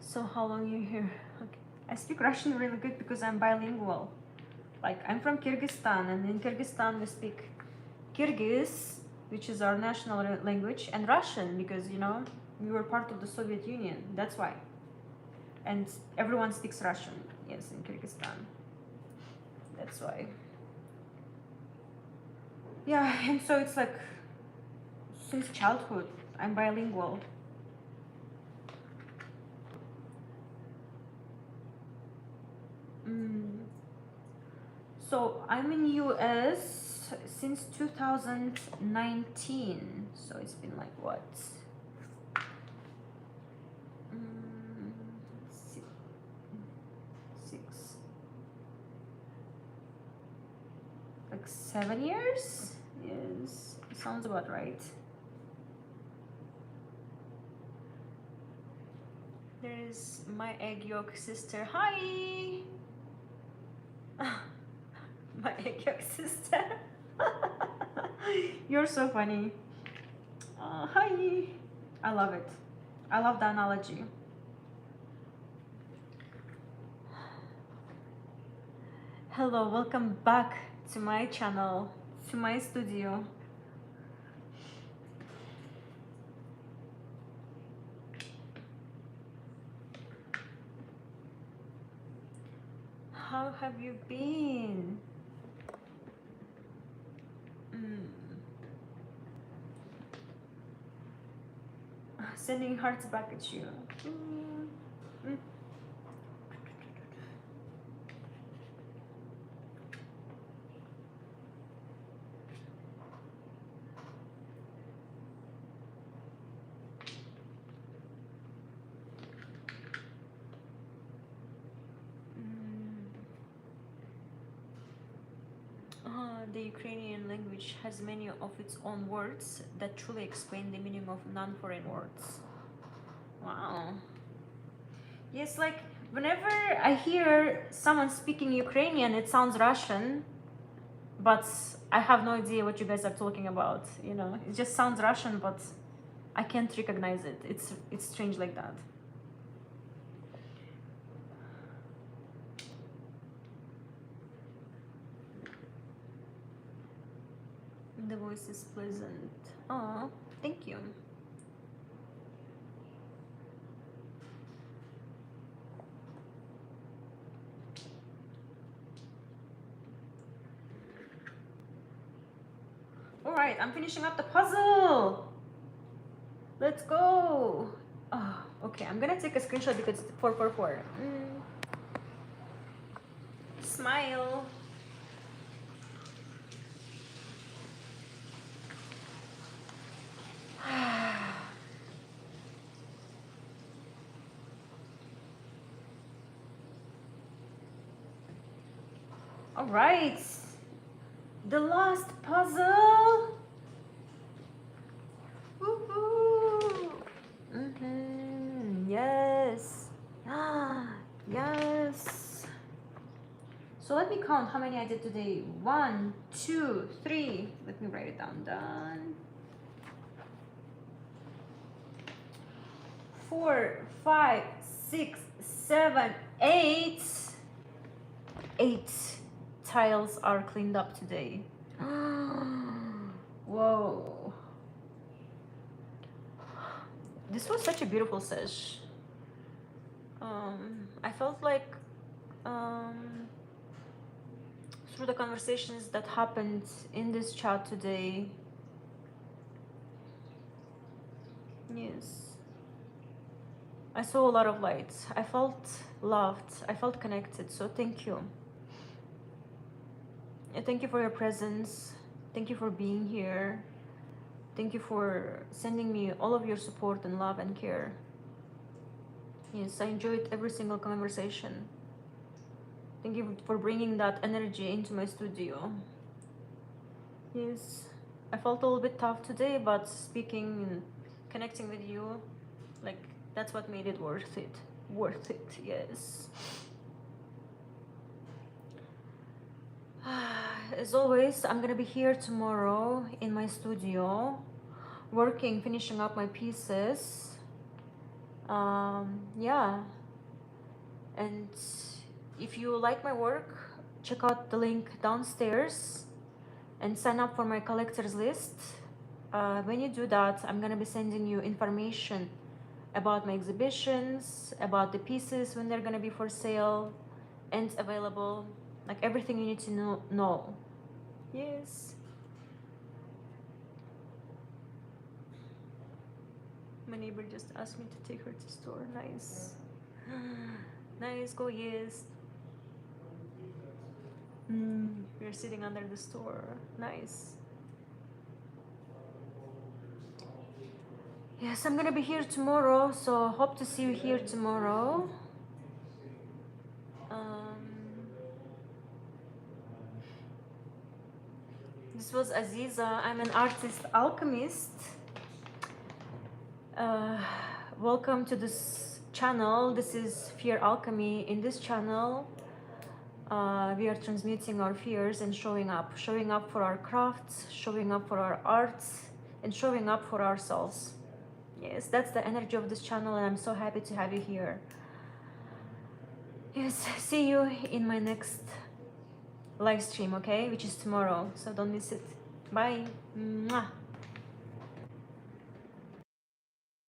So how long you here? Okay. I speak Russian really good because I'm bilingual. Like I'm from Kyrgyzstan, and in Kyrgyzstan we speak Kyrgyz, which is our national language, and Russian because you know we were part of the Soviet Union. That's why. And everyone speaks Russian Yes, in Kyrgyzstan. That's why. Yeah, and so it's like since childhood I'm bilingual. Mm. So I'm in US since 2019. So it's been like what? Mm, six, six, like 7 years? Yes, sounds about right. There's my egg yolk sister. Hi! My egg yolk sister. You're so funny. Hi! I love it. I love the analogy. Hello, welcome back to my channel, to my studio. How have you been? Mm. Sending hearts back at you. Mm. The Ukrainian language has many of its own words that truly explain the meaning of non-foreign words. Wow. Yes, like whenever I hear someone speaking Ukrainian, it sounds Russian, but I have no idea what you guys are talking about. You know, it just sounds Russian, but I can't recognize it. It's strange like that. The voice is pleasant. Oh, thank you. All right, I'm finishing up the puzzle. Let's go. Oh, okay, I'm gonna take a screenshot because it's 444. Smile. All right, the last puzzle. Woohoo! Yes. Yes. So let me count how many I did today. 1, 2, 3. Let me write it down. Done. 4, 5, 6, 7, 8. 8 tiles are cleaned up today. Whoa. This was such a beautiful sesh. I felt like through the conversations that happened in this chat today, yes, I saw a lot of light. I felt loved. I felt connected. So thank you. Thank you for your presence. Thank you for being here. Thank you for sending me all of your support and love and care. Yes, I enjoyed every single conversation. Thank you for bringing that energy into my studio. Yes, I felt a little bit tough today, but speaking and connecting with you, like, that's what made it worth it. Worth it, yes. As always, I'm gonna be here tomorrow in my studio, working, finishing up my pieces. Yeah, and if you like my work, check out the link downstairs and sign up for my collectors list. When you do that, I'm gonna be sending you information about my exhibitions, about the pieces when they're gonna be for sale, and available, like everything you need to know. Yes. My neighbor just asked me to take her to store. Nice. Nice, go yes. We're sitting under the store. Nice. Yes, I'm gonna be here tomorrow, so hope to see you here tomorrow. This was Aziza. I'm an artist alchemist. Uh, Welcome to this channel. This is Fear Alchemy. In this channel, we are transmuting our fears and showing up for our crafts, showing up for our arts, and showing up for ourselves. Yes, that's the energy of this channel, and I'm so happy to have you here. Yes, see you in my next live stream, okay? Which is tomorrow, so don't miss it. Bye. Mwah.